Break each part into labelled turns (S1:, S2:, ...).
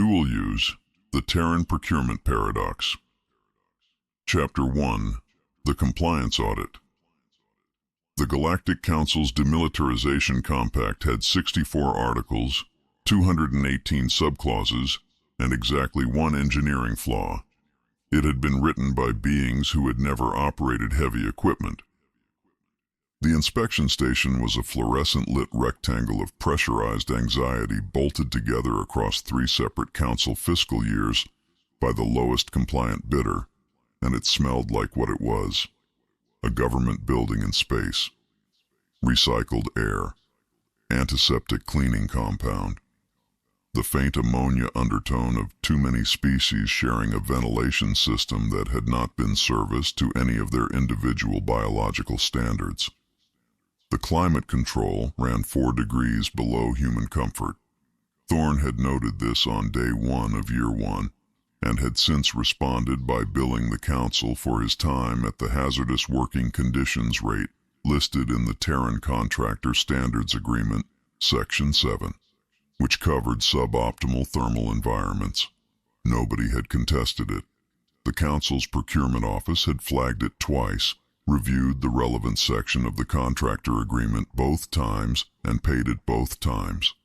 S1: Dual Use, the Terran Procurement Paradox. Chapter 1. The Compliance Audit. The Galactic Council's Demilitarization Compact had 64 articles, 218 subclauses, and exactly one engineering flaw. It had been written by beings who had never operated heavy equipment. The inspection station was a fluorescent-lit rectangle of pressurized anxiety bolted together across 3 separate council fiscal years by the lowest compliant bidder, and it smelled like what it was: a government building in space. Recycled air, antiseptic cleaning compound, the faint ammonia undertone of too many species sharing a ventilation system that had not been serviced to any of their individual biological standards. The climate control ran 4 degrees below human comfort. Thorne had noted this on day 1 of year 1, and had since responded by billing the council for his time at the hazardous working conditions rate listed in the Terran Contractor Standards Agreement, Section 7, which covered suboptimal thermal environments. Nobody had contested it. The council's procurement office had flagged it twice, reviewed the relevant section of the contractor agreement both times, and paid it both times.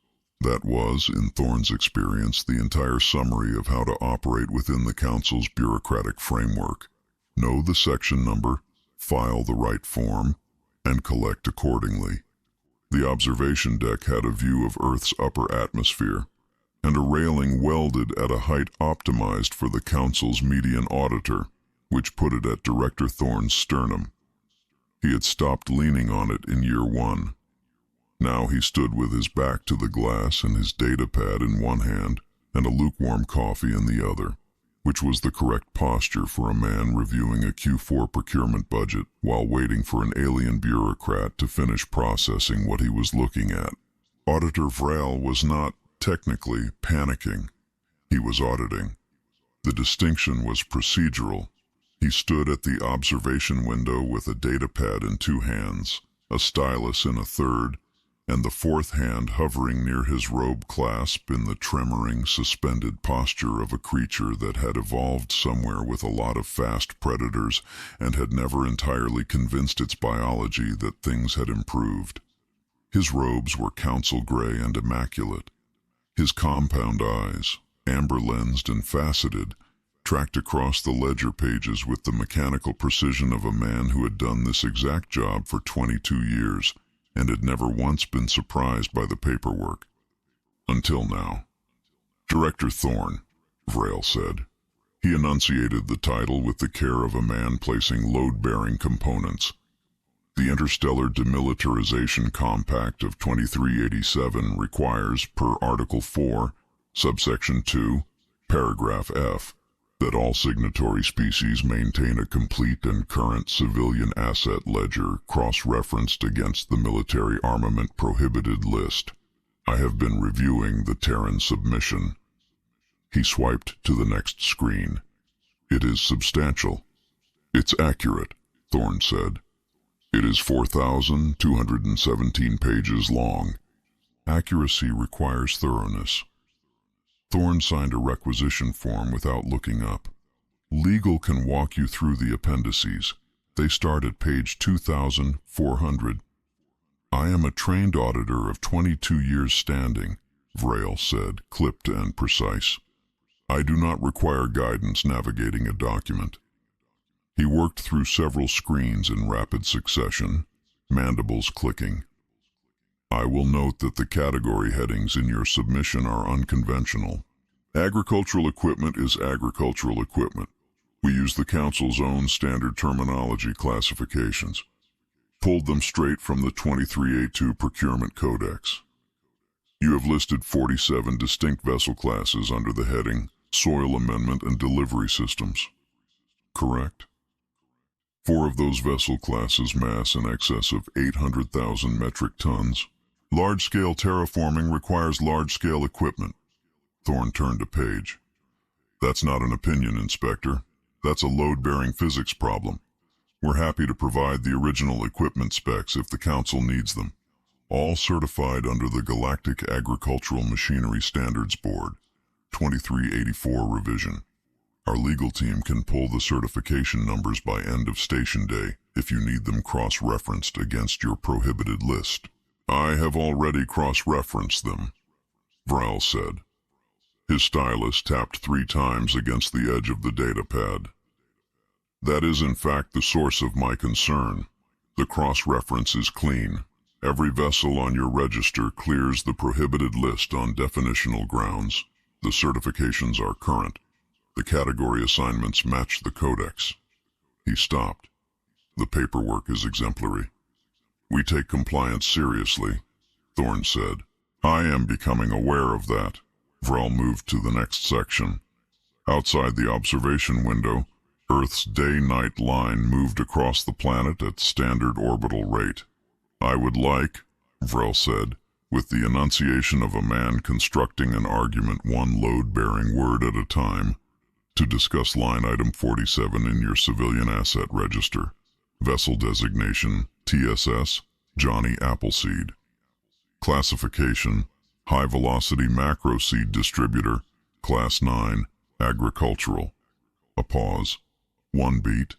S1: That was, in Thorne's experience, the entire summary of how to operate within the council's bureaucratic framework. Know the section number, file the right form, and collect accordingly. The observation deck had a view of Earth's upper atmosphere, and a railing welded at a height optimized for the council's median auditor, which put it at Director Thorne's sternum. He had stopped leaning on it in year 1. Now he stood with his back to the glass and his data pad in one hand and a lukewarm coffee in the other, which was the correct posture for a man reviewing a Q4 procurement budget while waiting for an alien bureaucrat to finish processing what he was looking at. Auditor Vrail was not, technically, panicking. He was auditing. The distinction was procedural. He stood at the observation window with a data pad in 2 hands, a stylus in a third, and the 4th hand hovering near his robe clasp in the tremoring, suspended posture of a creature that had evolved somewhere with a lot of fast predators and had never entirely convinced its biology that things had improved. His robes were council gray and immaculate. His compound eyes, amber-lensed and faceted, tracked across the ledger pages with the mechanical precision of a man who had done this exact job for 22 years and had never once been surprised by the paperwork. Until now. Director Thorne, Vrail said. He enunciated the title with the care of a man placing load-bearing components. The Interstellar Demilitarization Compact of 2387 requires, per Article 4, Subsection 2, Paragraph F, that all signatory species maintain a complete and current civilian asset ledger cross-referenced against the military armament prohibited list. I have been reviewing the Terran submission. He swiped to the next screen. It is substantial. It's accurate, Thorne said. It is 4,217 pages long. Accuracy requires thoroughness. Thorne signed a requisition form without looking up. Legal can walk you through the appendices. They start at page 2,400. I am a trained auditor of 22 years standing, Vrail said, clipped and precise. I do not require guidance navigating a document. He worked through several screens in rapid succession, mandibles clicking. I will note that the category headings in your submission are unconventional. Agricultural equipment is agricultural equipment. We use the Council's own standard terminology classifications. Pulled them straight from the 23A2 Procurement Codex. You have listed 47 distinct vessel classes under the heading Soil Amendment and Delivery Systems. Correct? 4 of those vessel classes mass in excess of 800,000 metric tons. Large-scale terraforming requires large-scale equipment. Thorne turned a page. That's not an opinion, Inspector. That's a load-bearing physics problem. We're happy to provide the original equipment specs if the Council needs them. All certified under the Galactic Agricultural Machinery Standards Board, 2384 revision. Our legal team can pull the certification numbers by end of station day if you need them cross-referenced against your prohibited list. I have already cross-referenced them, Vral said. His stylus tapped 3 times against the edge of the datapad. That is in fact the source of my concern. The cross-reference is clean. Every vessel on your register clears the prohibited list on definitional grounds. The certifications are current. The category assignments match the codex. He stopped. The paperwork is exemplary. We take compliance seriously, Thorne said. I am becoming aware of that. Vral moved to the next section. Outside the observation window, Earth's day-night line moved across the planet at standard orbital rate. I would like, Vral said, with the enunciation of a man constructing an argument one load-bearing word at a time, to discuss line item 47 in your civilian asset register. Vessel designation, TSS, Johnny Appleseed. Classification, high-velocity macro-seed distributor, Class 9, agricultural. A pause. 1 beat.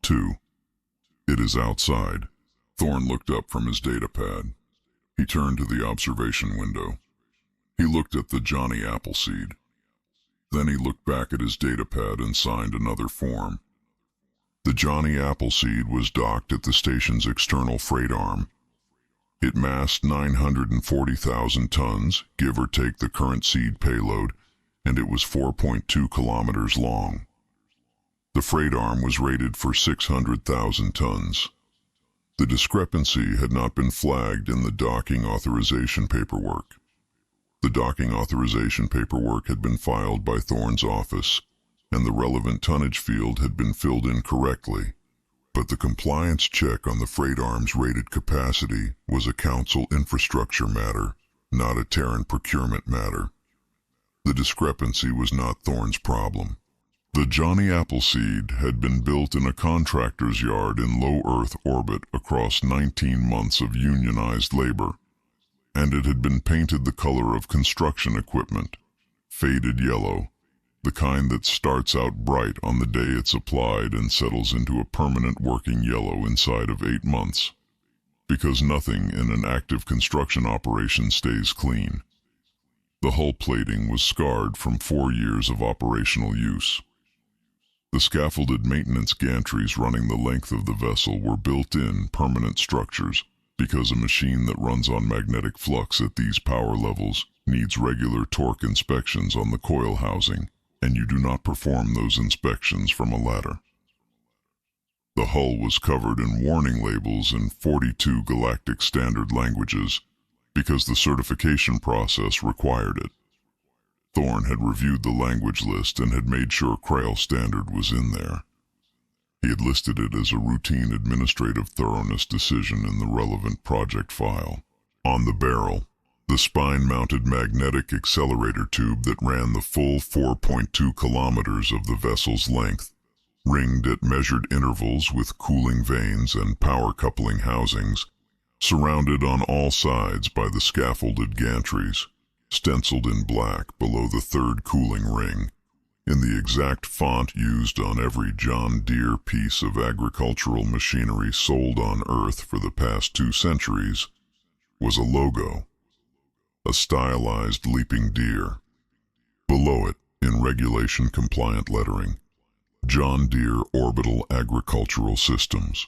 S1: 2. It is outside. Thorne looked up from his datapad. He turned to the observation window. He looked at the Johnny Appleseed. Then he looked back at his datapad and signed another form. The Johnny Appleseed was docked at the station's external freight arm. It massed 940,000 tons, give or take the current seed payload, and it was 4.2 kilometers long. The freight arm was rated for 600,000 tons. The discrepancy had not been flagged in the docking authorization paperwork. The docking authorization paperwork had been filed by Thorne's office, and the relevant tonnage field had been filled in correctly. But the compliance check on the freight arm's rated capacity was a council infrastructure matter, not a Terran procurement matter. The discrepancy was not Thorne's problem. The Johnny Appleseed had been built in a contractor's yard in low Earth orbit across 19 months of unionized labor, and it had been painted the color of construction equipment, faded yellow, the kind that starts out bright on the day it's applied and settles into a permanent working yellow inside of 8 months, because nothing in an active construction operation stays clean. The hull plating was scarred from 4 years of operational use. The scaffolded maintenance gantries running the length of the vessel were built-in permanent structures, because a machine that runs on magnetic flux at these power levels needs regular torque inspections on the coil housing, and you do not perform those inspections from a ladder. The hull was covered in warning labels in 42 Galactic Standard languages, because the certification process required it. Thorne had reviewed the language list and had made sure Kraal Standard was in there. He had listed it as a routine administrative thoroughness decision in the relevant project file. On the barrel, the spine-mounted magnetic accelerator tube that ran the full 4.2 kilometers of the vessel's length, ringed at measured intervals with cooling vanes and power coupling housings, surrounded on all sides by the scaffolded gantries, stenciled in black below the third cooling ring, in the exact font used on every John Deere piece of agricultural machinery sold on Earth for the past 2 centuries, was a logo, a stylized leaping deer. Below it, in regulation-compliant lettering, John Deere Orbital Agricultural Systems,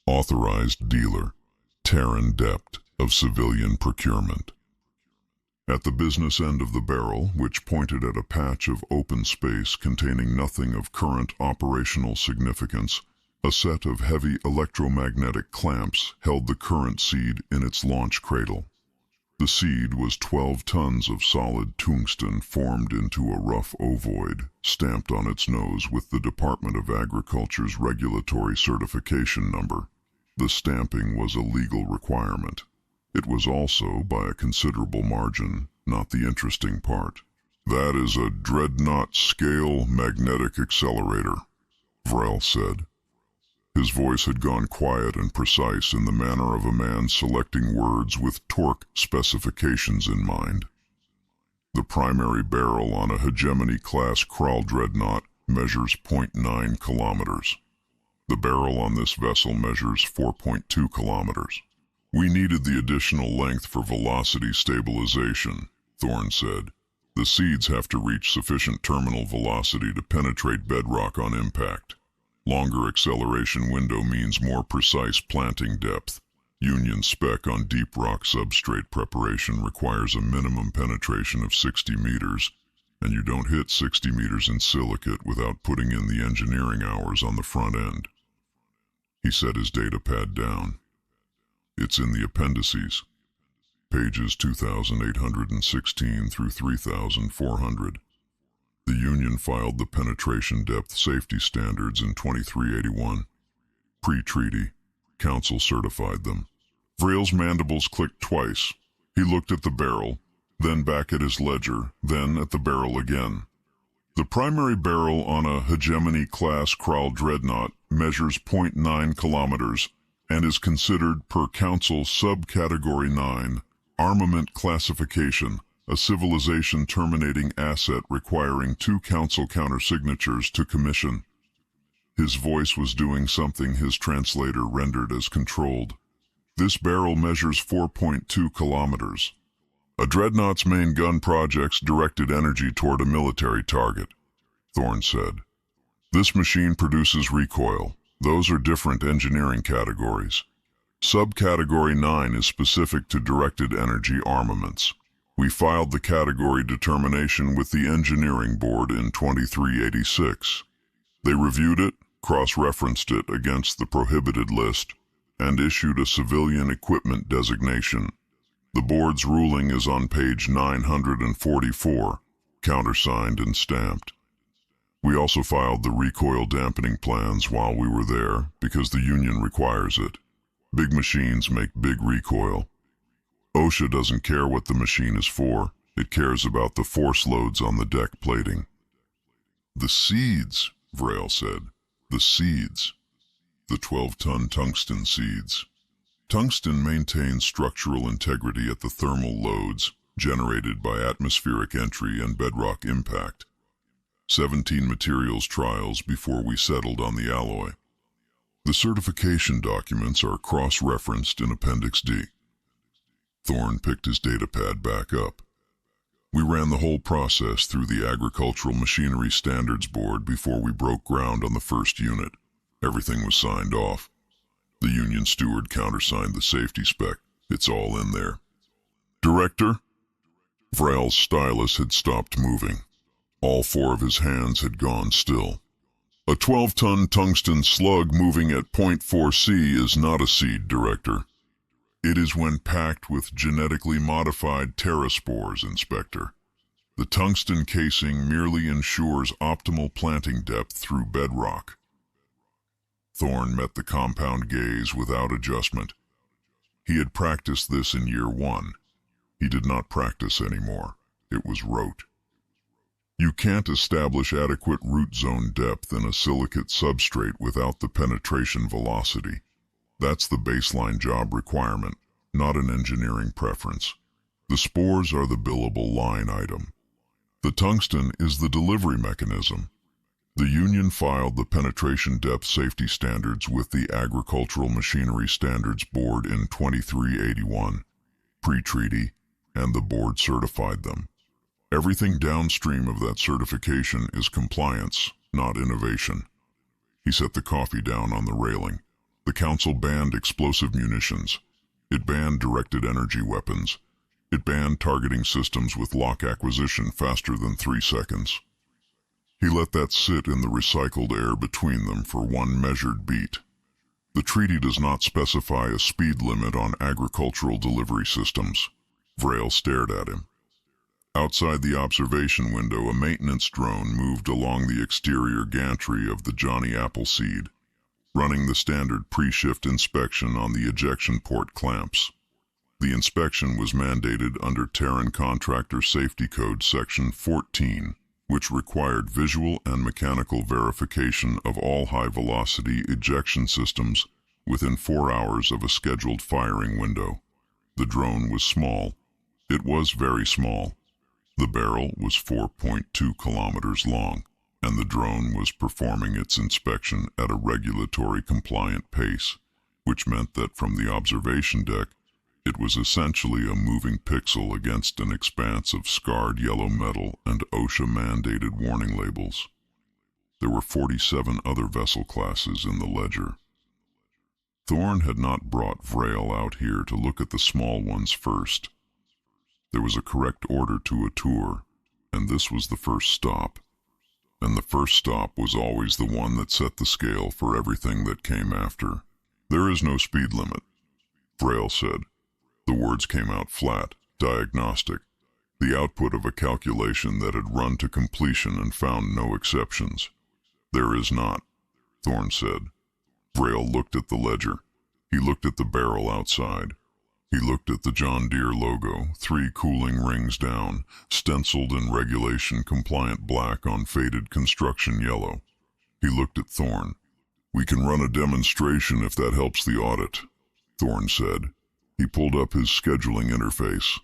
S1: Authorized Dealer, Terran Dept of Civilian Procurement. At the business end of the barrel, which pointed at a patch of open space containing nothing of current operational significance, a set of heavy electromagnetic clamps held the current seed in its launch cradle. The seed was 12 tons of solid tungsten formed into a rough ovoid, stamped on its nose with the Department of Agriculture's regulatory certification number. The stamping was a legal requirement. It was also, by a considerable margin, not the interesting part. That is a dreadnought scale magnetic accelerator, Vral said. His voice had gone quiet and precise in the manner of a man selecting words with torque specifications in mind. The primary barrel on a hegemony-class Kraal dreadnought measures 0.9 kilometers. The barrel on this vessel measures 4.2 kilometers. We needed the additional length for velocity stabilization, Thorne said. The seeds have to reach sufficient terminal velocity to penetrate bedrock on impact. Longer acceleration window means more precise planting depth. Union spec on deep rock substrate preparation requires a minimum penetration of 60 meters, and you don't hit 60 meters in silicate without putting in the engineering hours on the front end. He set his data pad down. It's in the appendices, pages 2,816 through 3,400. The Union filed the penetration depth safety standards in 2381. Pre-treaty, Council certified them. Vraal's mandibles clicked twice. He looked at the barrel, then back at his ledger, then at the barrel again. The primary barrel on a hegemony-class Kraal dreadnought measures 0.9 kilometers and is considered per Council Subcategory 9, Armament Classification, a civilization-terminating asset requiring 2 Council countersignatures to commission. His voice was doing something his translator rendered as controlled. This barrel measures 4.2 kilometers. A dreadnought's main gun projects directed energy toward a military target, Thorne said. This machine produces recoil. Those are different engineering categories. Subcategory 9 is specific to directed energy armaments. We filed the category determination with the Engineering Board in 2386. They reviewed it, cross-referenced it against the prohibited list, and issued a civilian equipment designation. The board's ruling is on page 944, countersigned and stamped. We also filed the recoil dampening plans while we were there because the Union requires it. Big machines make big recoil. OSHA doesn't care what the machine is for. It cares about the force loads on the deck plating. The seeds, Vraal said. The seeds. The 12-ton tungsten seeds. Tungsten maintains structural integrity at the thermal loads generated by atmospheric entry and bedrock impact. 17 materials trials before we settled on the alloy. The certification documents are cross-referenced in Appendix D. Thorne picked his datapad back up. We ran the whole process through the Agricultural Machinery Standards Board before we broke ground on the first unit. Everything was signed off. The Union steward countersigned the safety spec. It's all in there. Director? Vraal's stylus had stopped moving. All 4 of his hands had gone still. A 12-ton tungsten slug moving at 0.4 C is not a seed, Director. It is when packed with genetically modified pterospores, Inspector. The tungsten casing merely ensures optimal planting depth through bedrock. Thorne met the compound gaze without adjustment. He had practiced this in year 1. He did not practice anymore. It was rote. You can't establish adequate root zone depth in a silicate substrate without the penetration velocity. That's the baseline job requirement, not an engineering preference. The spores are the billable line item. The tungsten is the delivery mechanism. The Union filed the penetration depth safety standards with the Agricultural Machinery Standards Board in 2381, pre-treaty, and the board certified them. Everything downstream of that certification is compliance, not innovation. He set the coffee down on the railing. The Council banned explosive munitions. It banned directed energy weapons. It banned targeting systems with lock acquisition faster than 3 seconds. He let that sit in the recycled air between them for one measured beat. The treaty does not specify a speed limit on agricultural delivery systems. Vraal stared at him. Outside the observation window, a maintenance drone moved along the exterior gantry of the Johnny Appleseed, running the standard pre-shift inspection on the ejection port clamps. The inspection was mandated under Terran Contractor Safety Code Section 14, which required visual and mechanical verification of all high-velocity ejection systems within 4 hours of a scheduled firing window. The drone was small. It was very small. The barrel was 4.2 kilometers long, and the drone was performing its inspection at a regulatory-compliant pace, which meant that from the observation deck, it was essentially a moving pixel against an expanse of scarred yellow metal and OSHA-mandated warning labels. There were 47 other vessel classes in the ledger. Thorne had not brought Vrail out here to look at the small ones first. There was a correct order to a tour, and this was the first stop. And the first stop was always the one that set the scale for everything that came after. "There is no speed limit," Vrail said. The words came out flat, diagnostic, the output of a calculation that had run to completion and found no exceptions. "There is not," Thorne said. Vrail looked at the ledger. He looked at the barrel outside. He looked at the John Deere logo, 3 cooling rings down, stenciled in regulation-compliant black on faded construction yellow. He looked at Thorne. "We can run a demonstration if that helps the audit," Thorne said. He pulled up his scheduling interface.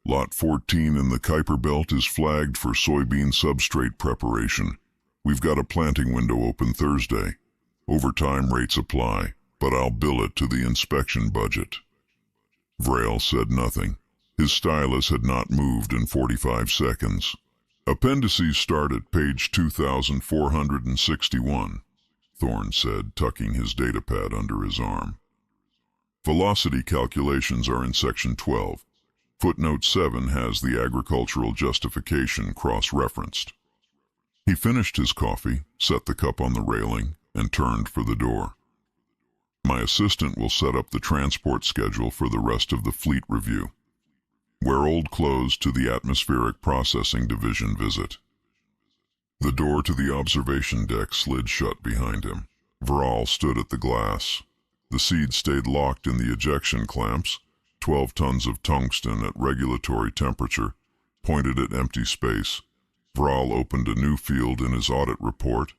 S1: "Lot 14 in the Kuiper Belt is flagged for soybean substrate preparation. We've got a planting window open Thursday. Overtime rates apply, but I'll bill it to the inspection budget." Vrail said nothing. His stylus had not moved in 45 seconds. "Appendices start at page 2461, Thorne said, tucking his datapad under his arm. "Velocity calculations are in section 12. Footnote 7 has the agricultural justification cross-referenced." He finished his coffee, set the cup on the railing, and turned for the door. "My assistant will set up the transport schedule for the rest of the fleet review. Wear old clothes to the Atmospheric Processing Division visit." The door to the observation deck slid shut behind him. Vrail stood at the glass. The seed stayed locked in the ejection clamps, 12 tons of tungsten at regulatory temperature, pointed at empty space. Vrail opened a new field in his audit report,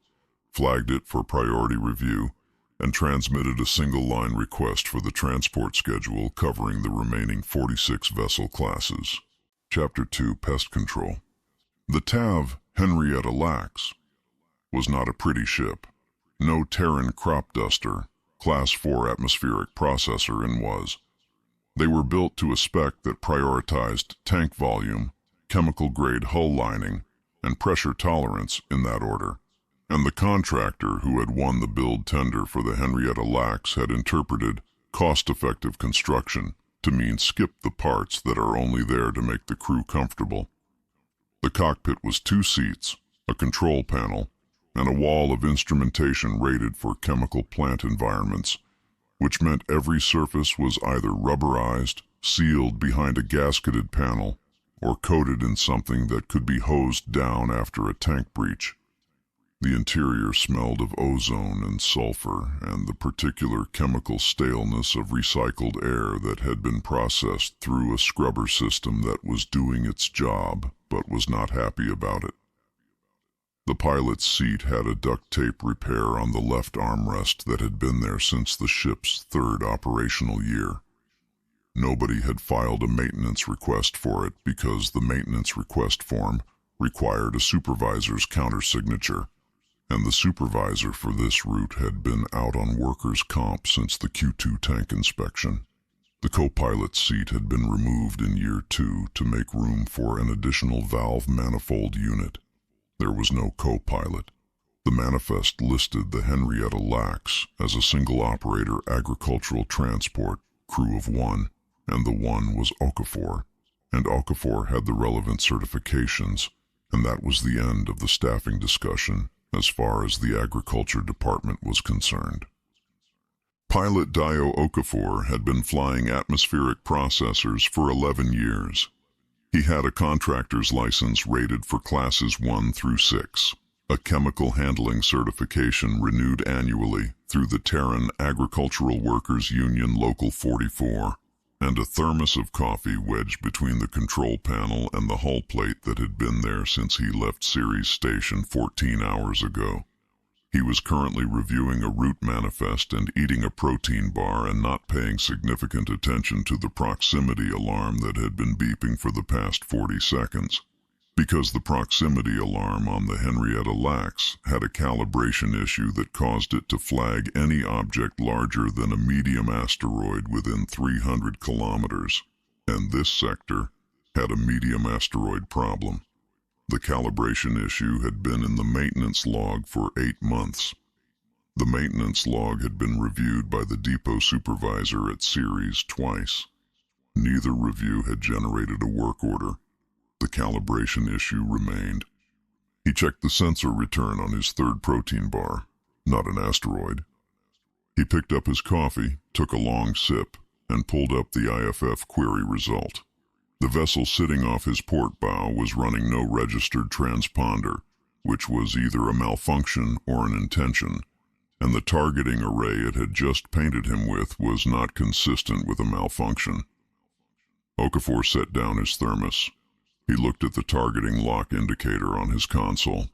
S1: flagged it for priority review, and transmitted a single-line request for the transport schedule covering the remaining 46 vessel classes. Chapter 2, Pest Control. The TAV Henrietta Lacks was not a pretty ship. No Terran crop duster, Class 4 atmospheric processor in was. They were built to a spec that prioritized tank volume, chemical-grade hull lining, and pressure tolerance in that order. And the contractor who had won the build tender for the Henrietta Lacks had interpreted cost-effective construction to mean skip the parts that are only there to make the crew comfortable. The cockpit was 2 seats, a control panel, and a wall of instrumentation rated for chemical plant environments, which meant every surface was either rubberized, sealed behind a gasketed panel, or coated in something that could be hosed down after a tank breach. The interior smelled of ozone and sulfur and the particular chemical staleness of recycled air that had been processed through a scrubber system that was doing its job but was not happy about it. The pilot's seat had a duct tape repair on the left armrest that had been there since the ship's 3rd operational year. Nobody had filed a maintenance request for it because the maintenance request form required a supervisor's countersignature, and the supervisor for this route had been out on workers' comp since the Q2 tank inspection. The co-pilot's seat had been removed in year 2 to make room for an additional valve manifold unit. There was no co-pilot. The manifest listed the Henrietta Lacks as a single-operator agricultural transport, crew of 1, and the 1 was Okafor, and Okafor had the relevant certifications, and that was the end of the staffing discussion as far as the Agriculture Department was concerned. Pilot Dio Okafor had been flying atmospheric processors for 11 years. He had a contractor's license rated for classes 1 through 6, a chemical handling certification renewed annually through the Terran Agricultural Workers Union Local 44, and a thermos of coffee wedged between the control panel and the hull plate that had been there since he left Ceres Station 14 hours ago. He was currently reviewing a route manifest and eating a protein bar and not paying significant attention to the proximity alarm that had been beeping for the past 40 seconds. because the proximity alarm on the Henrietta Lacks had a calibration issue that caused it to flag any object larger than a medium asteroid within 300 kilometers, and this sector had a medium asteroid problem. The calibration issue had been in the maintenance log for 8 months. The maintenance log had been reviewed by the depot supervisor at Ceres twice. Neither review had generated a work order. The calibration issue remained. He checked the sensor return on his third protein bar. Not an asteroid. He picked up his coffee, took a long sip, and pulled up the IFF query result. The vessel sitting off his port bow was running no registered transponder, which was either a malfunction or an intention, and the targeting array it had just painted him with was not consistent with a malfunction. Okafor set down his thermos. He looked at the targeting lock indicator on his console.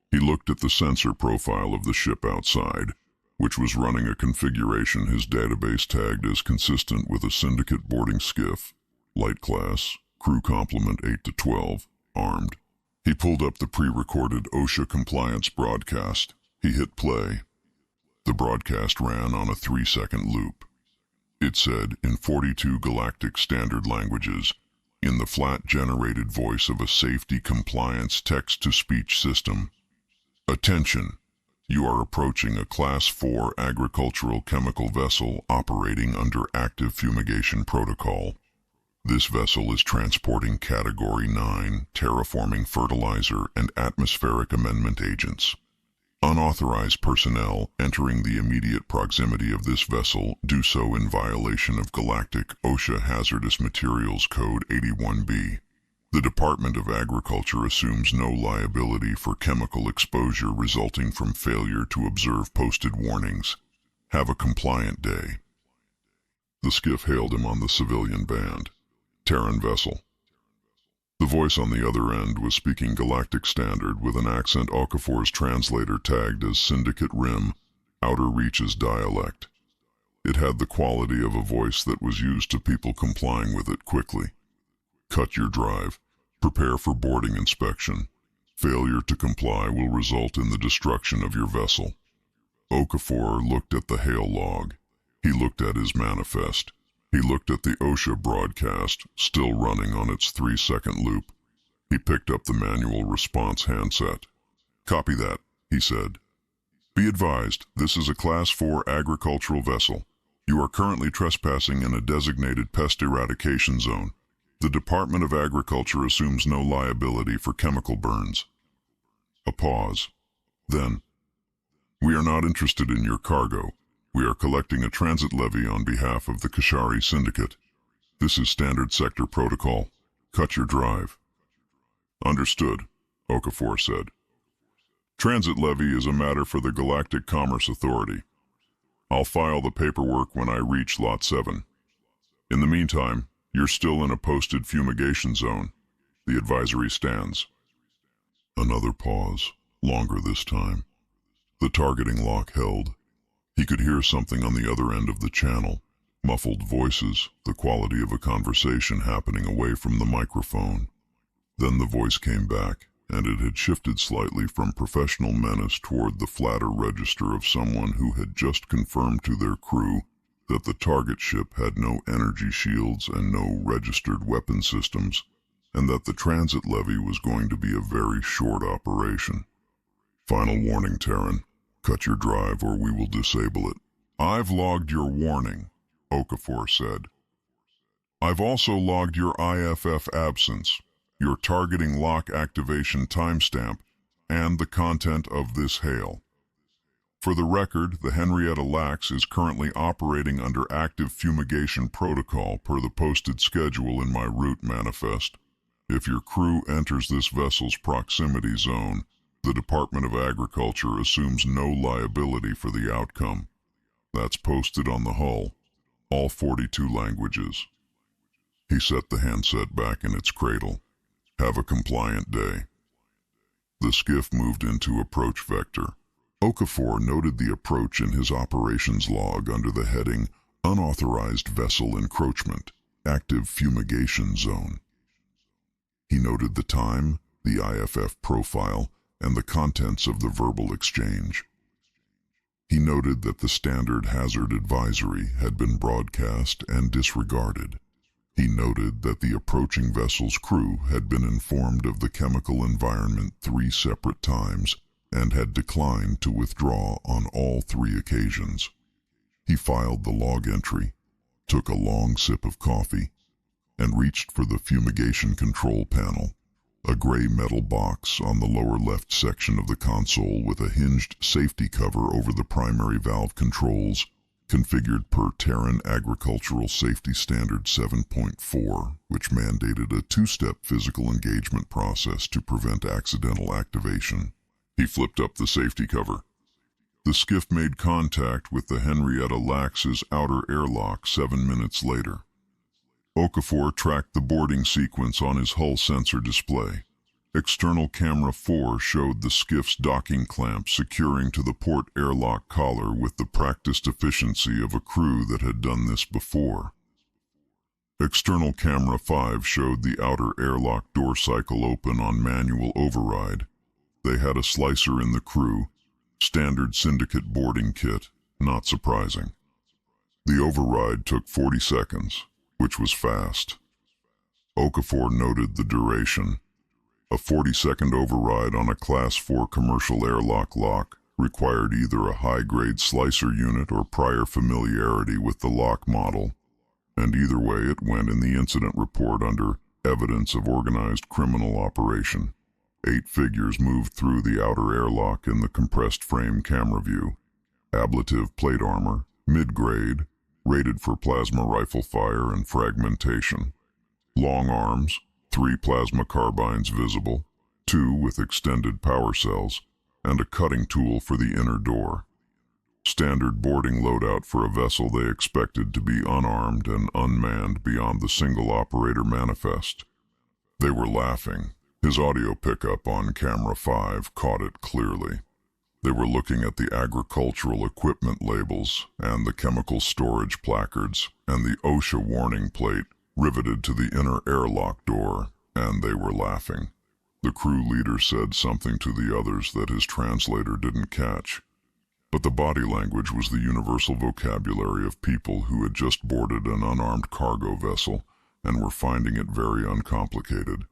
S1: He looked at the sensor profile of the ship outside, which was running a configuration his database tagged as consistent with a syndicate boarding skiff, light class, crew complement 8 to 12, armed. He pulled up the pre-recorded OSHA compliance broadcast. He hit play. The broadcast ran on a 3-second loop. It said, in 42 galactic standard languages, in the flat-generated voice of a safety compliance text-to-speech system, "Attention! You are approaching a Class 4 agricultural chemical vessel operating under active fumigation protocol. This vessel is transporting Category 9 terraforming fertilizer and atmospheric amendment agents. Unauthorized personnel entering the immediate proximity of this vessel do so in violation of Galactic OSHA Hazardous Materials Code 81B. The Department of Agriculture assumes no liability for chemical exposure resulting from failure to observe posted warnings. Have a compliant day." The skiff hailed him on the civilian band. "Terran vessel." The voice on the other end was speaking Galactic Standard with an accent Okafor's translator tagged as Syndicate Rim, Outer Reaches dialect. It had the quality of a voice that was used to people complying with it quickly. "Cut your drive. Prepare for boarding inspection. Failure to comply will result in the destruction of your vessel." Okafor looked at the hail log. He looked at his manifest. He looked at the OSHA broadcast, still running on its 3-second loop. He picked up the manual response handset. "Copy that," he said. "Be advised, this is a Class 4 agricultural vessel. You are currently trespassing in a designated pest eradication zone. The Department of Agriculture assumes no liability for chemical burns." A pause. Then, "We are not interested in your cargo. We are collecting a transit levy on behalf of the Kashari Syndicate. This is standard sector protocol. Cut your drive." "Understood," Okafor said. "Transit levy is a matter for the Galactic Commerce Authority. I'll file the paperwork when I reach Lot 7. In the meantime, you're still in a posted fumigation zone. The advisory stands." Another pause, longer this time. The targeting lock held. He could hear something on the other end of the channel, muffled voices, the quality of a conversation happening away from the microphone. Then the voice came back, and it had shifted slightly from professional menace toward the flatter register of someone who had just confirmed to their crew that the target ship had no energy shields and no registered weapon systems, and that the transit levy was going to be a very short operation. "Final warning, Terran. Cut your drive or we will disable it." "I've logged your warning," Okafor said. "I've also logged your IFF absence, your targeting lock activation timestamp, and the content of this hail. For the record, the Henrietta Lacks is currently operating under active fumigation protocol per the posted schedule in my route manifest. If your crew enters this vessel's proximity zone, the Department of Agriculture assumes no liability for the outcome. That's posted on the hull, all 42 languages." He set the handset back in its cradle. "Have a compliant day." The skiff moved into approach vector. Okafor noted the approach in his operations log under the heading Unauthorized Vessel Encroachment, Active Fumigation Zone. He noted the time, the IFF profile, and the contents of the verbal exchange. He noted that the standard hazard advisory had been broadcast and disregarded. He noted that the approaching vessel's crew had been informed of the chemical environment 3 separate times and had declined to withdraw on all 3 occasions. He filed the log entry, took a long sip of coffee, and reached for the fumigation control panel, a gray metal box on the lower left section of the console with a hinged safety cover over the primary valve controls, configured per Terran Agricultural Safety Standard 7.4, which mandated a 2-step physical engagement process to prevent accidental activation. He flipped up the safety cover. The skiff made contact with the Henrietta Lacks' outer airlock 7 minutes later. Okafor tracked the boarding sequence on his hull sensor display. External camera 4 showed the skiff's docking clamp securing to the port airlock collar with the practiced efficiency of a crew that had done this before. External camera 5 showed the outer airlock door cycle open on manual override. They had a slicer in the crew, standard syndicate boarding kit, not surprising. The override took 40 seconds, which was fast. Okafor noted the duration. A 40-second override on a Class 4 commercial airlock lock required either a high-grade slicer unit or prior familiarity with the lock model, and either way it went in the incident report under evidence of organized criminal operation. 8 figures moved through the outer airlock in the compressed frame camera view. Ablative plate armor, mid-grade, rated for plasma rifle fire and fragmentation. Long arms, 3 plasma carbines visible, 2 with extended power cells, and a cutting tool for the inner door. Standard boarding loadout for a vessel they expected to be unarmed and unmanned beyond the single operator manifest. They were laughing. His audio pickup on camera 5 caught it clearly. They were looking at the agricultural equipment labels and the chemical storage placards and the OSHA warning plate riveted to the inner airlock door, and they were laughing. The crew leader said something to the others that his translator didn't catch. But the body language was the universal vocabulary of people who had just boarded an unarmed cargo vessel and were finding it very uncomplicated.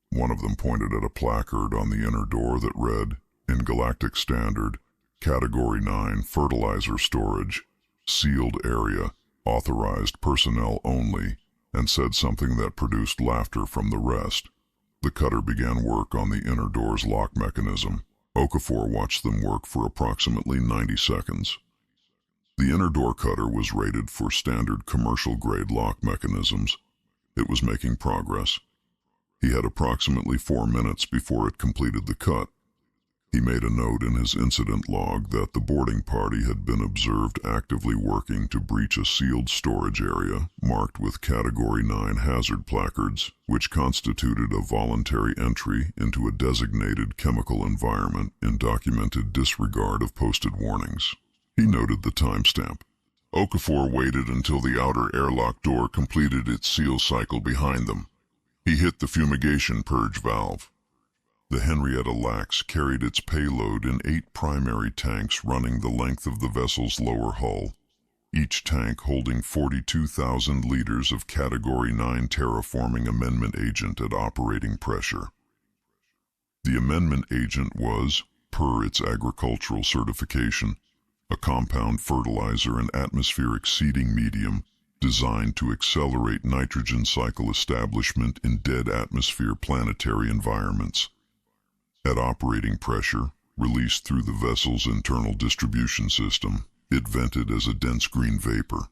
S1: One of them pointed at a placard on the inner door that read, in Galactic Standard, Category 9 Fertilizer Storage, Sealed Area, Authorized Personnel Only, and said something that produced laughter from the rest. The cutter began work on the inner door's lock mechanism. Okafor watched them work for approximately 90 seconds. The inner door cutter was rated for standard commercial-grade lock mechanisms. It was making progress. He had approximately 4 minutes before it completed the cut. He made a note in his incident log that the boarding party had been observed actively working to breach a sealed storage area marked with Category 9 hazard placards, which constituted a voluntary entry into a designated chemical environment in documented disregard of posted warnings. He noted the timestamp. Okafor waited until the outer airlock door completed its seal cycle behind them. He hit the fumigation purge valve. The Henrietta Lacks carried its payload in 8 primary tanks running the length of the vessel's lower hull, each tank holding 42,000 liters of Category 9 terraforming amendment agent at operating pressure. The amendment agent was, per its agricultural certification, a compound fertilizer and atmospheric seeding medium designed to accelerate nitrogen cycle establishment in dead atmosphere planetary environments. At operating pressure, released through the vessel's internal distribution system, it vented as a dense green vapor.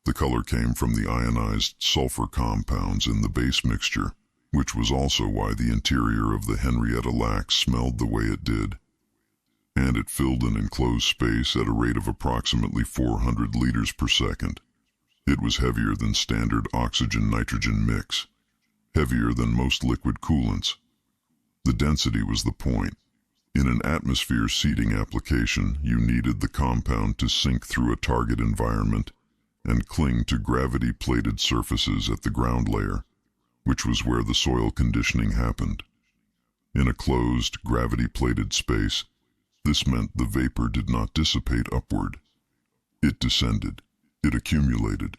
S1: The color came from the ionized sulfur compounds in the base mixture, which was also why the interior of the Henrietta Lacks smelled the way it did. And it filled an enclosed space at a rate of approximately 400 liters per second. It was heavier than standard oxygen-nitrogen mix, heavier than most liquid coolants. The density was the point. In an atmosphere seeding application, you needed the compound to sink through a target environment and cling to gravity-plated surfaces at the ground layer. which was where the soil conditioning happened. In a closed, gravity-plated space, this meant the vapor did not dissipate upward. It descended. It accumulated.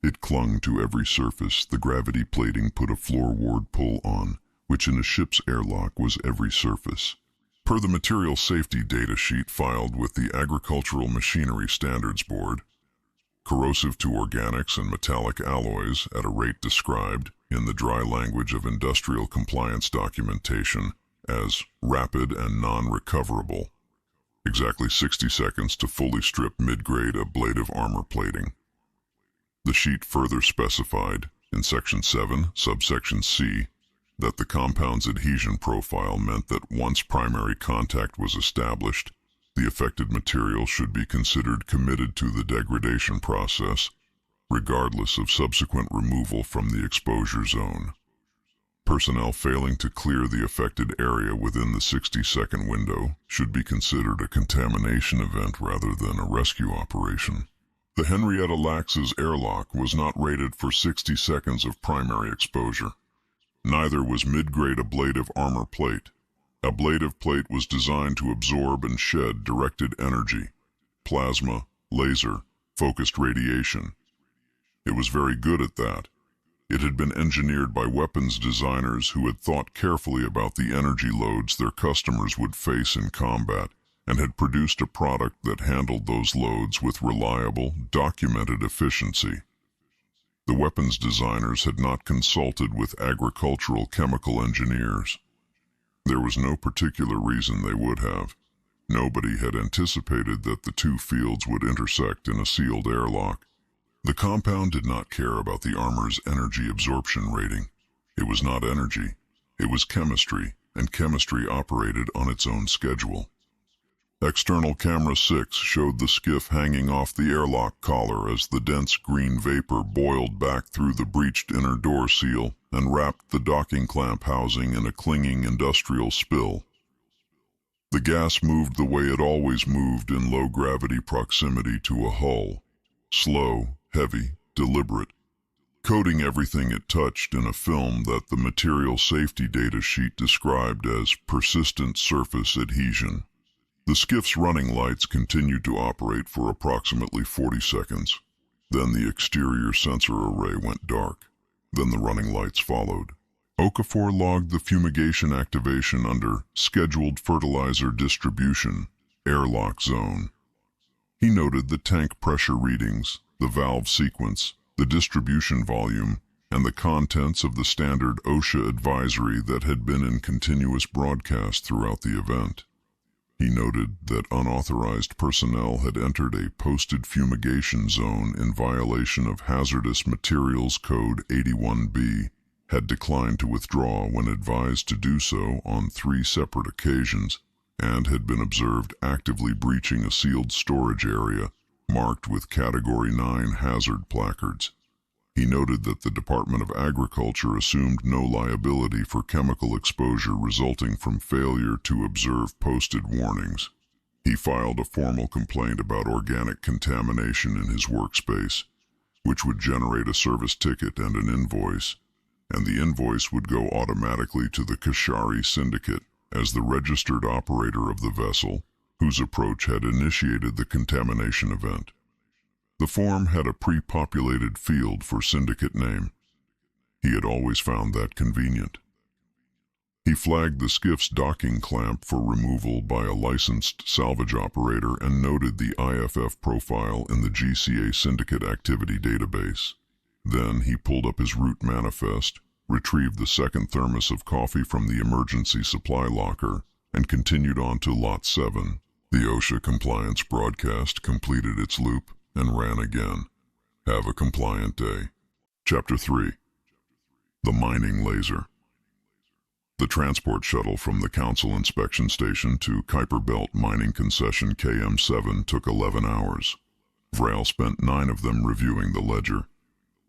S1: It clung to every surface the gravity plating put a floorward pull on, which in a ship's airlock was every surface. Per the material safety data sheet filed with the Agricultural Machinery Standards Board, corrosive to organics and metallic alloys at a rate described, in the dry language of industrial compliance documentation, as rapid and non-recoverable. Exactly 60 seconds to fully strip mid-grade ablative armor plating. The sheet further specified, in Section 7, subsection C, that the compound's adhesion profile meant that once primary contact was established, the affected material should be considered committed to the degradation process, regardless of subsequent removal from the exposure zone. Personnel failing to clear the affected area within the 60-second window should be considered a contamination event rather than a rescue operation. The Henrietta Lacks' airlock was not rated for 60 seconds of primary exposure. Neither was mid-grade ablative armor plate. Ablative plate was designed to absorb and shed directed energy, plasma, laser, focused radiation. It was very good at that. It had been engineered by weapons designers who had thought carefully about the energy loads their customers would face in combat and had produced a product that handled those loads with reliable, documented efficiency. The weapons designers had not consulted with agricultural chemical engineers. There was no particular reason they would have. Nobody had anticipated that the two fields would intersect in a sealed airlock. The compound did not care about the armor's energy absorption rating. It was not energy. It was chemistry, and chemistry operated on its own schedule. External camera 6 showed the skiff hanging off the airlock collar as the dense green vapor boiled back through the breached inner door seal and wrapped the docking clamp housing in a clinging industrial spill. The gas moved the way it always moved in low-gravity proximity to a hull, slow, heavy, deliberate, coating everything it touched in a film that the material safety data sheet described as persistent surface adhesion. The skiff's running lights continued to operate for approximately 40 seconds. Then the exterior sensor array went dark. Then the running lights followed. Okafor logged the fumigation activation under Scheduled Fertilizer Distribution, Airlock Zone. He noted the tank pressure readings, the valve sequence, the distribution volume, and the contents of the standard OSHA advisory that had been in continuous broadcast throughout the event. He noted that unauthorized personnel had entered a posted fumigation zone in violation of Hazardous Materials Code 81B, had declined to withdraw when advised to do so on 3 separate occasions, and had been observed actively breaching a sealed storage area marked with Category 9 hazard placards. He noted that the Department of Agriculture assumed no liability for chemical exposure resulting from failure to observe posted warnings. He filed a formal complaint about organic contamination in his workspace, which would generate a service ticket and an invoice, and the invoice would go automatically to the Kashari Syndicate as the registered operator of the vessel, whose approach had initiated the contamination event. The form had a pre-populated field for syndicate name. He had always found that convenient. He flagged the skiff's docking clamp for removal by a licensed salvage operator and noted the IFF profile in the GCA Syndicate Activity Database. Then he pulled up his route manifest, retrieved the second thermos of coffee from the emergency supply locker, and continued on to Lot 7. The OSHA compliance broadcast completed its loop and ran again. Have a compliant day. Chapter 3. The Mining Laser. The transport shuttle from the Council Inspection Station to Kuiper Belt Mining Concession KM7 took 11 hours. Vrail spent 9 of them reviewing the ledger.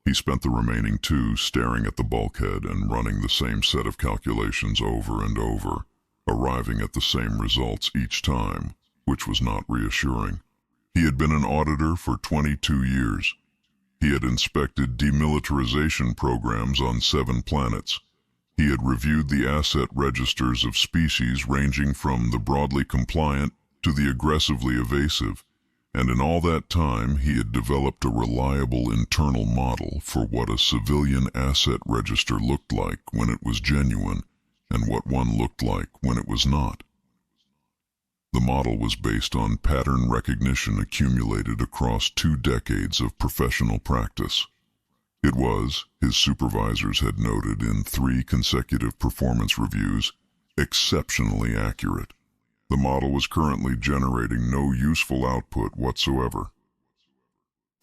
S1: He spent the remaining 2 staring at the bulkhead and running the same set of calculations over and over, arriving at the same results each time, which was not reassuring. He had been an auditor for 22 years. He had inspected demilitarization programs on 7 planets. He had reviewed the asset registers of species ranging from the broadly compliant to the aggressively evasive, and in all that time he had developed a reliable internal model for what a civilian asset register looked like when it was genuine and what one looked like when it was not. The model was based on pattern recognition accumulated across 2 decades of professional practice. It was, his supervisors had noted in 3 consecutive performance reviews, exceptionally accurate. The model was currently generating no useful output whatsoever.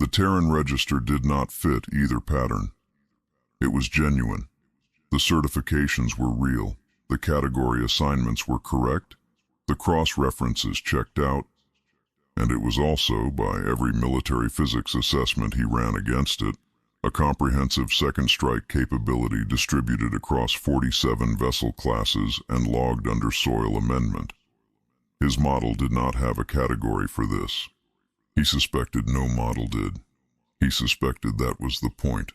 S1: The Terran register did not fit either pattern. It was genuine. The certifications were real. The category assignments were correct. The cross-references checked out. And it was also, by every military physics assessment he ran against it, a comprehensive second strike capability distributed across 47 vessel classes and logged under soil amendment. His model did not have a category for this. He suspected no model did. He suspected that was the point.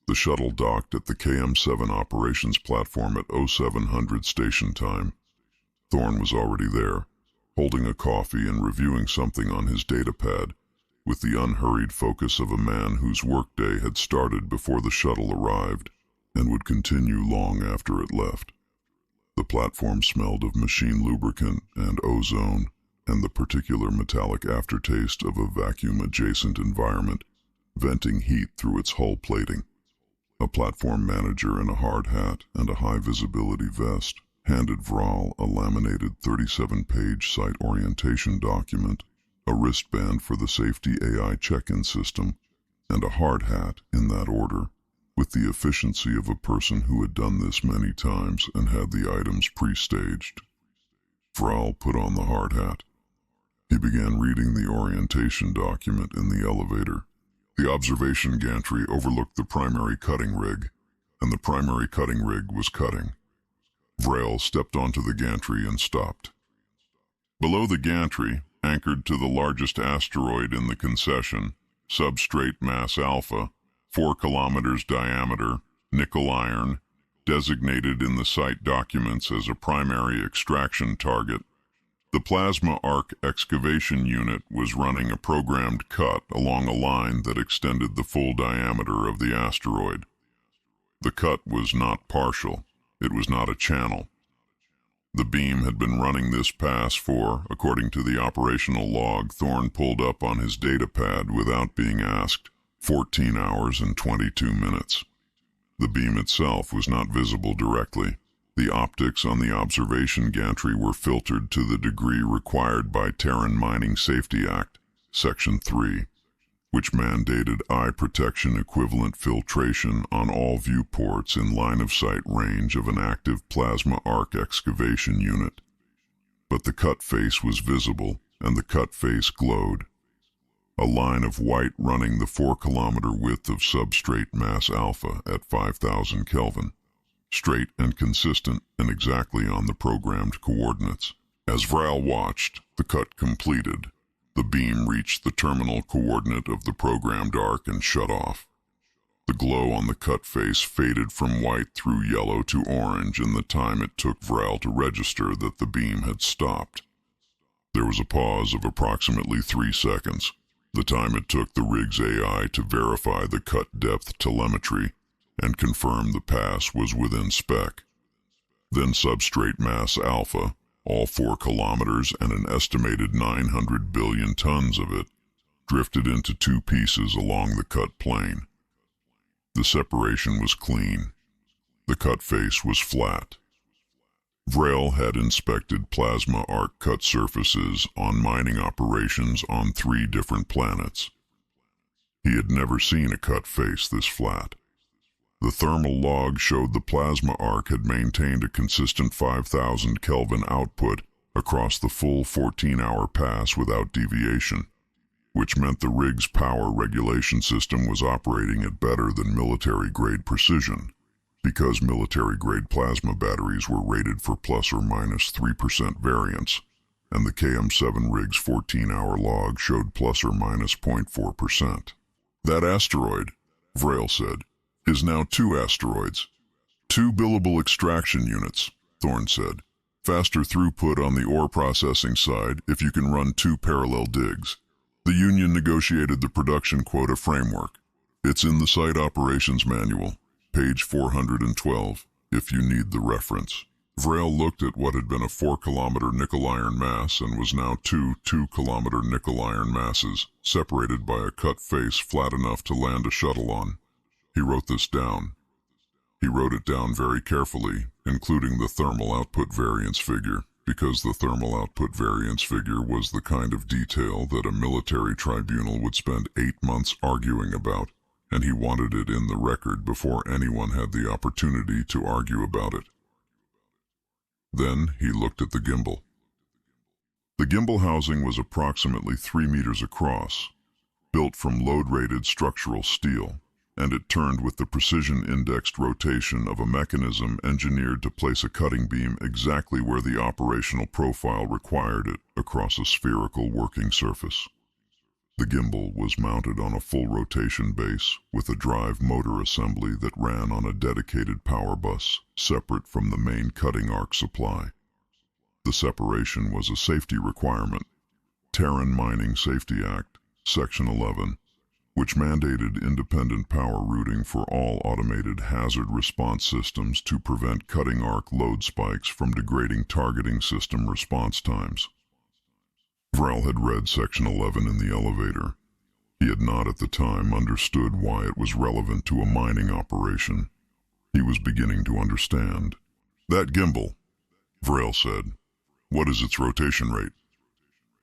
S1: The shuttle docked at the KM-7 operations platform at 0700 station time. Thorne was already there, holding a coffee and reviewing something on his datapad, with the unhurried focus of a man whose workday had started before the shuttle arrived and would continue long after it left. The platform smelled of machine lubricant and ozone and the particular metallic aftertaste of a vacuum-adjacent environment, venting heat through its hull plating. A platform manager in a hard hat and a high-visibility vest handed Vral a laminated 37-page site orientation document, a wristband for the safety AI check-in system, and a hard hat in that order, with the efficiency of a person who had done this many times and had the items pre-staged. Vral put on the hard hat. He began reading the orientation document in the elevator. The observation gantry overlooked the primary cutting rig, and the primary cutting rig was cutting. Vral stepped onto the gantry and stopped. Below the gantry, anchored to the largest asteroid in the concession, substrate mass alpha, 4 kilometers diameter, nickel iron, designated in the site documents as a primary extraction target, the plasma arc excavation unit was running a programmed cut along a line that extended the full diameter of the asteroid. The cut was not partial. It was not a channel. The beam had been running this pass for, according to the operational log Thorne pulled up on his datapad without being asked, 14 hours and 22 minutes. The beam itself was not visible directly. The optics on the observation gantry were filtered to the degree required by Terran Mining Safety Act, Section 3, which mandated eye protection equivalent filtration on all viewports in line-of-sight range of an active plasma arc excavation unit. But the cut face was visible, and the cut face glowed. A line of white running the 4-kilometer width of substrate mass alpha at 5,000 Kelvin, straight and consistent and exactly on the programmed coordinates. As Vral watched, the cut completed. The beam reached the terminal coordinate of the programmed arc and shut off. The glow on the cut face faded from white through yellow to orange in the time it took Vral to register that the beam had stopped. There was a pause of approximately 3 seconds, the time it took the rig's AI to verify the cut depth telemetry and confirm the pass was within spec. Then substrate mass alpha, all 4 kilometers and an estimated 900 billion tons of it, drifted into 2 pieces along the cut plane. The separation was clean. The cut face was flat. Vral had inspected plasma arc cut surfaces on mining operations on 3 different planets. He had never seen a cut face this flat. The thermal log showed the plasma arc had maintained a consistent 5,000 Kelvin output across the full 14-hour pass without deviation, which meant the rig's power regulation system was operating at better than military-grade precision, because military-grade plasma batteries were rated for plus or minus 3% variance, and the KM-7 rig's 14-hour log showed plus or minus 0.4%. That asteroid, Vrail said, is now 2 asteroids. 2 billable extraction units, Thorne said. Faster throughput on the ore processing side if you can run 2 parallel digs. The union negotiated the production quota framework. It's in the Site Operations Manual, page 412, if you need the reference. Vrail looked at what had been a 4-kilometer nickel-iron mass and was now 2 2-kilometer nickel-iron masses, separated by a cut face flat enough to land a shuttle on. He wrote this down. He wrote it down very carefully, including the thermal output variance figure, because the thermal output variance figure was the kind of detail that a military tribunal would spend 8 months arguing about, and he wanted it in the record before anyone had the opportunity to argue about it. Then he looked at the gimbal. The gimbal housing was approximately 3 meters across, built from load-rated structural steel, and it turned with the precision-indexed rotation of a mechanism engineered to place a cutting beam exactly where the operational profile required it across a spherical working surface. The gimbal was mounted on a full rotation base with a drive motor assembly that ran on a dedicated power bus, separate from the main cutting arc supply. The separation was a safety requirement. Terran Mining Safety Act, Section 11, which mandated independent power routing for all automated hazard response systems to prevent cutting arc load spikes from degrading targeting system response times. Vrail had read Section 11 in the elevator. He had not at the time understood why it was relevant to a mining operation. He was beginning to understand. That gimbal, Vrail said. What is its rotation rate?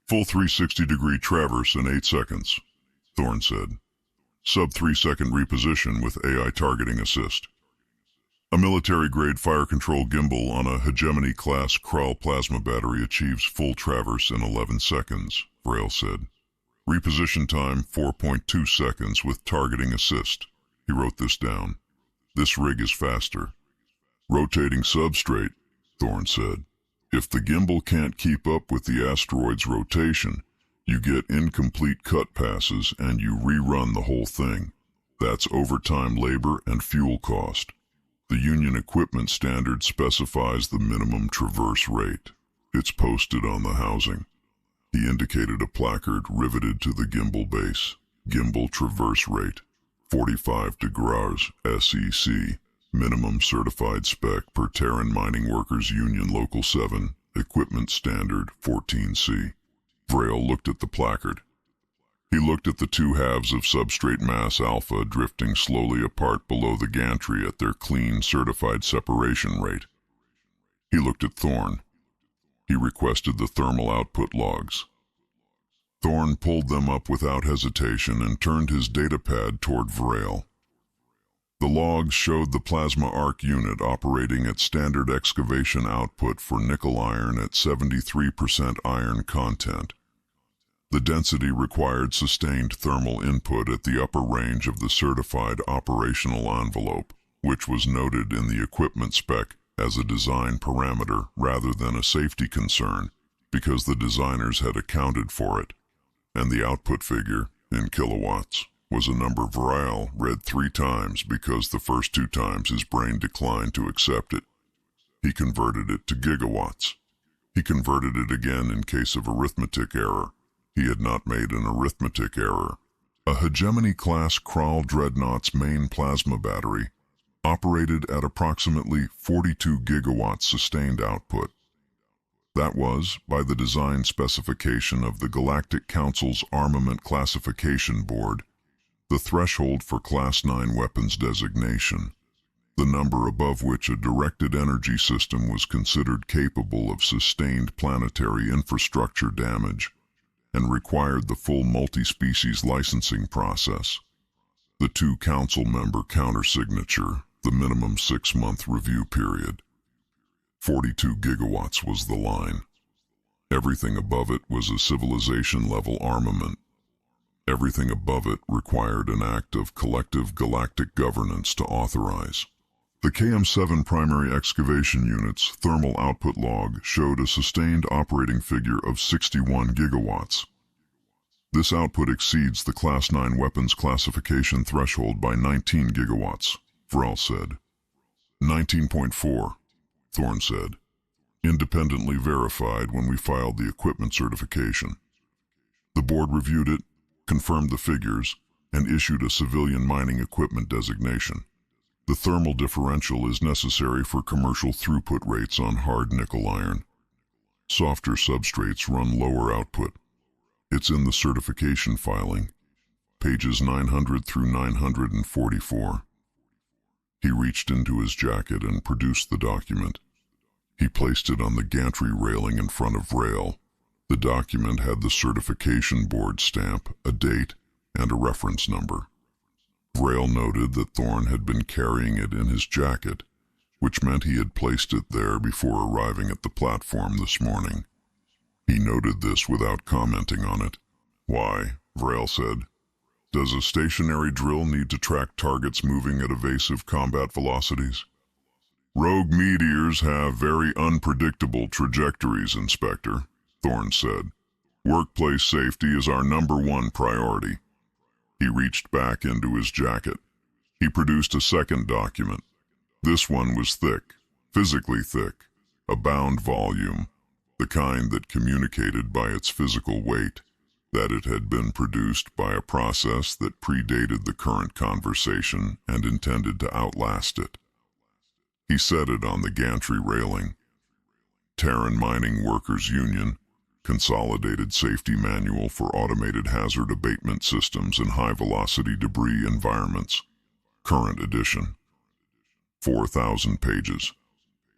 S1: Full 360-degree traverse in 8 seconds, Thorne said. Sub-3-second reposition with AI targeting assist. A military-grade fire-control gimbal on a Hegemony-class Kraal plasma battery achieves full traverse in 11 seconds, Vrail said. Reposition time 4.2 seconds with targeting assist. He wrote this down. This rig is faster. Rotating substrate, Thorne said. If the gimbal can't keep up with the asteroid's rotation, you get incomplete cut passes and you rerun the whole thing. That's overtime labor and fuel cost. The Union equipment standard specifies the minimum traverse rate. It's posted on the housing. He indicated a placard riveted to the gimbal base. Gimbal traverse rate, 45 degrees SEC. Minimum certified spec per Terran Mining Workers Union Local 7, Equipment Standard 14C. Vrail looked at the placard. He looked at the 2 halves of substrate mass alpha drifting slowly apart below the gantry at their clean, certified separation rate. He looked at Thorne. He requested the thermal output logs. Thorne pulled them up without hesitation and turned his datapad toward Vrail. The logs showed the plasma arc unit operating at standard excavation output for nickel iron at 73% iron content. The density required sustained thermal input at the upper range of the certified operational envelope, which was noted in the equipment spec as a design parameter rather than a safety concern, because the designers had accounted for it, and the output figure, in kilowatts, was a number Vrail read 3 times because the first 2 times his brain declined to accept it. He converted it to gigawatts. He converted it again in case of arithmetic error. He had not made an arithmetic error. A Hegemony-class Kraal dreadnought's main plasma battery operated at approximately 42 gigawatts sustained output. That was, by the design specification of the Galactic Council's Armament Classification Board, the threshold for Class 9 weapons designation, the number above which a directed energy system was considered capable of sustained planetary infrastructure damage, and required the full multi-species licensing process. The 2 council member countersignature, the minimum 6-month review period. 42 gigawatts was the line. Everything above it was a civilization-level armament. Everything above it required an act of collective galactic governance to authorize. The KM7 primary excavation unit's thermal output log showed a sustained operating figure of 61 gigawatts. This output exceeds the Class 9 weapons classification threshold by 19 gigawatts, Vrel said. 19.4, Thorne said. Independently verified when we filed the equipment certification. The board reviewed it, confirmed the figures, and issued a civilian mining equipment designation. The thermal differential is necessary for commercial throughput rates on hard nickel iron. Softer substrates run lower output. It's in the certification filing, pages 900 through 944. He reached into his jacket and produced the document. He placed it on the gantry railing in front of Rail. The document had the certification board stamp, a date, and a reference number. Rail noted that Thorne had been carrying it in his jacket, which meant he had placed it there before arriving at the platform this morning. He noted this without commenting on it. Why, Rail said. Does a stationary drill need to track targets moving at evasive combat velocities? Rogue meteors have very unpredictable trajectories, Inspector, Thorne said. Workplace safety is our #1 priority. He reached back into his jacket. He produced a second document. This one was thick, physically thick, a bound volume, the kind that communicated by its physical weight that it had been produced by a process that predated the current conversation and intended to outlast it. He set it on the gantry railing. Terran Mining Workers Union, Consolidated Safety Manual for Automated Hazard Abatement Systems in High-Velocity Debris Environments, current edition. 4,000 pages.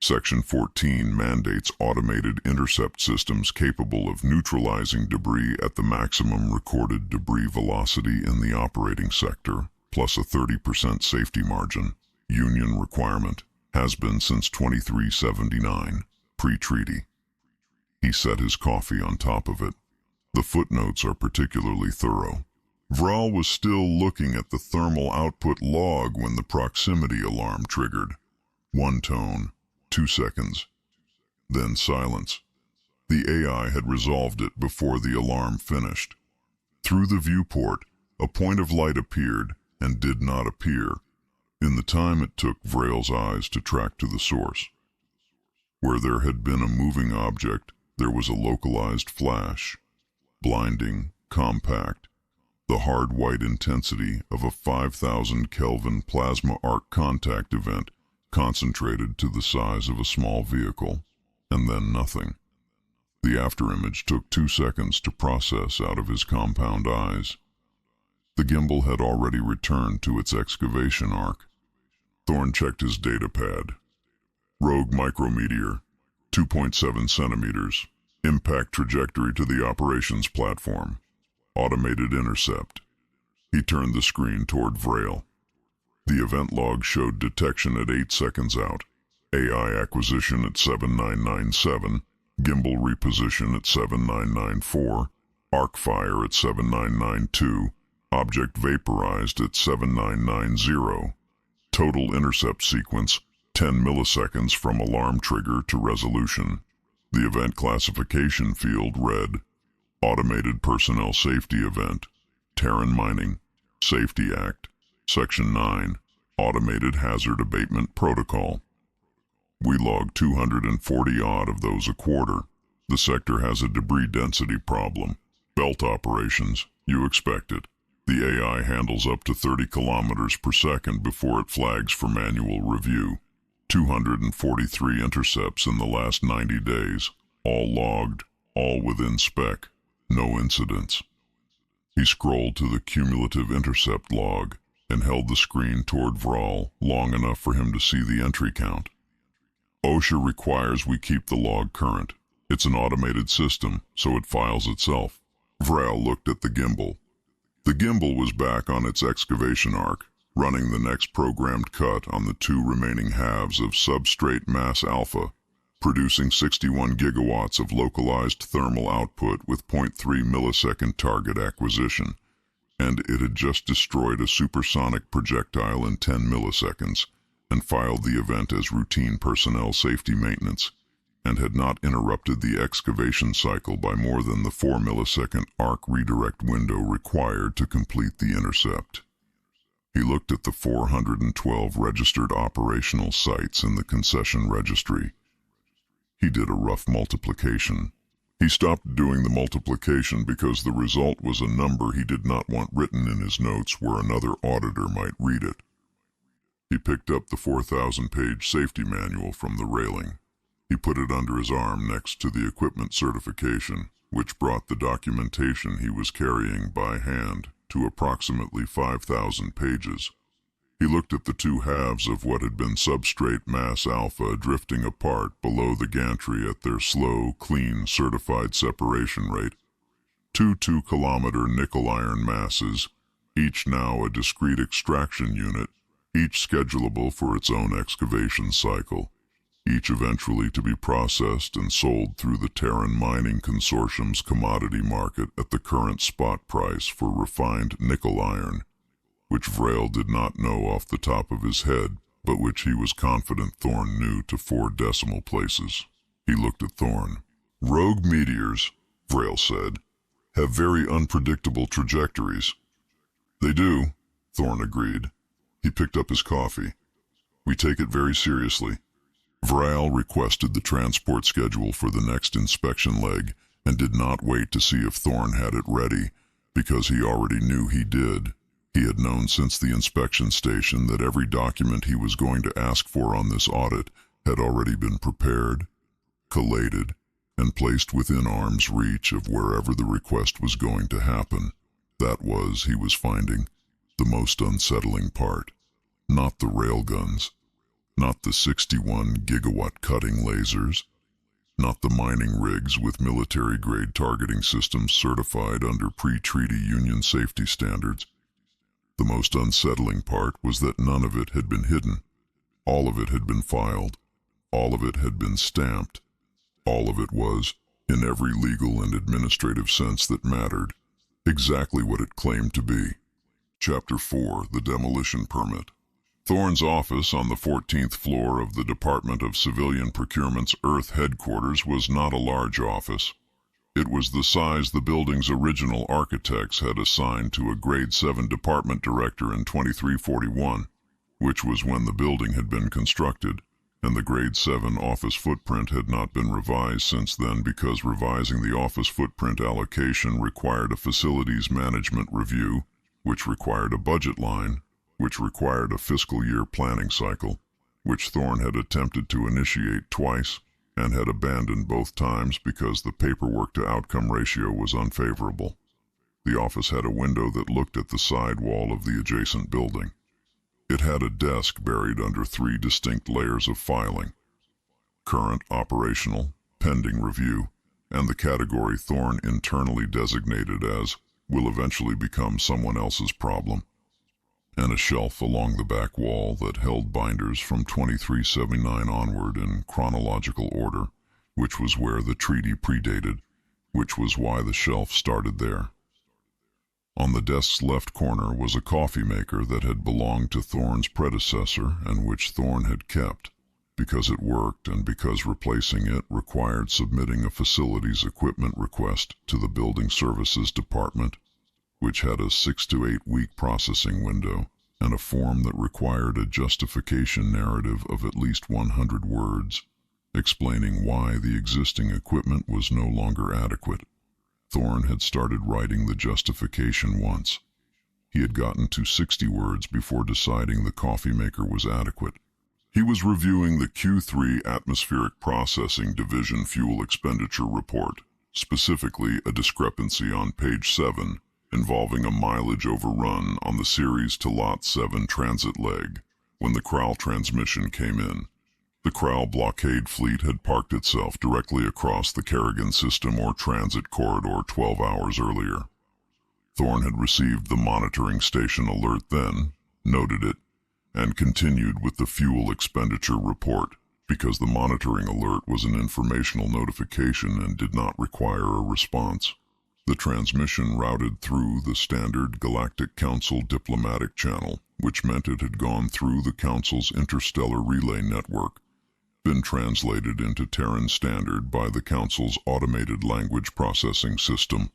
S1: Section 14 mandates automated intercept systems capable of neutralizing debris at the maximum recorded debris velocity in the operating sector, plus a 30% safety margin. Union requirement. Has been since 2379, pre-treaty. He set his coffee on top of it. The footnotes are particularly thorough. Vrel was still looking at the thermal output log when the proximity alarm triggered. One tone, 2 seconds. Then silence. The AI had resolved it before the alarm finished. Through the viewport, a point of light appeared and did not appear, in the time it took Vrel's eyes to track to the source. Where there had been a moving object, there was a localized flash. Blinding, compact, the hard white intensity of a 5,000 Kelvin plasma arc contact event concentrated to the size of a small vehicle, and then nothing. The afterimage took 2 seconds to process out of his compound eyes. The gimbal had already returned to its excavation arc. Thorne checked his data pad. Rogue micrometeor, 2.7 centimeters. Impact trajectory to the operations platform. Automated intercept. He turned the screen toward Vrel. The event log showed detection at 8 seconds out, AI acquisition at 7997, gimbal reposition at 7994, arc fire at 7992, object vaporized at 7990. Total intercept sequence, 10 milliseconds from alarm trigger to resolution. The event classification field read, Automated Personnel Safety Event, Terran Mining, Safety Act, Section 9, Automated Hazard Abatement Protocol. We logged 240-odd of those a quarter. The sector has a debris density problem. Belt operations, you expect it. The AI handles up to 30 kilometers per second before it flags for manual review. 243 intercepts in the last 90 days, all logged, all within spec, no incidents. He scrolled to the cumulative intercept log and held the screen toward Vrel long enough for him to see the entry count. OSHA requires we keep the log current. It's an automated system, so it files itself. Vrel looked at the gimbal. The gimbal was back on its excavation arc, running the next programmed cut on the 2 remaining halves of substrate mass alpha, producing 61 gigawatts of localized thermal output with 0.3 millisecond target acquisition, and it had just destroyed a supersonic projectile in 10 milliseconds and filed the event as routine personnel safety maintenance. and had not interrupted the excavation cycle by more than the 4-millisecond arc redirect window required to complete the intercept. He looked at the 412 registered operational sites in the concession registry. He did a rough multiplication. He stopped doing the multiplication because the result was a number he did not want written in his notes where another auditor might read it. He picked up the 4,000-page safety manual from the railing. He put it under his arm next to the equipment certification, which brought the documentation he was carrying by hand to approximately 5,000 pages. He looked at the two halves of what had been substrate mass alpha drifting apart below the gantry at their slow, clean, certified separation rate. Two 2-kilometer nickel iron masses, each now a discrete extraction unit, each schedulable for its own excavation cycle, each eventually to be processed and sold through the Terran Mining Consortium's commodity market at the current spot price for refined nickel iron, which Vrail did not know off the top of his head, but which he was confident Thorn knew to 4 decimal places. He looked at Thorn. "Rogue meteors," Vrail said, "have very unpredictable trajectories." "They do," Thorn agreed. He picked up his coffee. "We take it very seriously." Vrail requested the transport schedule for the next inspection leg and did not wait to see if Thorn had it ready, because he already knew he did. He had known since the inspection station that every document he was going to ask for on this audit had already been prepared, collated, and placed within arm's reach of wherever the request was going to happen. That was, he was finding, the most unsettling part. Not the railguns, not the 61-gigawatt cutting lasers, not the mining rigs with military-grade targeting systems certified under pre-treaty Union safety standards. The most unsettling part was that none of it had been hidden. All of it had been filed. All of it had been stamped. All of it was, in every legal and administrative sense that mattered, exactly what it claimed to be. Chapter 4, The Demolition Permit. Thorn's office on the 14th floor of the Department of Civilian Procurement's Earth headquarters was not a large office. It was the size the building's original architects had assigned to a Grade 7 department director in 2341, which was when the building had been constructed, and the Grade 7 office footprint had not been revised since then because revising the office footprint allocation required a facilities management review, which required a budget line, which required a fiscal year planning cycle, which Thorn had attempted to initiate twice, and had abandoned both times because the paperwork-to-outcome ratio was unfavorable. The office had a window that looked at the side wall of the adjacent building. It had a desk buried under 3 distinct layers of filing: current, operational, pending review, and the category Thorn internally designated as will eventually become someone else's problem, and a shelf along the back wall that held binders from 2379 onward in chronological order, which was where the treaty predated, which was why the shelf started there. On the desk's left corner was a coffee maker that had belonged to Thorn's predecessor and which Thorn had kept, because it worked and because replacing it required submitting a facilities equipment request to the Building Services Department, which had a 6 to 8 week processing window, and a form that required a justification narrative of at least 100 words, explaining why the existing equipment was no longer adequate. Thorn had started writing the justification once. He had gotten to 60 words before deciding the coffee maker was adequate. He was reviewing the Q3 Atmospheric Processing Division Fuel Expenditure Report, specifically a discrepancy on page 7, involving a mileage overrun on the series to Lot 7 transit leg, when the Kraal transmission came in. The Kraal blockade fleet had parked itself directly across the Kerrigan system or transit corridor 12 hours earlier. Thorn had received the monitoring station alert then, noted it, and continued with the fuel expenditure report, because the monitoring alert was an informational notification and did not require a response. The transmission routed through the standard Galactic Council diplomatic channel, which meant it had gone through the Council's Interstellar relay network, been translated into Terran Standard by the Council's automated language processing system,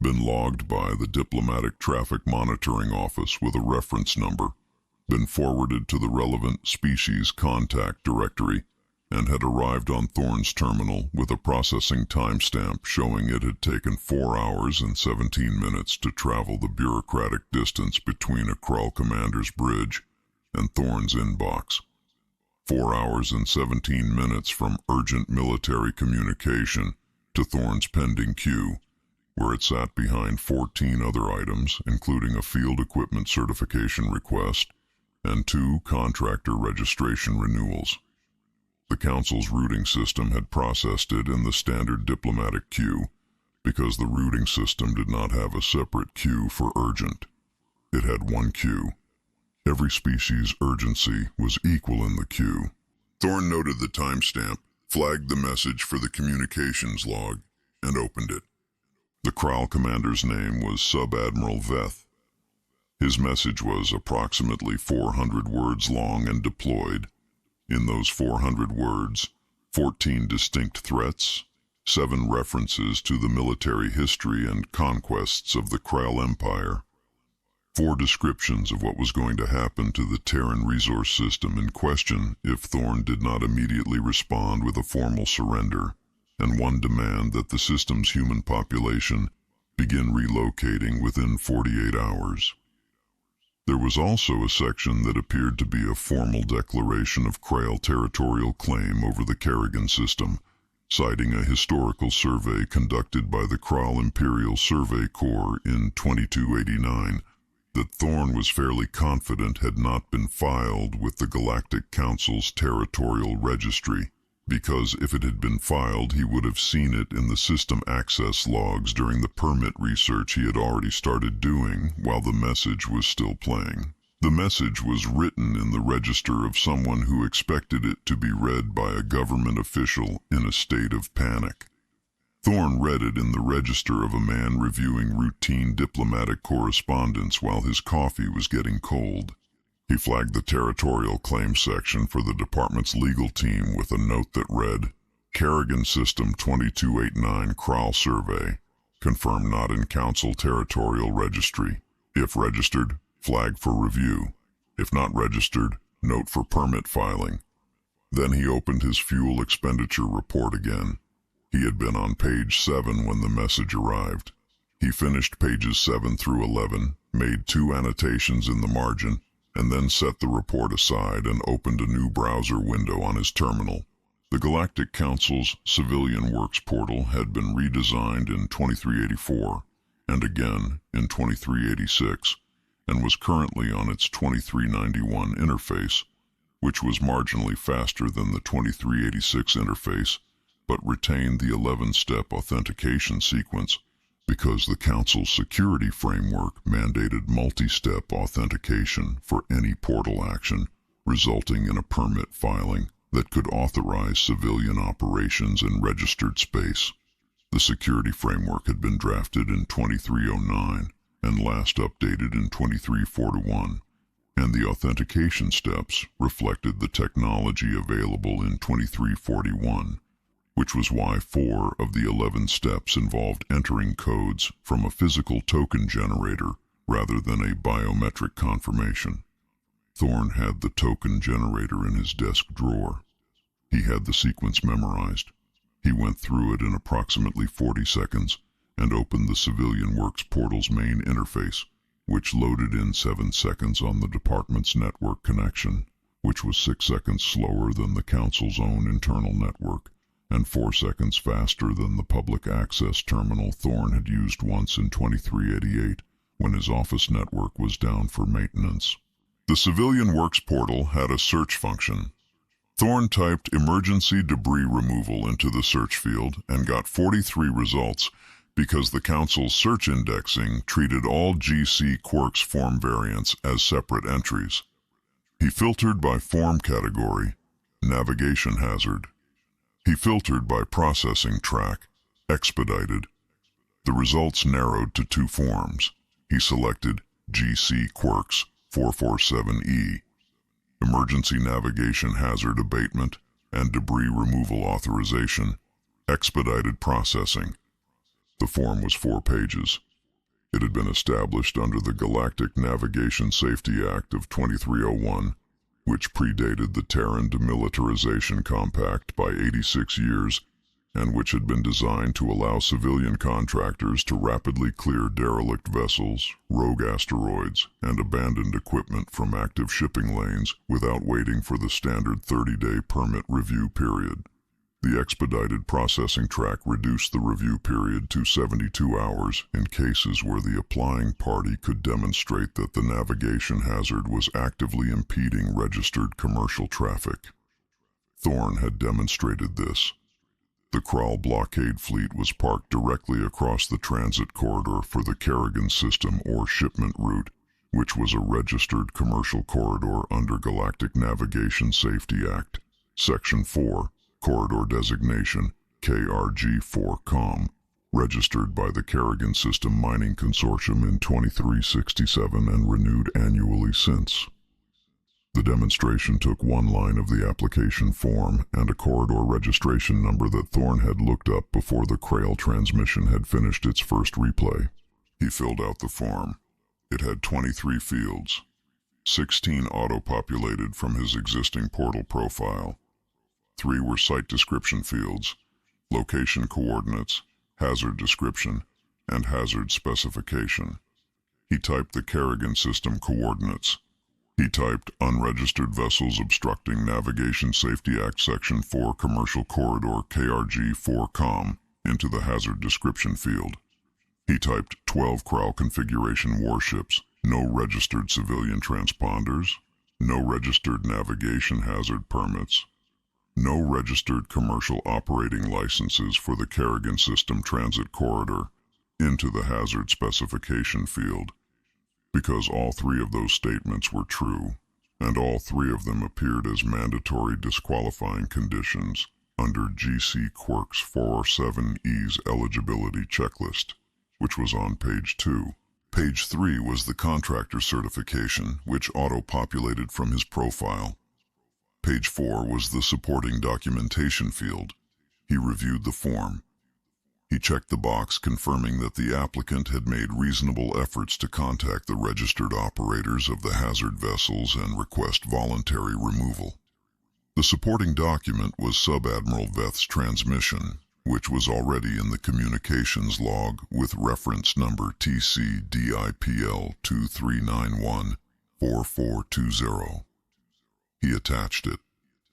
S1: been logged by the Diplomatic Traffic Monitoring Office with a reference number, been forwarded to the relevant species contact directory, and had arrived on Thorn's terminal with a processing timestamp showing it had taken 4 hours and 17 minutes to travel the bureaucratic distance between a Kraal commander's bridge and Thorn's inbox. 4 hours and 17 minutes from urgent military communication to Thorn's pending queue, where it sat behind 14 other items, including a field equipment certification request and 2 contractor registration renewals. The Council's routing system had processed it in the standard diplomatic queue because the routing system did not have a separate queue for urgent. It had one queue. Every species' urgency was equal in the queue. Thorn noted the timestamp, flagged the message for the communications log, and opened it. The Kraal commander's name was Sub-Admiral Veth. His message was approximately 400 words long and deployed. In those 400 words, 14 distinct threats, 7 references to the military history and conquests of the Kraal Empire, 4 descriptions of what was going to happen to the Terran resource system in question if Thorn did not immediately respond with a formal surrender, and 1 demand that the system's human population begin relocating within 48 hours. There was also a section that appeared to be a formal declaration of Kraal territorial claim over the Kerrigan system, citing a historical survey conducted by the Kraal Imperial Survey Corps in 2289 that Thorn was fairly confident had not been filed with the Galactic Council's territorial registry, because if it had been filed he would have seen it in the system access logs during the permit research he had already started doing while the message was still playing. The message was written in the register of someone who expected it to be read by a government official in a state of panic. Thorn read it in the register of a man reviewing routine diplomatic correspondence while his coffee was getting cold. He flagged the territorial claims section for the department's legal team with a note that read, Kerrigan System 2289 Kraal Survey, confirmed not in Council Territorial Registry. If registered, flag for review. If not registered, note for permit filing. Then he opened his fuel expenditure report again. He had been on page 7 when the message arrived. He finished pages 7 through 11, made 2 annotations in the margin, and then set the report aside and opened a new browser window on his terminal. The Galactic Council's Civilian Works portal had been redesigned in 2384 and again in 2386, and was currently on its 2391 interface, which was marginally faster than the 2386 interface, but retained the 11-step authentication sequence because the Council's security framework mandated multi-step authentication for any portal action, resulting in a permit filing that could authorize civilian operations in registered space. The security framework had been drafted in 2309 and last updated in 2341, and the authentication steps reflected the technology available in 2341. Which was why 4 of the 11 steps involved entering codes from a physical token generator rather than a biometric confirmation. Thorn had the token generator in his desk drawer. He had the sequence memorized. He went through it in approximately 40 seconds and opened the Civilian Works portal's main interface, which loaded in 7 seconds on the department's network connection, which was 6 seconds slower than the Council's own internal network, and 4 seconds faster than the public access terminal Thorn had used once in 2388 when his office network was down for maintenance. The Civilian Works portal had a search function. Thorn typed emergency debris removal into the search field and got 43 results because the Council's search indexing treated all GC Quirks form variants as separate entries. He filtered by form category, navigation hazard. He filtered by processing track, expedited. The results narrowed to 2 forms. He selected GC Quirks 447E, Emergency Navigation Hazard Abatement, and debris removal authorization, expedited processing. The form was 4 pages. It had been established under the Galactic Navigation Safety Act of 2301, which predated the Terran Demilitarization Compact by 86 years, and which had been designed to allow civilian contractors to rapidly clear derelict vessels, rogue asteroids, and abandoned equipment from active shipping lanes without waiting for the standard 30-day permit review period. The expedited processing track reduced the review period to 72 hours in cases where the applying party could demonstrate that the navigation hazard was actively impeding registered commercial traffic. Thorn had demonstrated this. The Kraal blockade fleet was parked directly across the transit corridor for the Kerrigan system or shipment route, which was a registered commercial corridor under Galactic Navigation Safety Act, Section 4, Corridor Designation, KRG-4COM, registered by the Kerrigan System Mining Consortium in 2367 and renewed annually since. The demonstration took one line of the application form and a corridor registration number that Thorn had looked up before the Kraal transmission had finished its first replay. He filled out the form. It had 23 fields, 16 auto-populated from his existing portal profile. 3 were site description fields, location coordinates, hazard description, and hazard specification. He typed the Kerrigan system coordinates. He typed unregistered vessels obstructing Navigation Safety Act Section 4 Commercial Corridor KRG-4COM into the hazard description field. He typed 12 Kraal configuration warships, no registered civilian transponders, no registered navigation hazard permits, no registered commercial operating licenses for the Kerrigan System Transit Corridor into the hazard specification field. Because all 3 of those statements were true, and all 3 of them appeared as mandatory disqualifying conditions under GC Quirks 407E's eligibility checklist, which was on page 2. Page 3 was the contractor certification, which auto-populated from his profile. Page 4 was the supporting documentation field. He reviewed the form. He checked the box confirming that the applicant had made reasonable efforts to contact the registered operators of the hazard vessels and request voluntary removal. The supporting document was Sub-Admiral Veth's transmission, which was already in the communications log with reference number TC-DIPL-2391-4420. He attached it.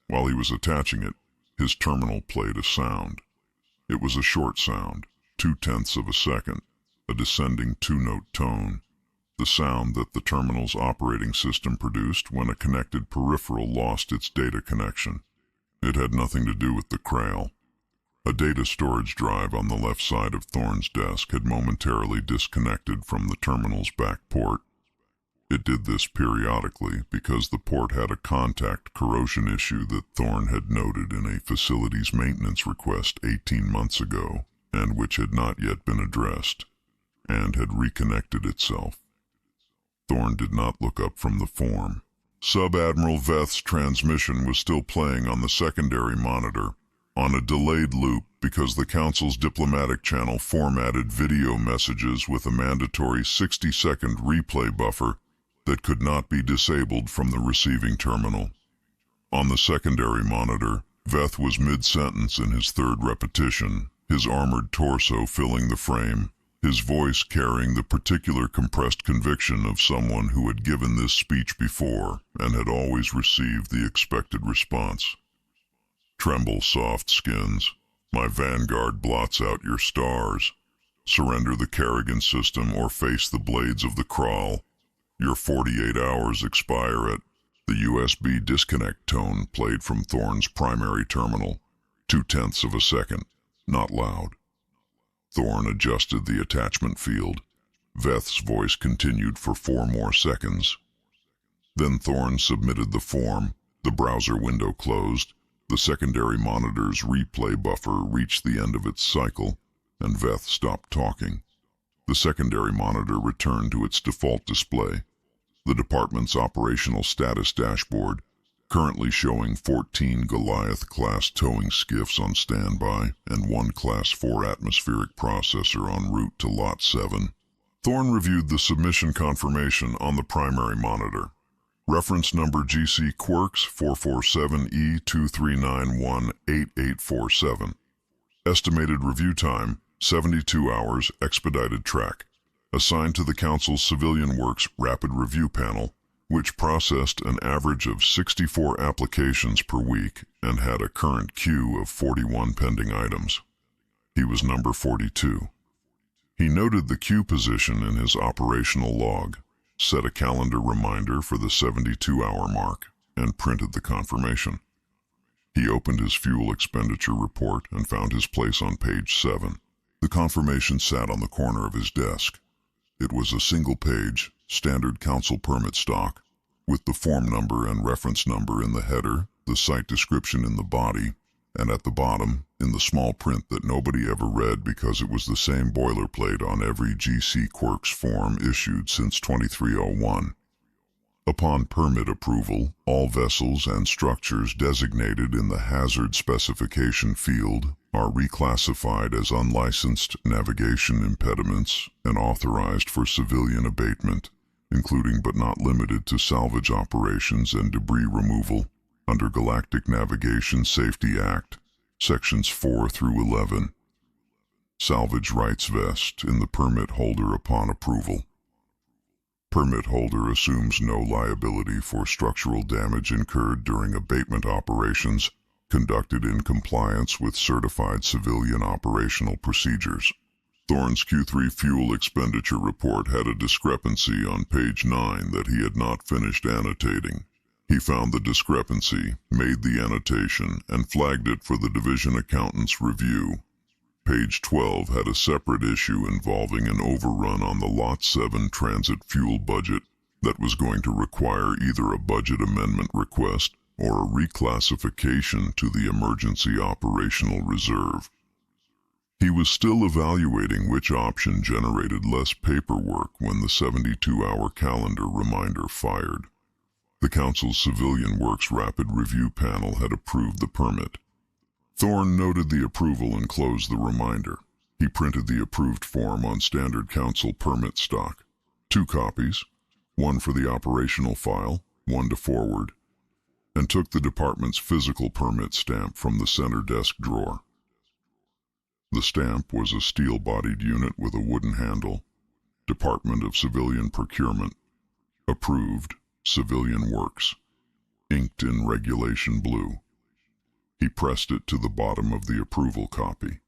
S1: While he was attaching it, his terminal played a sound. It was a short sound, 0.2 of a second, a descending 2-note tone, the sound that the terminal's operating system produced when a connected peripheral lost its data connection. It had nothing to do with the Kraal. A data storage drive on the left side of Thorn's desk had momentarily disconnected from the terminal's back port. It did this periodically because the port had a contact corrosion issue that Thorn had noted in a facilities maintenance request 18 months ago, and which had not yet been addressed, and had reconnected itself. Thorn did not look up from the form. Sub-Admiral Veth's transmission was still playing on the secondary monitor, on a delayed loop because the Council's diplomatic channel formatted video messages with a mandatory 60-second replay buffer that could not be disabled from the receiving terminal. On the secondary monitor, Veth was mid-sentence in his 3rd repetition, his armored torso filling the frame, his voice carrying the particular compressed conviction of someone who had given this speech before and had always received the expected response. Tremble, soft skins. My vanguard blots out your stars. Surrender the Kerrigan system or face the blades of the Kraal. Your 48 hours expire at... The USB disconnect tone played from Thorn's primary terminal, 0.2 of a second, not loud. Thorn adjusted the attachment field. Veth's voice continued for 4 more seconds. Then Thorn submitted the form, the browser window closed, the secondary monitor's replay buffer reached the end of its cycle, and Veth stopped talking. The secondary monitor returned to its default display. The department's operational status dashboard, currently showing 14 Goliath-class towing skiffs on standby and one Class 4 atmospheric processor en route to Lot 7. Thorne reviewed the submission confirmation on the primary monitor. Reference number GC Quirks 447E23918847. Estimated review time, 72 hours, expedited track. Assigned to the Council's Civilian Works Rapid Review Panel, which processed an average of 64 applications per week and had a current queue of 41 pending items. He was number 42. He noted the queue position in his operational log, set a calendar reminder for the 72-hour mark, and printed the confirmation. He opened his fuel expenditure report and found his place on page 7. The confirmation sat on the corner of his desk. It was a single-page, standard council permit stock, with the form number and reference number in the header, the site description in the body, and at the bottom, in the small print that nobody ever read because it was the same boilerplate on every GC Quirks form issued since 2301. Upon permit approval, all vessels and structures designated in the hazard specification field are reclassified as unlicensed navigation impediments and authorized for civilian abatement, including but not limited to salvage operations and debris removal, under Galactic Navigation Safety Act, Sections 4 through 11. Salvage rights vest in the permit holder upon approval. Permit holder assumes no liability for structural damage incurred during abatement operations conducted in compliance with certified civilian operational procedures. Thorne's Q3 fuel expenditure report had a discrepancy on page 9 that he had not finished annotating. He found the discrepancy, made the annotation, and flagged it for the division accountant's review. Page 12 had a separate issue involving an overrun on the Lot 7 transit fuel budget that was going to require either a budget amendment request or a reclassification to the Emergency Operational Reserve. He was still evaluating which option generated less paperwork when the 72-hour calendar reminder fired. The Council's Civilian Works Rapid Review Panel had approved the permit. Thorne noted the approval and closed the reminder. He printed the approved form on standard Council permit stock. 2 copies, one for the operational file, one to forward, and took the department's physical permit stamp from the center desk drawer. The stamp was a steel-bodied unit with a wooden handle. Department of Civilian Procurement. Approved. Civilian Works, inked in regulation blue. He pressed it to the bottom of the approval copy.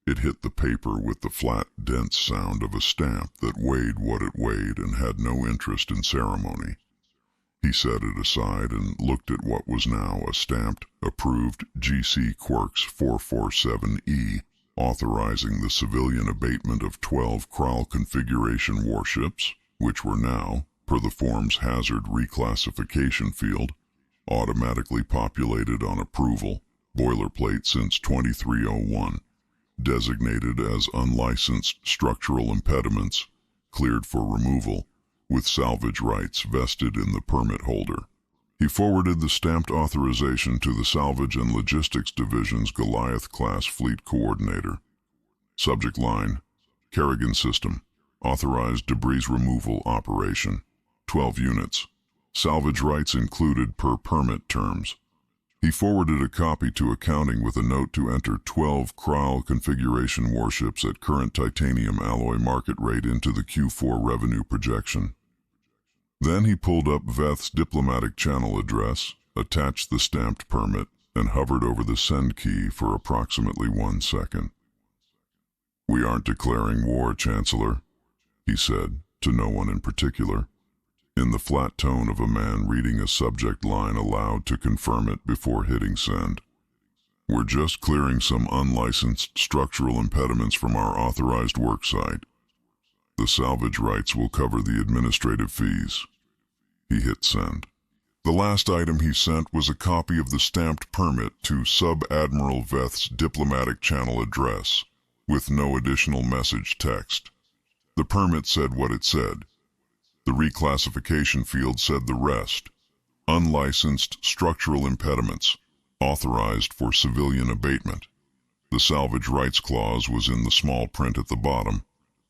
S1: It hit the paper with the flat, dense sound of a stamp that weighed what it weighed and had no interest in ceremony. He set it aside and looked at what was now a stamped, approved GC Quirks 447E, authorizing the civilian abatement of 12 Kraal configuration warships, which were now, per the form's hazard reclassification field, automatically populated on approval, boilerplate since 2301, designated as unlicensed structural impediments, cleared for removal, with salvage rights vested in the permit holder. He forwarded the stamped authorization to the Salvage and Logistics Division's Goliath-class fleet coordinator. Subject line, Kerrigan System, authorized debris removal operation. 12 units. Salvage rights included per permit terms. He forwarded a copy to accounting with a note to enter 12 Kraal configuration warships at current titanium alloy market rate into the Q4 revenue projection. Then he pulled up Veth's diplomatic channel address, attached the stamped permit, and hovered over the send key for approximately 1 second. "We aren't declaring war, Chancellor," he said, to no one in particular, in the flat tone of a man reading a subject line aloud to confirm it before hitting send. "We're just clearing some unlicensed structural impediments from our authorized work site. The salvage rights will cover the administrative fees." He hit send. The last item he sent was a copy of the stamped permit to Sub-Admiral Veth's diplomatic channel address, with no additional message text. The permit said what it said. The reclassification field said the rest. Unlicensed structural impediments, authorized for civilian abatement. The salvage rights clause was in the small print at the bottom,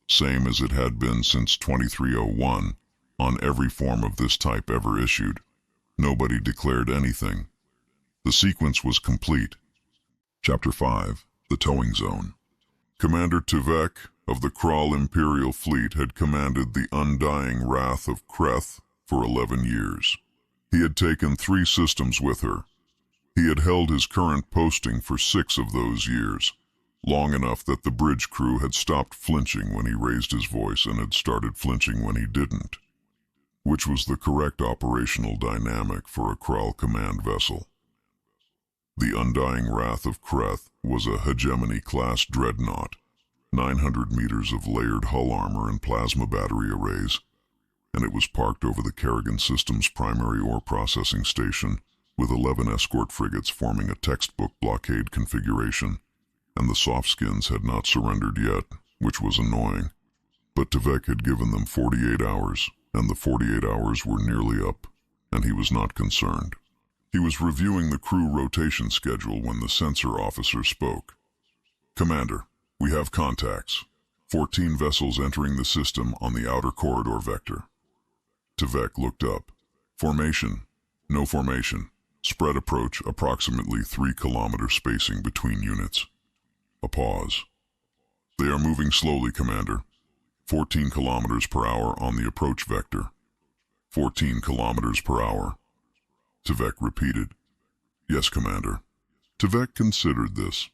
S1: same as it had been since 2301, on every form of this type ever issued. Nobody declared anything. The sequence was complete. Chapter 5. The Towing Zone. Commander Tivek of the Kraal Imperial Fleet had commanded the undying wrath of Kreth for 11 years. He had taken 3 systems with her. He had held his current posting for 6 of those years, long enough that the bridge crew had stopped flinching when he raised his voice and had started flinching when he didn't, which was the correct operational dynamic for a Kraal command vessel. The Undying Wrath of Kreth was a Hegemony-class dreadnought, 900 meters of layered hull armor and plasma battery arrays, and it was parked over the Kerrigan System's primary ore processing station, with 11 escort frigates forming a textbook blockade configuration, and the softskins had not surrendered yet, which was annoying. But Tivek had given them 48 hours, and the 48 hours were nearly up, and he was not concerned. He was reviewing the crew rotation schedule when the sensor officer spoke. "Commander, we have contacts. 14 vessels entering the system on the outer corridor vector." Tivek looked up. "Formation. No formation. Spread approach, approximately 3 kilometer spacing between units." A pause. "They are moving slowly, Commander. 14 kilometers per hour on the approach vector." 14 kilometers per hour. Tivek repeated. "Yes, Commander." Tivek considered this.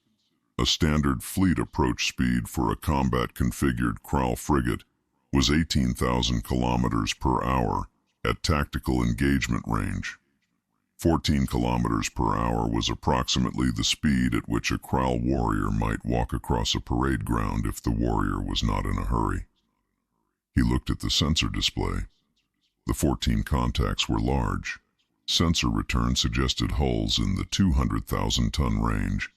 S1: A standard fleet approach speed for a combat-configured Kraal frigate was 18,000 kilometers per hour at tactical engagement range. 14 kilometers per hour was approximately the speed at which a Kraal warrior might walk across a parade ground if the warrior was not in a hurry. He looked at the sensor display. The 14 contacts were large. Sensor return suggested hulls in the 200,000-ton range,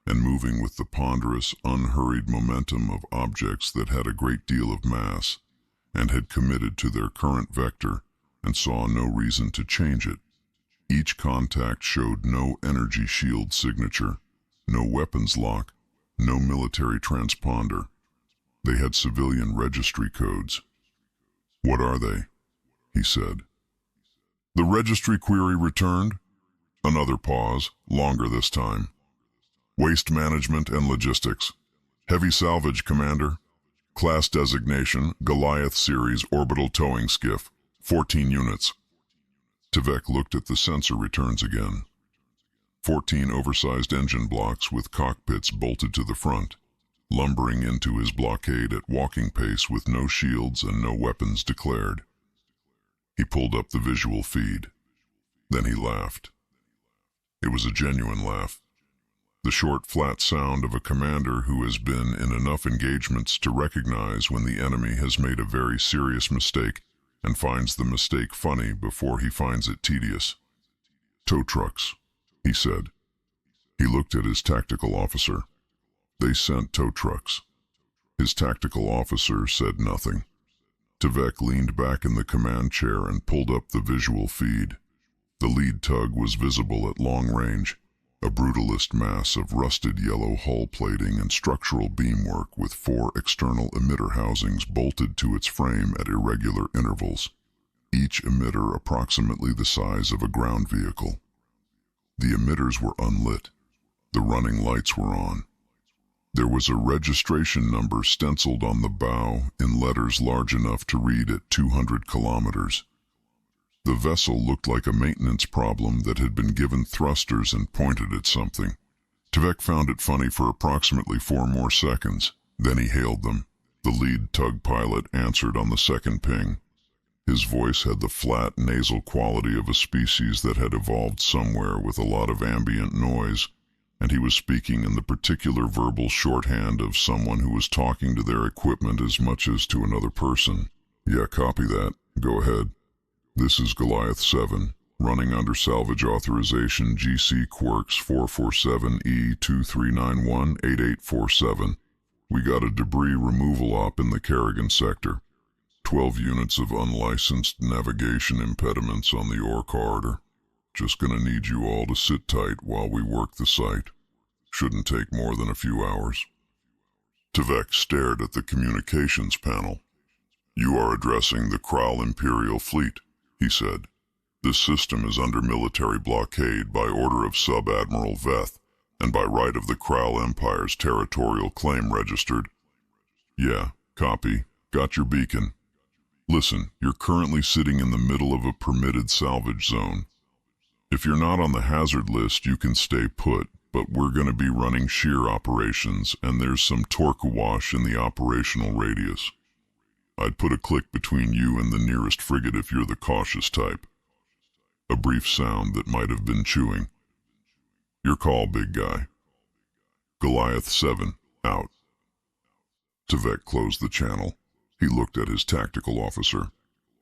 S1: and moving with the ponderous, unhurried momentum of objects that had a great deal of mass and had committed to their current vector and saw no reason to change it. Each contact showed no energy shield signature, no weapons lock, no military transponder. They had civilian registry codes. "What are they?" he said. The registry query returned. Another pause, longer this time. "Waste management and logistics. Heavy salvage, Commander. Class designation, Goliath Series orbital towing skiff, 14 units. Tivek looked at the sensor returns again. 14 oversized engine blocks with cockpits bolted to the front, lumbering into his blockade at walking pace with no shields and no weapons declared. He pulled up the visual feed. Then he laughed. It was a genuine laugh. The short, flat sound of a commander who has been in enough engagements to recognize when the enemy has made a very serious mistake and finds the mistake funny before he finds it tedious. "Tow trucks," he said. He looked at his tactical officer. "They sent tow trucks." His tactical officer said nothing. Tivek leaned back in the command chair and pulled up the visual feed. The lead tug was visible at long range, a brutalist mass of rusted yellow hull plating and structural beamwork with 4 external emitter housings bolted to its frame at irregular intervals, each emitter approximately the size of a ground vehicle. The emitters were unlit. The running lights were on. There was a registration number stenciled on the bow in letters large enough to read at 200 kilometers. The vessel looked like a maintenance problem that had been given thrusters and pointed at something. Tivek found it funny for approximately 4 more seconds. Then he hailed them. The lead tug pilot answered on the second ping. His voice had the flat, nasal quality of a species that had evolved somewhere with a lot of ambient noise, and he was speaking in the particular verbal shorthand of someone who was talking to their equipment as much as to another person. "Yeah, copy that. Go ahead. This is Goliath 7, running under salvage authorization GC Quirks 447E23918847. We got a debris removal op in the Kerrigan sector. 12 units of unlicensed navigation impediments on the ore corridor. Just gonna need you all to sit tight while we work the site. Shouldn't take more than a few hours. Tvek stared at the communications panel. You are addressing the Kraal Imperial Fleet, he said. This system is under military blockade by order of Sub-Admiral Veth and by right of the Kraal Empire's territorial claim registered. Yeah, copy. Got your beacon. Listen, you're currently sitting in the middle of a permitted salvage zone. If you're not on the hazard list, you can stay put, but we're going to be running shear operations and there's some torque awash in the operational radius. I'd put a click between you and the nearest frigate if you're the cautious type. A brief sound that might have been chewing. Your call, big guy. Goliath 7, out. Tvek closed the channel. He looked at his tactical officer.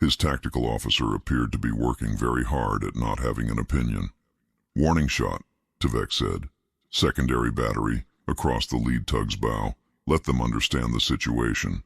S1: His tactical officer appeared to be working very hard at not having an opinion. Warning shot, Tvek said. Secondary battery, across the lead tug's bow. Let them understand the situation.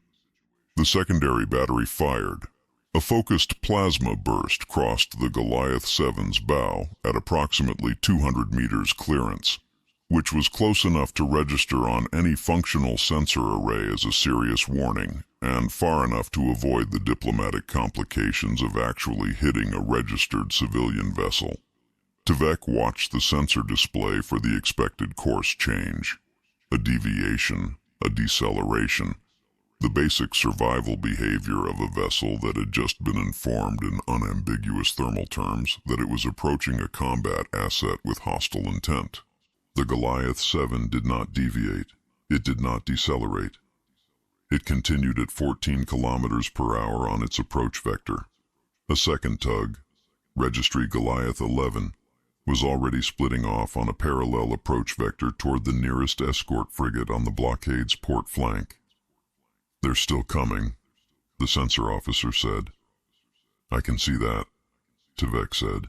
S1: The secondary battery fired. A focused plasma burst crossed the Goliath 7's bow at approximately 200 meters clearance, which was close enough to register on any functional sensor array as a serious warning, and far enough to avoid the diplomatic complications of actually hitting a registered civilian vessel. Tvek watched the sensor display for the expected course change. A deviation, a deceleration. The basic survival behavior of a vessel that had just been informed in unambiguous thermal terms that it was approaching a combat asset with hostile intent. The Goliath 7 did not deviate. It did not decelerate. It continued at 14 kilometers per hour on its approach vector. A second tug, Registry Goliath 11, was already splitting off on a parallel approach vector toward the nearest escort frigate on the blockade's port flank. They're still coming, the sensor officer said. I can see that, Tvek said.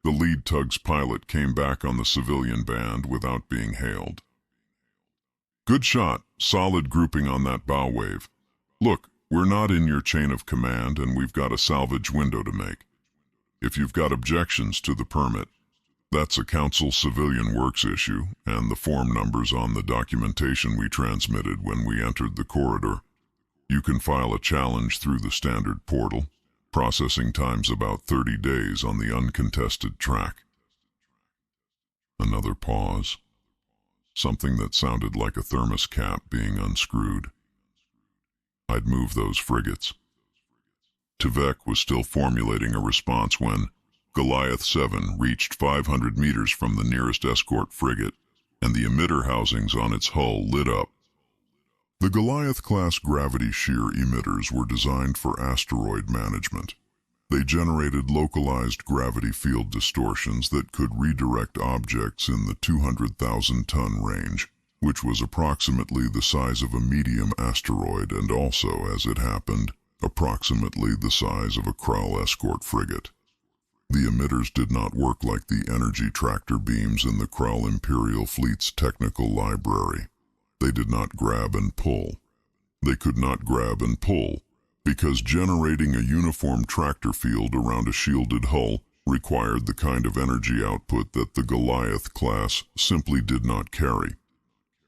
S1: The lead tug's pilot came back on the civilian band without being hailed. Good shot, solid grouping on that bow wave. Look, we're not in your chain of command and we've got a salvage window to make. If you've got objections to the permit, that's a Council Civilian Works issue, and the form numbers on the documentation we transmitted when we entered the corridor. You can file a challenge through the standard portal. Processing time's about 30 days on the uncontested track. Another pause. Something that sounded like a thermos cap being unscrewed. I'd move those frigates. Tvek was still formulating a response when Goliath 7 reached 500 meters from the nearest escort frigate, and the emitter housings on its hull lit up. The Goliath-class gravity-shear emitters were designed for asteroid management. They generated localized gravity field distortions that could redirect objects in the 200,000-ton range, which was approximately the size of a medium asteroid and also, as it happened, approximately the size of a Kraal escort frigate. The emitters did not work like the energy tractor beams in the Kraal Imperial Fleet's technical library. They did not grab and pull. They could not grab and pull because generating a uniform tractor field around a shielded hull required the kind of energy output that the Goliath class simply did not carry.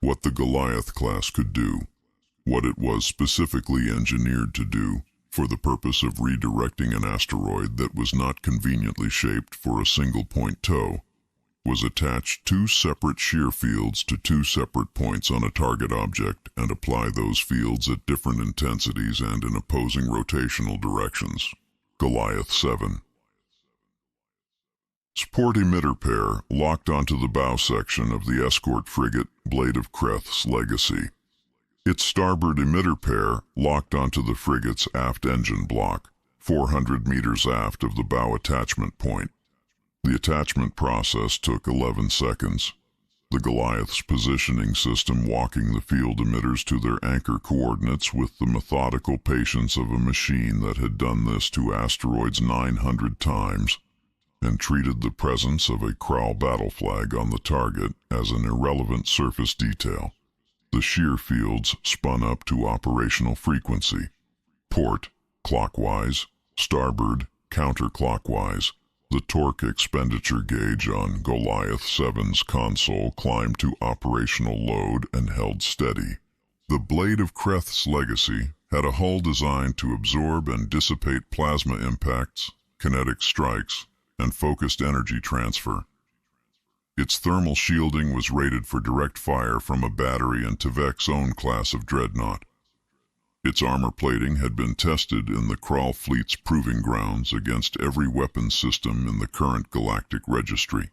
S1: What the Goliath class could do, what it was specifically engineered to do for the purpose of redirecting an asteroid that was not conveniently shaped for a single-point tow, was attach two separate shear fields to two separate points on a target object and apply those fields at different intensities and in opposing rotational directions. Goliath 7. Support emitter pair locked onto the bow section of the escort frigate Blade of Kreth's Legacy. Its starboard emitter pair locked onto the frigate's aft engine block, 400 meters aft of the bow attachment point. The attachment process took 11 seconds. The Goliath's positioning system walking the field emitters to their anchor coordinates with the methodical patience of a machine that had done this to asteroids 900 times and treated the presence of a Kraal battle flag on the target as an irrelevant surface detail. The shear fields spun up to operational frequency. Port, clockwise, starboard, counterclockwise. The torque expenditure gauge on Goliath 7's console climbed to operational load and held steady. The blade of Kreth's legacy had a hull designed to absorb and dissipate plasma impacts, kinetic strikes, and focused energy transfer. Its thermal shielding was rated for direct fire from a battery in Tvek's own class of dreadnought. Its armor plating had been tested in the Kraal fleet's proving grounds against every weapon system in the current galactic registry.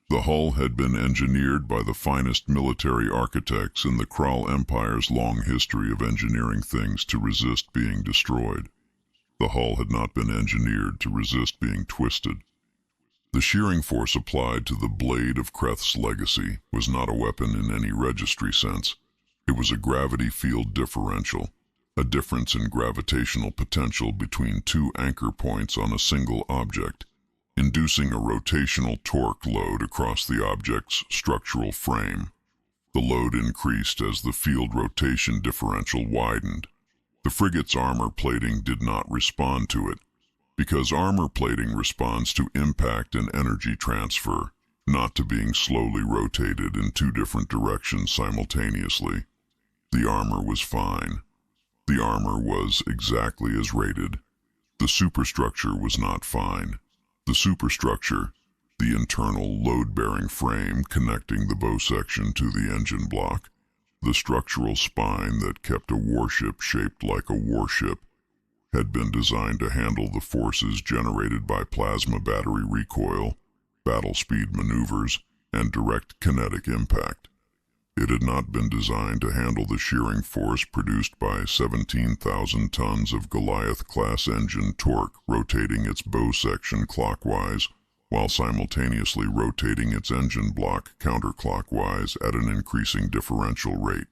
S1: The hull had been engineered by the finest military architects in the Kraal Empire's long history of engineering things to resist being destroyed. The hull had not been engineered to resist being twisted. The shearing force applied to the blade of Kreth's legacy was not a weapon in any registry sense. It was a gravity field differential, a difference in gravitational potential between two anchor points on a single object, inducing a rotational torque load across the object's structural frame. The load increased as the field rotation differential widened. The frigate's armor plating did not respond to it, because armor plating responds to impact and energy transfer, not to being slowly rotated in two different directions simultaneously. The armor was fine. The armor was exactly as rated. The superstructure was not fine. The superstructure, the internal load-bearing frame connecting the bow section to the engine block, the structural spine that kept a warship shaped like a warship, had been designed to handle the forces generated by plasma battery recoil, battle speed maneuvers, and direct kinetic impact. It had not been designed to handle the shearing force produced by 17,000 tons of Goliath-class engine torque rotating its bow section clockwise, while simultaneously rotating its engine block counterclockwise at an increasing differential rate.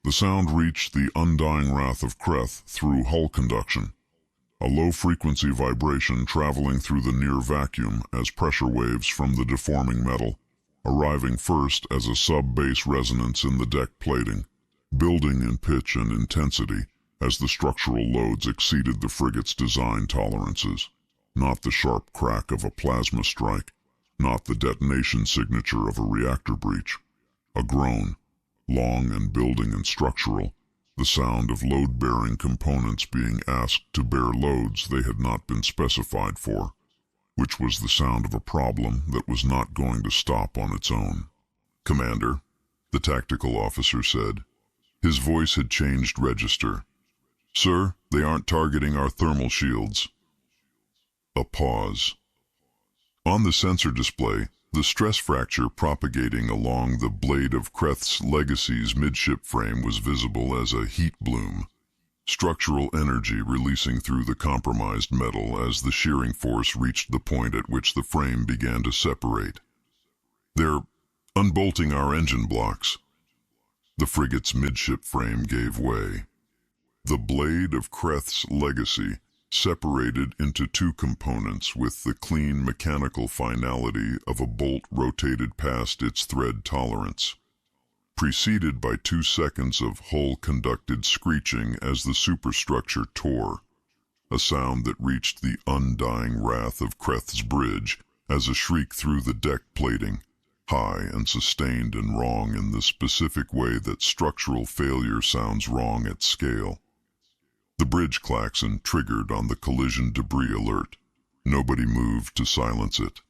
S1: The sound reached the undying wrath of Kreth through hull conduction, a low-frequency vibration traveling through the near vacuum as pressure waves from the deforming metal, arriving first as a sub-bass resonance in the deck plating, building in pitch and intensity as the structural loads exceeded the frigate's design tolerances. Not the sharp crack of a plasma strike, not the detonation signature of a reactor breach. A groan, long and building and structural, the sound of load-bearing components being asked to bear loads they had not been specified for, which was the sound of a problem that was not going to stop on its own. "Commander," the tactical officer said. His voice had changed register. "Sir, they aren't targeting our thermal shields." A pause. On the sensor display, the stress fracture propagating along the blade of Kreth's legacy's midship frame was visible as a heat bloom. Structural energy releasing through the compromised metal as the shearing force reached the point at which the frame began to separate. "They're unbolting our engine blocks." The frigate's midship frame gave way. The blade of Kreth's legacy separated into two components with the clean mechanical finality of a bolt rotated past its thread tolerance, preceded by 2 seconds of hull-conducted screeching as the superstructure tore, a sound that reached the undying wrath of Kreth's bridge as a shriek through the deck plating, high and sustained and wrong in the specific way that structural failure sounds wrong at scale. The bridge klaxon triggered on the collision debris alert. Nobody moved to silence it.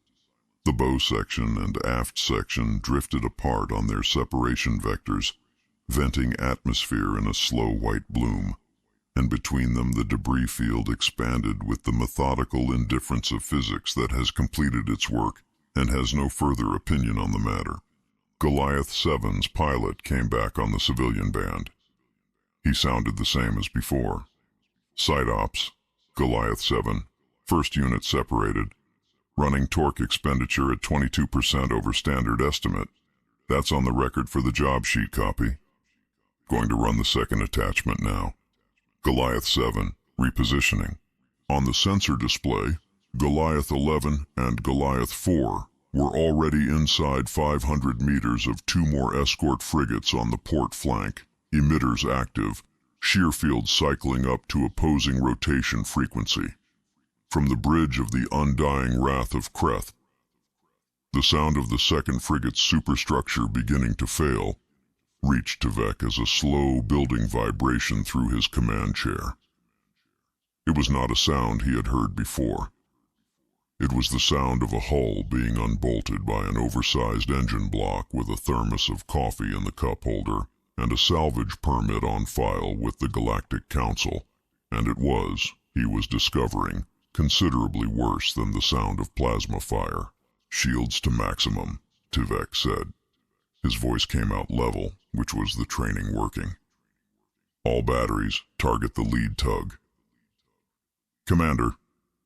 S1: The bow section and aft section drifted apart on their separation vectors, venting atmosphere in a slow white bloom, and between them the debris field expanded with the methodical indifference of physics that has completed its work and has no further opinion on the matter. Goliath 7's pilot came back on the civilian band. He sounded the same as before. "Site ops, Goliath 7, first unit separated. Running torque expenditure at 22% over standard estimate. That's on the record for the job sheet copy. Going to run the second attachment now. Goliath 7, repositioning. On the sensor display, Goliath 11 and Goliath 4 were already inside 500 meters of 2 more escort frigates on the port flank, emitters active, shear fields cycling up to opposing rotation frequency. From the bridge of the undying wrath of Kreth, the sound of the second frigate's superstructure beginning to fail reached Tvek as a slow building vibration through his command chair. It was not a sound he had heard before. It was the sound of a hull being unbolted by an oversized engine block with a thermos of coffee in the cup holder and a salvage permit on file with the Galactic Council, and it was, he was discovering, considerably worse than the sound of plasma fire. "Shields to maximum," Tvek said. His voice came out level, which was the training working. "All batteries, target the lead tug." "Commander,"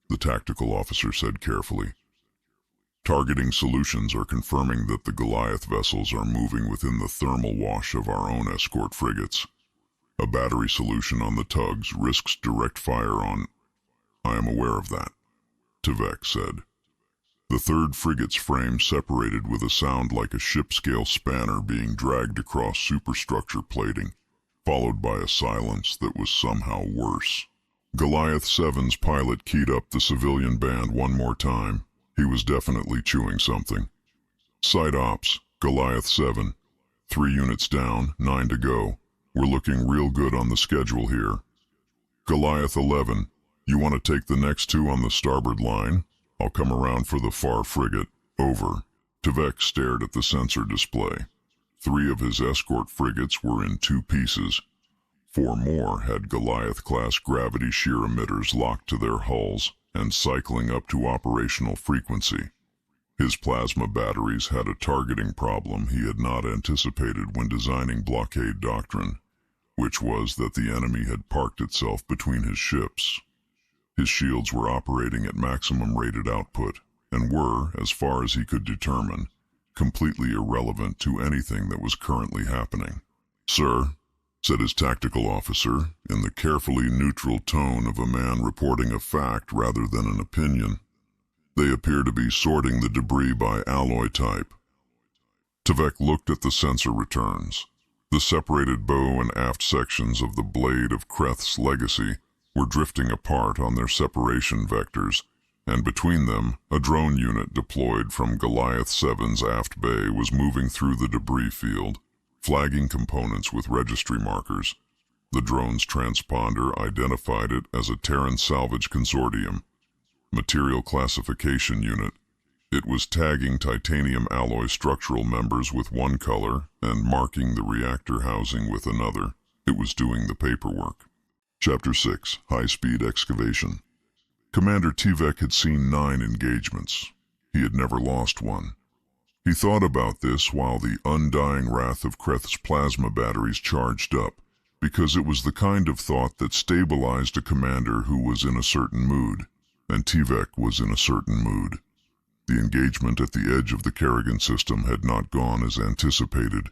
S1: the tactical officer said carefully, "targeting solutions are confirming that the Goliath vessels are moving within the thermal wash of our own escort frigates. A battery solution on the tugs risks direct fire on—" "I am aware of that," Tvek said. The third frigate's frame separated with a sound like a ship-scale spanner being dragged across superstructure plating, followed by a silence that was somehow worse. Goliath 7's pilot keyed up the civilian band one more time. He was definitely chewing something. "Site ops, Goliath 7. 3 units down, 9 to go. We're looking real good on the schedule here. Goliath 11, you want to take the next 2 on the starboard line? I'll come around for the far frigate. Over." Tvek stared at the sensor display. 3 of his escort frigates were in 2 pieces. 4 more had Goliath-class gravity-shear emitters locked to their hulls and cycling up to operational frequency. His plasma batteries had a targeting problem he had not anticipated when designing blockade doctrine, which was that the enemy had parked itself between his ships. His shields were operating at maximum rated output and were, as far as he could determine, completely irrelevant to anything that was currently happening. "Sir," said his tactical officer, in the carefully neutral tone of a man reporting a fact rather than an opinion, "they appear to be sorting the debris by alloy type." Tvek looked at the sensor returns. The separated bow and aft sections of the blade of Kreth's legacy were drifting apart on their separation vectors, and between them, a drone unit deployed from Goliath 7's aft bay was moving through the debris field, flagging components with registry markers. The drone's transponder identified it as a Terran Salvage Consortium material classification unit. It was tagging titanium alloy structural members with one color and marking the reactor housing with another. It was doing the paperwork. Chapter 6, High-Speed Excavation. Commander Tvek had seen 9 engagements. He had never lost one. He thought about this while the undying wrath of Kreth's plasma batteries charged up, because it was the kind of thought that stabilized a commander who was in a certain mood, and Tvek was in a certain mood. The engagement at the edge of the Kerrigan system had not gone as anticipated.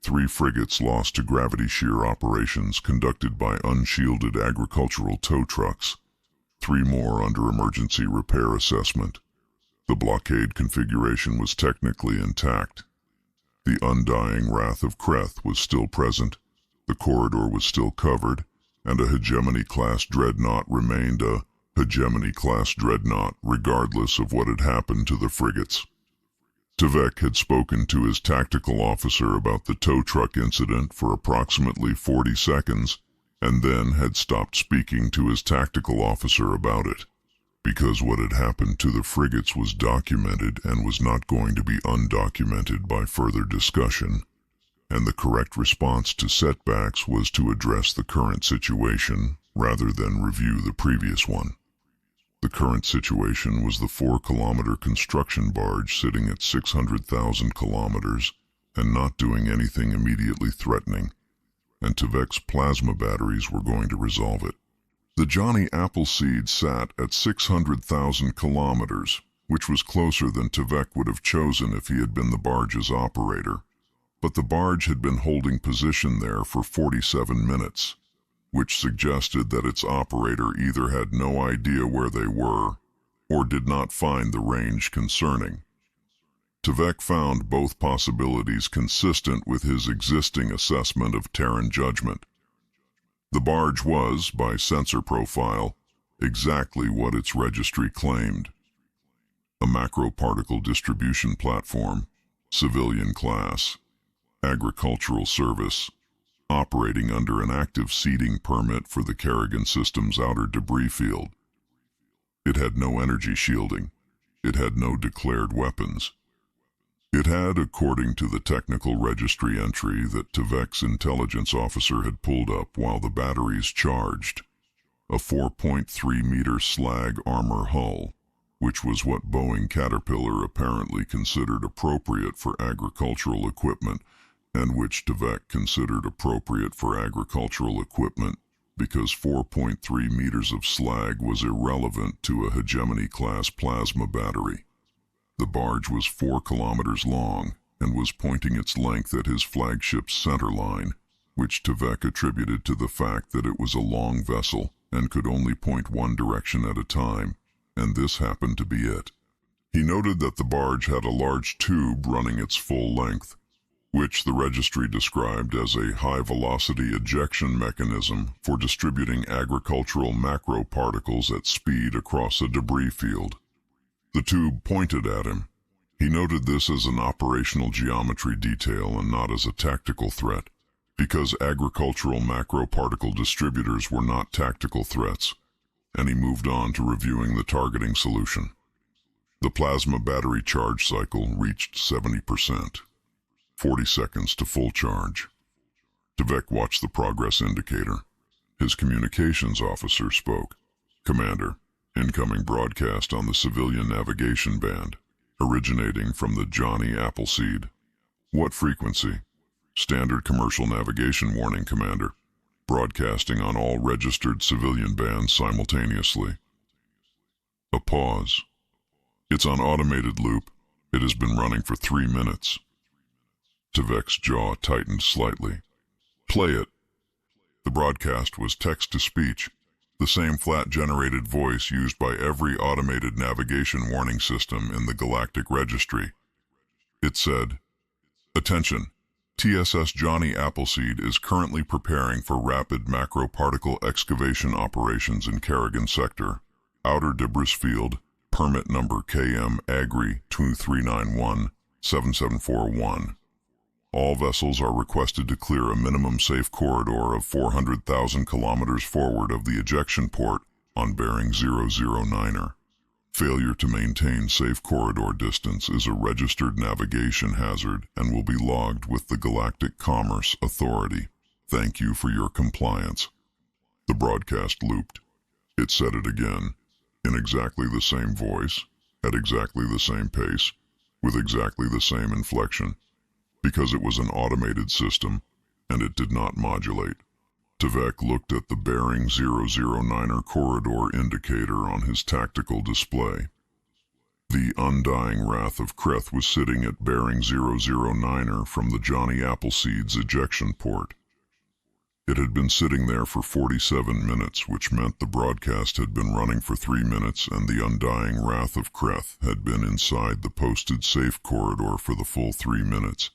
S1: 3 frigates lost to gravity-shear operations conducted by unshielded agricultural tow trucks. 3 more under emergency repair assessment. The blockade configuration was technically intact. The undying wrath of Kreth was still present, the corridor was still covered, and a hegemony-class dreadnought remained a hegemony-class dreadnought regardless of what had happened to the frigates. Tvek had spoken to his tactical officer about the tow truck incident for approximately 40 seconds, and then had stopped speaking to his tactical officer about it, because what had happened to the frigates was documented and was not going to be undocumented by further discussion, and the correct response to setbacks was to address the current situation rather than review the previous one. The current situation was the 4-kilometer construction barge sitting at 600,000 kilometers and not doing anything immediately threatening, and Tvek's plasma batteries were going to resolve it. The Johnny Appleseed sat at 600,000 kilometers, which was closer than Tvek would have chosen if he had been the barge's operator, but the barge had been holding position there for 47 minutes. Which suggested that its operator either had no idea where they were, or did not find the range concerning. Tvek found both possibilities consistent with his existing assessment of Terran judgment. The barge was, by sensor profile, exactly what its registry claimed. A macro-particle distribution platform, civilian class, agricultural service, operating under an active seeding permit for the Kerrigan system's outer debris field. It had no energy shielding. It had no declared weapons. It had, according to the technical registry entry that Tvek's intelligence officer had pulled up while the batteries charged, a 4.3-meter slag armor hull, which was what Boeing Caterpillar apparently considered appropriate for agricultural equipment, and which Tvek considered appropriate for agricultural equipment because 4.3 meters of slag was irrelevant to a hegemony-class plasma battery. The barge was 4 kilometers long and was pointing its length at his flagship's centerline, which Tvek attributed to the fact that it was a long vessel and could only point one direction at a time, and this happened to be it. He noted that the barge had a large tube running its full length, which the registry described as a high-velocity ejection mechanism for distributing agricultural macroparticles at speed across a debris field. The tube pointed at him. He noted this as an operational geometry detail and not as a tactical threat, because agricultural macroparticle distributors were not tactical threats, and he moved on to reviewing the targeting solution. The plasma battery charge cycle reached 70%. 40 seconds to full charge. Tvek watched the progress indicator. His communications officer spoke. "Commander, incoming broadcast on the civilian navigation band, originating from the Johnny Appleseed." "What frequency?" "Standard commercial navigation warning, Commander. Broadcasting on all registered civilian bands simultaneously." A pause. "It's on automated loop. It has been running for 3 minutes. Tvek's jaw tightened slightly. "Play it." The broadcast was text-to-speech, the same flat-generated voice used by every automated navigation warning system in the Galactic Registry. It said, "Attention, TSS Johnny Appleseed is currently preparing for rapid macroparticle excavation operations in Kerrigan Sector, Outer Debris Field, permit number KM Agri 2391-7741. All vessels are requested to clear a minimum safe corridor of 400,000 kilometers forward of the ejection port on bearing 009er. Failure to maintain safe corridor distance is a registered navigation hazard and will be logged with the Galactic Commerce Authority. Thank you for your compliance." The broadcast looped. It said it again, in exactly the same voice, at exactly the same pace, with exactly the same inflection, because it was an automated system, and it did not modulate. Tvek looked at the bearing 009er corridor indicator on his tactical display. The undying wrath of Kreth was sitting at bearing 009er from the Johnny Appleseed's ejection port. It had been sitting there for 47 minutes, which meant the broadcast had been running for 3 minutes and the undying wrath of Kreth had been inside the posted safe corridor for the full 3 minutes.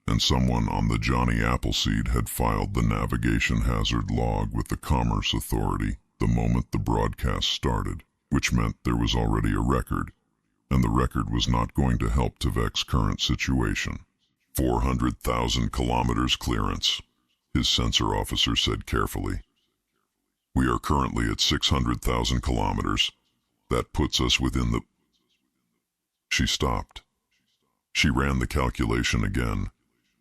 S1: And someone on the Johnny Appleseed had filed the navigation hazard log with the Commerce Authority the moment the broadcast started, which meant there was already a record, and the record was not going to help Tvek's current situation. 400,000 kilometers clearance, his sensor officer said carefully. "We are currently at 600,000 kilometers. That puts us within the..." She stopped. She ran the calculation again.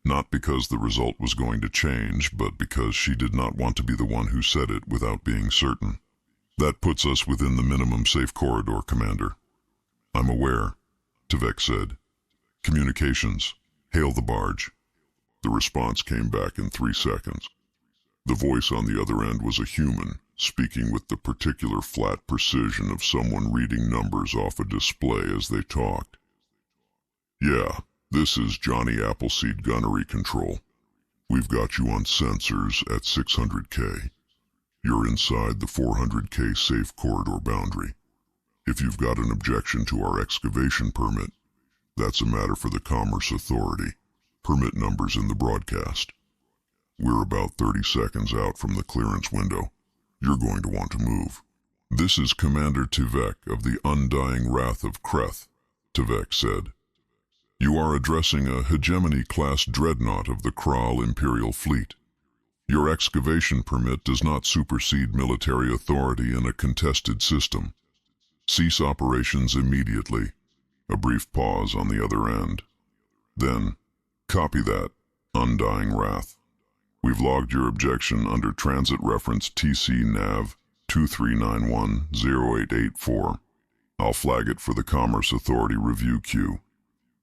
S1: Not because the result was going to change, but because she did not want to be the one who said it without being certain. "That puts us within the minimum safe corridor, Commander." "I'm aware," Tvek said. "Communications. Hail the barge." The response came back in 3 seconds. The voice on the other end was a human, speaking with the particular flat precision of someone reading numbers off a display as they talked. "Yeah. This is Johnny Appleseed Gunnery Control. We've got you on sensors at 600K. You're inside the 400K safe corridor boundary. If you've got an objection to our excavation permit, that's a matter for the Commerce Authority. Permit numbers in the broadcast." We're about 30 seconds out from the clearance window. You're going to want to move. This is Commander Tivek of the Undying Wrath of Kreth, Tivek said. You are addressing a hegemony-class dreadnought of the Kraal Imperial Fleet. Your excavation permit does not supersede military authority in a contested system. Cease operations immediately. A brief pause on the other end. Then, copy that, Undying Wrath. We've logged your objection under transit reference TC-NAV 23910884. I'll flag it for the Commerce Authority review queue.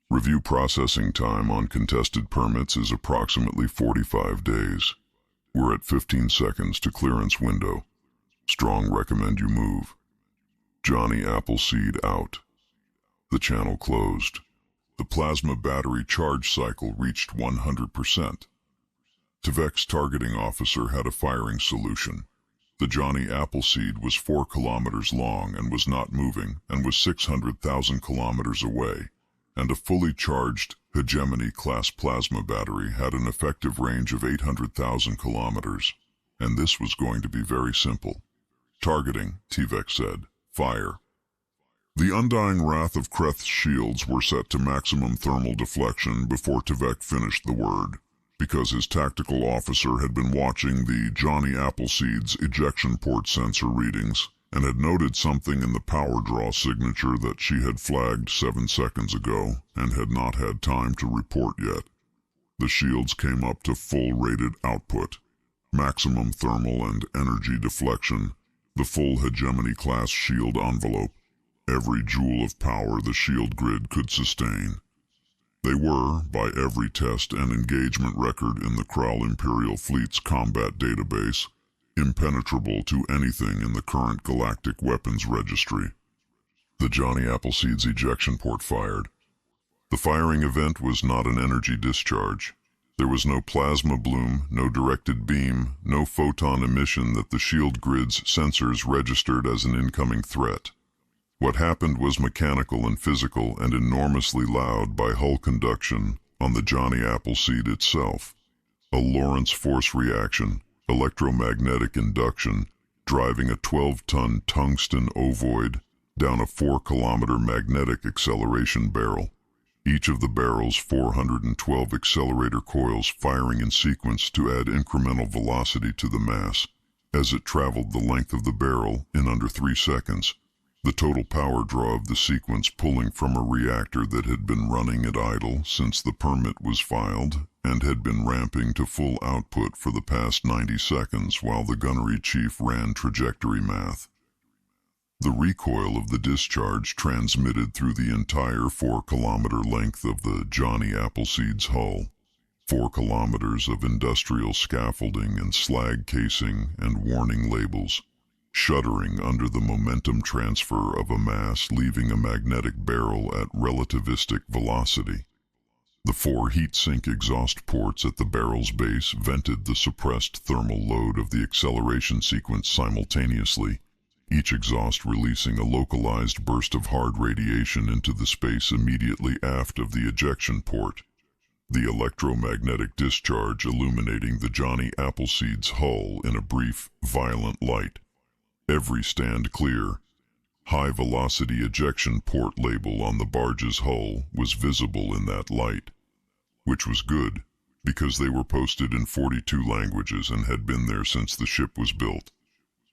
S1: Review processing time on contested permits is approximately 45 days. We're at 15 seconds to clearance window. Strong recommend you move. Johnny Appleseed out. The channel closed. The plasma battery charge cycle reached 100%. Tivek's targeting officer had a firing solution. The Johnny Appleseed was 4 kilometers long and was not moving and was 600,000 kilometers away, and a fully charged hegemony-class plasma battery had an effective range of 800,000 kilometers, and this was going to be very simple. Targeting, Tivek said. Fire. The Undying Wrath of Kreth's shields were set to maximum thermal deflection before Tivek finished the word, because his tactical officer had been watching the Johnny Appleseed's ejection port sensor readings and had noted something in the power draw signature that she had flagged 7 seconds ago and had not had time to report yet. The shields came up to full rated output, maximum thermal and energy deflection, the full hegemony-class shield envelope, every joule of power the shield grid could sustain. They were, by every test and engagement record in the Kraal Imperial Fleet's combat database, impenetrable to anything in the current galactic weapons registry. The Johnny Appleseed's ejection port fired. The firing event was not an energy discharge. There was no plasma bloom, no directed beam, no photon emission that the shield grid's sensors registered as an incoming threat. What happened was mechanical and physical and enormously loud by hull conduction on the Johnny Appleseed itself. A Lorentz force reaction, electromagnetic induction, driving a 12-ton tungsten ovoid down a 4-kilometer magnetic acceleration barrel. Each of the barrel's 412 accelerator coils firing in sequence to add incremental velocity to the mass as it traveled the length of the barrel in under 3 seconds. The total power draw of the sequence pulling from a reactor that had been running at idle since the permit was filed and had been ramping to full output for the past 90 seconds while the gunnery chief ran trajectory math. The recoil of the discharge transmitted through the entire 4-kilometer length of the Johnny Appleseed's hull. 4 kilometers of industrial scaffolding and slag casing and warning labels, shuddering under the momentum transfer of a mass leaving a magnetic barrel at relativistic velocity. The 4 heat sink exhaust ports at the barrel's base vented the suppressed thermal load of the acceleration sequence simultaneously, each exhaust releasing a localized burst of hard radiation into the space immediately aft of the ejection port, the electromagnetic discharge illuminating the Johnny Appleseed's hull in a brief, violent light. Every stand clear, high-velocity ejection port label on the barge's hull was visible in that light, which was good because they were posted in 42 languages and had been there since the ship was built,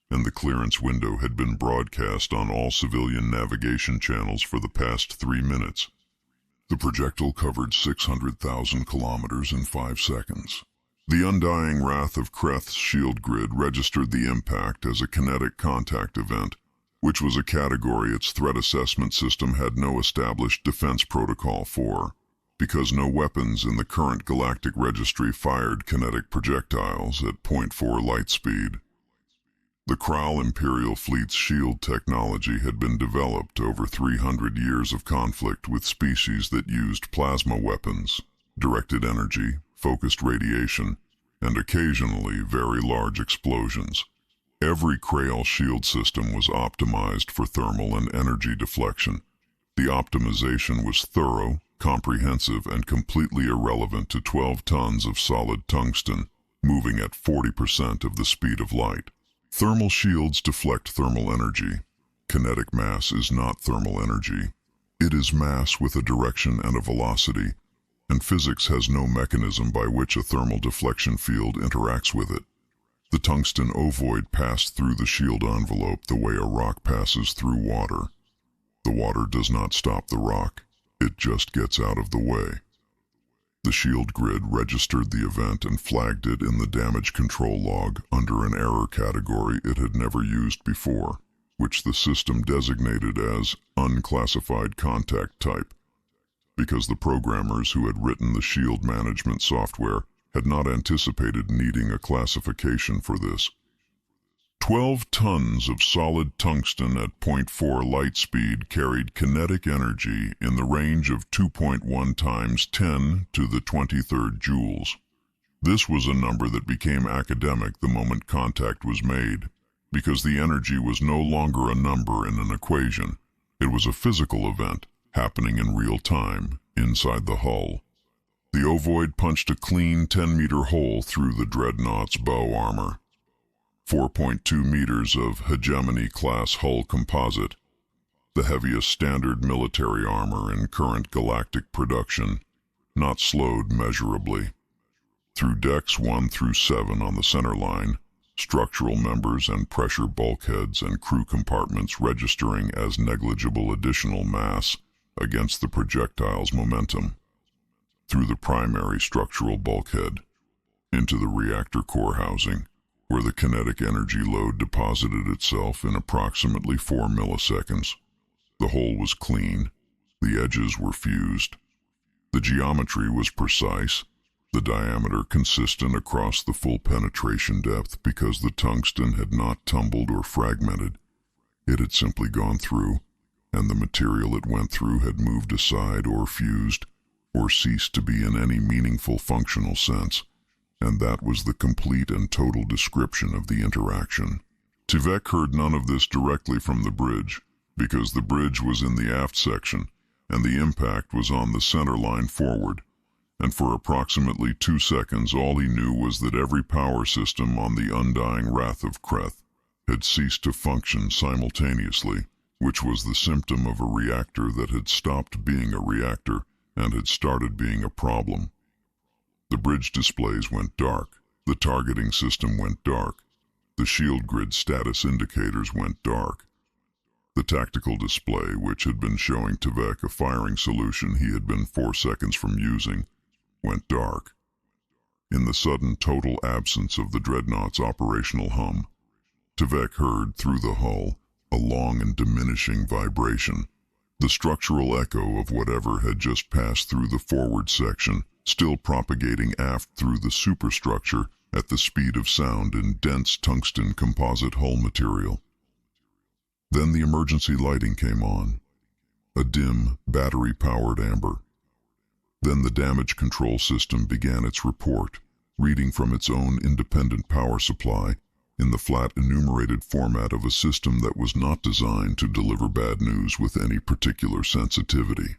S1: and the clearance window had been broadcast on all civilian navigation channels for the past 3 minutes. The projectile covered 600,000 kilometers in 5 seconds. The Undying Wrath of Kreth's shield grid registered the impact as a kinetic contact event, which was a category its threat assessment system had no established defense protocol for, because no weapons in the current galactic registry fired kinetic projectiles at 0.4 light speed. The Kraal Imperial Fleet's shield technology had been developed over 300 years of conflict with species that used plasma weapons, directed energy, focused radiation, and occasionally very large explosions. Every Kraal shield system was optimized for thermal and energy deflection. The optimization was thorough, comprehensive, and completely irrelevant to 12 tons of solid tungsten, moving at 40% of the speed of light. Thermal shields deflect thermal energy. Kinetic mass is not thermal energy. It is mass with a direction and a velocity, and physics has no mechanism by which a thermal deflection field interacts with it. The tungsten ovoid passed through the shield envelope the way a rock passes through water. The water does not stop the rock, it just gets out of the way. The shield grid registered the event and flagged it in the damage control log under an error category it had never used before, which the system designated as unclassified contact type, because the programmers who had written the shield management software had not anticipated needing a classification for this. 12 tons of solid tungsten at 0.4 light speed carried kinetic energy in the range of 2.1 times 10 to the 23rd joules. This was a number that became academic the moment contact was made, because the energy was no longer a number in an equation. It was a physical event, happening in real time, inside the hull. The ovoid punched a clean 10-meter hole through the dreadnought's bow armor. 4.2 meters of hegemony-class hull composite, the heaviest standard military armor in current galactic production, not slowed measurably. Through decks 1 through 7 on the center line, structural members and pressure bulkheads and crew compartments registering as negligible additional mass against the projectile's momentum. Through the primary structural bulkhead, into the reactor core housing, where the kinetic energy load deposited itself in approximately 4 milliseconds. The hole was clean, the edges were fused. The geometry was precise, the diameter consistent across the full penetration depth because the tungsten had not tumbled or fragmented. It had simply gone through, and the material it went through had moved aside or fused, or ceased to be in any meaningful functional sense, and that was the complete and total description of the interaction. Tivek heard none of this directly from the bridge, because the bridge was in the aft section, and the impact was on the center line forward, and for approximately 2 seconds all he knew was that every power system on the undying wrath of Kreth had ceased to function simultaneously, which was the symptom of a reactor that had stopped being a reactor and had started being a problem. The bridge displays went dark, the targeting system went dark, the shield grid status indicators went dark. The tactical display, which had been showing Tivek a firing solution he had been 4 seconds from using, went dark. In the sudden total absence of the dreadnought's operational hum, Tivek heard through the hull a long and diminishing vibration, the structural echo of whatever had just passed through the forward section, still propagating aft through the superstructure at the speed of sound in dense tungsten composite hull material. Then the emergency lighting came on, a dim, battery-powered amber. Then the damage control system began its report, reading from its own independent power supply in the flat enumerated format of a system that was not designed to deliver bad news with any particular sensitivity.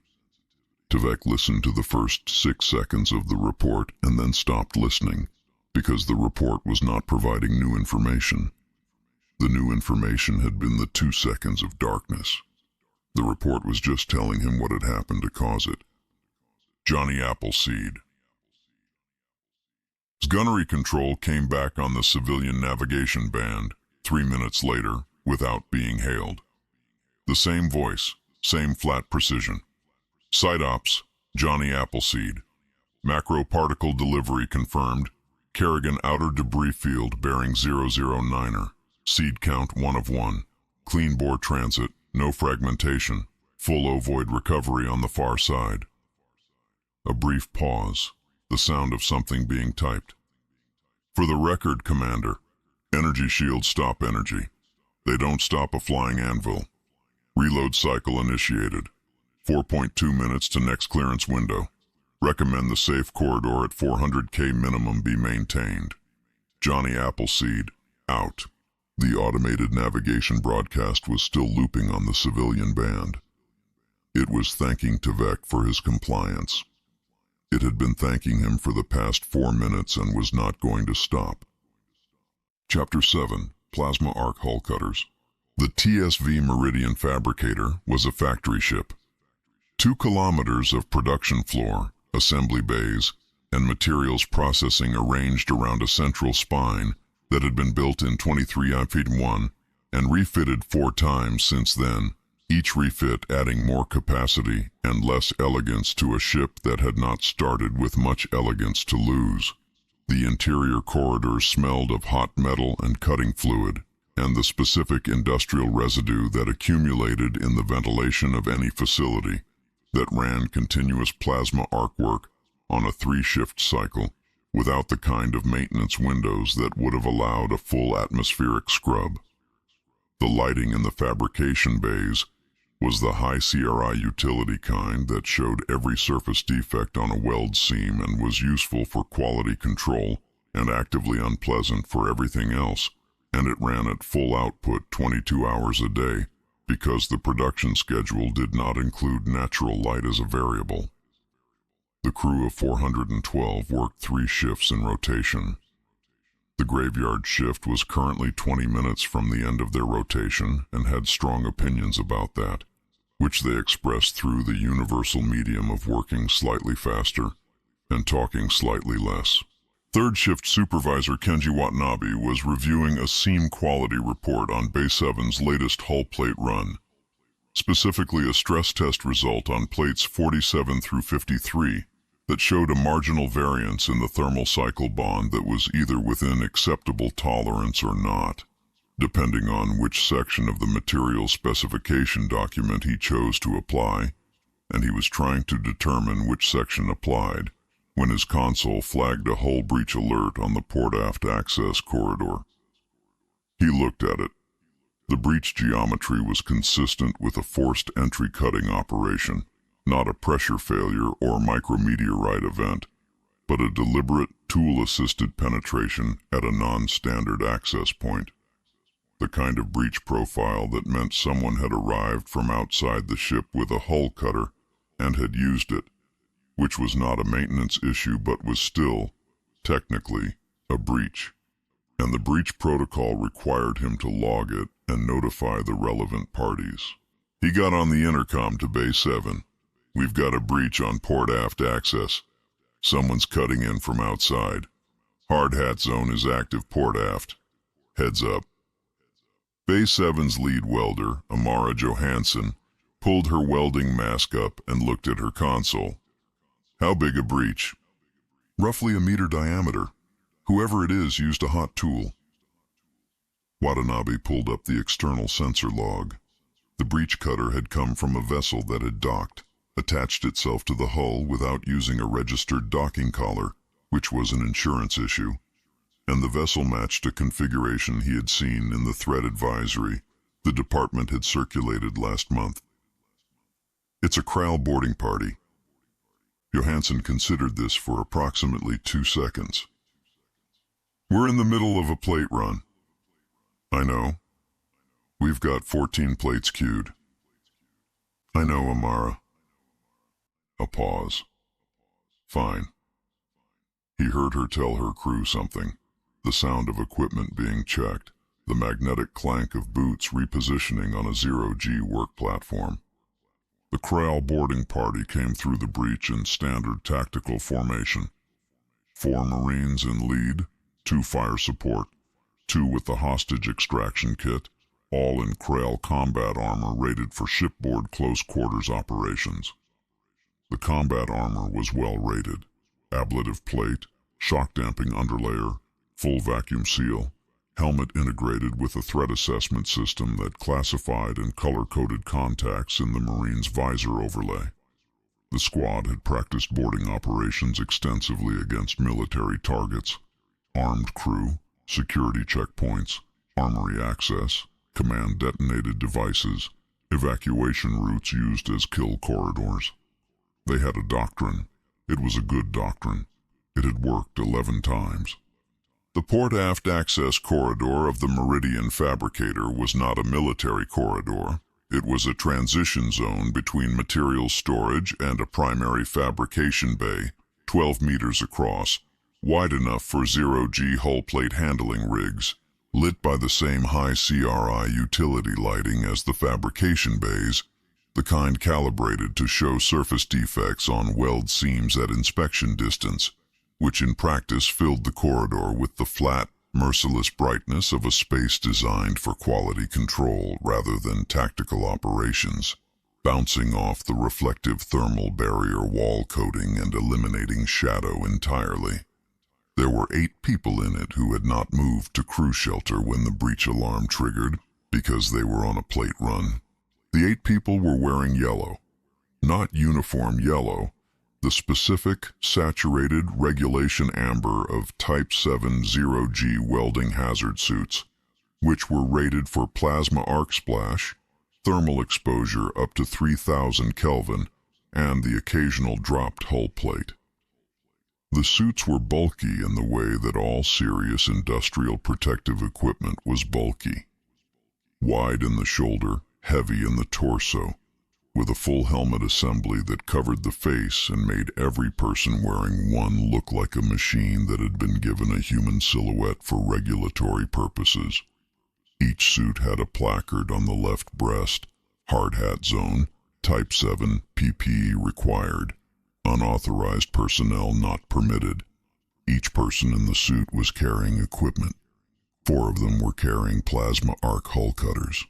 S1: Tivek listened to the first 6 seconds of the report and then stopped listening, because the report was not providing new information. The new information had been the 2 seconds of darkness. The report was just telling him what had happened to cause it. Johnny Appleseed. Gunnery control came back on the civilian navigation band 3 minutes later without being hailed. The same voice, same flat precision. Site ops, Johnny Appleseed. Macro particle delivery confirmed. Kerrigan outer debris field bearing 009er. Seed count 1 of 1. Clean bore transit, no fragmentation. Full ovoid recovery on the far side. A brief pause, the sound of something being typed. For the record, Commander, energy shields stop energy. They don't stop a flying anvil. Reload cycle initiated. 4.2 minutes to next clearance window. Recommend the safe corridor at 400K minimum be maintained. Johnny Appleseed, out. The automated navigation broadcast was still looping on the civilian band. It was thanking Tivek for his compliance. It had been thanking him for the past 4 minutes and was not going to stop. Chapter 7. Plasma Arc Hull Cutters. The TSV Meridian Fabricator was a factory ship. 2 kilometers of production floor, assembly bays, and materials processing arranged around a central spine that had been built in 23I-1 and refitted 4 times since then, each refit adding more capacity and less elegance to a ship that had not started with much elegance to lose. The interior corridors smelled of hot metal and cutting fluid, and the specific industrial residue that accumulated in the ventilation of any facility that ran continuous plasma arc work on a 3-shift cycle, without the kind of maintenance windows that would have allowed a full atmospheric scrub. The lighting in the fabrication bays was the high CRI utility kind that showed every surface defect on a weld seam and was useful for quality control and actively unpleasant for everything else, and it ran at full output 22 hours a day because the production schedule did not include natural light as a variable. The crew of 412 worked 3 shifts in rotation. The graveyard shift was currently 20 minutes from the end of their rotation and had strong opinions about that, which they expressed through the universal medium of working slightly faster and talking slightly less. Third shift supervisor Kenji Watanabe was reviewing a seam quality report on Bay 7's latest hull plate run, specifically a stress test result on plates 47 through 53 that showed a marginal variance in the thermal cycle bond that was either within acceptable tolerance or not, depending on which section of the material specification document he chose to apply, and he was trying to determine which section applied when his console flagged a hull breach alert on the port-aft access corridor. He looked at it. The breach geometry was consistent with a forced entry cutting operation, not a pressure failure or micrometeorite event, but a deliberate tool-assisted penetration at a non-standard access point. The kind of breach profile that meant someone had arrived from outside the ship with a hull cutter and had used it, which was not a maintenance issue but was still, technically, a breach, and the breach protocol required him to log it and notify the relevant parties. He got on the intercom to Bay 7. "We've got a breach on port-aft access. Someone's cutting in from outside. Hard hat zone is active port-aft. Heads up." Bay 7's lead welder, Amara Johansson, pulled her welding mask up and looked at her console. "How big a breach?" "Roughly a meter diameter. Whoever it is used a hot tool." Watanabe pulled up the external sensor log. The breach cutter had come from a vessel that had docked, attached itself to the hull without using a registered docking collar, which was an insurance issue, and the vessel matched a configuration he had seen in the threat advisory the department had circulated last month. "It's a Kraal boarding party." Johansson considered this for approximately 2 seconds. "We're in the middle of a plate run." "I know. We've got 14 plates queued." "I know, Amara." A pause. "Fine." He heard her tell her crew something, the sound of equipment being checked, the magnetic clank of boots repositioning on a 0G work platform. The Kraal boarding party came through the breach in standard tactical formation. 4 Marines in lead, 2 fire support, 2 with the hostage extraction kit, all in Kraal combat armor rated for shipboard close quarters operations. The combat armor was well rated. Ablative plate, shock damping underlayer, full vacuum seal, helmet integrated with a threat assessment system that classified and color-coded contacts in the Marine's visor overlay. The squad had practiced boarding operations extensively against military targets, armed crew, security checkpoints, armory access, command-detonated devices, evacuation routes used as kill corridors. They had a doctrine. It was a good doctrine. It had worked 11 times. The port-aft access corridor of the Meridian Fabricator was not a military corridor. It was a transition zone between materials storage and a primary fabrication bay, 12 meters across, wide enough for zero-G hull plate handling rigs, lit by the same high CRI utility lighting as the fabrication bays, the kind calibrated to show surface defects on weld seams at inspection distance, which in practice filled the corridor with the flat, merciless brightness of a space designed for quality control rather than tactical operations, bouncing off the reflective thermal barrier wall coating and eliminating shadow entirely. There were 8 people in it who had not moved to crew shelter when the breach alarm triggered because they were on a plate run. The 8 people were wearing yellow, not uniform yellow, the specific, saturated regulation amber of Type 7 0G welding hazard suits, which were rated for plasma arc splash, thermal exposure up to 3000 Kelvin, and the occasional dropped hull plate. The suits were bulky in the way that all serious industrial protective equipment was bulky. Wide in the shoulder, heavy in the torso, with a full helmet assembly that covered the face and made every person wearing one look like a machine that had been given a human silhouette for regulatory purposes. Each suit had a placard on the left breast, hard hat zone, Type 7 PPE required, unauthorized personnel not permitted. Each person in the suit was carrying equipment. 4 of them were carrying plasma arc hull cutters.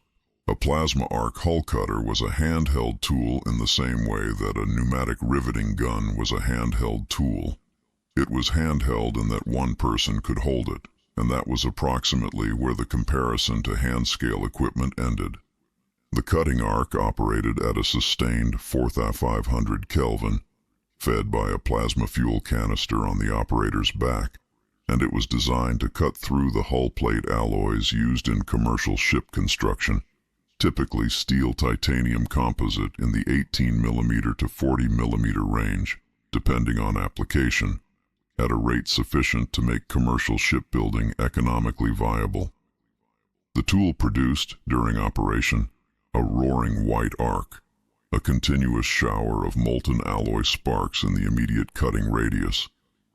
S1: A plasma arc hull cutter was a handheld tool in the same way that a pneumatic riveting gun was a handheld tool. It was handheld in that one person could hold it, and that was approximately where the comparison to hand-scale equipment ended. The cutting arc operated at a sustained 4,500 Kelvin, fed by a plasma fuel canister on the operator's back, and it was designed to cut through the hull plate alloys used in commercial ship construction, typically steel titanium composite in the 18mm to 40mm range, depending on application, at a rate sufficient to make commercial shipbuilding economically viable. The tool produced, during operation, a roaring white arc, a continuous shower of molten alloy sparks in the immediate cutting radius,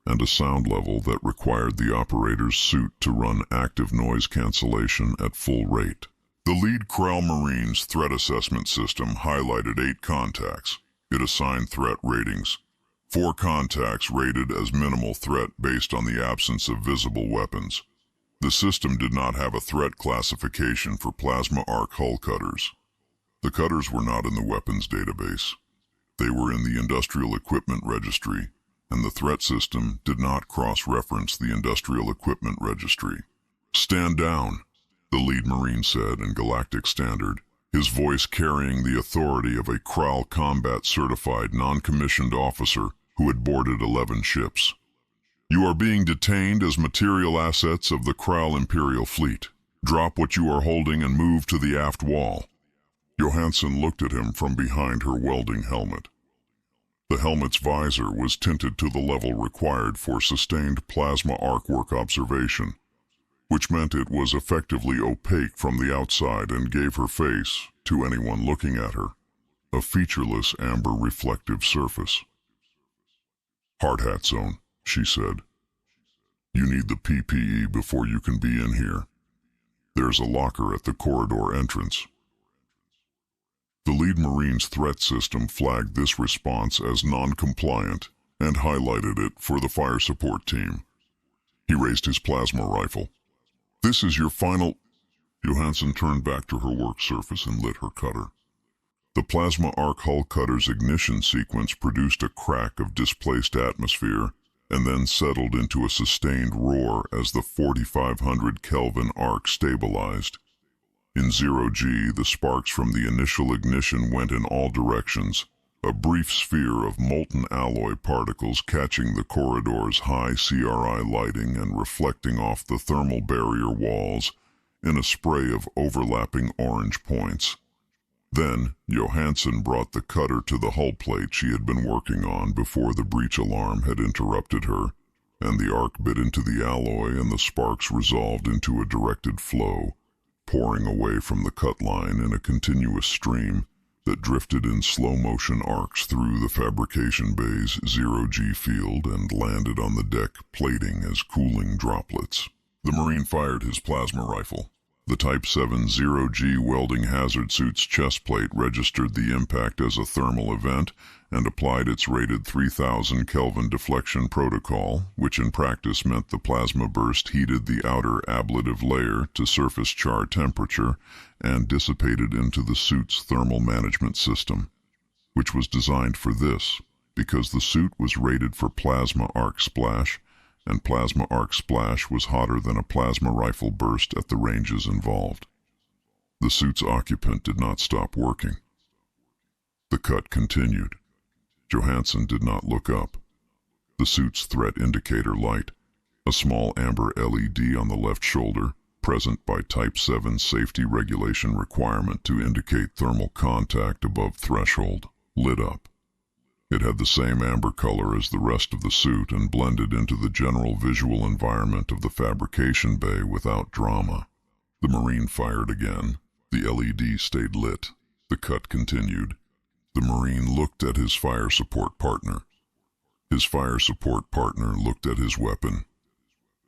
S1: and a sound level that required the operator's suit to run active noise cancellation at full rate. The lead Kraal Marine's threat assessment system highlighted 8 contacts. It assigned threat ratings. 4 contacts rated as minimal threat based on the absence of visible weapons. The system did not have a threat classification for plasma arc hull cutters. The cutters were not in the weapons database. They were in the industrial equipment registry, and the threat system did not cross-reference the industrial equipment registry. "Stand down," the lead Marine said in Galactic Standard, his voice carrying the authority of a Kraal combat-certified non-commissioned officer who had boarded 11 ships. "You are being detained as material assets of the Kraal Imperial Fleet. Drop what you are holding and move to the aft wall." Johansson looked at him from behind her welding helmet. The helmet's visor was tinted to the level required for sustained plasma arc work observation, which meant it was effectively opaque from the outside and gave her face, to anyone looking at her, a featureless amber reflective surface. "Hard hat zone," she said. "You need the PPE before you can be in here. There's a locker at the corridor entrance." The lead Marine's threat system flagged this response as non-compliant and highlighted it for the fire support team. He raised his plasma rifle. "This is your final—" Johansson turned back to her work surface and lit her cutter. The plasma arc hull cutter's ignition sequence produced a crack of displaced atmosphere and then settled into a sustained roar as the 4,500 Kelvin arc stabilized. In 0G, the sparks from the initial ignition went in all directions, a brief sphere of molten alloy particles catching the corridor's high CRI lighting and reflecting off the thermal barrier walls in a spray of overlapping orange points. Then, Johansson brought the cutter to the hull plate she had been working on before the breach alarm had interrupted her, and the arc bit into the alloy and the sparks resolved into a directed flow, pouring away from the cut line in a continuous stream, that drifted in slow-motion arcs through the fabrication bay's zero-G field and landed on the deck plating as cooling droplets. The Marine fired his plasma rifle. The Type 7 zero-G welding hazard suit's chest plate registered the impact as a thermal event and applied its rated 3000 Kelvin deflection protocol, which in practice meant the plasma burst heated the outer ablative layer to surface char temperature and dissipated into the suit's thermal management system, which was designed for this because the suit was rated for plasma arc splash, and plasma arc splash was hotter than a plasma rifle burst at the ranges involved. The suit's occupant did not stop working. The cut continued. Johansson did not look up. The suit's threat indicator light, a small amber LED on the left shoulder, present by Type 7 safety regulation requirement to indicate thermal contact above threshold, lit up. It had the same amber color as the rest of the suit and blended into the general visual environment of the fabrication bay without drama. The Marine fired again. The LED stayed lit. The cut continued. The Marine looked at his fire support partner. His fire support partner looked at his weapon.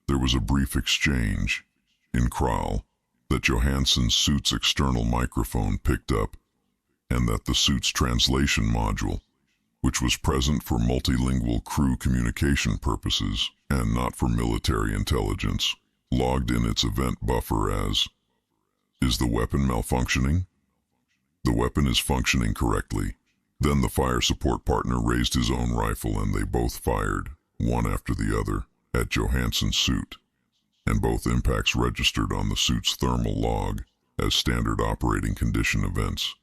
S1: There was a brief exchange in Kraal that Johansson's suit's external microphone picked up and that the suit's translation module, which was present for multilingual crew communication purposes and not for military intelligence, logged in its event buffer as, "Is the weapon malfunctioning? The weapon is functioning correctly." Then the fire support partner raised his own rifle and they both fired, one after the other, at Johansson's suit, and both impacts registered on the suit's thermal log as standard operating condition events.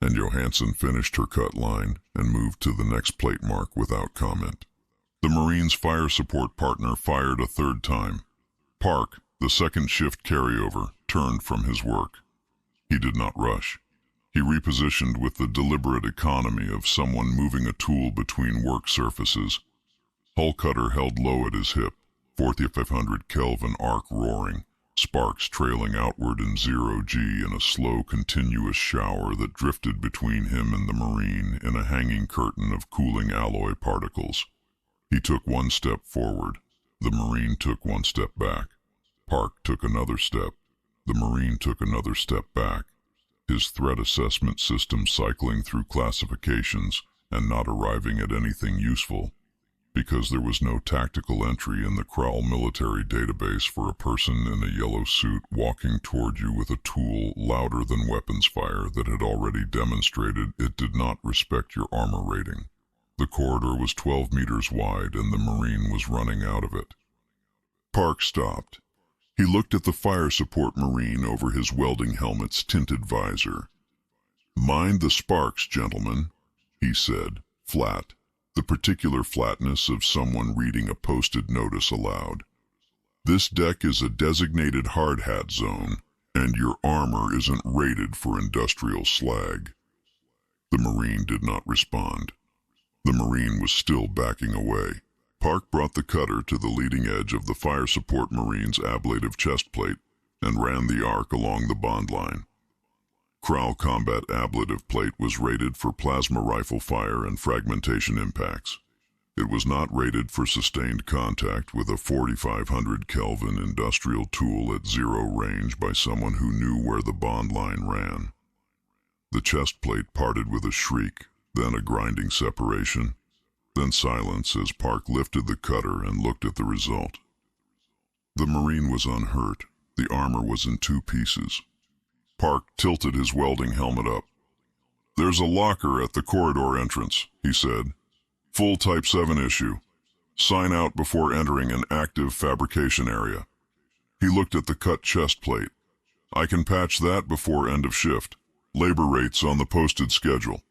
S1: And Johansson finished her cut line and moved to the next plate mark without comment. The Marine's fire support partner fired a third time. Park, the second shift carryover, turned from his work. He did not rush. He repositioned with the deliberate economy of someone moving a tool between work surfaces. Hull cutter held low at his hip, 4500 Kelvin arc roaring, sparks trailing outward in zero-G in a slow, continuous shower that drifted between him and the Marine in a hanging curtain of cooling alloy particles. He took one step forward. The Marine took one step back. Park took another step. The Marine took another step back, his threat assessment system cycling through classifications and not arriving at anything useful, because there was no tactical entry in the Kraal military database for a person in a yellow suit walking toward you with a tool louder than weapons fire that had already demonstrated it did not respect your armor rating. The corridor was 12 meters wide and the Marine was running out of it. Park stopped. He looked at the fire support Marine over his welding helmet's tinted visor. "Mind the sparks, gentlemen," he said, flat, the particular flatness of someone reading a posted notice aloud. "This deck is a designated hard hat zone, and your armor isn't rated for industrial slag." The Marine did not respond. The Marine was still backing away. Park brought the cutter to the leading edge of the fire support Marine's ablative chest plate and ran the arc along the bond line. Kraal combat ablative plate was rated for plasma rifle fire and fragmentation impacts. It was not rated for sustained contact with a 4500 Kelvin industrial tool at zero range by someone who knew where the bond line ran. The chest plate parted with a shriek, then a grinding separation, then silence as Park lifted the cutter and looked at the result. The Marine was unhurt. The armor was in two pieces. Park tilted his welding helmet up. "There's a locker at the corridor entrance," he said. "Full Type 7 issue. Sign out before entering an active fabrication area." He looked at the cut chest plate. "I can patch that before end of shift. Labor rates on the posted schedule."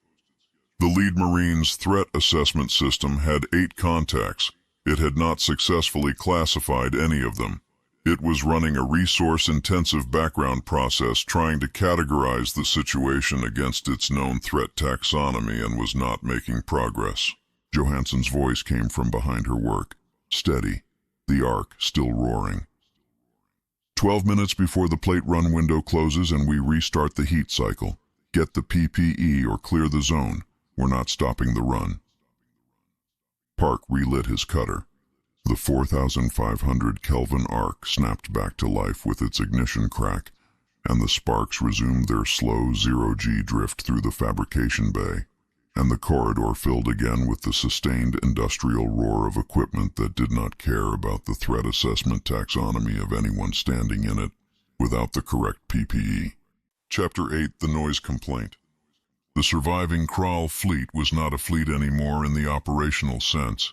S1: The lead Marine's threat assessment system had 8 contacts. It had not successfully classified any of them. It was running a resource-intensive background process trying to categorize the situation against its known threat taxonomy and was not making progress. Johansson's voice came from behind her work, steady, the arc still roaring. 12 minutes before the plate run window closes and we restart the heat cycle. Get the PPE or clear the zone. We're not stopping the run. Park relit his cutter. The 4,500 Kelvin arc snapped back to life with its ignition crack, and the sparks resumed their slow zero-G drift through the fabrication bay, and the corridor filled again with the sustained industrial roar of equipment that did not care about the threat assessment taxonomy of anyone standing in it without the correct PPE. Chapter 8: The Noise Complaint. The surviving Kraal fleet was not a fleet anymore in the operational sense.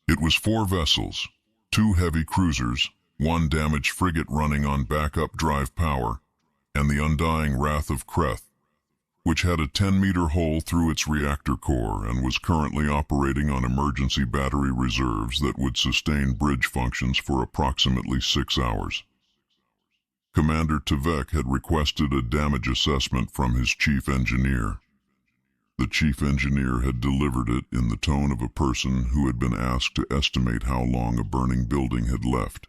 S1: It was 4 vessels, 2 heavy cruisers, 1 damaged frigate running on backup drive power, and the undying Wrath of Kreth, which had a 10-meter hole through its reactor core and was currently operating on emergency battery reserves that would sustain bridge functions for approximately 6 hours. Commander Tavek had requested a damage assessment from his chief engineer. The chief engineer had delivered it in the tone of a person who had been asked to estimate how long a burning building had left,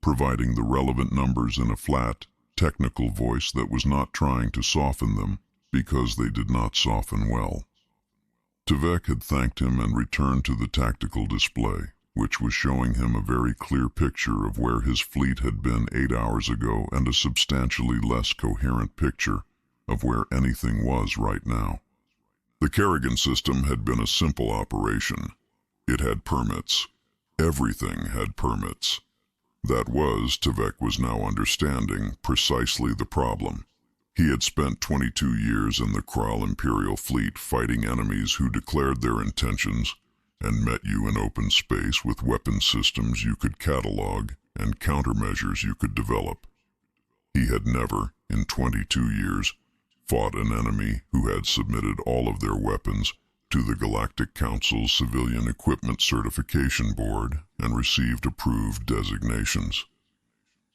S1: providing the relevant numbers in a flat, technical voice that was not trying to soften them, because they did not soften well. Tavek had thanked him and returned to the tactical display, which was showing him a very clear picture of where his fleet had been 8 hours ago and a substantially less coherent picture of where anything was right now. The Kerrigan system had been a simple operation. It had permits. Everything had permits. That was, Tavek was now understanding, precisely the problem. He had spent 22 years in the Kraal Imperial fleet fighting enemies who declared their intentions and met you in open space with weapon systems you could catalog and countermeasures you could develop. He had never, in 22 years, fought an enemy who had submitted all of their weapons to the Galactic Council's Civilian Equipment Certification Board and received approved designations.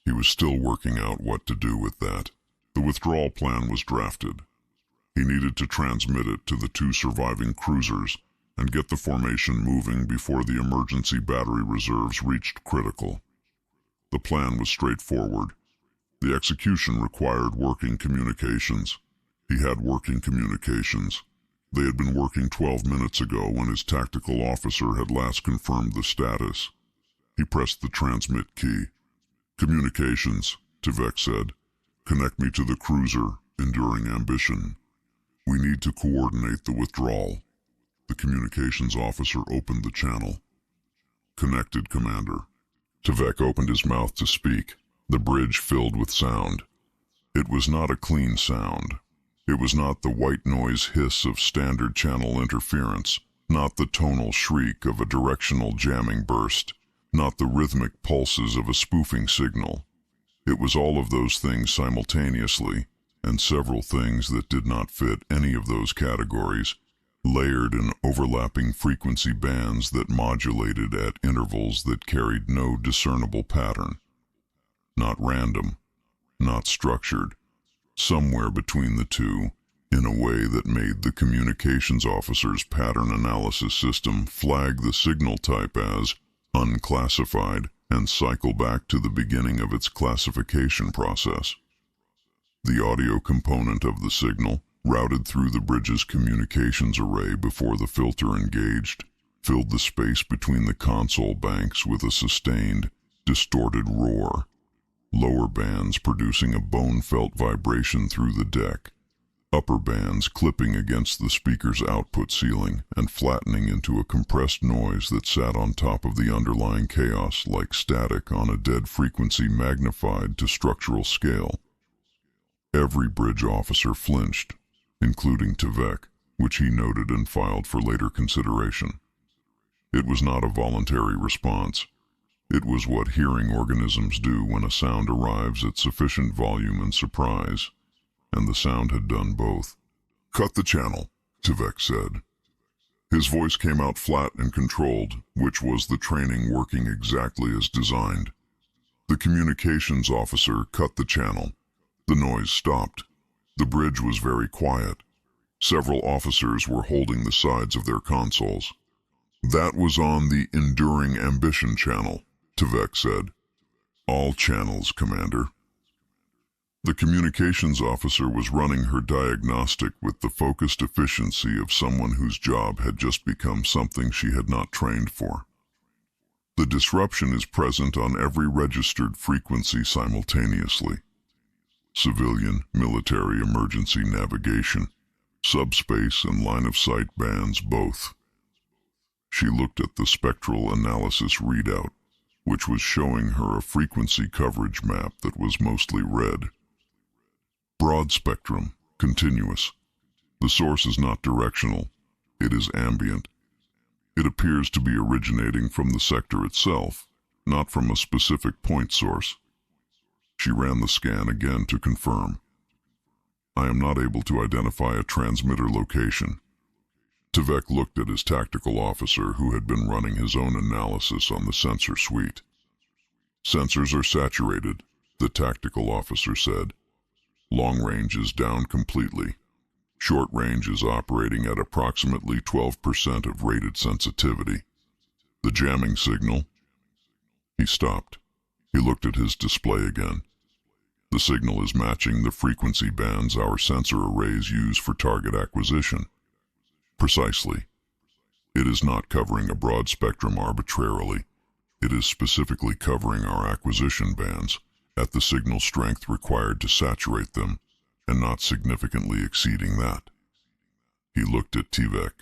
S1: He was still working out what to do with that. The withdrawal plan was drafted. He needed to transmit it to the 2 surviving cruisers and get the formation moving before the emergency battery reserves reached critical. The plan was straightforward. The execution required working communications. He had working communications. They had been working 12 minutes ago when his tactical officer had last confirmed the status. He pressed the transmit key. "Communications," Tavek said. "Connect me to the cruiser, Enduring Ambition. We need to coordinate the withdrawal." The communications officer opened the channel. "Connected, Commander." Tavek opened his mouth to speak. The bridge filled with sound. It was not a clean sound. It was not the white noise hiss of standard channel interference, not the tonal shriek of a directional jamming burst, not the rhythmic pulses of a spoofing signal. It was all of those things simultaneously, and several things that did not fit any of those categories, layered in overlapping frequency bands that modulated at intervals that carried no discernible pattern. Not random, not structured, somewhere between the two, in a way that made the communications officer's pattern analysis system flag the signal type as unclassified and cycle back to the beginning of its classification process. The audio component of the signal, routed through the bridge's communications array before the filter engaged, filled the space between the console banks with a sustained, distorted roar, lower bands producing a bone-felt vibration through the deck, upper bands clipping against the speaker's output ceiling and flattening into a compressed noise that sat on top of the underlying chaos like static on a dead frequency magnified to structural scale. Every bridge officer flinched, including Tavek, which he noted and filed for later consideration. It was not a voluntary response. It was what hearing organisms do when a sound arrives at sufficient volume and surprise, and the sound had done both. "Cut the channel," Tavek said. His voice came out flat and controlled, which was the training working exactly as designed. The communications officer cut the channel. The noise stopped. The bridge was very quiet. Several officers were holding the sides of their consoles. "That was on the Enduring Ambition channel," Tavek said. "All channels, Commander." The communications officer was running her diagnostic with the focused efficiency of someone whose job had just become something she had not trained for. The disruption is present on every registered frequency simultaneously. Civilian, military, emergency navigation, subspace and line-of-sight bands both. She looked at the spectral analysis readout, which was showing her a frequency coverage map that was mostly red. Broad spectrum, continuous. The source is not directional, it is ambient. It appears to be originating from the sector itself, not from a specific point source. She ran the scan again to confirm. I am not able to identify a transmitter location. Tvek looked at his tactical officer who had been running his own analysis on the sensor suite. Sensors are saturated, the tactical officer said. Long range is down completely. Short range is operating at approximately 12% of rated sensitivity. The jamming signal. He stopped. He looked at his display again. The signal is matching the frequency bands our sensor arrays use for target acquisition. Precisely. It is not covering a broad spectrum arbitrarily. It is specifically covering our acquisition bands at the signal strength required to saturate them, and not significantly exceeding that. He looked at Tvek.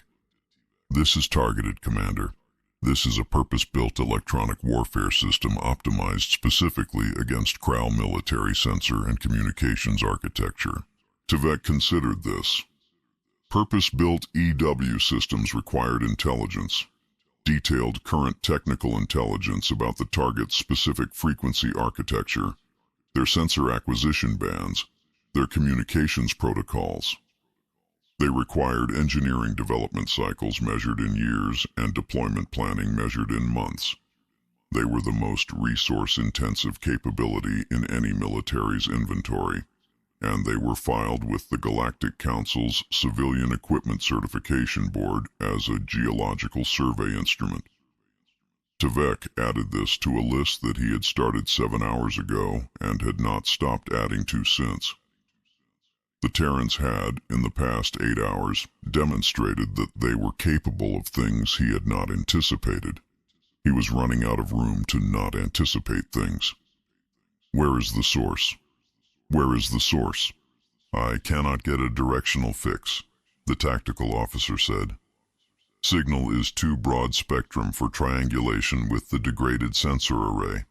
S1: This is targeted, Commander. This is a purpose-built electronic warfare system optimized specifically against Kraal military sensor and communications architecture. Tvek considered this. Purpose-built EW systems required intelligence, detailed current technical intelligence about the target's specific frequency architecture, their sensor acquisition bands, their communications protocols. They required engineering development cycles measured in years and deployment planning measured in months. They were the most resource-intensive capability in any military's inventory, and they were filed with the Galactic Council's Civilian Equipment Certification Board as a geological survey instrument. Tvek added this to a list that he had started 7 hours ago and had not stopped adding to since. The Terrans had, in the past 8 hours, demonstrated that they were capable of things he had not anticipated. He was running out of room to not anticipate things. Where is the source? Where is the source? I cannot get a directional fix, the tactical officer said. Signal is too broad spectrum for triangulation with the degraded sensor array.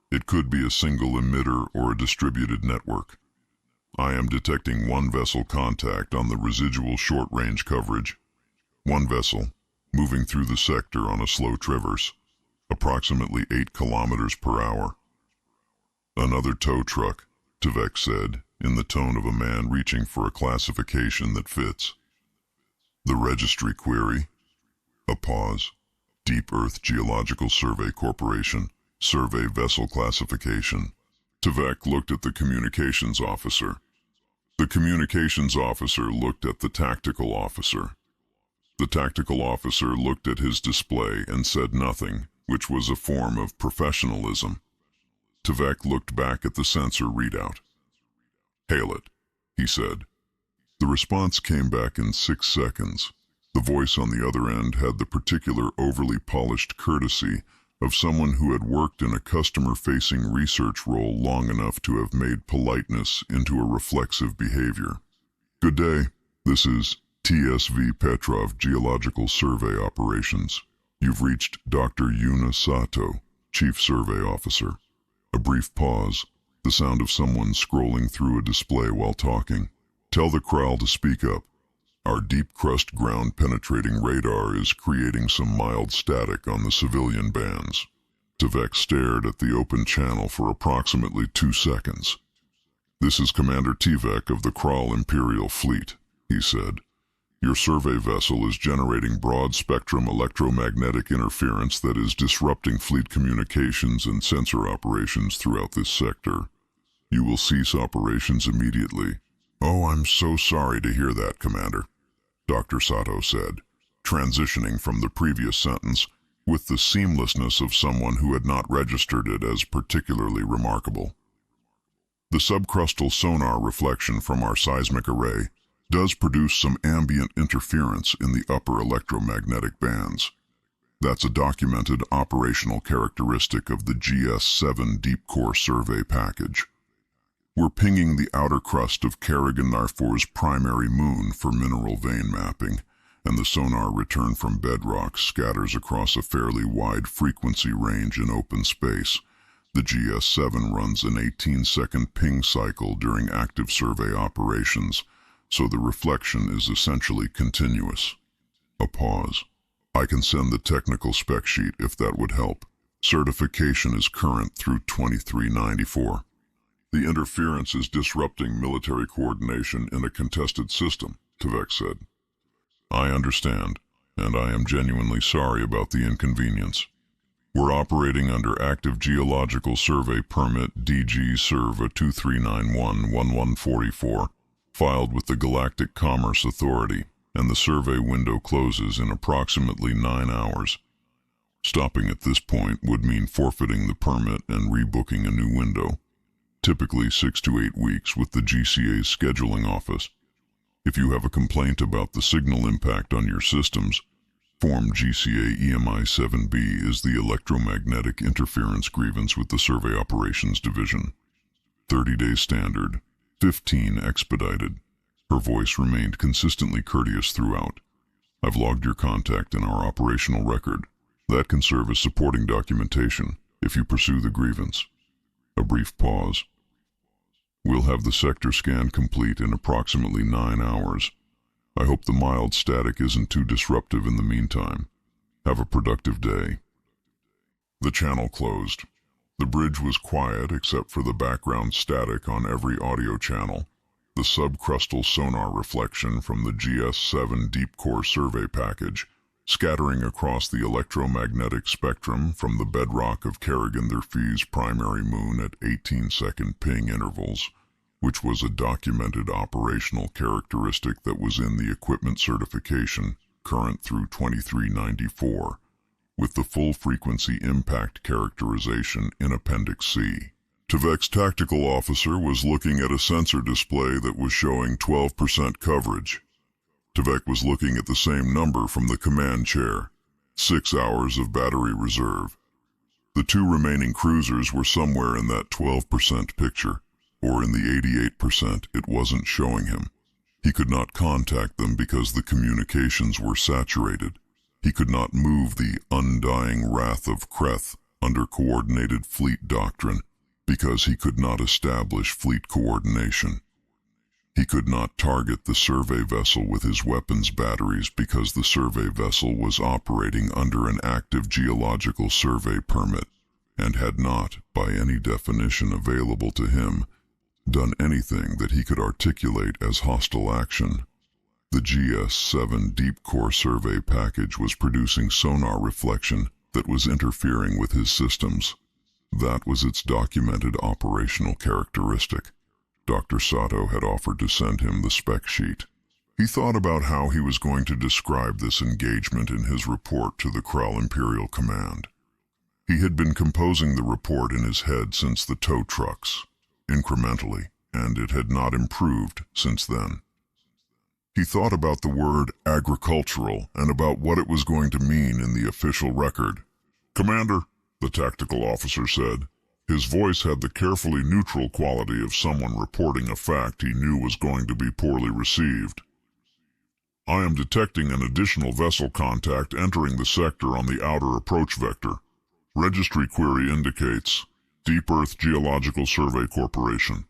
S1: It could be a single emitter or a distributed network. I am detecting one vessel contact on the residual short-range coverage. One vessel, moving through the sector on a slow traverse, approximately 8 kilometers per hour. Another tow truck, Tvek said, in the tone of a man reaching for a classification that fits. The registry query. A pause. Deep Earth Geological Survey Corporation, Survey Vessel Classification. Tvek looked at the communications officer. The communications officer looked at the tactical officer. The tactical officer looked at his display and said nothing, which was a form of professionalism. Tvek looked back at the sensor readout. Hail it, he said. The response came back in 6 seconds. The voice on the other end had the particular overly polished courtesy of someone who had worked in a customer-facing research role long enough to have made politeness into a reflexive behavior. Good day, this is TSV Petrov Geological Survey Operations. You've reached Dr. Yuna Sato, Chief Survey Officer. A brief pause, the sound of someone scrolling through a display while talking. Tell the Kraal to speak up. Our deep-crust ground-penetrating radar is creating some mild static on the civilian bands. Tvek stared at the open channel for approximately 2 seconds. This is Commander Tvek of the Kraal Imperial Fleet, he said. Your survey vessel is generating broad-spectrum electromagnetic interference that is disrupting fleet communications and sensor operations throughout this sector. You will cease operations immediately. Oh, I'm so sorry to hear that, Commander, Dr. Sato said, transitioning from the previous sentence with the seamlessness of someone who had not registered it as particularly remarkable. The subcrustal sonar reflection from our seismic array does produce some ambient interference in the upper electromagnetic bands. That's a documented operational characteristic of the GS-7 Deep Core Survey package. We're pinging the outer crust of Carrigan-Narfor's primary moon for mineral vein mapping, and the sonar return from bedrock scatters across a fairly wide frequency range in open space. The GS-7 runs an 18-second ping cycle during active survey operations, so the reflection is essentially continuous. A pause. I can send the technical spec sheet if that would help. Certification is current through 2394. The interference is disrupting military coordination in a contested system, Tvek said. I understand, and I am genuinely sorry about the inconvenience. We're operating under Active Geological Survey Permit DG Serva 2391-1144, filed with the Galactic Commerce Authority, and the survey window closes in approximately 9 hours. Stopping at this point would mean forfeiting the permit and rebooking a new window, typically 6 to 8 weeks with the GCA's scheduling office. If you have a complaint about the signal impact on your systems, Form GCA EMI 7B is the electromagnetic interference grievance with the Survey Operations Division. 30 days standard, 15 expedited. Her voice remained consistently courteous throughout. I've logged your contact in our operational record. That can serve as supporting documentation if you pursue the grievance. A brief pause. We'll have the sector scan complete in approximately 9 hours. I hope the mild static isn't too disruptive in the meantime. Have a productive day. The channel closed. The bridge was quiet except for the background static on every audio channel. The subcrustal sonar reflection from the GS-7 Deep Core Survey package, scattering across the electromagnetic spectrum from the bedrock of Carrigan-Narfor's primary moon at 18-second ping intervals, which was a documented operational characteristic that was in the equipment certification, current through 2394, with the full frequency impact characterization in Appendix C. Tvek's tactical officer was looking at a sensor display that was showing 12% coverage. Tvek was looking at the same number from the command chair, 6 hours of battery reserve. The 2 remaining cruisers were somewhere in that 12% picture, or in the 88% it wasn't showing him. He could not contact them because the communications were saturated. He could not move the undying wrath of Kreth under coordinated fleet doctrine because he could not establish fleet coordination. He could not target the survey vessel with his weapons batteries because the survey vessel was operating under an active geological survey permit and had not, by any definition available to him, done anything that he could articulate as hostile action. The GS-7 Deep Core Survey package was producing sonar reflection that was interfering with his systems. That was its documented operational characteristic. Dr. Sato had offered to send him the spec sheet. He thought about how he was going to describe this engagement in his report to the Kraal Imperial Command. He had been composing the report in his head since the tow trucks, incrementally, and it had not improved since then. He thought about the word agricultural and about what it was going to mean in the official record. "Commander," the tactical officer said. His voice had the carefully neutral quality of someone reporting a fact he knew was going to be poorly received. "I am detecting an additional vessel contact entering the sector on the outer approach vector. Registry query indicates Deep Earth Geological Survey Corporation.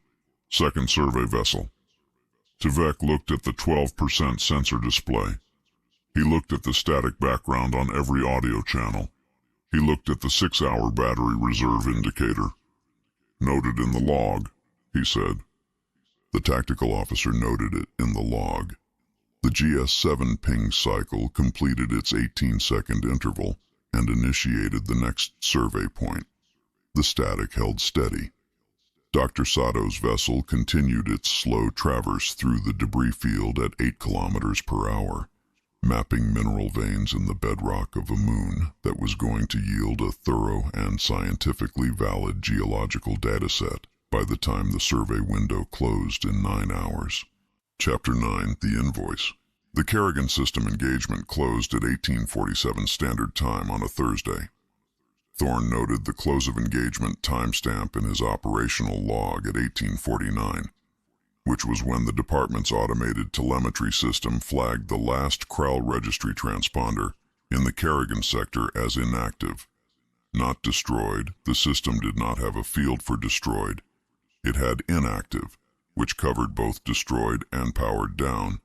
S1: Second survey vessel." Tvek looked at the 12% sensor display. He looked at the static background on every audio channel. He looked at the 6-hour battery reserve indicator. "Noted in the log," he said. The tactical officer noted it in the log. The GS-7 ping cycle completed its 18-second interval and initiated the next survey point. The static held steady. Dr. Sato's vessel continued its slow traverse through the debris field at 8 kilometers per hour, mapping mineral veins in the bedrock of a moon that was going to yield a thorough and scientifically valid geological dataset by the time the survey window closed in 9 hours. Chapter 9, The Invoice. The Kerrigan system engagement closed at 1847 Standard Time on a Thursday. Thorne noted the close of engagement timestamp in his operational log at 1849, which was when the department's automated telemetry system flagged the last Kraal registry transponder in the Kerrigan sector as inactive. Not destroyed, the system did not have a field for destroyed. It had inactive, which covered both destroyed and powered down,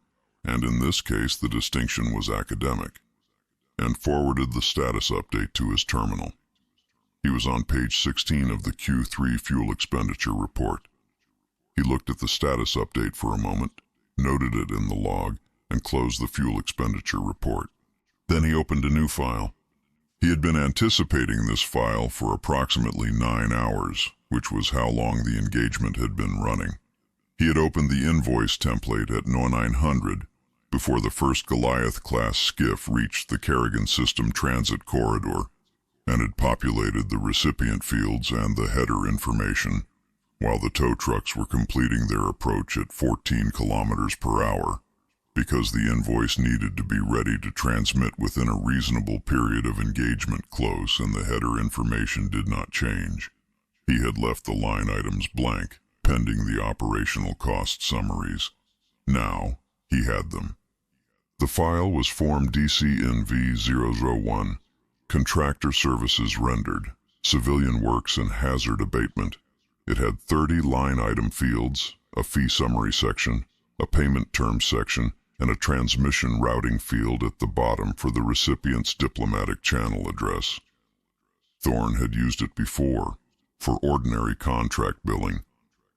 S1: and in this case the distinction was academic, and forwarded the status update to his terminal. He was on page 16 of the Q3 fuel expenditure report. He looked at the status update for a moment, noted it in the log, and closed the fuel expenditure report. Then he opened a new file. He had been anticipating this file for approximately 9 hours, which was how long the engagement had been running. He had opened the invoice template at 0900 before the first Goliath-class skiff reached the Kerrigan system transit corridor, and had populated the recipient fields and the header information, while the tow trucks were completing their approach at 14 kilometers per hour, because the invoice needed to be ready to transmit within a reasonable period of engagement close and the header information did not change. He had left the line items blank, pending the operational cost summaries. Now, he had them. The file was Form DCNV-001, Contractor Services Rendered, Civilian Works and Hazard Abatement. It had 30 line item fields, a fee summary section, a payment terms section, and a transmission routing field at the bottom for the recipient's diplomatic channel address. Thorne had used it before, for ordinary contract billing,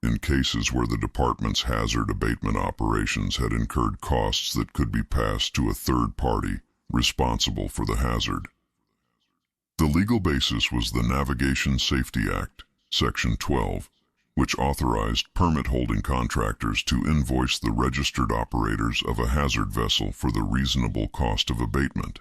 S1: in cases where the department's hazard abatement operations had incurred costs that could be passed to a third party responsible for the hazard. The legal basis was the Navigation Safety Act, Section 12, which authorized permit-holding contractors to invoice the registered operators of a hazard vessel for the reasonable cost of abatement.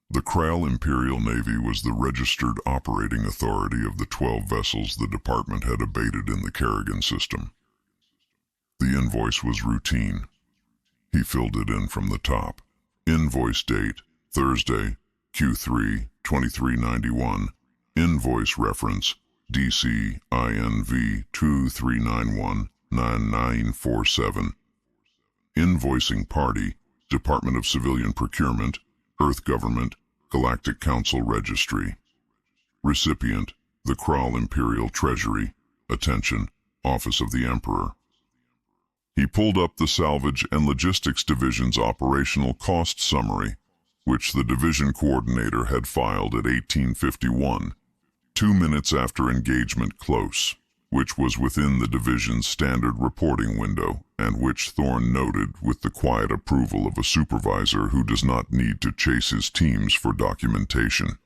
S1: The Kraal Imperial Navy was the registered operating authority of the 12 vessels the department had abated in the Kerrigan system. The invoice was routine. He filled it in from the top. Invoice date, Thursday, Q3, 2391. Invoice reference, DC INV 2391-9947. Invoicing party, Department of Civilian Procurement, Earth Government, Galactic Council Registry. Recipient, the Kraal Imperial Treasury. Attention, Office of the Emperor. He pulled up the Salvage and Logistics Division's operational cost summary, which the division coordinator had filed at 1851, 2 minutes after engagement close, which was within the division's standard reporting window, and which Thorne noted with the quiet approval of a supervisor who does not need to chase his teams for documentation.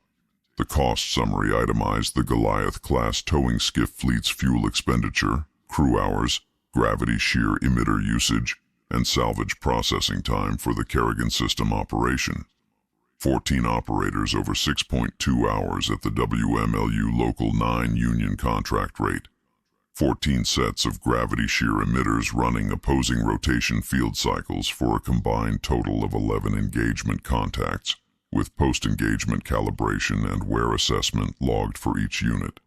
S1: The cost summary itemized the Goliath-class towing skiff fleet's fuel expenditure, crew hours, gravity-shear emitter usage, and salvage processing time for the Kerrigan system operation. 14 operators over 6.2 hours at the WMLU Local 9 union contract rate. 14 sets of gravity-shear emitters running opposing rotation field cycles for a combined total of 11 engagement contacts, with post-engagement calibration and wear assessment logged for each unit.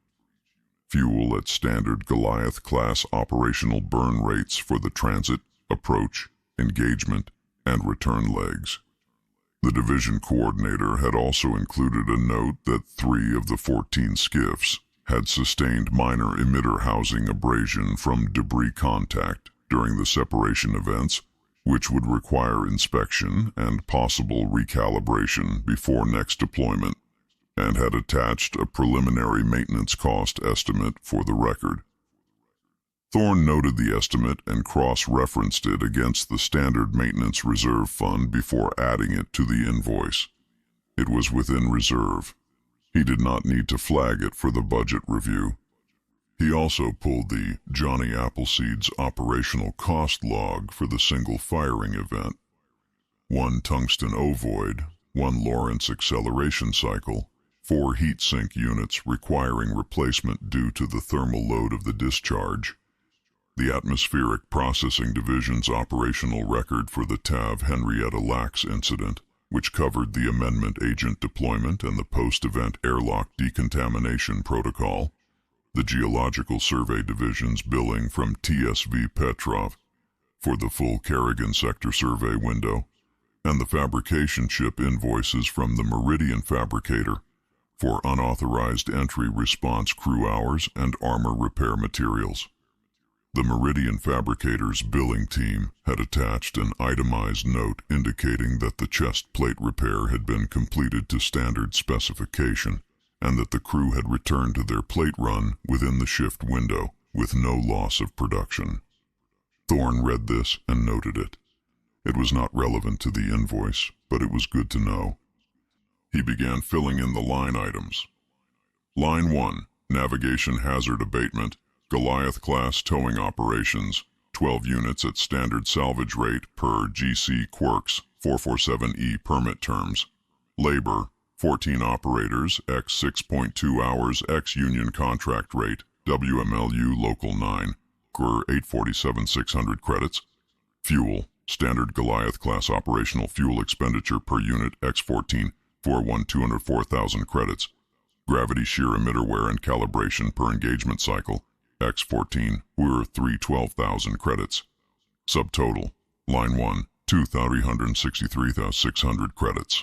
S1: Fuel at standard Goliath-class operational burn rates for the transit, approach, engagement, and return legs. The division coordinator had also included a note that 3 of the 14 skiffs had sustained minor emitter housing abrasion from debris contact during the separation events, which would require inspection and possible recalibration before next deployment, and had attached a preliminary maintenance cost estimate for the record. Thorne noted the estimate and cross-referenced it against the standard maintenance reserve fund before adding it to the invoice. It was within reserve. He did not need to flag it for the budget review. He also pulled the Johnny Appleseed's operational cost log for the single firing event. 1 tungsten ovoid, 1 Lorentz acceleration cycle, 4 heat sink units requiring replacement due to the thermal load of the discharge. The Atmospheric Processing Division's operational record for the TAV Henrietta Lacks incident, which covered the amendment agent deployment and the post-event airlock decontamination protocol. The Geological Survey Division's billing from TSV Petrov for the full Kerrigan sector survey window, and the fabrication ship invoices from the Meridian Fabricator for unauthorized entry response crew hours and armor repair materials. The Meridian Fabricator's billing team had attached an itemized note indicating that the chest plate repair had been completed to standard specification and that the crew had returned to their plate run within the shift window with no loss of production. Thorne read this and noted it. It was not relevant to the invoice, but it was good to know. He began filling in the line items. Line 1, Navigation Hazard Abatement, Goliath-class towing operations, 12 units at standard salvage rate per GC Quirks 447E permit terms. Labor, 14 operators, x 6.2 hours, x union contract rate, WMLU Local 9, GR 847 600 credits. Fuel, standard Goliath-class operational fuel expenditure per unit, x14, 204,000 credits. Gravity shear emitter wear and calibration per engagement cycle, X14, we're 312,000 credits. Subtotal, Line 1, 2,363,600 credits.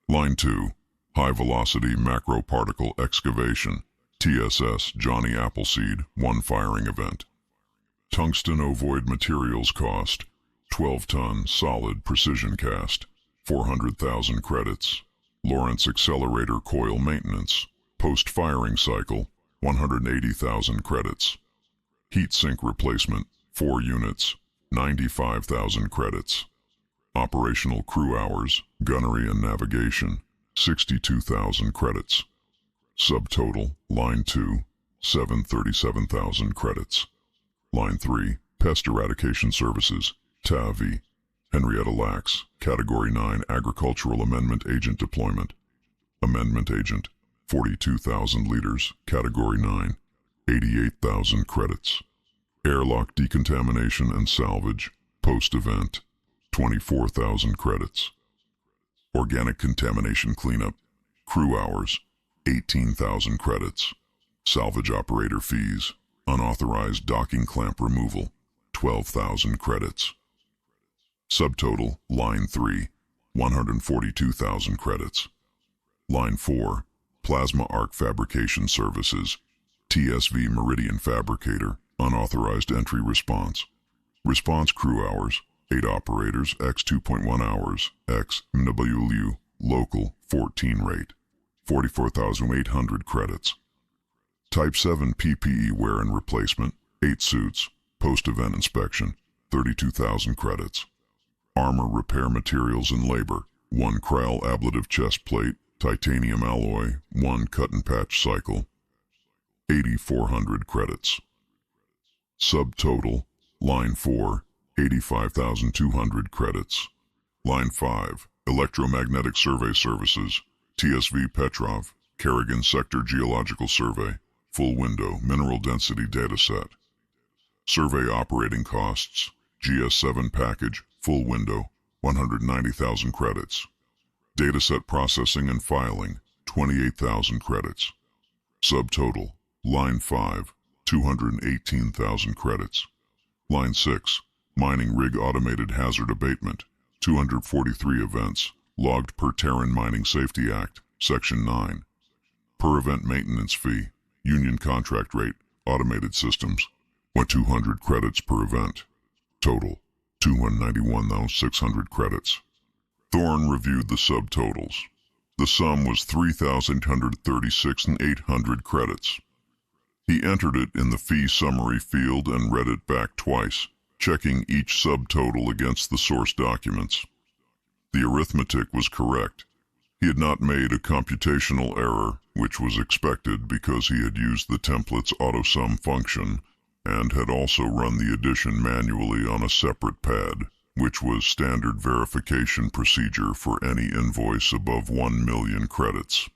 S1: Line 2, High Velocity Macro Particle Excavation, TSS Johnny Appleseed, 1 firing event. Tungsten ovoid materials cost, 12-ton solid precision cast, 400,000 credits. Lawrence Accelerator Coil Maintenance, Post-Firing Cycle, 180,000 credits. Heat Sink Replacement, 4 units, 95,000 credits. Operational Crew Hours, Gunnery and Navigation, 62,000 credits. Subtotal, Line 2, 737,000 credits. Line 3, Pest Eradication Services, TAVI, Henrietta Lacks, Category 9 Agricultural Amendment Agent Deployment. Amendment Agent, 42,000 liters, Category 9, 88,000 credits. Airlock Decontamination and Salvage, Post-Event, 24,000 credits. Organic Contamination Cleanup, Crew Hours, 18,000 credits. Salvage Operator Fees, Unauthorized Docking Clamp Removal, 12,000 credits. Subtotal, Line 3, 142,000 credits. Line 4, Plasma Arc Fabrication Services, TSV Meridian Fabricator, Unauthorized Entry Response. Response Crew Hours, 8 operators, x 2.1 hours, x MWLU, Local, 14 rate, 44,800 credits. Type 7 PPE Wear and Replacement, 8 suits, Post-Event Inspection, 32,000 credits. Armor Repair Materials and Labor, 1 Kraal ablative chest plate, titanium alloy, 1 cut and patch cycle, 8,400 credits. Subtotal, Line 4, 85,200 credits. Line 5, Electromagnetic Survey Services, TSV Petrov, Kerrigan Sector Geological Survey, Full Window Mineral Density Dataset. Survey Operating Costs, GS7 Package, Full Window, 190,000 credits. Dataset Processing and Filing, 28,000 credits. Subtotal, Line 5, 218,000 credits. Line 6, Mining Rig Automated Hazard Abatement, 243 events, logged per Terran Mining Safety Act, Section 9. Per event maintenance fee, union contract rate, automated systems, 200 credits per event. Total, 291,600 credits. Thorne reviewed the subtotals. The sum was 3,836 credits. He entered it in the fee summary field and read it back twice, checking each subtotal against the source documents. The arithmetic was correct. He had not made a computational error, which was expected because he had used the template's autosum function and had also run the addition manually on a separate pad, which was standard verification procedure for any invoice above 1 million credits.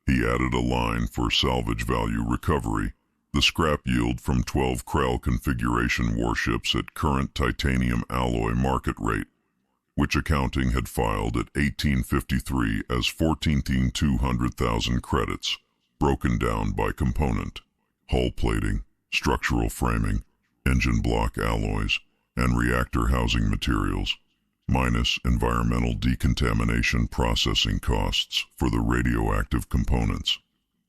S1: He added a line for salvage value recovery, the scrap yield from 12 Kraal configuration warships at current titanium alloy market rate, which accounting had filed at 1853 as 14,200,000 credits, broken down by component: hull plating, structural framing, engine block alloys, and reactor housing materials, minus environmental decontamination processing costs for the radioactive components.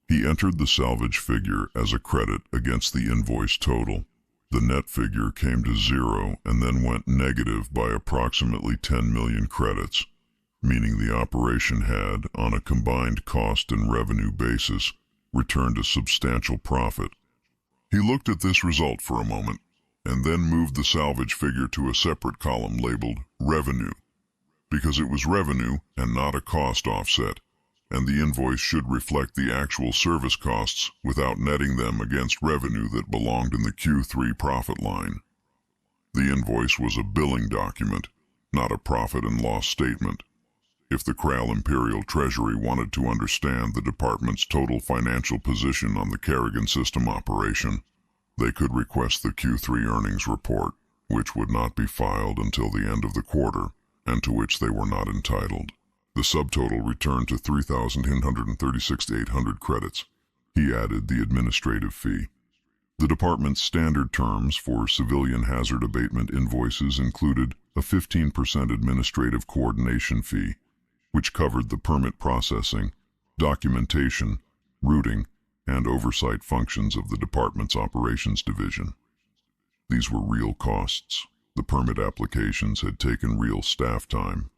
S1: He entered the salvage figure as a credit against the invoice total. The net figure came to zero and then went negative by approximately 10 million credits, meaning the operation had, on a combined cost and revenue basis, returned a substantial profit. He looked at this result for a moment, and then moved the salvage figure to a separate column labeled Revenue, because it was revenue and not a cost offset, and the invoice should reflect the actual service costs without netting them against revenue that belonged in the Q3 profit line. The invoice was a billing document, not a profit and loss statement. If the Kraal Imperial Treasury wanted to understand the department's total financial position on the Kerrigan system operation, they could request the Q3 earnings report, which would not be filed until the end of the quarter, and to which they were not entitled. The subtotal returned to 3,936,800 credits. He added the administrative fee. The department's standard terms for civilian hazard abatement invoices included a 15% administrative coordination fee, which covered the permit processing, documentation, routing, and oversight functions of the department's operations division. These were real costs. The permit applications had taken real staff time.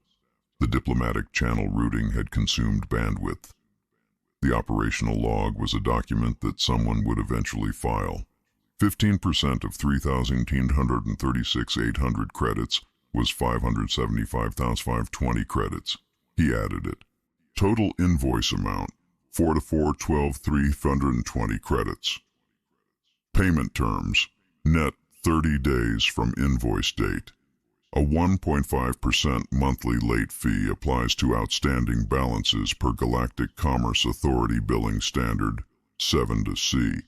S1: The diplomatic channel routing had consumed bandwidth. The operational log was a document that someone would eventually file. 15% of 3,936,800 credits was 575,520 credits. He added it. Total invoice amount, 4 to 412,320 credits. Payment terms, net 30 days from invoice date. A 1.5% monthly late fee applies to outstanding balances per Galactic Commerce Authority billing standard 7-C.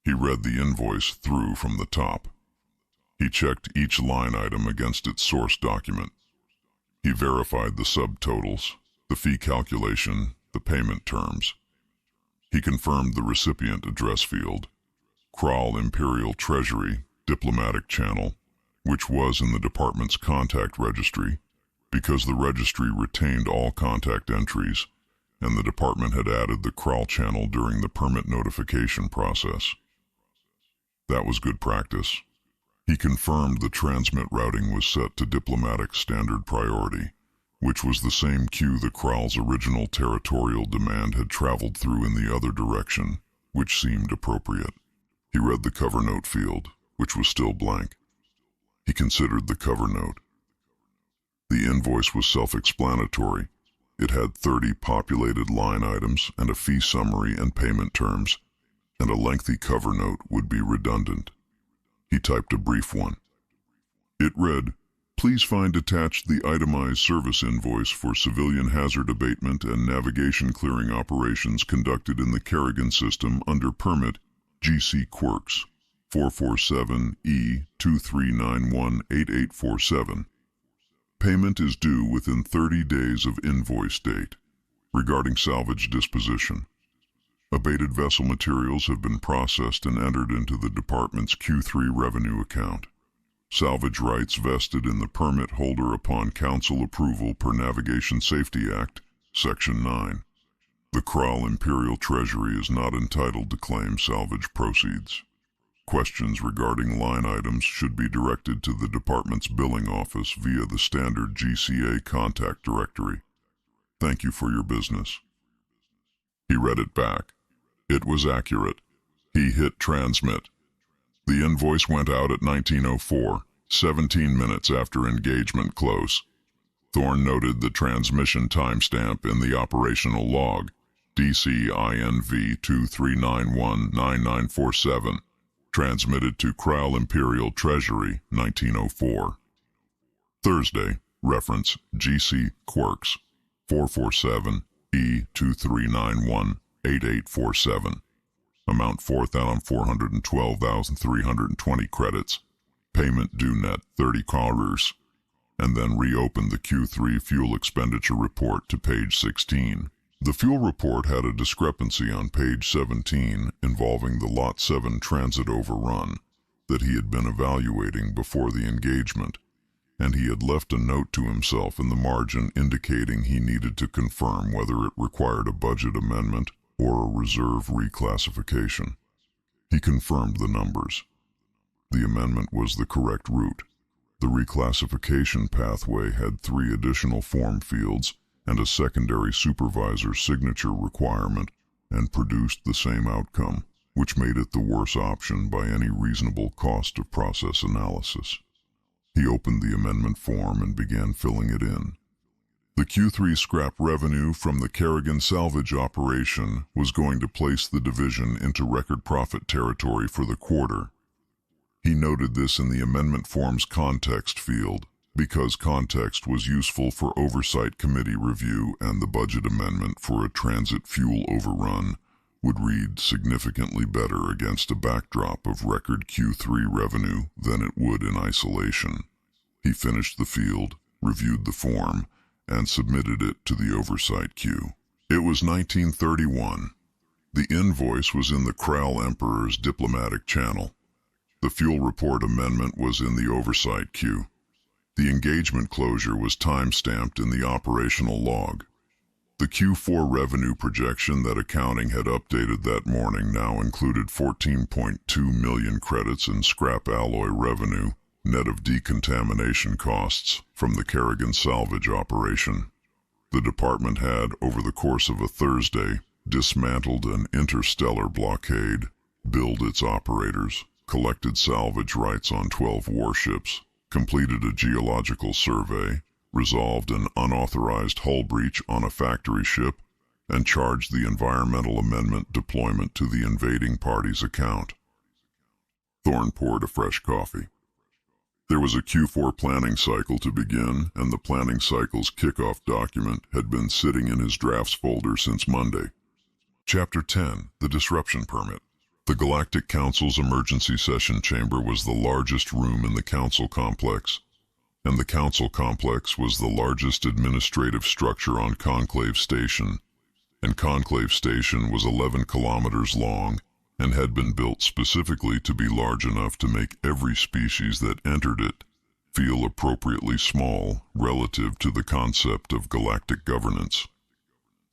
S1: He read the invoice through from the top. He checked each line item against its source document. He verified the subtotals, the fee calculation, the payment terms. He confirmed the recipient address field, Kraal Imperial Treasury, Diplomatic Channel, which was in the department's contact registry, because the registry retained all contact entries, and the department had added the Kraal channel during the permit notification process. That was good practice. He confirmed the transmit routing was set to diplomatic standard priority, which was the same queue the Kraal's original territorial demand had traveled through in the other direction, which seemed appropriate. He read the cover note field, which was still blank. He considered the cover note. The invoice was self-explanatory. It had 30 populated line items and a fee summary and payment terms, and a lengthy cover note would be redundant. He typed a brief one. It read, "Please find attached the itemized service invoice for civilian hazard abatement and navigation clearing operations conducted in the Kerrigan system under permit GC Quirks 447E23918847. Payment is due within 30 days of invoice date. Regarding salvage disposition, abated vessel materials have been processed and entered into the department's Q3 revenue account. Salvage rights vested in the permit holder upon council approval per Navigation Safety Act, Section 9. The Kraal Imperial Treasury is not entitled to claim salvage proceeds. Questions regarding line items should be directed to the department's billing office via the standard GCA contact directory. Thank you for your business." He read it back. It was accurate. He hit transmit. The invoice went out at 19:04, 17 minutes after engagement close. Thorne noted the transmission timestamp in the operational log, DCINV 23919947, transmitted to Kraal Imperial Treasury, 1904. Thursday, reference GC Quirks, 447 E23918847. Amount 4,412,320 credits. Payment due net 30 quarters. And then reopened the Q3 fuel expenditure report to page 16. The fuel report had a discrepancy on page 17 involving the Lot 7 transit overrun that he had been evaluating before the engagement, and he had left a note to himself in the margin indicating he needed to confirm whether it required a budget amendment or a reserve reclassification. He confirmed the numbers. The amendment was the correct route. The reclassification pathway had 3 additional form fields and a secondary supervisor's signature requirement, and produced the same outcome, which made it the worse option by any reasonable cost of process analysis. He opened the amendment form and began filling it in. The Q3 scrap revenue from the Kerrigan salvage operation was going to place the division into record profit territory for the quarter. He noted this in the amendment form's context field, because context was useful for Oversight Committee review, and the budget amendment for a transit fuel overrun would read significantly better against a backdrop of record Q3 revenue than it would in isolation. He finished the field, reviewed the form, and submitted it to the Oversight queue. It was 1931. The invoice was in the Kraal Emperor's diplomatic channel. The fuel report amendment was in the Oversight queue. The engagement closure was time-stamped in the operational log. The Q4 revenue projection that accounting had updated that morning now included 14.2 million credits in scrap alloy revenue, net of decontamination costs, from the Kerrigan salvage operation. The department had, over the course of a Thursday, dismantled an Interstellar blockade, billed its operators, collected salvage rights on 12 warships, completed a geological survey, resolved an unauthorized hull breach on a factory ship, and charged the environmental amendment deployment to the invading party's account. Thorne poured a fresh coffee. There was a Q4 planning cycle to begin, and the planning cycle's kickoff document had been sitting in his drafts folder since Monday. Chapter 10, The Disruption Permit. The Galactic Council's emergency session chamber was the largest room in the council complex, and the council complex was the largest administrative structure on Conclave Station, and Conclave Station was 11 kilometers long and had been built specifically to be large enough to make every species that entered it feel appropriately small relative to the concept of galactic governance.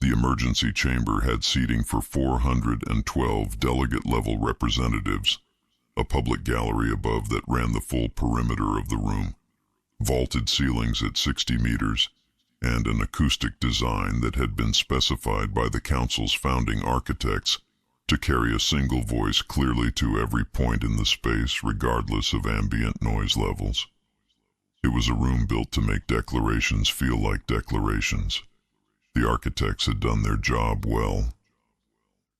S1: The emergency chamber had seating for 412 delegate-level representatives, a public gallery above that ran the full perimeter of the room, vaulted ceilings at 60 meters, and an acoustic design that had been specified by the council's founding architects to carry a single voice clearly to every point in the space regardless of ambient noise levels. It was a room built to make declarations feel like declarations. The architects had done their job well.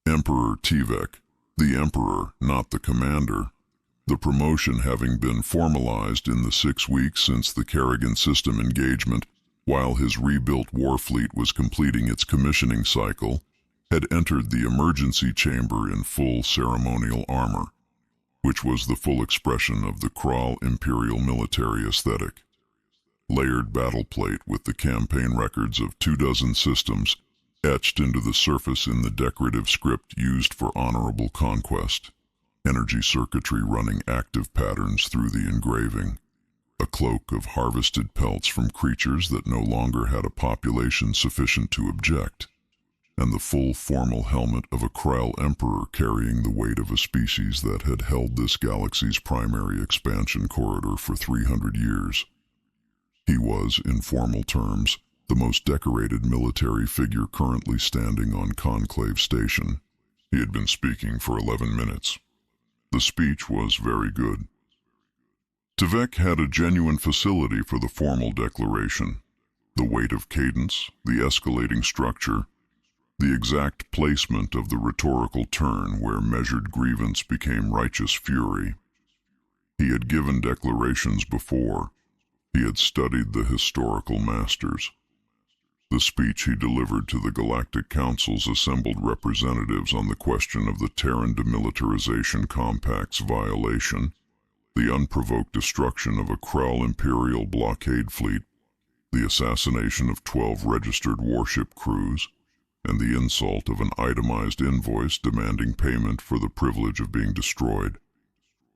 S1: Emperor Tivek, the emperor, not the commander, the promotion having been formalized in the 6 weeks since the Kerrigan system engagement, while his rebuilt war fleet was completing its commissioning cycle, had entered the emergency chamber in full ceremonial armor, which was the full expression of the Kraal imperial military aesthetic. Layered battle plate with the campaign records of 24 systems etched into the surface in the decorative script used for honorable conquest. Energy circuitry running active patterns through the engraving. A cloak of harvested pelts from creatures that no longer had a population sufficient to object. And the full formal helmet of a Kraal Emperor carrying the weight of a species that had held this galaxy's primary expansion corridor for 300 years. He was, in formal terms, the most decorated military figure currently standing on Conclave Station. He had been speaking for 11 minutes. The speech was very good. Tivek had a genuine facility for the formal declaration. The weight of cadence, the escalating structure, the exact placement of the rhetorical turn where measured grievance became righteous fury. He had given declarations before. He had studied the historical masters. the speech he delivered to the Galactic Council's assembled representatives on the question of the Terran Demilitarization Compact's violation, the unprovoked destruction of a Kraal Imperial blockade fleet, the assassination of 12 registered warship crews, and the insult of an itemized invoice demanding payment for the privilege of being destroyed,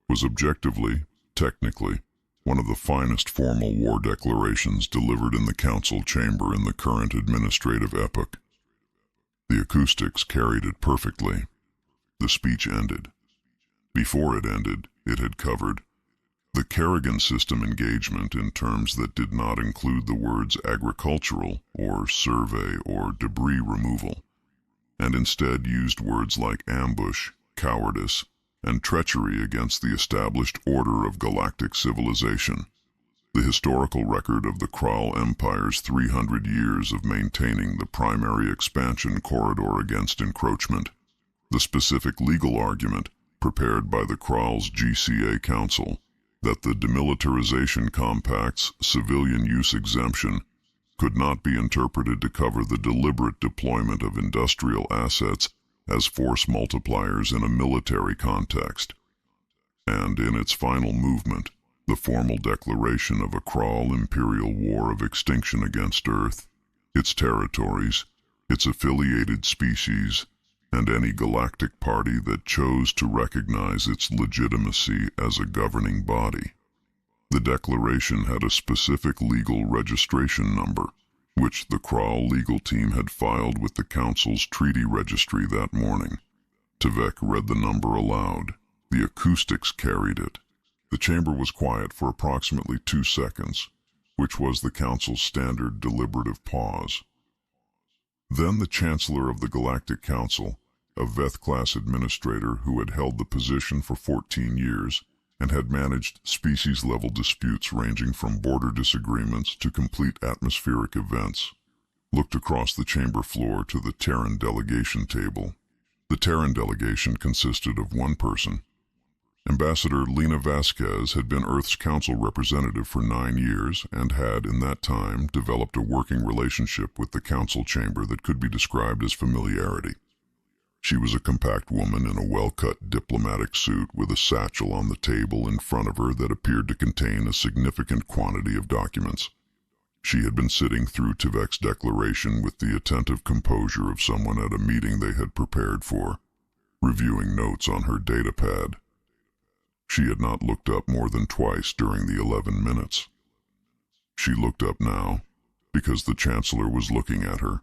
S1: was objectively, technically, one of the finest formal war declarations delivered in the council chamber in the current administrative epoch. The acoustics carried it perfectly. The speech ended. Before it ended, it had covered the Kerrigan system engagement in terms that did not include the words agricultural or survey or debris removal, and instead used words like ambush, cowardice, and treachery against the established order of galactic civilization, the historical record of the Kraal Empire's 300 years of maintaining the primary expansion corridor against encroachment, the specific legal argument prepared by the Kraal's GCA Council that the Demilitarization Compact's civilian use exemption could not be interpreted to cover the deliberate deployment of industrial assets as force multipliers in a military context, and in its final movement, the formal declaration of a Kraal Imperial War of extinction against Earth, its territories, its affiliated species, and any galactic party that chose to recognize its legitimacy as a governing body. The declaration had a specific legal registration number, which the Kraal legal team had filed with the Council's treaty registry that morning. Tvek read the number aloud. The acoustics carried it. The chamber was quiet for approximately 2 seconds, which was the Council's standard deliberative pause. Then the Chancellor of the Galactic Council, a Veth-class administrator who had held the position for 14 years and had managed species-level disputes ranging from border disagreements to complete atmospheric events, looked across the chamber floor to the Terran delegation table. The Terran delegation consisted of one person. Ambassador Lena Vasquez had been Earth's Council representative for 9 years and had, in that time, developed a working relationship with the Council chamber that could be described as familiarity. She was a compact woman in a well-cut diplomatic suit with a satchel on the table in front of her that appeared to contain a significant quantity of documents. She had been sitting through Tvek's declaration with the attentive composure of someone at a meeting they had prepared for, reviewing notes on her datapad. She had not looked up more than twice during the 11 minutes. She looked up now, because the Chancellor was looking at her,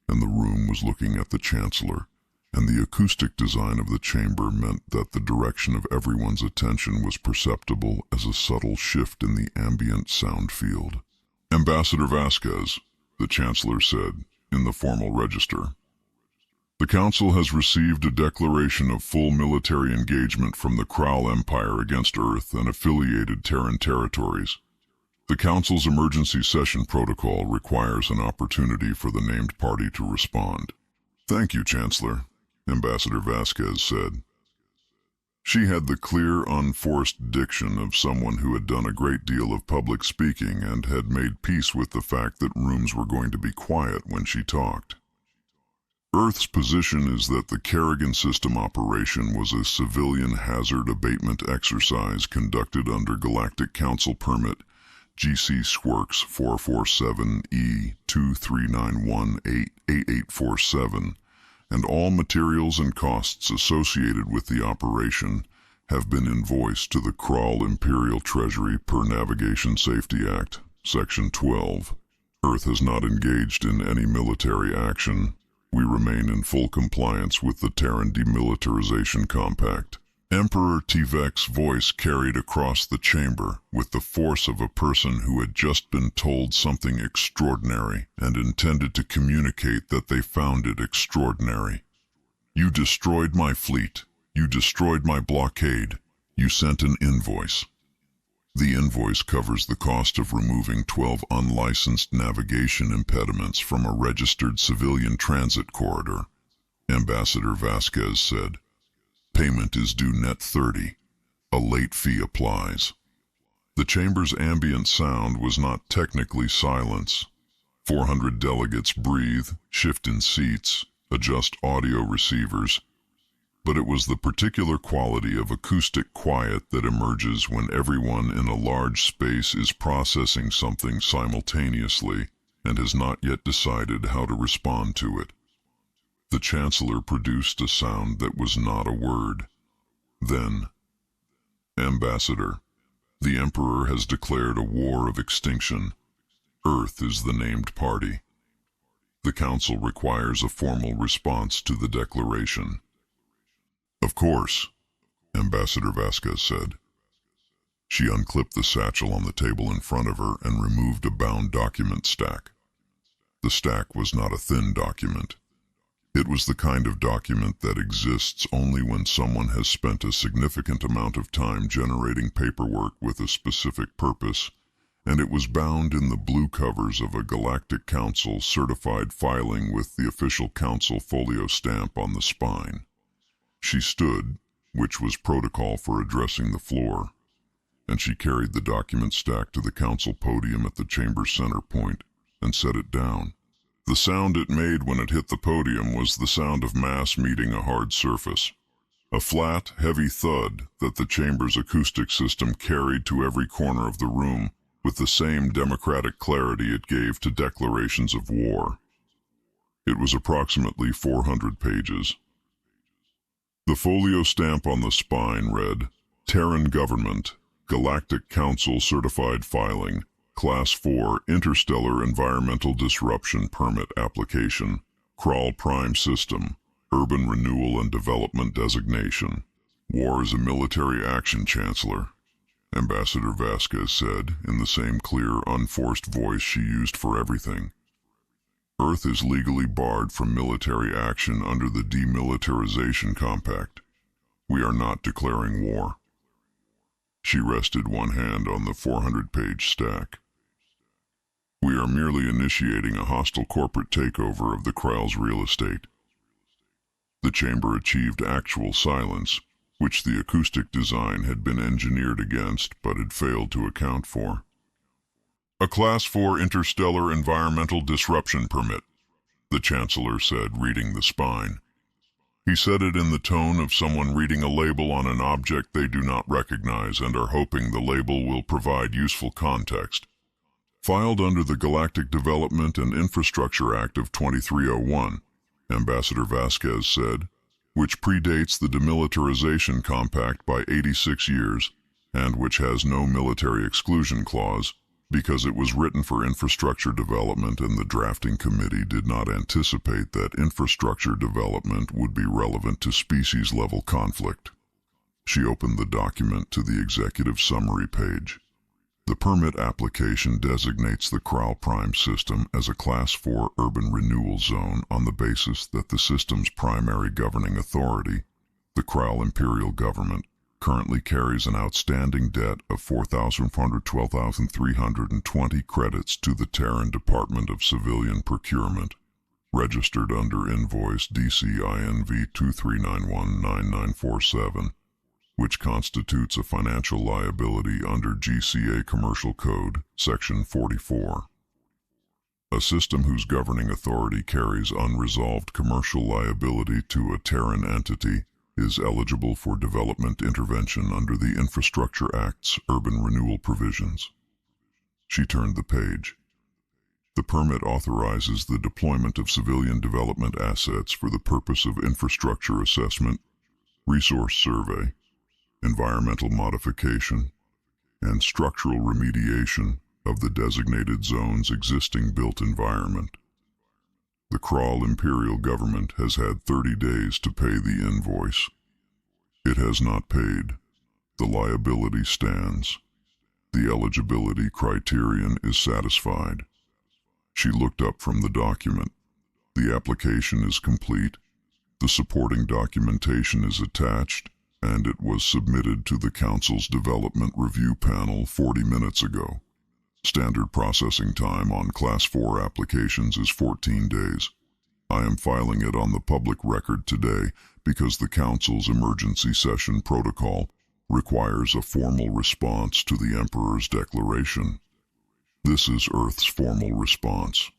S1: and the room was looking at the Chancellor, and the acoustic design of the chamber meant that the direction of everyone's attention was perceptible as a subtle shift in the ambient sound field. Ambassador Vasquez, the Chancellor said, in the formal register. The Council has received a declaration of full military engagement from the Kraal Empire against Earth and affiliated Terran territories. The Council's emergency session protocol requires an opportunity for the named party to respond. Thank you, Chancellor, Ambassador Vasquez said. She had the clear, unforced diction of someone who had done a great deal of public speaking and had made peace with the fact that rooms were going to be quiet when she talked. Earth's position is that the Kerrigan system operation was a civilian hazard abatement exercise conducted under Galactic Council Permit GC SWERX 447E23918847, and all materials and costs associated with the operation have been invoiced to the Kraal Imperial Treasury per Navigation Safety Act, Section 12. Earth has not engaged in any military action. We remain in full compliance with the Terran Demilitarization Compact. Emperor Tvek's voice carried across the chamber with the force of a person who had just been told something extraordinary and intended to communicate that they found it extraordinary. You destroyed my fleet. You destroyed my blockade. You sent an invoice. The invoice covers the cost of removing 12 unlicensed navigation impediments from a registered civilian transit corridor, Ambassador Vasquez said. Payment is due net 30. A late fee applies. The chamber's ambient sound was not technically silence. 400 delegates breathe, shift in seats, adjust audio receivers, but it was the particular quality of acoustic quiet that emerges when everyone in a large space is processing something simultaneously and has not yet decided how to respond to it. The Chancellor produced a sound that was not a word. Then, Ambassador, the Emperor has declared a war of extinction. Earth is the named party. The Council requires a formal response to the declaration. Of course, Ambassador Vasquez said. She unclipped the satchel on the table in front of her and removed a bound document stack. The stack was not a thin document. It was the kind of document that exists only when someone has spent a significant amount of time generating paperwork with a specific purpose, and it was bound in the blue covers of a Galactic Council certified filing with the official Council folio stamp on the spine. She stood, which was protocol for addressing the floor, and she carried the document stack to the Council podium at the chamber's center point and set it down. The sound it made when it hit the podium was the sound of mass meeting a hard surface. A flat, heavy thud that the chamber's acoustic system carried to every corner of the room with the same democratic clarity it gave to declarations of war. It was approximately 400 pages. The folio stamp on the spine read, Terran Government, Galactic Council Certified Filing, Class 4 Interstellar Environmental Disruption Permit Application, Kraal Prime System, Urban Renewal and Development Designation. War is a military action, Chancellor, Ambassador Vasquez said in the same clear, unforced voice she used for everything. Earth is legally barred from military action under the Demilitarization Compact. We are not declaring war. She rested one hand on the 400-page stack. We are merely initiating a hostile corporate takeover of the Kraal's real estate. The chamber achieved actual silence, which the acoustic design had been engineered against but had failed to account for. A Class 4 Interstellar Environmental Disruption Permit, the Chancellor said, reading the spine. He said it in the tone of someone reading a label on an object they do not recognize and are hoping the label will provide useful context. Filed under the Galactic Development and Infrastructure Act of 2301, Ambassador Vasquez said, which predates the Demilitarization Compact by 86 years, and which has no military exclusion clause, because it was written for infrastructure development and the drafting committee did not anticipate that infrastructure development would be relevant to species-level conflict. She opened the document to the executive summary page. The permit application designates the Kraal Prime system as a Class 4 urban renewal zone on the basis that the system's primary governing authority, the Kraal Imperial Government, currently carries an outstanding debt of 4,412,320 credits to the Terran Department of Civilian Procurement, registered under Invoice DCINV 23919947, which constitutes a financial liability under GCA Commercial Code, Section 44. A system whose governing authority carries unresolved commercial liability to a Terran entity is eligible for development intervention under the Infrastructure Act's urban renewal provisions. She turned the page. The permit authorizes the deployment of civilian development assets for the purpose of infrastructure assessment, resource survey, environmental modification, and structural remediation of the designated zone's existing built environment. The Kraal Imperial Government has had 30 days to pay the invoice. It has not paid. The liability stands. The eligibility criterion is satisfied. She looked up from the document. The application is complete. The supporting documentation is attached, and it was submitted to the Council's Development Review Panel 40 minutes ago. Standard processing time on Class 4 applications is 14 days. I am filing it on the public record today because the Council's emergency session protocol requires a formal response to the Emperor's declaration. This is Earth's formal response.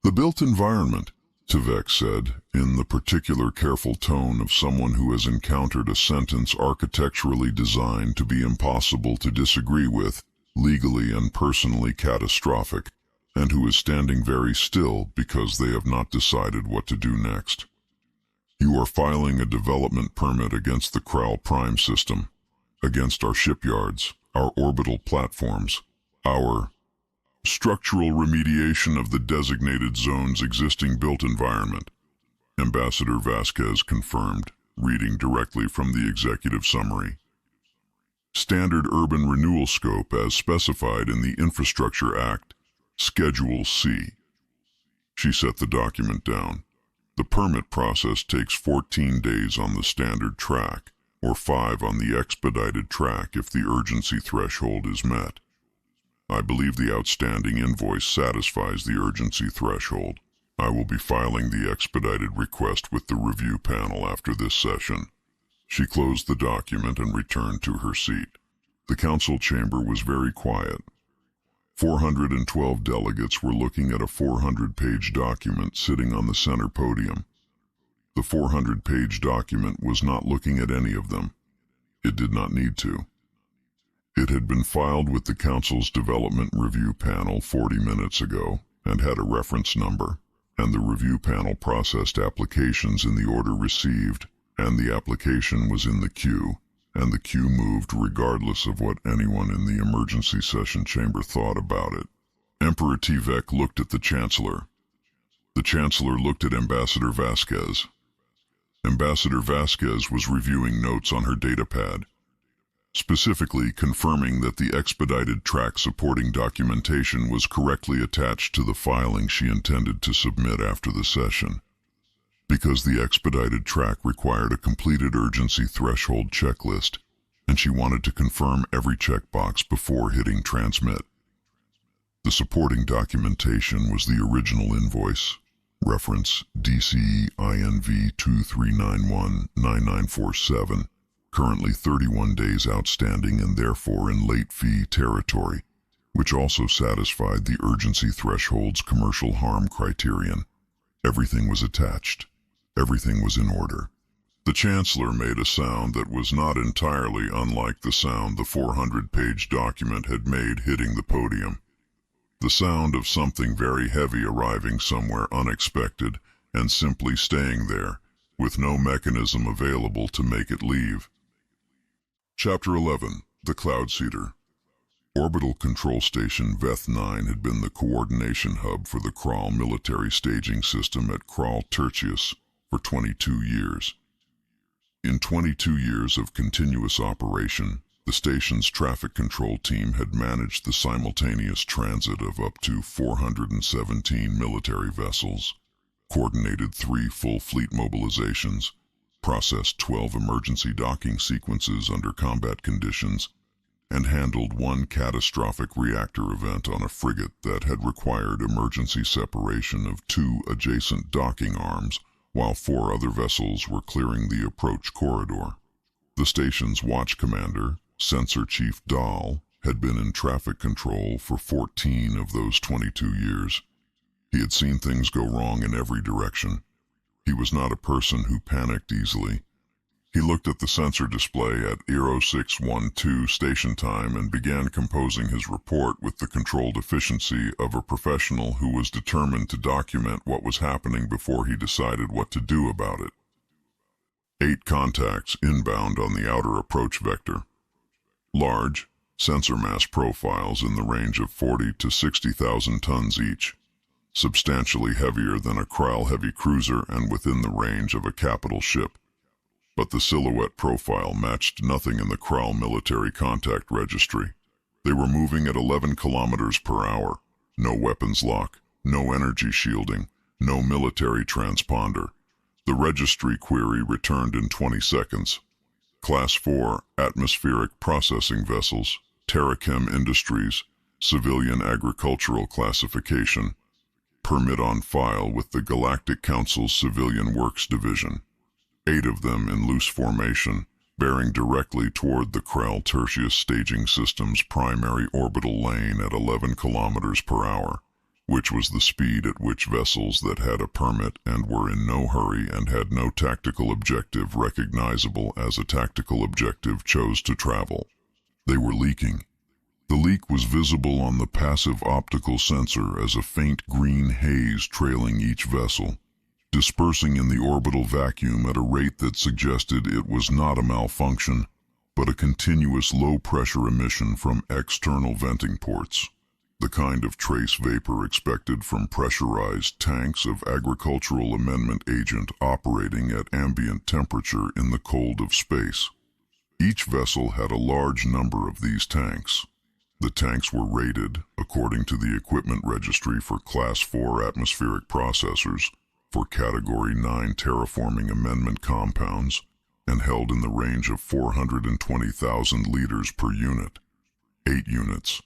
S1: The built environment, Tvek said, in the particular careful tone of someone who has encountered a sentence architecturally designed to be impossible to disagree with, legally and personally catastrophic, and who is standing very still because they have not decided what to do next. You are filing a development permit against the Kraal Prime system, against our shipyards, our orbital platforms, our structural remediation of the designated zone's existing built environment, Ambassador Vasquez confirmed, reading directly from the executive summary. Standard urban renewal scope as specified in the Infrastructure Act, Schedule C. She set the document down. The permit process takes 14 days on the standard track, or 5 on the expedited track if the urgency threshold is met. I believe the outstanding invoice satisfies the urgency threshold. I will be filing the expedited request with the review panel after this session. She closed the document and returned to her seat. The council chamber was very quiet. 412 delegates were looking at a 400-page document sitting on the center podium. The 400-page document was not looking at any of them. It did not need to. It had been filed with the Council's Development Review Panel 40 minutes ago and had a reference number, and the review panel processed applications in the order received, and the application was in the queue, and the queue moved regardless of what anyone in the emergency session chamber thought about it. Emperor Tvek looked at the Chancellor. The Chancellor looked at Ambassador Vasquez. Ambassador Vasquez was reviewing notes on her datapad, specifically confirming that the expedited track supporting documentation was correctly attached to the filing she intended to submit after the session. Because the expedited track required a completed urgency threshold checklist, and she wanted to confirm every checkbox before hitting transmit. The supporting documentation was the original invoice, reference DCE INV 2391-9947, currently 31 days outstanding and therefore in late fee territory, which also satisfied the urgency threshold's commercial harm criterion. Everything was attached. Everything was in order. The Chancellor made a sound that was not entirely unlike the sound the 400-page document had made hitting the podium. The sound of something very heavy arriving somewhere unexpected and simply staying there, with no mechanism available to make it leave. Chapter 11. The Cloud Seeder. Orbital Control Station Veth-9 had been the coordination hub for the Kraal military staging system at Kraal Tertius for 22 years. In 22 years of continuous operation, the station's traffic control team had managed the simultaneous transit of up to 417 military vessels, coordinated 3 full fleet mobilizations, processed 12 emergency docking sequences under combat conditions, and handled 1 catastrophic reactor event on a frigate that had required emergency separation of 2 adjacent docking arms while 4 other vessels were clearing the approach corridor. The station's watch commander, Sensor Chief Dahl, had been in traffic control for 14 of those 22 years. He had seen things go wrong in every direction. He was not a person who panicked easily. He looked at the sensor display at 0612 station time and began composing his report with the controlled efficiency of a professional who was determined to document what was happening before he decided what to do about it. 8 contacts inbound on the outer approach vector. Large, sensor mass profiles in the range of 40 to 60,000 tons each. Substantially heavier than a Kraal heavy cruiser and within the range of a capital ship. But the silhouette profile matched nothing in the Kraal military contact registry. They were moving at 11 kilometers per hour. No weapons lock, no energy shielding, no military transponder. The registry query returned in 20 seconds. Class 4 atmospheric processing vessels, Terrachem Industries, civilian agricultural classification. Permit on file with the Galactic Council's Civilian Works Division. 8 of them in loose formation, bearing directly toward the Kraal Tertius staging system's primary orbital lane at 11 kilometers per hour, which was the speed at which vessels that had a permit and were in no hurry and had no tactical objective recognizable as a tactical objective chose to travel. They were leaking. The leak was visible on the passive optical sensor as a faint green haze trailing each vessel, dispersing in the orbital vacuum at a rate that suggested it was not a malfunction, but a continuous low-pressure emission from external venting ports, the kind of trace vapor expected from pressurized tanks of agricultural amendment agent operating at ambient temperature in the cold of space. Each vessel had a large number of these tanks. The tanks were rated, according to the Equipment Registry for Class 4 atmospheric processors, for Category 9 terraforming amendment compounds, and held in the range of 420,000 liters per unit. 8 units,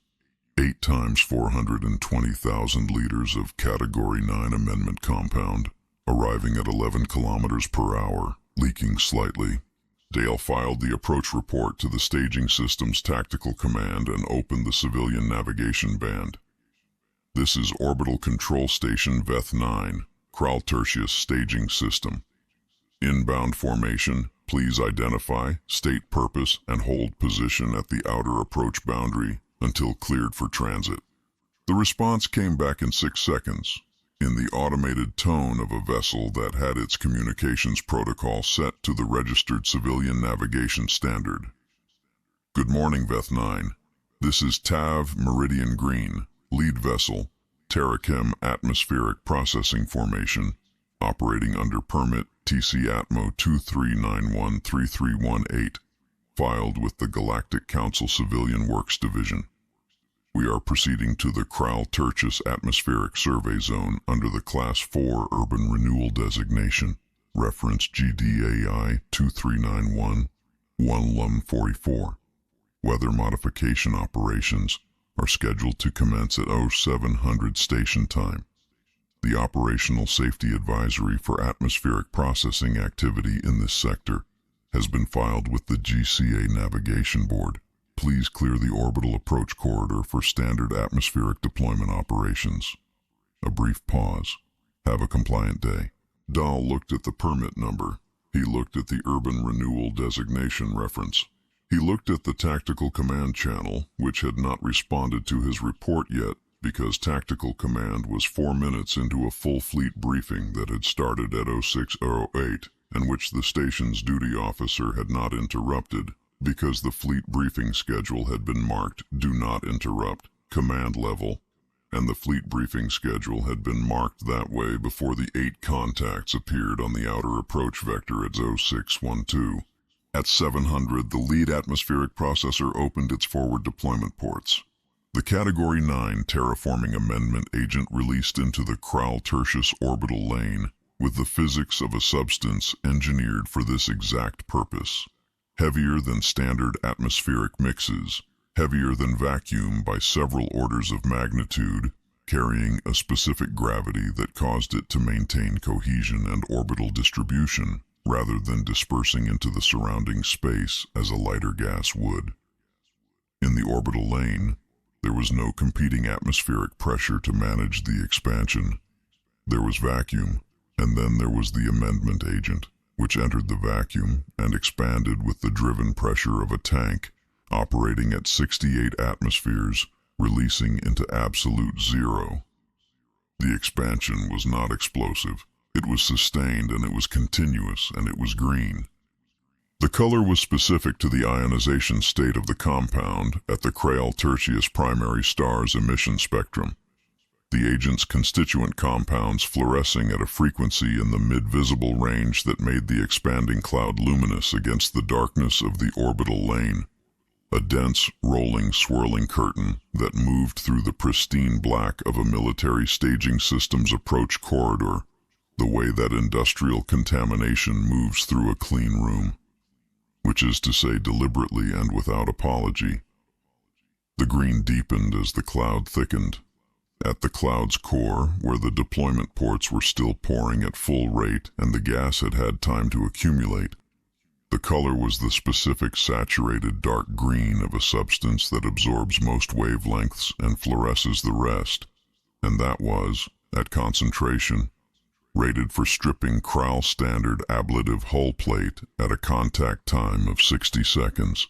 S1: 8 times 420,000 liters of Category 9 amendment compound, arriving at 11 kilometers per hour, leaking slightly. Dale filed the approach report to the Staging Systems Tactical Command and opened the civilian navigation band. This is Orbital Control Station VETH-9, Kraal Tertius Staging System. Inbound formation, please identify, state purpose, and hold position at the outer approach boundary until cleared for transit. The response came back in 6 seconds, in the automated tone of a vessel that had its communications protocol set to the registered civilian navigation standard. Good morning, VETH-9. This is TAV Meridian Green, lead vessel, Terrachem Atmospheric Processing Formation, operating under permit TC Atmo 23913318, filed with the Galactic Council Civilian Works Division. We are proceeding to the Kraal Tertius Atmospheric Survey Zone under the Class 4 Urban Renewal Designation, reference GDAI 2391-1LUM44. Weather modification operations are scheduled to commence at 0700 station time. The Operational Safety Advisory for Atmospheric Processing activity in this sector has been filed with the GCA Navigation Board. Please clear the orbital approach corridor for standard atmospheric deployment operations. A brief pause. Have a compliant day. Dahl looked at the permit number. He looked at the urban renewal designation reference. He looked at the Tactical Command channel, which had not responded to his report yet because Tactical Command was 4 minutes into a full fleet briefing that had started at 0608 and which the station's duty officer had not interrupted, because the fleet briefing schedule had been marked "Do Not Interrupt, Command Level," and the fleet briefing schedule had been marked that way before the 8 contacts appeared on the outer approach vector at 0612. At 700, the lead atmospheric processor opened its forward deployment ports. The Category 9 terraforming amendment agent released into the Kraal Tertius orbital lane with the physics of a substance engineered for this exact purpose. Heavier than standard atmospheric mixes, heavier than vacuum by several orders of magnitude, carrying a specific gravity that caused it to maintain cohesion and orbital distribution, rather than dispersing into the surrounding space as a lighter gas would. In the orbital lane, there was no competing atmospheric pressure to manage the expansion. There was vacuum, and then there was the amendment agent, which entered the vacuum and expanded with the driven pressure of a tank, operating at 68 atmospheres, releasing into absolute zero. The expansion was not explosive. It was sustained, and it was continuous, and it was green. The color was specific to the ionization state of the compound at the Kraal Tertius primary star's emission spectrum. The agent's constituent compounds fluorescing at a frequency in the mid-visible range that made the expanding cloud luminous against the darkness of the orbital lane. A dense, rolling, swirling curtain that moved through the pristine black of a military staging system's approach corridor, the way that industrial contamination moves through a clean room, which is to say deliberately and without apology. The green deepened as the cloud thickened. At the cloud's core, where the deployment ports were still pouring at full rate and the gas had had time to accumulate, the color was the specific saturated dark green of a substance that absorbs most wavelengths and fluoresces the rest, and that was, at concentration, rated for stripping Kraal standard ablative hull plate at a contact time of 60 seconds.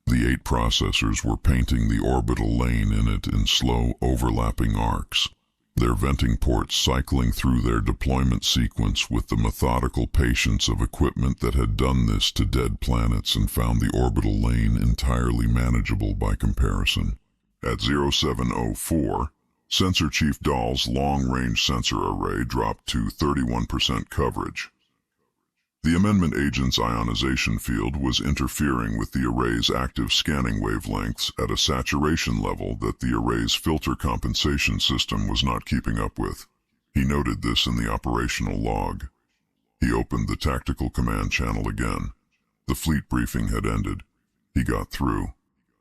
S1: The 8 processors were painting the orbital lane in it in slow overlapping arcs, their venting ports cycling through their deployment sequence with the methodical patience of equipment that had done this to dead planets and found the orbital lane entirely manageable by comparison. At 0704, Sensor Chief Dahl's long-range sensor array dropped to 31% coverage. The amendment agent's ionization field was interfering with the array's active scanning wavelengths at a saturation level that the array's filter compensation system was not keeping up with. He noted this in the operational log. He opened the tactical command channel again. The fleet briefing had ended. He got through.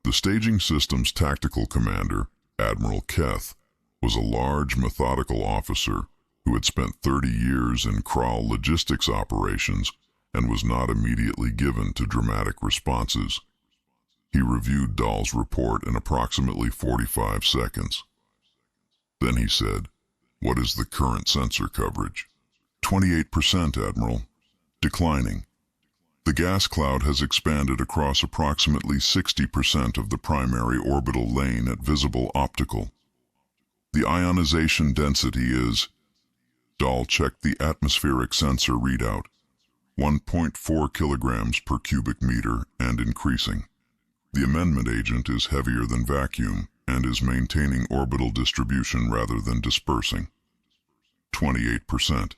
S1: The staging system's tactical commander, Admiral Keth, was a large, methodical officer who had spent 30 years in Kraal logistics operations and was not immediately given to dramatic responses. He reviewed Dahl's report in approximately 45 seconds. Then he said, "What is the current sensor coverage?" 28%, Admiral. Declining. The gas cloud has expanded across approximately 60% of the primary orbital lane at visible optical. The ionization density is... Dahl checked the atmospheric sensor readout, 1.4 kilograms per cubic meter and increasing. The amendment agent is heavier than vacuum and is maintaining orbital distribution rather than dispersing. 28%,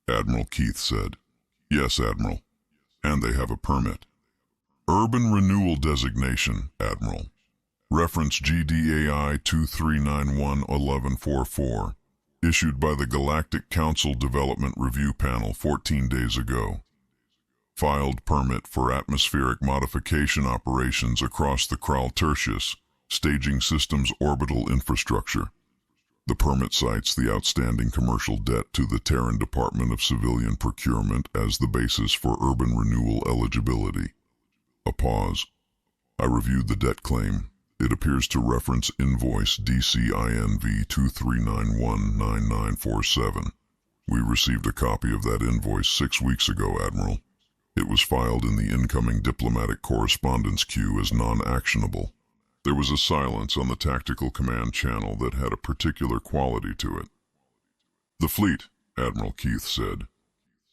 S1: Admiral Keith said. Yes, Admiral. And they have a permit. Urban Renewal Designation, Admiral. Reference GDAI 2391-1144, issued by the Galactic Council Development Review Panel 14 days ago. Filed permit for atmospheric modification operations across the Kraal Tertius, staging systems orbital infrastructure. The permit cites the outstanding commercial debt to the Terran Department of Civilian Procurement as the basis for urban renewal eligibility. A pause. I reviewed the debt claim. It appears to reference Invoice DCINV 23919947. We received a copy of that invoice 6 weeks ago, Admiral. It was filed in the incoming diplomatic correspondence queue as non-actionable. There was a silence on the tactical command channel that had a particular quality to it. The fleet, Admiral Keith said.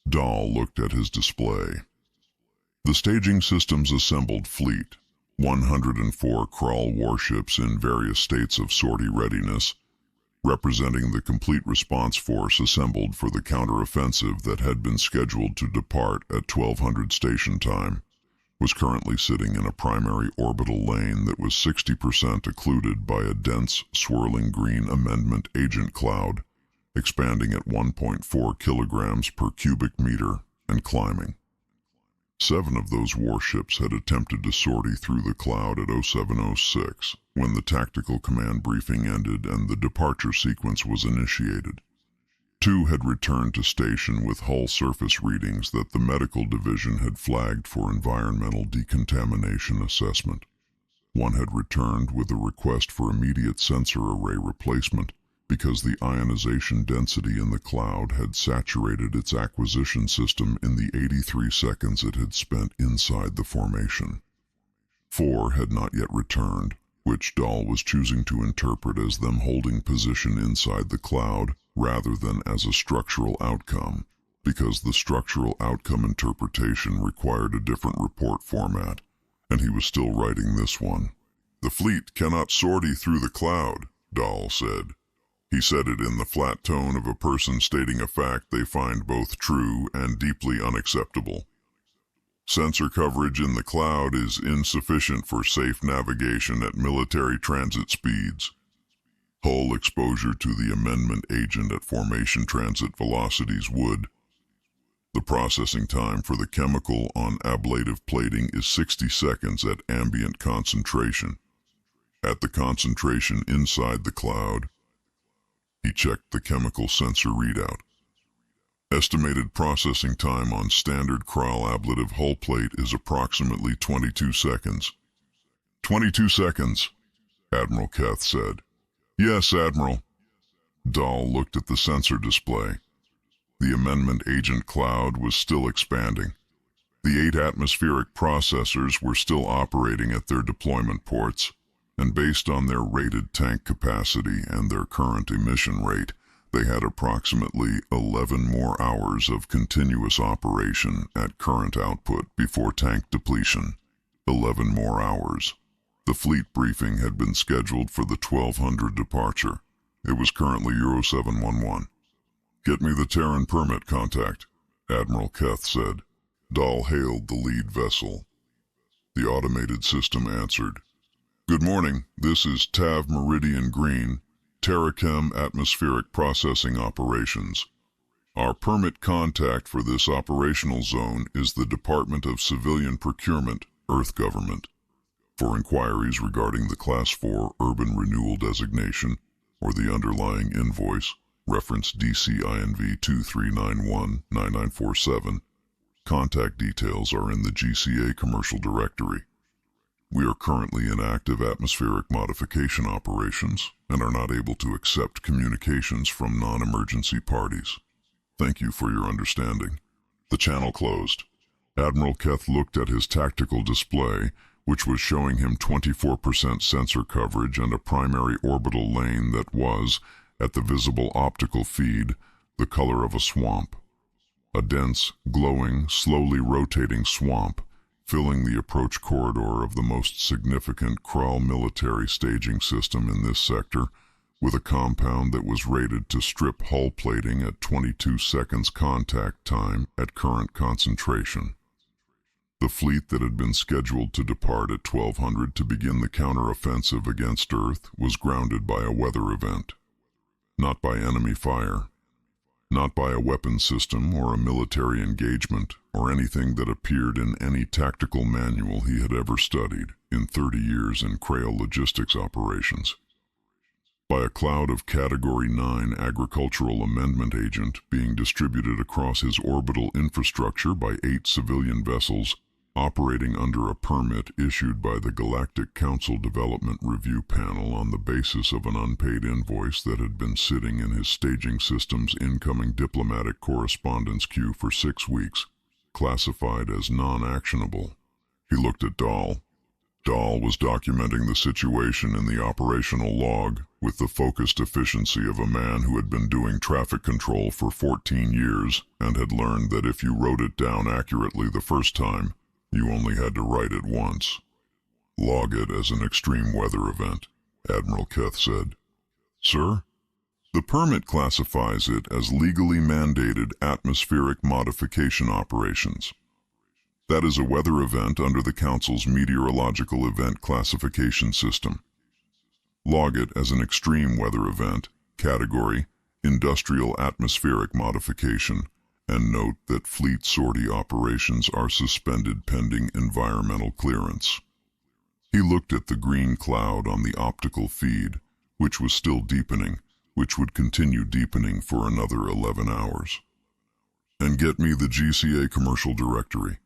S1: Dahl looked at his display. The staging system's assembled fleet, 104 Kraal warships in various states of sortie readiness, representing the complete response force assembled for the counteroffensive that had been scheduled to depart at 1200 station time, was currently sitting in a primary orbital lane that was 60% occluded by a dense, swirling green amendment agent cloud, expanding at 1.4 kilograms per cubic meter and climbing. 7 of those warships had attempted to sortie through the cloud at 0706 when the tactical command briefing ended and the departure sequence was initiated. 2 had returned to station with hull surface readings that the medical division had flagged for environmental decontamination assessment. 1 had returned with a request for immediate sensor array replacement because the ionization density in the cloud had saturated its acquisition system in the 83 seconds it had spent inside the formation. 4 had not yet returned, which Dahl was choosing to interpret as them holding position inside the cloud rather than as a structural outcome, because the structural outcome interpretation required a different report format, and he was still writing this one. "The fleet cannot sortie through the cloud," Dahl said. He said it in the flat tone of a person stating a fact they find both true and deeply unacceptable. Sensor coverage in the cloud is insufficient for safe navigation at military transit speeds. Hull exposure to the amendment agent at formation transit velocities would. The processing time for the chemical on ablative plating is 60 seconds at ambient concentration. At the concentration inside the cloud, he checked the chemical sensor readout. Estimated processing time on standard Kraal ablative hull plate is approximately 22 seconds. 22 seconds, Admiral Keth said. Yes, Admiral. Dahl looked at the sensor display. The amendment agent cloud was still expanding. The 8 atmospheric processors were still operating at their deployment ports, and based on their rated tank capacity and their current emission rate, they had approximately 11 more hours of continuous operation at current output before tank depletion. 11 more hours. The fleet briefing had been scheduled for the 1200 departure. It was currently Euro 711. "Get me the Terran permit contact," Admiral Keth said. Dahl hailed the lead vessel. The automated system answered. "Good morning, this is TAV Meridian Green, Terrachem Atmospheric Processing Operations. Our permit contact for this operational zone is the Department of Civilian Procurement, Earth Government. For inquiries regarding the Class 4 Urban Renewal Designation or the underlying invoice, reference DCINV 2391-9947, contact details are in the GCA Commercial Directory. We are currently in active atmospheric modification operations and are not able to accept communications from non-emergency parties. Thank you for your understanding." The channel closed. Admiral Keth looked at his tactical display, which was showing him 24% sensor coverage and a primary orbital lane that was, at the visible optical feed, the color of a swamp. A dense, glowing, slowly rotating swamp, filling the approach corridor of the most significant Kraal military staging system in this sector, with a compound that was rated to strip hull plating at 22 seconds contact time at current concentration. The fleet that had been scheduled to depart at 1200 to begin the counteroffensive against Earth was grounded by a weather event. Not by enemy fire. Not by a weapon system or a military engagement or anything that appeared in any tactical manual he had ever studied in 30 years in Kraal logistics operations. By a cloud of Category 9 agricultural amendment agent being distributed across his orbital infrastructure by 8 civilian vessels operating under a permit issued by the Galactic Council Development Review Panel on the basis of an unpaid invoice that had been sitting in his staging system's incoming diplomatic correspondence queue for 6 weeks, classified as non-actionable. He looked at Dahl. Dahl was documenting the situation in the operational log with the focused efficiency of a man who had been doing traffic control for 14 years and had learned that if you wrote it down accurately the first time, you only had to write it once. "Log it as an extreme weather event," Admiral Keth said. "Sir?" "The permit classifies it as legally mandated atmospheric modification operations. That is a weather event under the Council's meteorological event classification system. Log it as an extreme weather event, category, industrial atmospheric modification, and note that fleet sortie operations are suspended pending environmental clearance." He looked at the green cloud on the optical feed, which was still deepening, which would continue deepening for another 11 hours. "And get me the GCA Commercial Directory.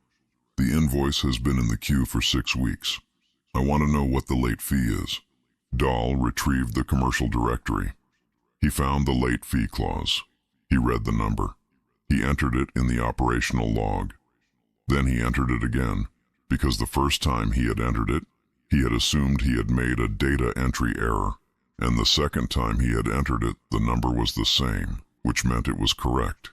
S1: The invoice has been in the queue for 6 weeks. I want to know what the late fee is." Dahl retrieved the commercial directory. He found the late fee clause. He read the number. He entered it in the operational log. Then he entered it again, because the first time he had entered it, he had assumed he had made a data entry error, and the second time he had entered it, the number was the same, which meant it was correct.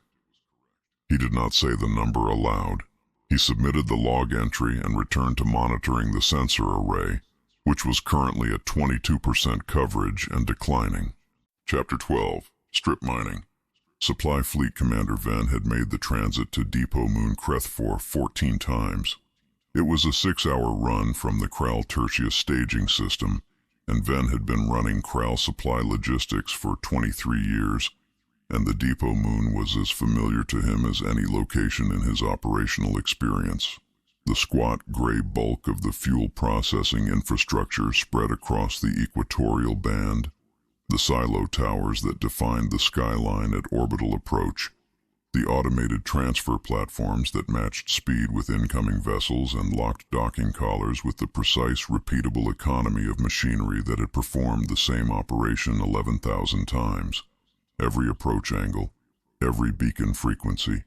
S1: He did not say the number aloud. He submitted the log entry and returned to monitoring the sensor array, which was currently at 22% coverage and declining. Chapter 12. Strip Mining. Supply Fleet Commander Ven had made the transit to Depot Moon Krethfor 14 times. It was a 6-hour run from the Kraal Tertius staging system, and Ven had been running Kraal supply logistics for 23 years, and the Depot Moon was as familiar to him as any location in his operational experience. The squat gray bulk of the fuel processing infrastructure spread across the equatorial band, the silo towers that defined the skyline at orbital approach, the automated transfer platforms that matched speed with incoming vessels and locked docking collars with the precise, repeatable economy of machinery that had performed the same operation 11,000 times. every approach angle, every beacon frequency,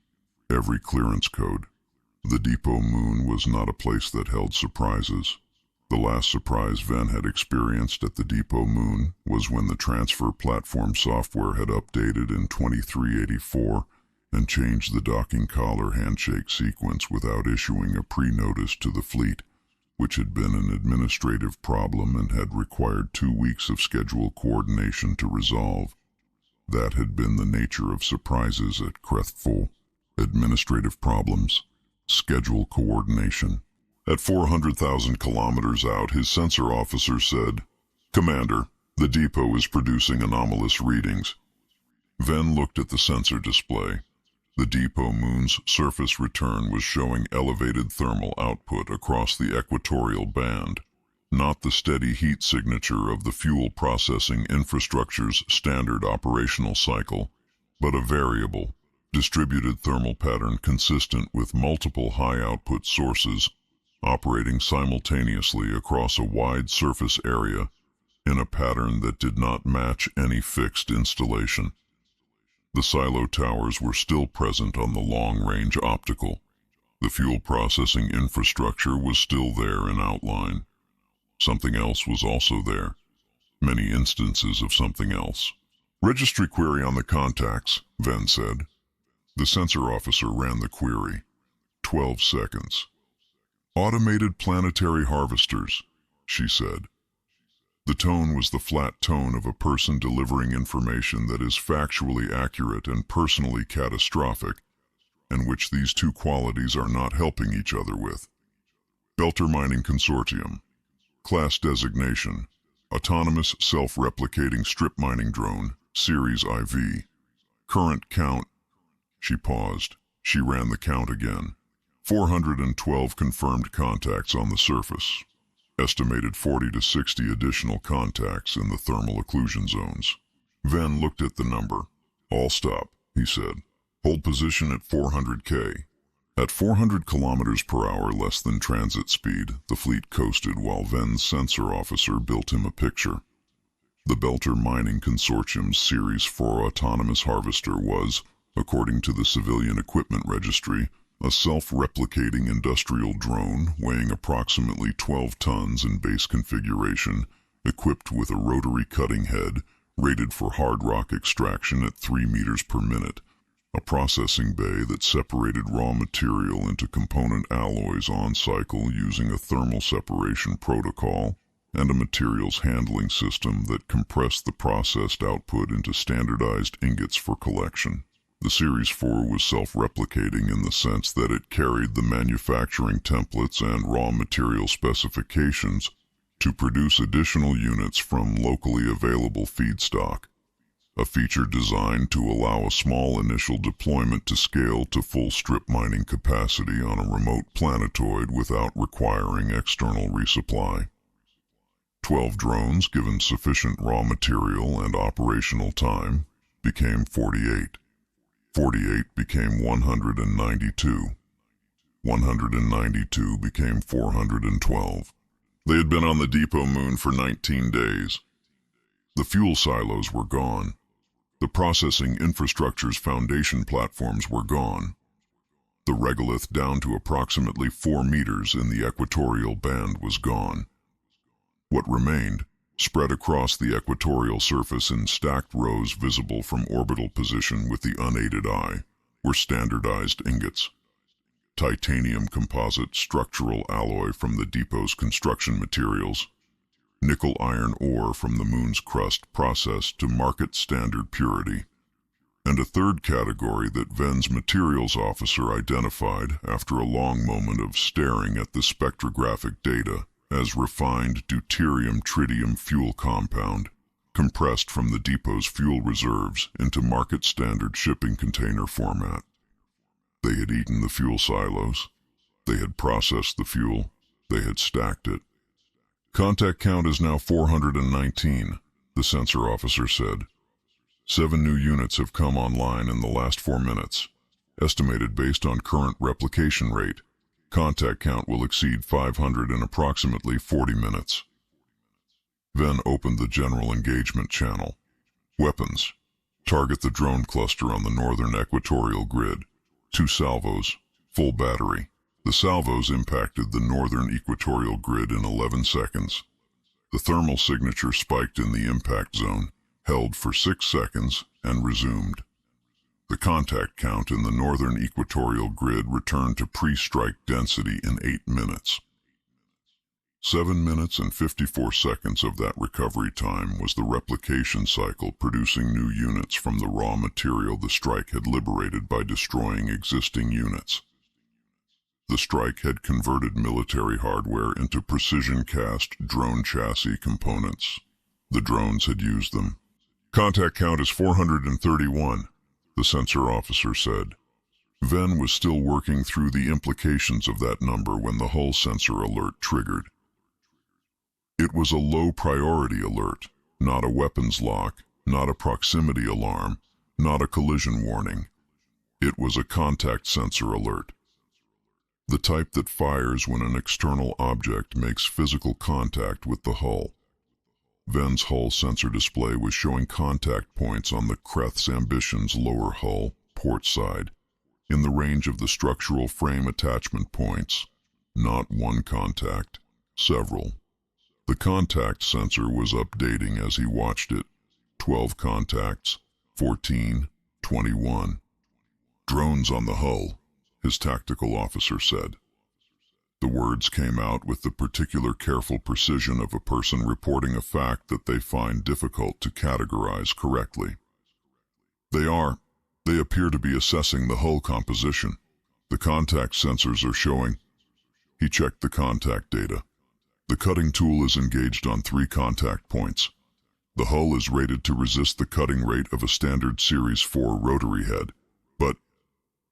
S1: every clearance code. The depot moon was not a place that held surprises. The last surprise Ven had experienced at the depot moon was when the transfer platform software had updated in 2384 and changed the docking collar handshake sequence without issuing a pre-notice to the fleet, which had been an administrative problem and had required 2 weeks of schedule coordination to resolve. That had been the nature of surprises at Krethful: administrative problems, schedule coordination. At 400,000 kilometers out, his sensor officer said, "Commander, the depot is producing anomalous readings." Ven looked at the sensor display. The depot moon's surface return was showing elevated thermal output across the equatorial band, not the steady heat signature of the fuel processing infrastructure's standard operational cycle, but a variable, distributed thermal pattern consistent with multiple high-output sources operating simultaneously across a wide surface area in a pattern that did not match any fixed installation. The silo towers were still present on the long-range optical. The fuel processing infrastructure was still there in outline. Something else was also there. Many instances of something else. "Registry query on the contacts," Ven said. The sensor officer ran the query. 12 seconds. "Automated planetary harvesters," she said. The tone was the flat tone of a person delivering information that is factually accurate and personally catastrophic, and which these two qualities are not helping each other with. "Belter Mining Consortium. Class designation: Autonomous Self-Replicating Strip Mining Drone, Series IV. Current count." She paused. She ran the count again. 412 confirmed contacts on the surface. Estimated 40 to 60 additional contacts in the thermal occlusion zones. Ven looked at the number. "All stop," he said. "Hold position at 400K. At 400 kilometers per hour, less than transit speed, the fleet coasted while Ven's sensor officer built him a picture. The Belter Mining Consortium's Series 4 autonomous harvester was, according to the Civilian Equipment Registry, a self-replicating industrial drone weighing approximately 12 tons in base configuration, equipped with a rotary cutting head, rated for hard rock extraction at 3 meters per minute, a processing bay that separated raw material into component alloys on cycle using a thermal separation protocol, and a materials handling system that compressed the processed output into standardized ingots for collection. The Series 4 was self-replicating in the sense that it carried the manufacturing templates and raw material specifications to produce additional units from locally available feedstock, a feature designed to allow a small initial deployment to scale to full strip mining capacity on a remote planetoid without requiring external resupply. 12 drones, given sufficient raw material and operational time, became 48. 48 became 192. 192 became 412. They had been on the depot moon for 19 days. The fuel silos were gone. The processing infrastructure's foundation platforms were gone. The regolith down to approximately 4 meters in the equatorial band was gone. What remained, spread across the equatorial surface in stacked rows visible from orbital position with the unaided eye, were standardized ingots. Titanium composite structural alloy from the depot's construction materials, nickel iron ore from the moon's crust processed to market standard purity, and a third category that Ven's materials officer identified after a long moment of staring at the spectrographic data as refined deuterium-tritium fuel compound, compressed from the depot's fuel reserves into market-standard shipping container format. They had eaten the fuel silos. They had processed the fuel. They had stacked it. "Contact count is now 419, the sensor officer said. 7 new units have come online in the last 4 minutes. Estimated based on current replication rate, contact count will exceed 500 in approximately 40 minutes. Ven opened the general engagement channel. "Weapons. Target the drone cluster on the northern equatorial grid. 2 salvos, full battery. The salvos impacted the northern equatorial grid in 11 seconds. The thermal signature spiked in the impact zone, held for 6 seconds, and resumed. The contact count in the northern equatorial grid returned to pre-strike density in 8 minutes. 7 minutes and 54 seconds of that recovery time was the replication cycle producing new units from the raw material the strike had liberated by destroying existing units. The strike had converted military hardware into precision-cast drone chassis components. The drones had used them. Contact count is 431, the sensor officer said. Ven was still working through the implications of that number when the hull sensor alert triggered. It was a low-priority alert, not a weapons lock, not a proximity alarm, not a collision warning. It was a contact sensor alert. The type that fires when an external object makes physical contact with the hull. Ven's hull sensor display was showing contact points on the Kraal Ambition's lower hull, port side, in the range of the structural frame attachment points. Not one contact, several. The contact sensor was updating as he watched it. 12 contacts, 14, 21. Drones on the hull, his tactical officer said. The words came out with the particular careful precision of a person reporting a fact that they find difficult to categorize correctly. They appear to be assessing the hull composition. The contact sensors are showing. He checked the contact data. The cutting tool is engaged on 3 contact points. The hull is rated to resist the cutting rate of a standard Series 4 rotary head. But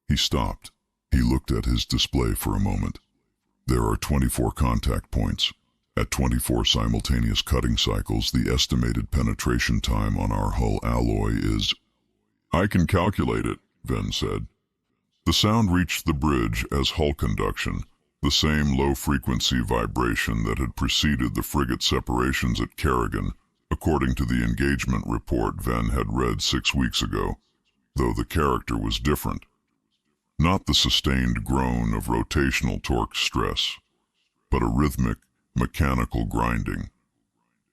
S1: he stopped. He looked at his display for a moment. There are 24 contact points. At 24 simultaneous cutting cycles, the estimated penetration time on our hull alloy is... I can calculate it, Ven said. The sound reached the bridge as hull conduction, the same low-frequency vibration that had preceded the frigate separations at Kerrigan, according to the engagement report Ven had read 6 weeks ago, though the character was different. Not the sustained groan of rotational torque stress, but a rhythmic, mechanical grinding,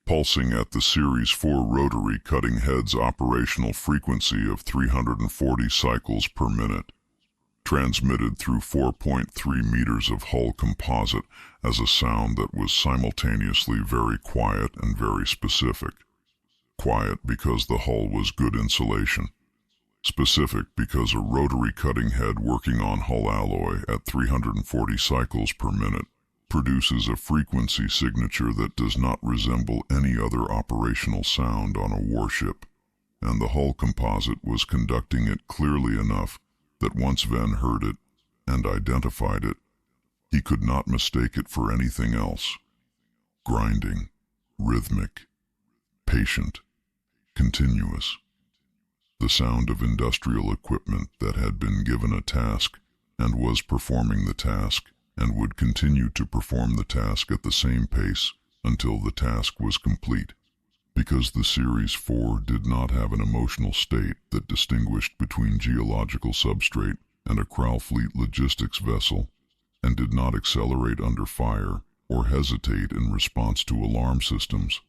S1: pulsing at the Series 4 rotary cutting head's operational frequency of 340 cycles per minute, transmitted through 4.3 meters of hull composite as a sound that was simultaneously very quiet and very specific. Quiet because the hull was good insulation. Specific because a rotary cutting head working on hull alloy at 340 cycles per minute produces a frequency signature that does not resemble any other operational sound on a warship, and the hull composite was conducting it clearly enough that once Ven heard it and identified it, he could not mistake it for anything else. Grinding, rhythmic, patient, continuous. The sound of industrial equipment that had been given a task and was performing the task and would continue to perform the task at the same pace until the task was complete, because the Series 4 did not have an emotional state that distinguished between geological substrate and a Kraal Fleet logistics vessel, and did not accelerate under fire or hesitate in response to alarm systems,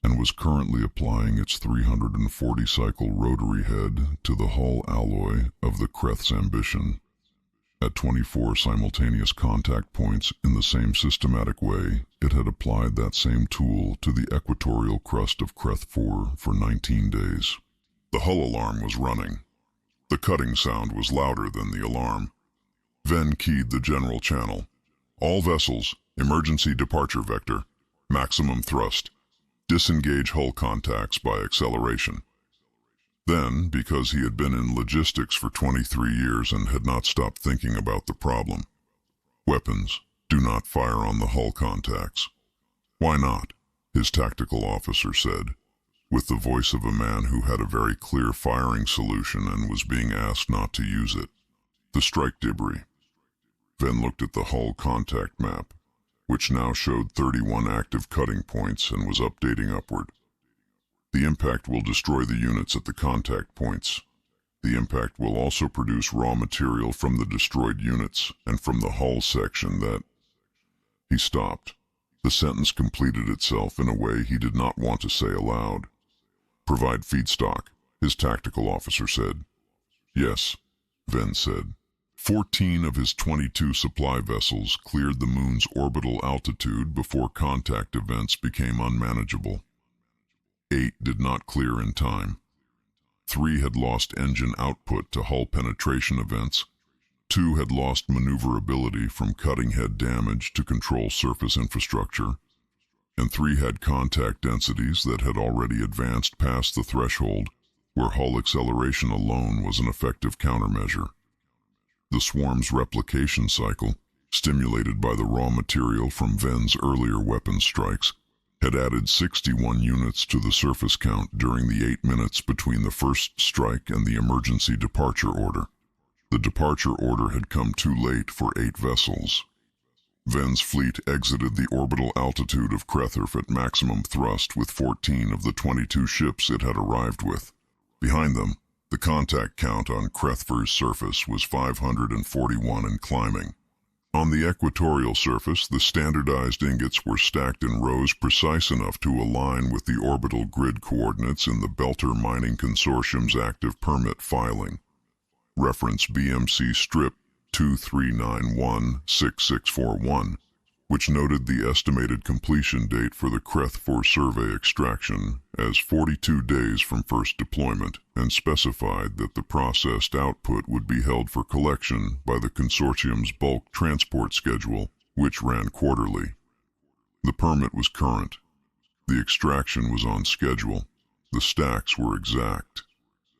S1: and was currently applying its 340-cycle rotary head to the hull alloy of the Kraal Ambition at 24 simultaneous contact points in the same systematic way it had applied that same tool to the equatorial crust of Kraal 4 for 19 days. The hull alarm was running. The cutting sound was louder than the alarm. Ven keyed the general channel. All vessels, emergency departure vector, maximum thrust, disengage hull contacts by acceleration. Then, because he had been in logistics for 23 years and had not stopped thinking about the problem. Weapons, do not fire on the hull contacts. Why not? His tactical officer said, with the voice of a man who had a very clear firing solution and was being asked not to use it. The strike debris. Ven looked at the hull contact map, which now showed 31 active cutting points and was updating upward. The impact will destroy the units at the contact points. The impact will also produce raw material from the destroyed units and from the hull section that... He stopped. The sentence completed itself in a way he did not want to say aloud. Provide feedstock, his tactical officer said. Yes, Ven said. 14 of his 22 supply vessels cleared the moon's orbital altitude before contact events became unmanageable. 8 did not clear in time. 3 had lost engine output to hull penetration events. 2 had lost maneuverability from cutting head damage to control surface infrastructure. And 3 had contact densities that had already advanced past the threshold, where hull acceleration alone was an effective countermeasure. The swarm's replication cycle, stimulated by the raw material from Ven's earlier weapon strikes, had added 61 units to the surface count during the 8 minutes between the first strike and the emergency departure order. The departure order had come too late for 8 vessels. Ven's fleet exited the orbital altitude of Krethurf at maximum thrust with 14 of the 22 ships it had arrived with. Behind them, the contact count on Krethurf's surface was 541 and climbing. On the equatorial surface, the standardized ingots were stacked in rows precise enough to align with the orbital grid coordinates in the Belter Mining Consortium's active permit filing. Reference BMC Strip 23916641, which noted the estimated completion date for the Krethur survey extraction as 42 days from first deployment, and specified that the processed output would be held for collection by the consortium's bulk transport schedule, which ran quarterly. The permit was current. The extraction was on schedule. The stacks were exact.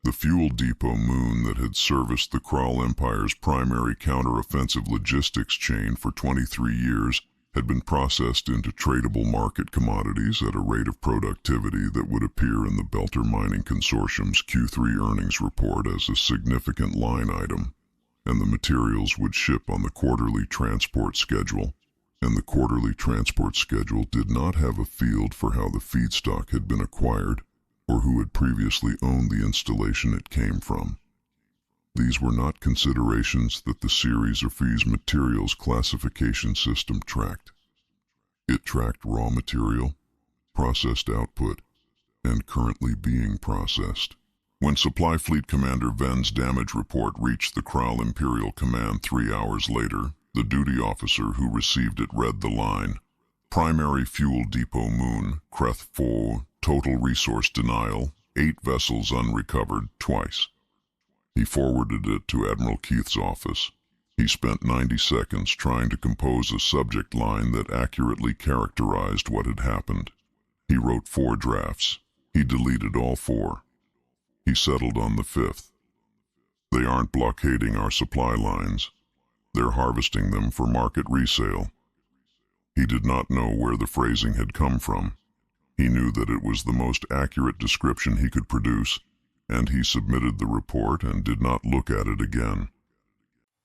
S1: The fuel depot moon that had serviced the Kraal Empire's primary counter-offensive logistics chain for 23 years had been processed into tradable market commodities at a rate of productivity that would appear in the Belter Mining Consortium's Q3 earnings report as a significant line item, and the materials would ship on the quarterly transport schedule. And the quarterly transport schedule did not have a field for how the feedstock had been acquired or who had previously owned the installation it came from. These were not considerations that the series of fees materials classification system tracked. It tracked raw material, processed output, and currently being processed. When Supply Fleet Commander Ven's damage report reached the Kraal Imperial Command 3 hours later, the duty officer who received it read the line, Primary Fuel Depot Moon, Krethur, Total Resource Denial, 8 vessels unrecovered, twice. He forwarded it to Admiral Keith's office. He spent 90 seconds trying to compose a subject line that accurately characterized what had happened. He wrote 4 drafts. He deleted all 4. He settled on the 5th. They aren't blockading our supply lines. They're harvesting them for market resale. He did not know where the phrasing had come from. He knew that it was the most accurate description he could produce, and he submitted the report and did not look at it again.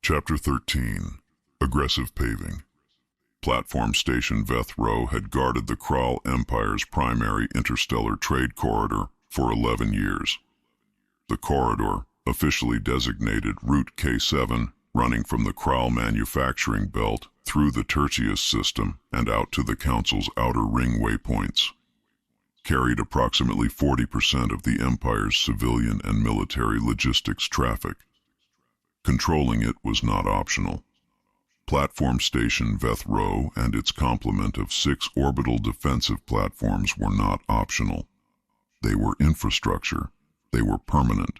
S1: Chapter 13. Aggressive Paving. Platform Station Vethro had guarded the Kraal Empire's primary interstellar trade corridor for 11 years. The corridor, officially designated Route K7, running from the Kraal manufacturing belt through the Tertius system and out to the Council's outer ring waypoints, carried approximately 40% of the Empire's civilian and military logistics traffic. Controlling it was not optional. Platform Station Vethro and its complement of 6 orbital defensive platforms were not optional. They were infrastructure. They were permanent.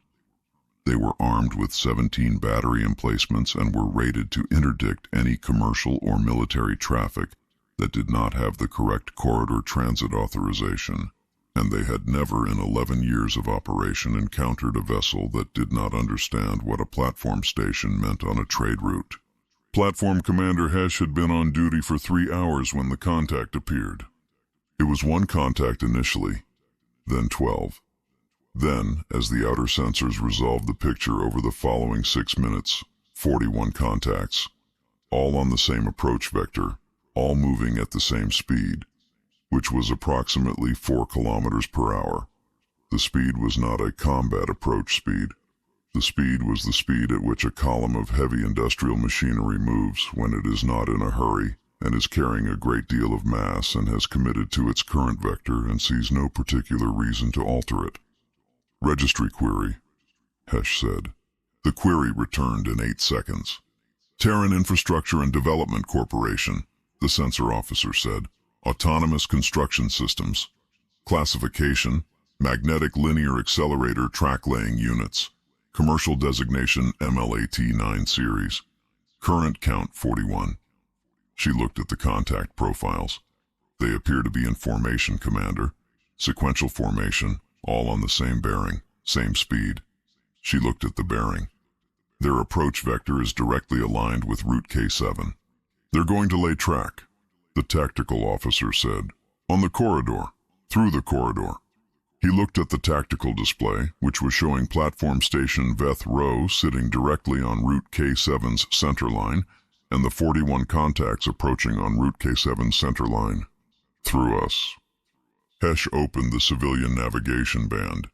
S1: They were armed with 17 battery emplacements and were rated to interdict any commercial or military traffic that did not have the correct corridor transit authorization, and they had never in 11 years of operation encountered a vessel that did not understand what a platform station meant on a trade route. Platform Commander Hesh had been on duty for 3 hours when the contact appeared. It was 1 contact initially, then 12. Then, as the outer sensors resolved the picture over the following 6 minutes, 41 contacts, all on the same approach vector, all moving at the same speed, which was approximately 4 kilometers per hour. The speed was not a combat approach speed. The speed was the speed at which a column of heavy industrial machinery moves when it is not in a hurry and is carrying a great deal of mass and has committed to its current vector and sees no particular reason to alter it. Registry query, Hesh said. The query returned in 8 seconds. Terran Infrastructure and Development Corporation, the sensor officer said. Autonomous construction systems. Classification, magnetic linear accelerator track-laying units. Commercial designation MLAT-9 series. Current count 41. She looked at the contact profiles. They appear to be in formation, Commander. Sequential formation, all on the same bearing, same speed. She looked at the bearing. Their approach vector is directly aligned with Route K7. They're going to lay track, the tactical officer said. On the corridor, through the corridor. He looked at the tactical display, which was showing Platform Station Veth Row sitting directly on Route K7's center line, and the 41 contacts approaching on Route K7's center line. Through us. Hesh opened the civilian navigation band.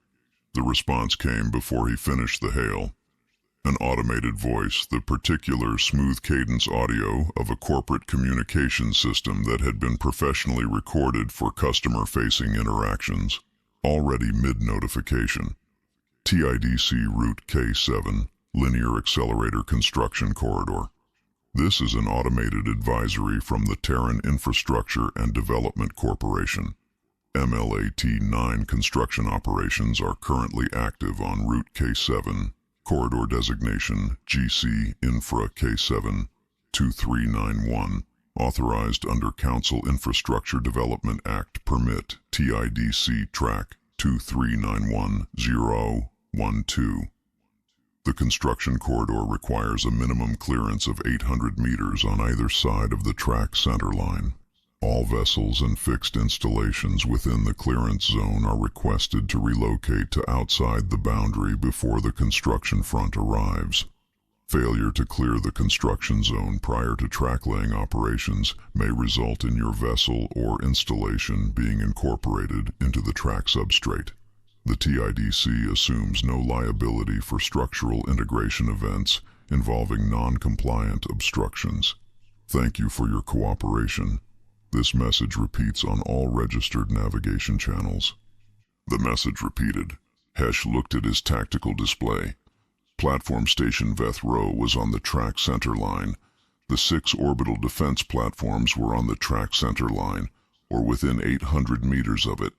S1: The response came before he finished the hail. An automated voice, the particular smooth cadence audio of a corporate communication system that had been professionally recorded for customer-facing interactions. Already mid-notification. TIDC Route K7, Linear Accelerator Construction Corridor. This is an automated advisory from the Terran Infrastructure and Development Corporation. MLAT-9 construction operations are currently active on Route K7, corridor designation GC Infra K7 2391, authorized under Council Infrastructure Development Act Permit TIDC Track 2391012. The construction corridor requires a minimum clearance of 800 meters on either side of the track center line. All vessels and fixed installations within the clearance zone are requested to relocate to outside the boundary before the construction front arrives. Failure to clear the construction zone prior to track-laying operations may result in your vessel or installation being incorporated into the track substrate. The TIDC assumes no liability for structural integration events involving non-compliant obstructions. Thank you for your cooperation. This message repeats on all registered navigation channels. The message repeated. Hesh looked at his tactical display. Platform Station Veth Row was on the track center line. The 6 orbital defense platforms were on the track center line, or within 800 meters of it.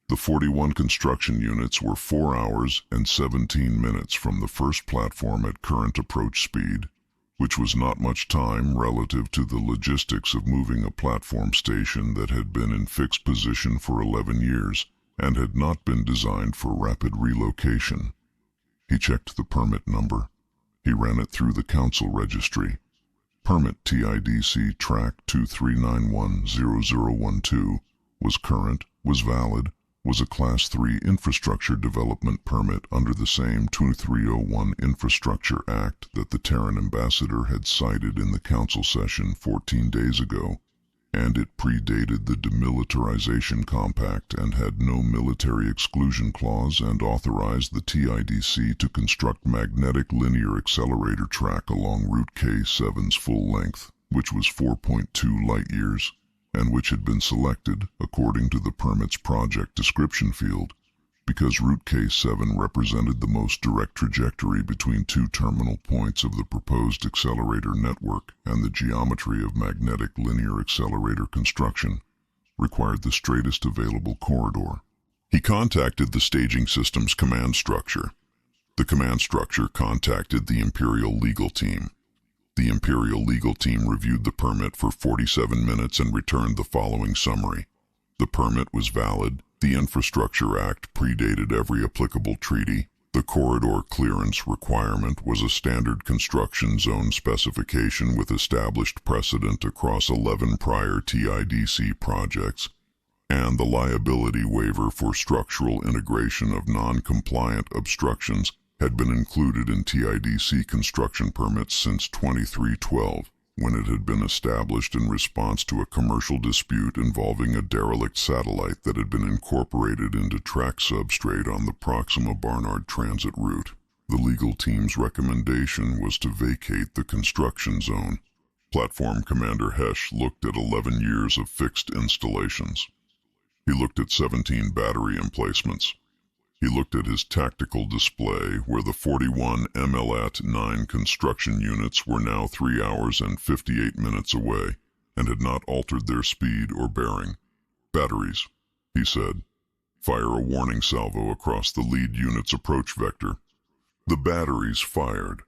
S1: The 41 construction units were 4 hours and 17 minutes from the first platform at current approach speed, which was not much time relative to the logistics of moving a platform station that had been in fixed position for 11 years and had not been designed for rapid relocation. He checked the permit number. He ran it through the council registry. Permit TIDC Track 23910012 was current, was valid, was a Class 3 infrastructure development permit under the same 2301 Infrastructure Act that the Terran ambassador had cited in the council session 14 days ago, and it predated the Demilitarization Compact and had no military exclusion clause and authorized the TIDC to construct magnetic linear accelerator track along Route K7's full length, which was 4.2 light-years, and which had been selected, according to the permit's project description field, because Route K7 represented the most direct trajectory between 2 terminal points of the proposed accelerator network, and the geometry of magnetic linear accelerator construction required the straightest available corridor. He contacted the staging system's command structure. The command structure contacted the Imperial legal team. The Imperial legal team reviewed the permit for 47 minutes and returned the following summary. The permit was valid. The Infrastructure Act predated every applicable treaty. The corridor clearance requirement was a standard construction zone specification with established precedent across 11 prior TIDC projects, and the liability waiver for structural integration of non-compliant obstructions had been included in TIDC construction permits since 2312, when it had been established in response to a commercial dispute involving a derelict satellite that had been incorporated into track substrate on the Proxima-Barnard transit route. The legal team's recommendation was to vacate the construction zone. Platform Commander Hesh looked at 11 years of fixed installations. He looked at 17 battery emplacements. He looked at his tactical display, where the 41 MLAT-9 construction units were now 3 hours and 58 minutes away, and had not altered their speed or bearing. "Batteries," he said. "Fire a warning salvo across the lead unit's approach vector." The batteries fired.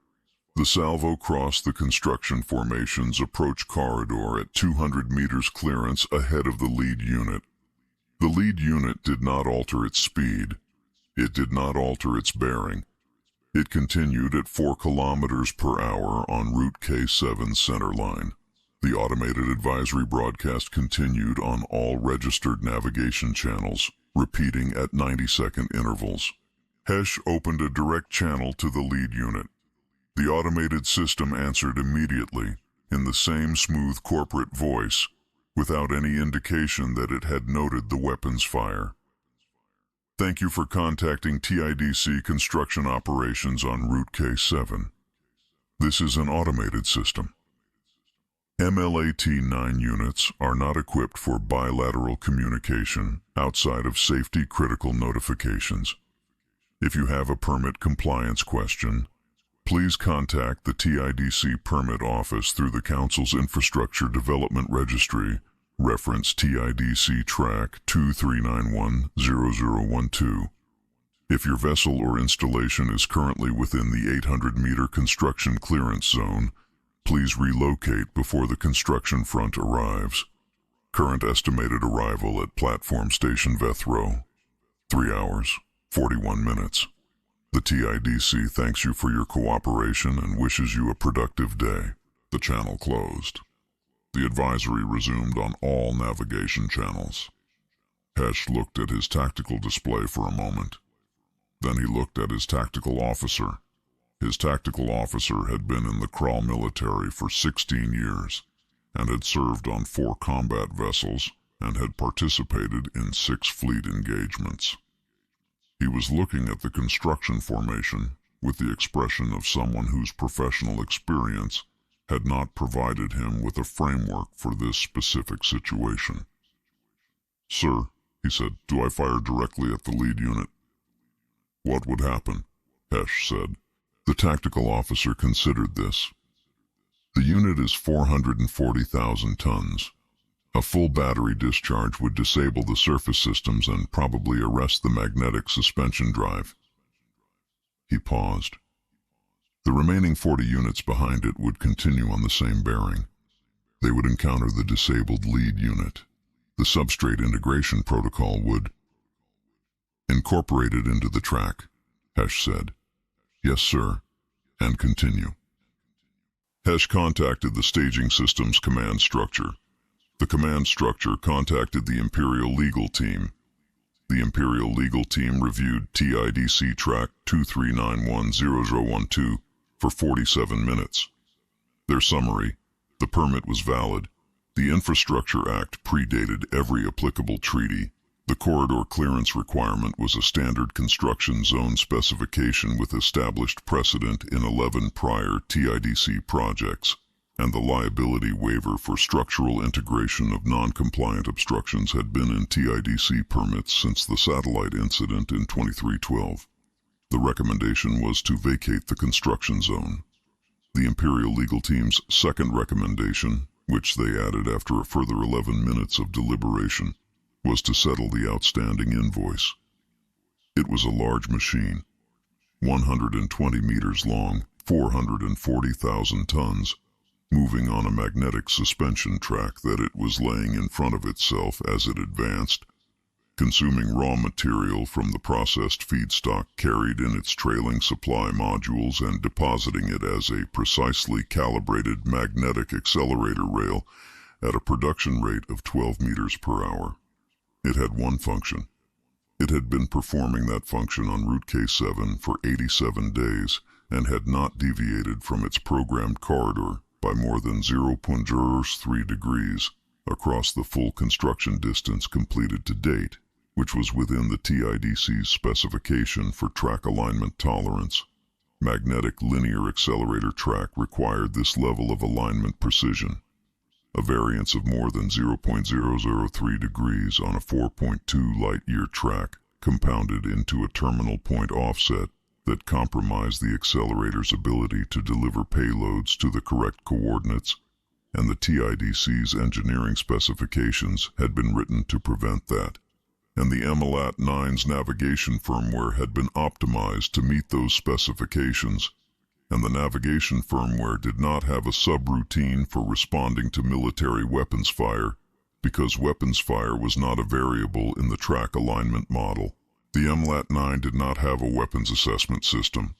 S1: The salvo crossed the construction formation's approach corridor at 200 meters clearance ahead of the lead unit. The lead unit did not alter its speed. It did not alter its bearing. It continued at 4 kilometers per hour on Route K7 center line. The automated advisory broadcast continued on all registered navigation channels, repeating at 90-second intervals. Hesh opened a direct channel to the lead unit. The automated system answered immediately, in the same smooth corporate voice, without any indication that it had noted the weapon's fire. "Thank you for contacting TIDC Construction Operations on Route K7. This is an automated system. MLAT-9 units are not equipped for bilateral communication outside of safety-critical notifications. If you have a permit compliance question, please contact the TIDC Permit Office through the Council's Infrastructure Development Registry, reference TIDC Track 23910012. If your vessel or installation is currently within the 800-meter construction clearance zone, please relocate before the construction front arrives. Current estimated arrival at Platform Station Vethro, 3 hours, 41 minutes. The TIDC thanks you for your cooperation and wishes you a productive day." The channel closed. The advisory resumed on all navigation channels. Hesh looked at his tactical display for a moment. Then he looked at his tactical officer. His tactical officer had been in the Kraal military for 16 years and had served on 4 combat vessels and had participated in 6 fleet engagements. He was looking at the construction formation with the expression of someone whose professional experience had not provided him with a framework for this specific situation. "Sir," he said, "do I fire directly at the lead unit?" "What would happen?" Hesh said. The tactical officer considered this. "The unit is 440,000 tons. A full battery discharge would disable the surface systems and probably arrest the magnetic suspension drive." He paused. The remaining 40 units behind it would continue on the same bearing. They would encounter the disabled lead unit. The substrate integration protocol would incorporate it into the track, Hesh said. "Yes, sir," and continue. Hesh contacted the staging system's command structure. The command structure contacted the Imperial Legal Team. The Imperial Legal Team reviewed TIDC Track 23910012 for 47 minutes. Their summary: the permit was valid. The Infrastructure Act predated every applicable treaty. The corridor clearance requirement was a standard construction zone specification with established precedent in 11 prior TIDC projects, and the liability waiver for structural integration of non-compliant obstructions had been in TIDC permits since the satellite incident in 2312. The recommendation was to vacate the construction zone. The Imperial Legal Team's second recommendation, which they added after a further 11 minutes of deliberation, was to settle the outstanding invoice. It was a large machine, 120 meters long, 440,000 tons, moving on a magnetic suspension track that it was laying in front of itself as it advanced, consuming raw material from the processed feedstock carried in its trailing supply modules and depositing it as a precisely calibrated magnetic accelerator rail at a production rate of 12 meters per hour. It had one function. It had been performing that function on Route K7 for 87 days and had not deviated from its programmed corridor by more than 0.03 degrees across the full construction distance completed to date, which was within the TIDC's specification for track alignment tolerance. Magnetic linear accelerator track required this level of alignment precision. A variance of more than 0.003 degrees on a 4.2 light-year track compounded into a terminal point offset that compromised the accelerator's ability to deliver payloads to the correct coordinates, and the TIDC's engineering specifications had been written to prevent that, and the EMLAT-9's navigation firmware had been optimized to meet those specifications, and the navigation firmware did not have a subroutine for responding to military weapons fire, because weapons fire was not a variable in the track alignment model. The EMLAT-9 did not have a weapons assessment system.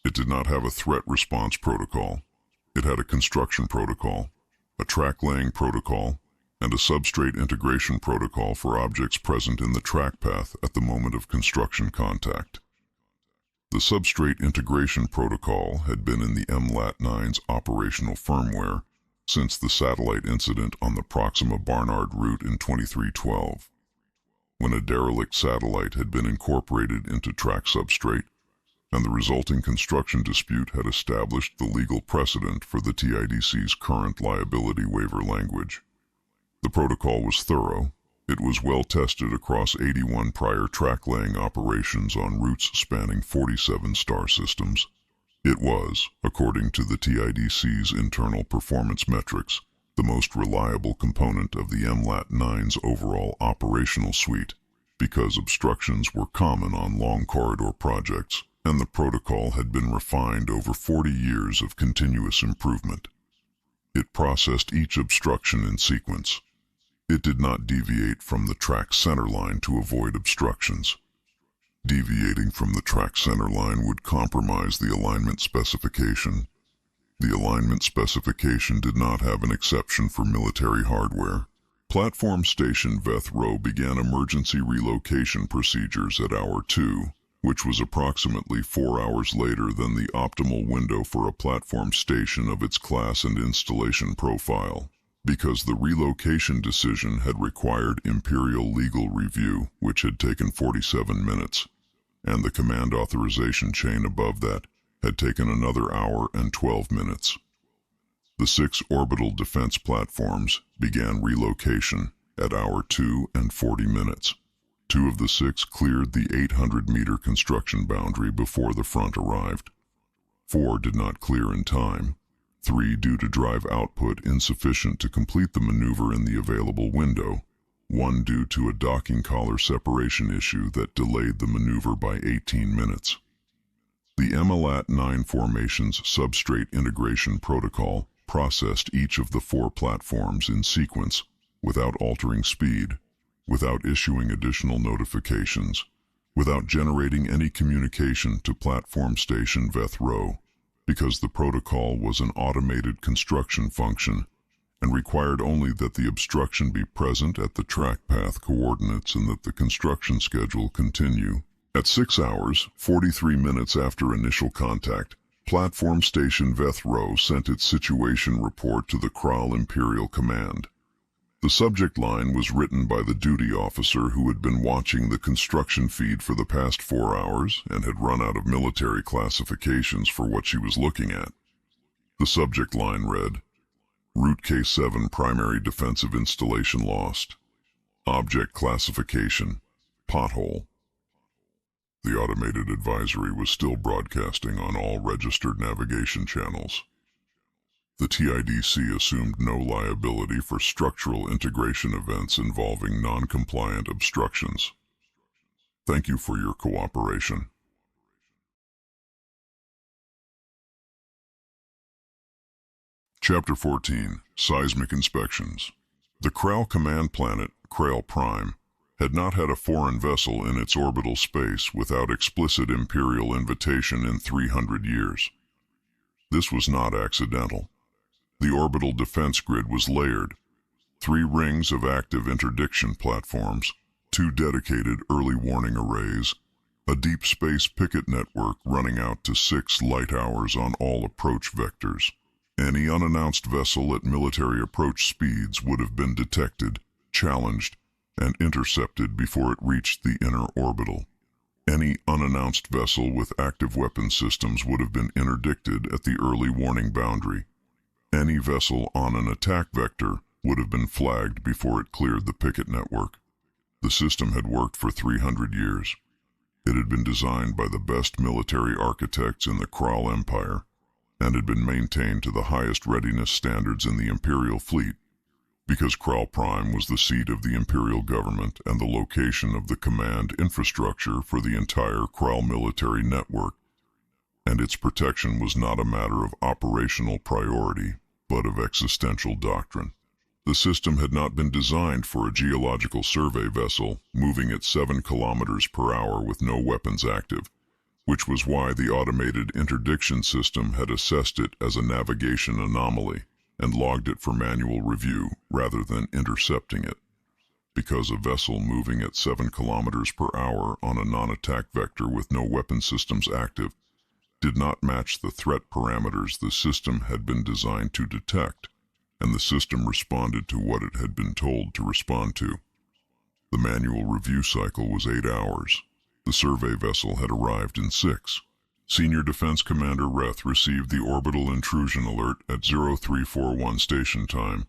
S1: It did not have a threat response protocol. It had a construction protocol, a track laying protocol, and a substrate integration protocol for objects present in the track path at the moment of construction contact. The substrate integration protocol had been in the EMLAT-9's operational firmware since the satellite incident on the Proxima Barnard route in 2312, when a derelict satellite had been incorporated into track substrate, and the resulting construction dispute had established the legal precedent for the TIDC's current liability waiver language. The protocol was thorough. It was well tested across 81 prior track-laying operations on routes spanning 47 star systems. It was, according to the TIDC's internal performance metrics, the most reliable component of the EMLAT-9's overall operational suite, because obstructions were common on long corridor projects, and the protocol had been refined over 40 years of continuous improvement. It processed each obstruction in sequence. It did not deviate from the track centerline to avoid obstructions. Deviating from the track centerline would compromise the alignment specification. The alignment specification did not have an exception for military hardware. Platform Station Veth Row began emergency relocation procedures at hour 2, which was approximately 4 hours later than the optimal window for a platform station of its class and installation profile, because the relocation decision had required imperial legal review, which had taken 47 minutes, and the command authorization chain above that had taken another hour and 12 minutes. The 6 orbital defense platforms began relocation at hour 2 and 40 minutes. 2 of the 6 cleared the 800-meter construction boundary before the front arrived. 4 did not clear in time. 3 due to drive output insufficient to complete the maneuver in the available window. 1 due to a docking collar separation issue that delayed the maneuver by 18 minutes. The EMLAT-9 formation's substrate integration protocol processed each of the 4 platforms in sequence without altering speed, without issuing additional notifications, without generating any communication to Platform Station Veth Row, because the protocol was an automated construction function and required only that the obstruction be present at the track path coordinates and that the construction schedule continue. At 6 hours, 43 minutes after initial contact, Platform Station Veth Row sent its situation report to the Kraal Imperial Command. The subject line was written by the duty officer who had been watching the construction feed for the past 4 hours and had run out of military classifications for what she was looking at. The subject line read, Route K7 Primary Defensive Installation Lost. Object Classification, Pothole. The automated advisory was still broadcasting on all registered navigation channels. The TIDC assumed no liability for structural integration events involving non-compliant obstructions. Thank you for your cooperation. Chapter 14, Seismic Inspections. The Kraal command planet, Kraal Prime, had not had a foreign vessel in its orbital space without explicit imperial invitation in 300 years. This was not accidental. The orbital defense grid was layered. 3 rings of active interdiction platforms, 2 dedicated early warning arrays, a deep space picket network running out to 6 light hours on all approach vectors, Any unannounced vessel at military approach speeds would have been detected, challenged, and intercepted before it reached the inner orbital. Any unannounced vessel with active weapon systems would have been interdicted at the early warning boundary. Any vessel on an attack vector would have been flagged before it cleared the picket network. The system had worked for 300 years. It had been designed by the best military architects in the Kraal Empire and had been maintained to the highest readiness standards in the Imperial fleet, because Kraal Prime was the seat of the Imperial government and the location of the command infrastructure for the entire Kraal military network, and its protection was not a matter of operational priority, but of existential doctrine. The system had not been designed for a geological survey vessel moving at 7 kilometers per hour with no weapons active, which was why the automated interdiction system had assessed it as a navigation anomaly and logged it for manual review rather than intercepting it. Because a vessel moving at 7 kilometers per hour on a non-attack vector with no weapon systems active did not match the threat parameters the system had been designed to detect, and the system responded to what it had been told to respond to. The manual review cycle was 8 hours. The survey vessel had arrived in 6. Senior Defense Commander Reth received the orbital intrusion alert at 0341 station time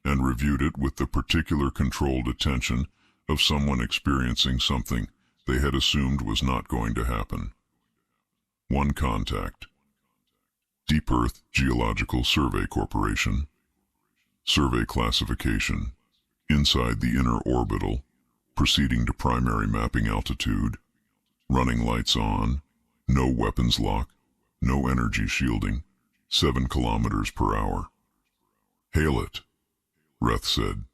S1: and reviewed it with the particular controlled attention of someone experiencing something they had assumed was not going to happen. 1 contact. Deep Earth Geological Survey Corporation. Survey classification. Inside the inner orbital. Proceeding to primary mapping altitude. Running lights on. No weapons lock. No energy shielding. 7 kilometers per hour. Hail it, Reth said.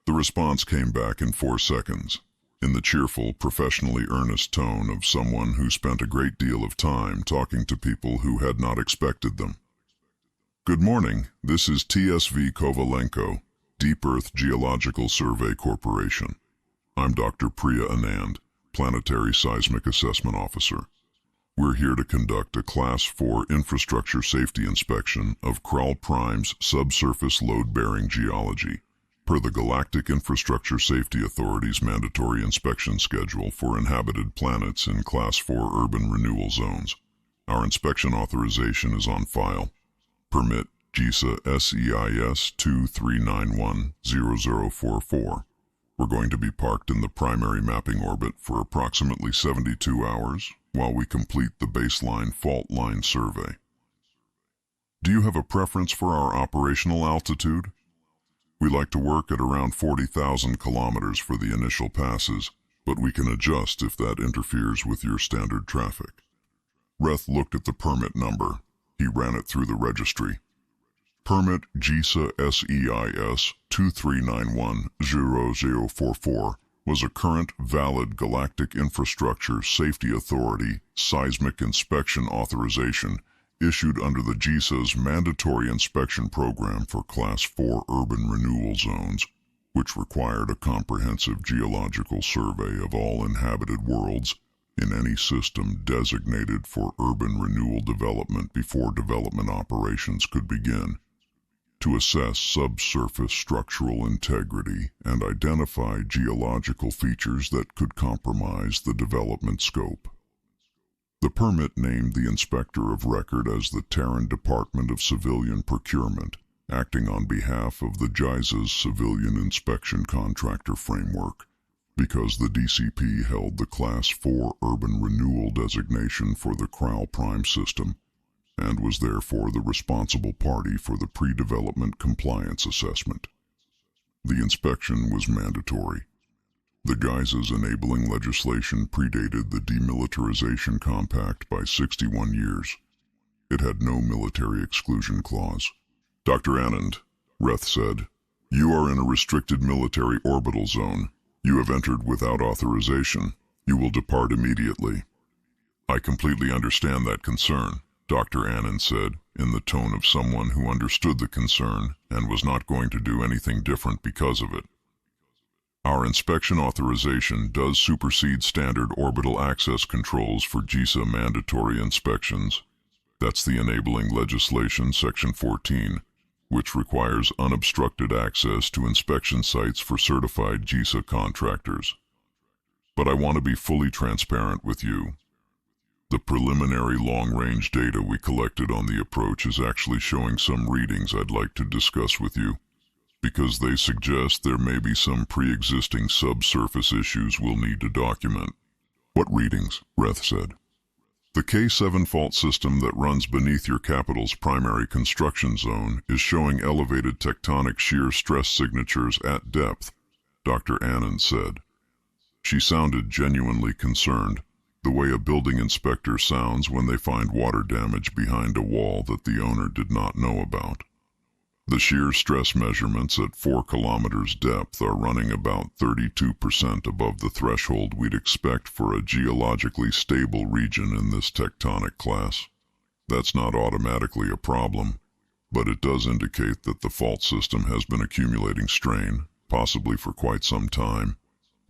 S1: The response came back in 4 seconds, in the cheerful, professionally earnest tone of someone who spent a great deal of time talking to people who had not expected them. Good morning, this is TSV Kovalenko, Deep Earth Geological Survey Corporation. I'm Dr. Priya Anand, Planetary Seismic Assessment Officer. We're here to conduct a Class 4 infrastructure safety inspection of Kraal Prime's subsurface load-bearing geology, per the Galactic Infrastructure Safety Authority's mandatory inspection schedule for inhabited planets in Class 4 urban renewal zones. Our inspection authorization is on file. Permit GISA SEIS 23910044. We're going to be parked in the primary mapping orbit for approximately 72 hours while we complete the baseline fault line survey. Do you have a preference for our operational altitude? We like to work at around 40,000 kilometers for the initial passes, but we can adjust if that interferes with your standard traffic. Reth looked at the permit number. He ran it through the registry. Permit GISA SEIS 23910044 was a current, valid Galactic Infrastructure Safety Authority seismic inspection authorization issued under the GISA's mandatory inspection program for Class 4 urban renewal zones, which required a comprehensive geological survey of all inhabited worlds in any system designated for urban renewal development before development operations could begin, to assess subsurface structural integrity and identify geological features that could compromise the development scope. The permit named the inspector of record as the Terran Department of Civilian Procurement, acting on behalf of the GISA's civilian inspection contractor framework, because the DCP held the Class 4 urban renewal designation for the Kraal Prime system, and was therefore the responsible party for the pre-development compliance assessment. The inspection was mandatory. The GISA's enabling legislation predated the Demilitarization Compact by 61 years. It had no military exclusion clause. Dr. Anand, Reth said, you are in a restricted military orbital zone. You have entered without authorization. You will depart immediately. I completely understand that concern, Dr. Anand said, in the tone of someone who understood the concern and was not going to do anything different because of it. Our inspection authorization does supersede standard orbital access controls for GISA mandatory inspections. That's the enabling legislation, Section 14, which requires unobstructed access to inspection sites for certified GISA contractors. But I want to be fully transparent with you. The preliminary long-range data we collected on the approach is actually showing some readings I'd like to discuss with you, because they suggest there may be some pre-existing subsurface issues we'll need to document. What readings? Reth said. The K7 fault system that runs beneath your capital's primary construction zone is showing elevated tectonic shear stress signatures at depth, Dr. Anand said. She sounded genuinely concerned, the way a building inspector sounds when they find water damage behind a wall that the owner did not know about. The shear stress measurements at 4 kilometers depth are running about 32% above the threshold we'd expect for a geologically stable region in this tectonic class. That's not automatically a problem, but it does indicate that the fault system has been accumulating strain, possibly for quite some time,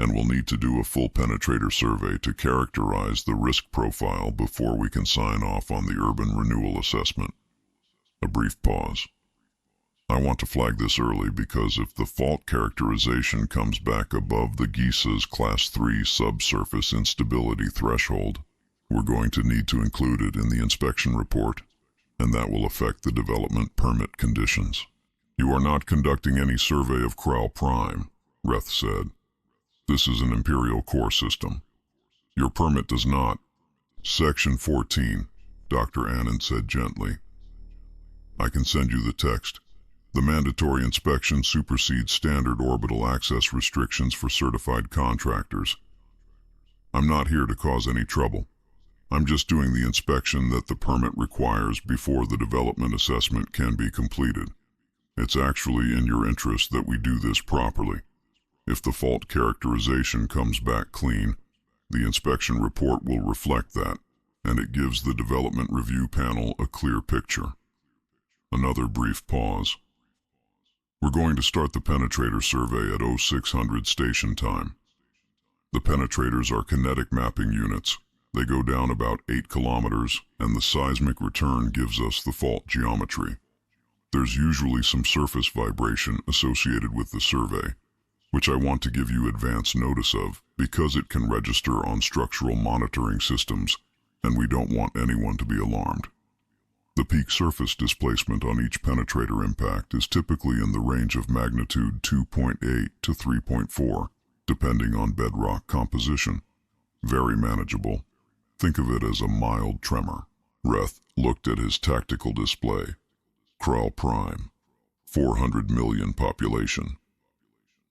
S1: and we'll need to do a full penetrator survey to characterize the risk profile before we can sign off on the urban renewal assessment. A brief pause. I want to flag this early because if the fault characterization comes back above the GISA's Class 3 subsurface instability threshold, we're going to need to include it in the inspection report, and that will affect the development permit conditions. You are not conducting any survey of Kraal Prime, Reth said. This is an Imperial core system. Your permit does not. Section 14, Dr. Anand said gently. I can send you the text. The mandatory inspection supersedes standard orbital access restrictions for certified contractors. I'm not here to cause any trouble. I'm just doing the inspection that the permit requires before the development assessment can be completed. It's actually in your interest that we do this properly. If the fault characterization comes back clean, the inspection report will reflect that, and it gives the development review panel a clear picture. Another brief pause. We're going to start the penetrator survey at 0600 station time. The penetrators are kinetic mapping units. They go down about 8 kilometers, and the seismic return gives us the fault geometry. There's usually some surface vibration associated with the survey, which I want to give you advance notice of because it can register on structural monitoring systems, and we don't want anyone to be alarmed. The peak surface displacement on each penetrator impact is typically in the range of magnitude 2.8 to 3.4, depending on bedrock composition. Very manageable. Think of it as a mild tremor. Reth looked at his tactical display. Kraal Prime, 400 million population.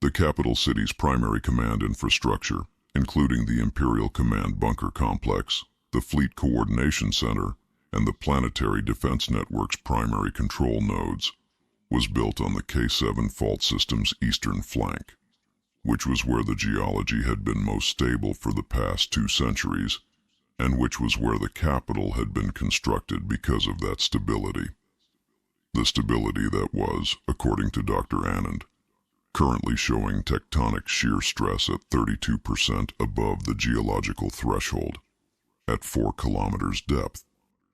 S1: The capital city's primary command infrastructure, including the Imperial Command Bunker Complex, the Fleet Coordination Center, and the Planetary Defense Network's primary control nodes, was built on the K7 fault system's eastern flank, which was where the geology had been most stable for the past 2 centuries, and which was where the capital had been constructed because of that stability. The stability that was, according to Dr. Anand, currently showing tectonic shear stress at 32% above the geological threshold, at 4 kilometers depth.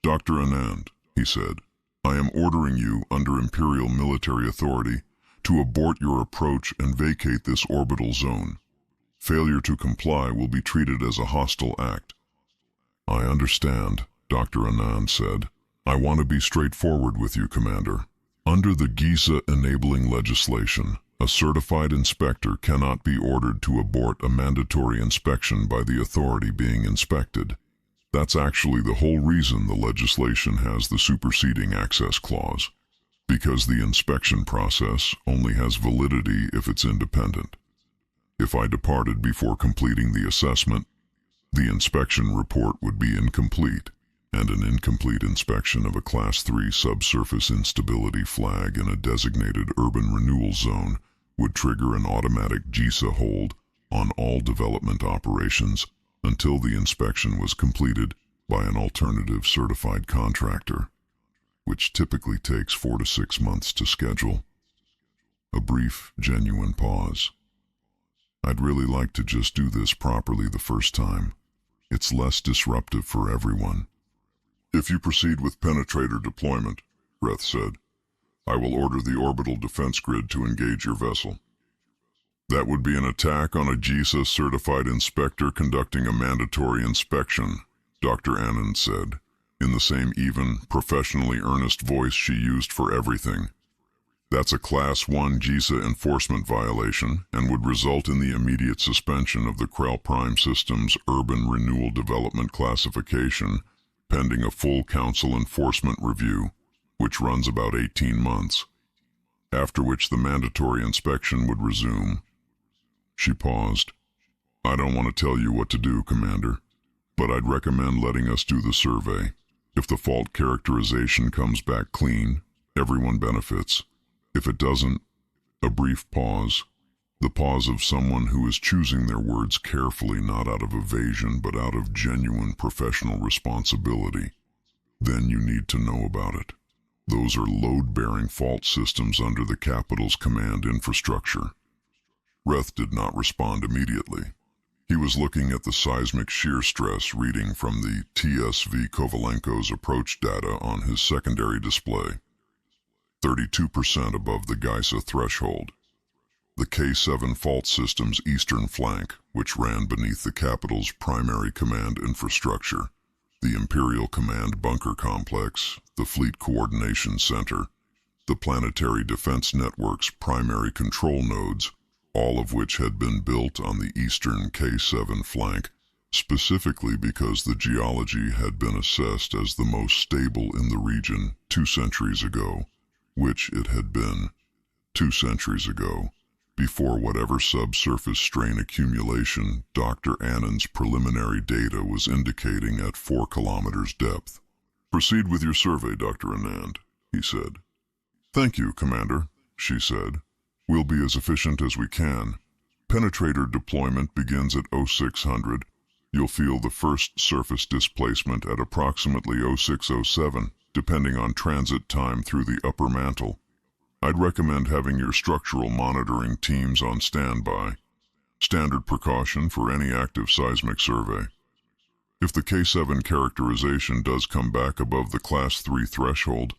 S1: Dr. Anand, he said, I am ordering you, under Imperial military authority, to abort your approach and vacate this orbital zone. Failure to comply will be treated as a hostile act. I understand, Dr. Anand said. I want to be straightforward with you, Commander. Under the GISA enabling legislation, a certified inspector cannot be ordered to abort a mandatory inspection by the authority being inspected. That's actually the whole reason the legislation has the superseding access clause, because the inspection process only has validity if it's independent. If I departed before completing the assessment, the inspection report would be incomplete, and an incomplete inspection of a Class 3 subsurface instability flag in a designated urban renewal zone would trigger an automatic GISA hold on all development operations until the inspection was completed by an alternative certified contractor, which typically takes 4 to 6 months to schedule. A brief, genuine pause. I'd really like to just do this properly the first time. It's less disruptive for everyone. If you proceed with penetrator deployment, Reth said, I will order the orbital defense grid to engage your vessel. That would be an attack on a GISA-certified inspector conducting a mandatory inspection, Dr. Anand said, in the same even, professionally earnest voice she used for everything. That's a Class 1 GISA enforcement violation and would result in the immediate suspension of the Kraal Prime System's Urban Renewal Development Classification, pending a full Council enforcement review, which runs about 18 months, after which the mandatory inspection would resume. She paused. I don't want to tell you what to do, Commander, but I'd recommend letting us do the survey. If the fault characterization comes back clean, everyone benefits. If it doesn't, a brief pause, the pause of someone who is choosing their words carefully, not out of evasion, but out of genuine professional responsibility. Then you need to know about it. Those are load-bearing fault systems under the capital's command infrastructure. Reth did not respond immediately. He was looking at the seismic shear stress reading from the TSV Kovalenko's approach data on his secondary display. 32% above the GISA threshold. The K7 fault system's eastern flank, which ran beneath the capital's primary command infrastructure, the Imperial Command Bunker Complex, the Fleet Coordination Center, the Planetary Defense Network's primary control nodes, all of which had been built on the eastern K7 flank, specifically because the geology had been assessed as the most stable in the region 2 centuries ago, which it had been 2 centuries ago, before whatever subsurface strain accumulation Dr. Anand's preliminary data was indicating at 4 kilometers depth. Proceed with your survey, Dr. Anand, he said. Thank you, Commander, she said. We'll be as efficient as we can. Penetrator deployment begins at 0600. You'll feel the first surface displacement at approximately 0607, depending on transit time through the upper mantle. I'd recommend having your structural monitoring teams on standby. Standard precaution for any active seismic survey. If the K7 characterization does come back above the Class 3 threshold,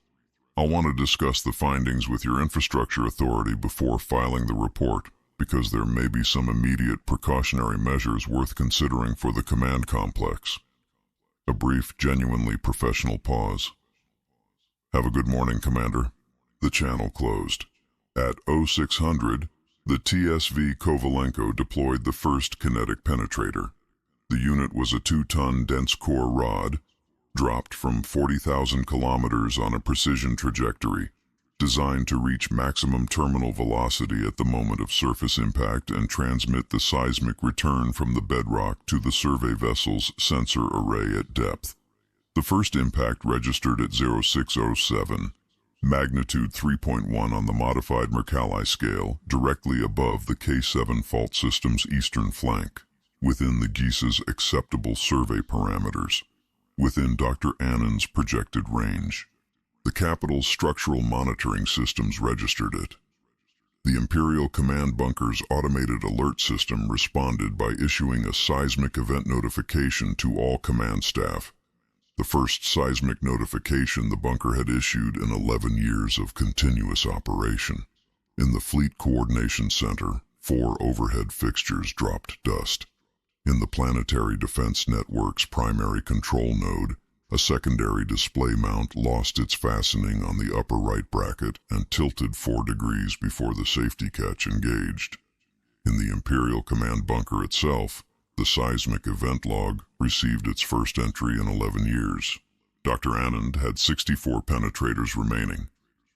S1: I'll want to discuss the findings with your infrastructure authority before filing the report, because there may be some immediate precautionary measures worth considering for the command complex. A brief, genuinely professional pause. Have a good morning, Commander. The channel closed. At 0600, the TSV Kovalenko deployed the first kinetic penetrator. The unit was a 2-ton dense core rod, dropped from 40,000 kilometers on a precision trajectory, designed to reach maximum terminal velocity at the moment of surface impact and transmit the seismic return from the bedrock to the survey vessel's sensor array at depth. The first impact registered at 0607, magnitude 3.1 on the modified Mercalli scale, directly above the K7 fault system's eastern flank, within the GISA's acceptable survey parameters, within Dr. Anand's projected range. The capital's structural monitoring systems registered it. The Imperial Command Bunker's automated alert system responded by issuing a seismic event notification to all command staff, the first seismic notification the bunker had issued in 11 years of continuous operation. In the Fleet Coordination Center, 4 overhead fixtures dropped dust. In the Planetary Defense Network's primary control node, a secondary display mount lost its fastening on the upper right bracket and tilted 4 degrees before the safety catch engaged. In the Imperial Command Bunker itself, the seismic event log received its first entry in 11 years. Dr. Anand had 64 penetrators remaining.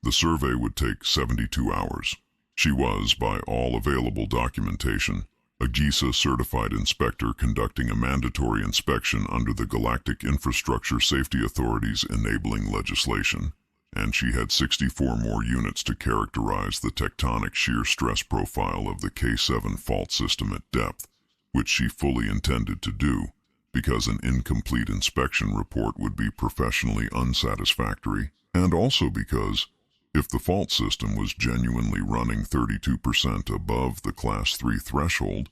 S1: The survey would take 72 hours. She was, by all available documentation, a GISA-certified inspector conducting a mandatory inspection under the Galactic Infrastructure Safety Authority's enabling legislation, and she had 64 more units to characterize the tectonic shear stress profile of the K7 fault system at depth, which she fully intended to do, because an incomplete inspection report would be professionally unsatisfactory, and also because, if the fault system was genuinely running 32% above the Class 3 threshold,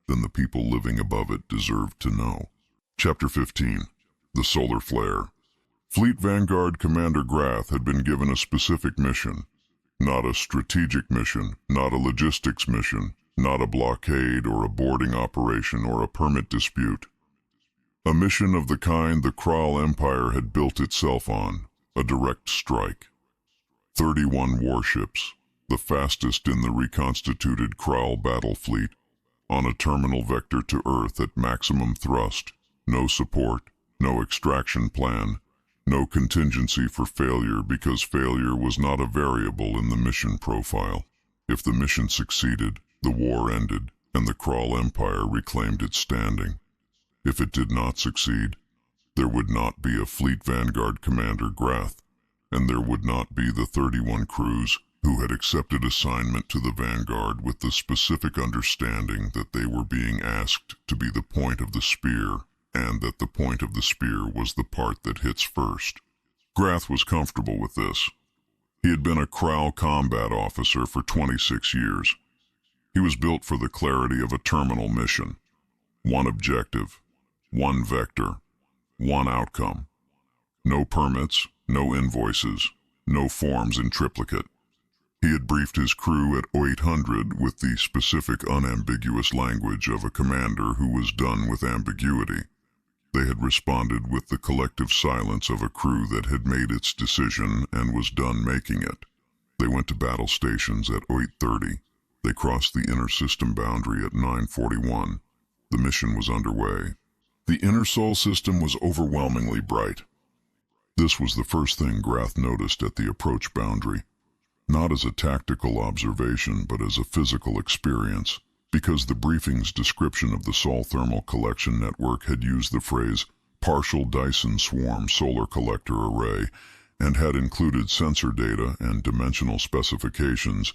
S1: then the people living above it deserved to know. Chapter 15. The Solar Flare. Fleet Vanguard Commander Grath had been given a specific mission. Not a strategic mission, not a logistics mission, not a blockade or a boarding operation or a permit dispute. A mission of the kind the Kraal Empire had built itself on, a direct strike. 31 warships, the fastest in the reconstituted Kraal battle fleet, on a terminal vector to Earth at maximum thrust, no support, no extraction plan, no contingency for failure because failure was not a variable in the mission profile. If the mission succeeded, the war ended, and the Kraal Empire reclaimed its standing. If it did not succeed, there would not be a Fleet Vanguard Commander Grath, and there would not be the 31 crews who had accepted assignment to the Vanguard with the specific understanding that they were being asked to be the point of the spear, and that the point of the spear was the part that hits first. Grath was comfortable with this. He had been a Kraal combat officer for 26 years. He was built for the clarity of a terminal mission. One objective, one vector, one outcome. No permits, no invoices, no forms in triplicate. He had briefed his crew at 0800 with the specific unambiguous language of a commander who was done with ambiguity. They had responded with the collective silence of a crew that had made its decision and was done making it. They went to battle stations at 0830. They crossed the inner system boundary at 941. The mission was underway. The inner sol system was overwhelmingly bright. This was the first thing Grath noticed at the approach boundary. Not as a tactical observation, but as a physical experience, because the briefing's description of the Sol Thermal Collection Network had used the phrase partial Dyson swarm solar collector array and had included sensor data and dimensional specifications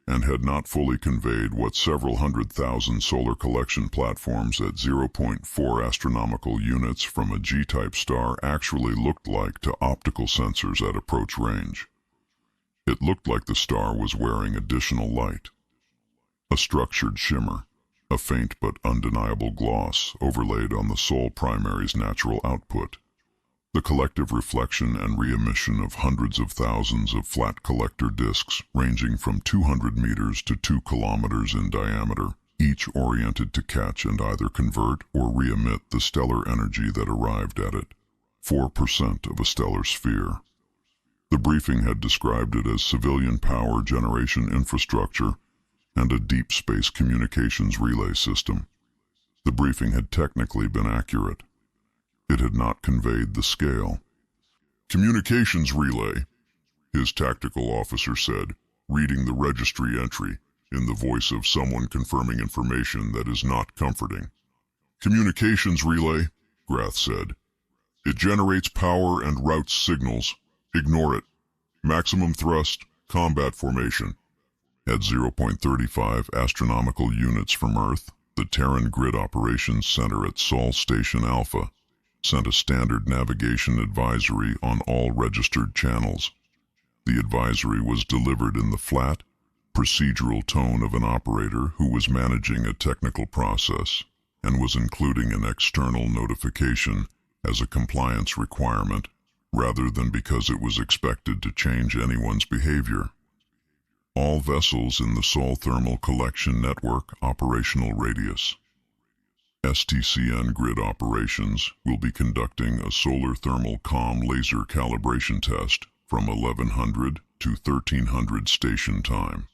S1: and had not fully conveyed what several 100,000 solar collection platforms at 0.4 astronomical units from a G-type star actually looked like to optical sensors at approach range. It looked like the star was wearing additional light. A structured shimmer, a faint but undeniable gloss overlaid on the Sol primary's natural output. The collective reflection and re-emission of hundreds of thousands of flat collector disks ranging from 200 meters to 2 kilometers in diameter, each oriented to catch and either convert or re-emit the stellar energy that arrived at it, 4% of a stellar sphere. The briefing had described it as civilian power generation infrastructure and a deep space communications relay system. The briefing had technically been accurate. It had not conveyed the scale. "Communications relay," his tactical officer said, reading the registry entry in the voice of someone confirming information that is not comforting. "Communications relay," Grath said. "It generates power and routes signals. Ignore it. Maximum thrust, combat formation." At 0.35 astronomical units from Earth, the Terran Grid Operations Center at Sol Station Alpha sent a standard navigation advisory on all registered channels. The advisory was delivered in the flat, procedural tone of an operator who was managing a technical process and was including an external notification as a compliance requirement, rather than because it was expected to change anyone's behavior. All vessels in the Sol Thermal Collection Network operational radius. STCN Grid Operations will be conducting a solar thermal comm laser calibration test from 1100 to 1300 station time.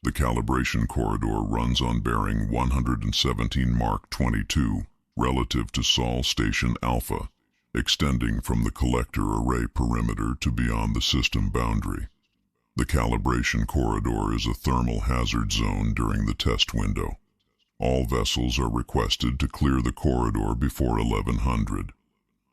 S1: The calibration corridor runs on bearing 117 Mark 22 relative to Sol Station Alpha, extending from the collector array perimeter to beyond the system boundary. The calibration corridor is a thermal hazard zone during the test window. All vessels are requested to clear the corridor before 1100.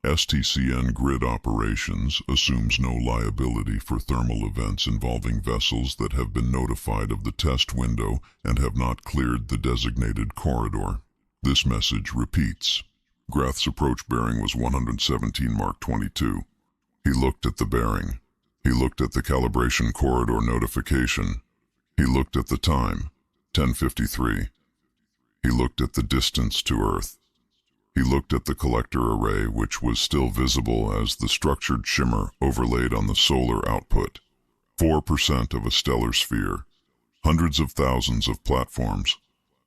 S1: STCN Grid Operations assumes no liability for thermal events involving vessels that have been notified of the test window and have not cleared the designated corridor. This message repeats. Grath's approach bearing was 117 Mark 22. He looked at the bearing. He looked at the calibration corridor notification. He looked at the time, 10:53. He looked at the distance to Earth. He looked at the collector array, which was still visible as the structured shimmer overlaid on the solar output. 4% of a stellar sphere. Hundreds of thousands of platforms,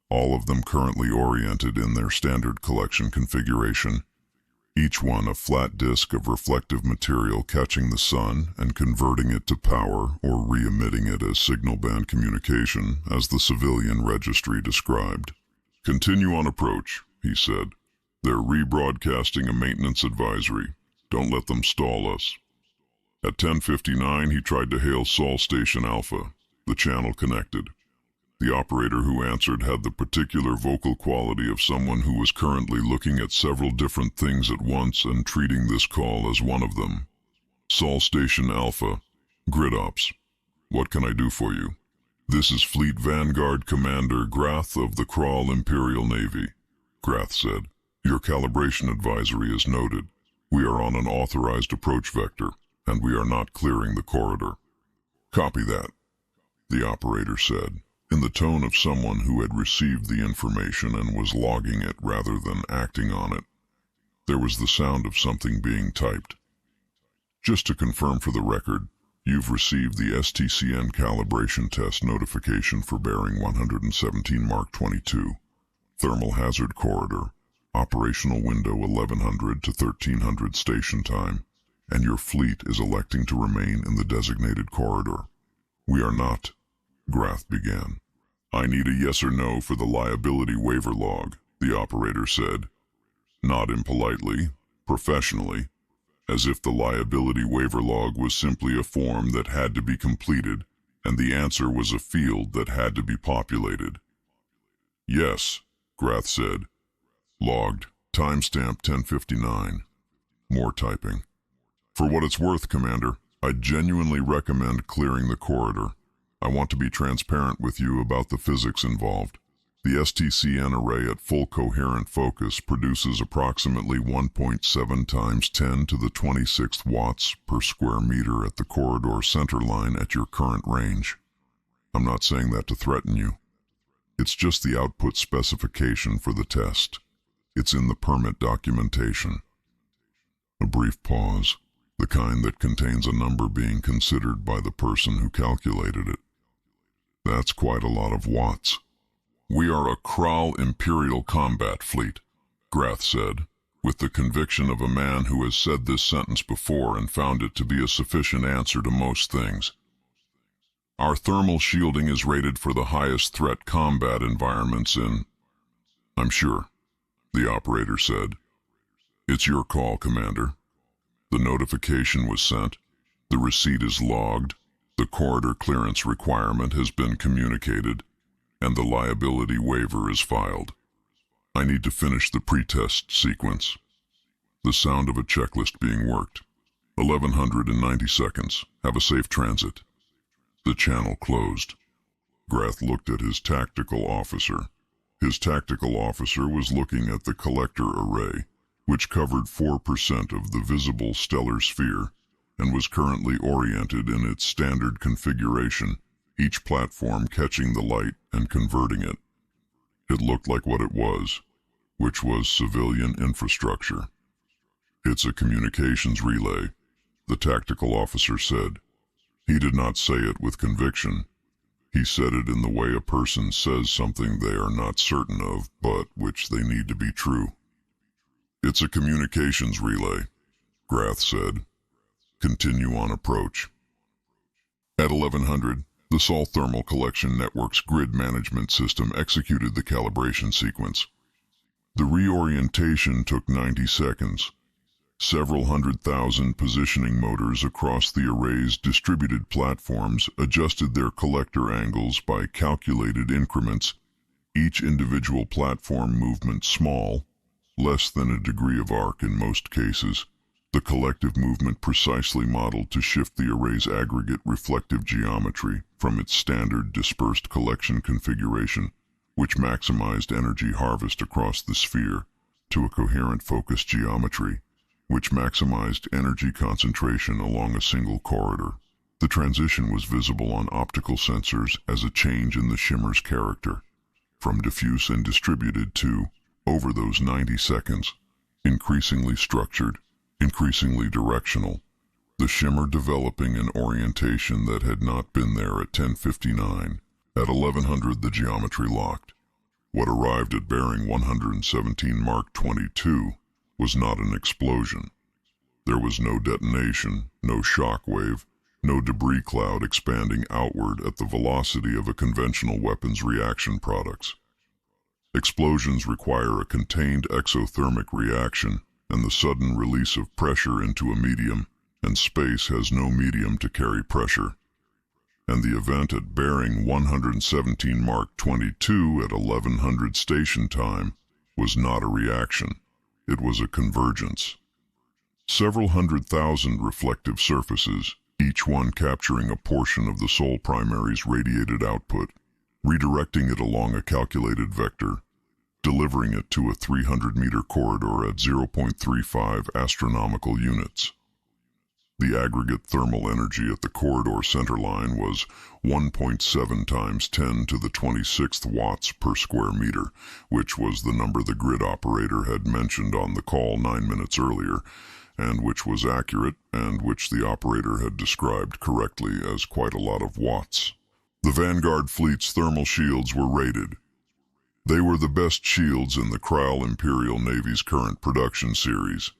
S1: all of them currently oriented in their standard collection configuration. Each one a flat disk of reflective material catching the sun and converting it to power or re-emitting it as signal band communication, as the civilian registry described. "Continue on approach," he said. "They're rebroadcasting a maintenance advisory. Don't let them stall us." At 10:59, he tried to hail Sol Station Alpha. The channel connected. The operator who answered had the particular vocal quality of someone who was currently looking at several different things at once and treating this call as one of them. "Sol Station Alpha, Grid Ops. What can I do for you? This is Fleet Vanguard Commander Grath of the Kraal Imperial Navy," Grath said. "Your calibration advisory is noted. We are on an authorized approach vector, and we are not clearing the corridor." "Copy that," the operator said, in the tone of someone who had received the information and was logging it rather than acting on it. There was the sound of something being typed. "Just to confirm for the record, you've received the STCN calibration test notification for bearing 117 Mark 22, thermal hazard corridor, operational window 1100 to 1300 station time, and your fleet is electing to remain in the designated corridor." "We are not," Grath began. "I need a yes or no for the liability waiver log," the operator said. Not impolitely, professionally, as if the liability waiver log was simply a form that had to be completed, and the answer was a field that had to be populated. "Yes," Grath said. "Logged. Timestamp 10:59. More typing. "For what it's worth, Commander, I genuinely recommend clearing the corridor. I want to be transparent with you about the physics involved. The STCN array at full coherent focus produces approximately 1.7 times 10 to the 26th watts per square meter at the corridor center line at your current range. I'm not saying that to threaten you. It's just the output specification for the test. It's in the permit documentation." A brief pause, the kind that contains a number being considered by the person who calculated it. "That's quite a lot of watts." "We are a Kraal Imperial combat fleet," Grath said, with the conviction of a man who has said this sentence before and found it to be a sufficient answer to most things. "Our thermal shielding is rated for the highest threat combat environments in—" "I'm sure," the operator said. "It's your call, Commander. The notification was sent. The receipt is logged. The corridor clearance requirement has been communicated, and the liability waiver is filed. I need to finish the pretest sequence." The sound of a checklist being worked. 1190 seconds. Have a safe transit." The channel closed. Grath looked at his tactical officer. His tactical officer was looking at the collector array, which covered 4% of the visible stellar sphere, and was currently oriented in its standard configuration, each platform catching the light and converting it. It looked like what it was, which was civilian infrastructure. "It's a communications relay," the tactical officer said. He did not say it with conviction. He said it in the way a person says something they are not certain of, but which they need to be true. "It's a communications relay," Grath said. "Continue on approach." At 1100, the Sol Thermal Collection Network's grid management system executed the calibration sequence. The reorientation took 90 seconds. Several 100,000 positioning motors across the array's distributed platforms adjusted their collector angles by calculated increments, each individual platform movement small, less than a degree of arc in most cases, the collective movement precisely modeled to shift the array's aggregate reflective geometry from its standard dispersed collection configuration, which maximized energy harvest across the sphere, to a coherent focus geometry, which maximized energy concentration along a single corridor. The transition was visible on optical sensors as a change in the shimmer's character, from diffuse and distributed to Over those 90 seconds, increasingly structured, increasingly directional, the shimmer developing an orientation that had not been there at 10:59. At 1100 the geometry locked. What arrived at bearing 117 Mark 22 was not an explosion. There was no detonation, no shock wave, no debris cloud expanding outward at the velocity of a conventional weapons reaction products. Explosions require a contained exothermic reaction and the sudden release of pressure into a medium, and space has no medium to carry pressure. And the event at bearing 117 Mark 22 at 1100 station time was not a reaction. It was a convergence. Several 100,000 reflective surfaces, each one capturing a portion of the Sol primary's radiated output, redirecting it along a calculated vector, delivering it to a 300-meter corridor at 0.35 astronomical units. The aggregate thermal energy at the corridor centerline was 1.7 times 10 to the 26th watts per square meter, which was the number the grid operator had mentioned on the call 9 minutes earlier, and which was accurate, and which the operator had described correctly as quite a lot of watts. The Vanguard fleet's thermal shields were rated. They were the best shields in the Kraal Imperial Navy's current production series,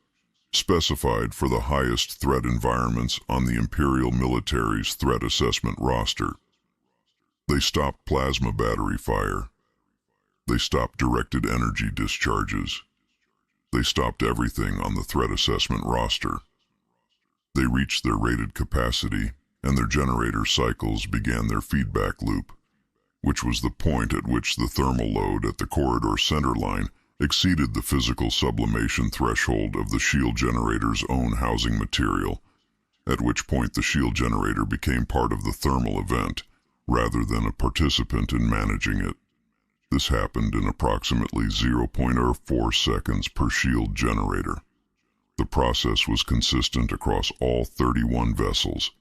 S1: specified for the highest threat environments on the Imperial military's threat assessment roster. They stopped plasma battery fire. They stopped directed energy discharges. They stopped everything on the threat assessment roster. They reached their rated capacity, and their generator cycles began their feedback loop, which was the point at which the thermal load at the corridor centerline exceeded the physical sublimation threshold of the shield generator's own housing material, at which point the shield generator became part of the thermal event, rather than a participant in managing it. This happened in approximately 0.04 seconds per shield generator. The process was consistent across all 31 vessels.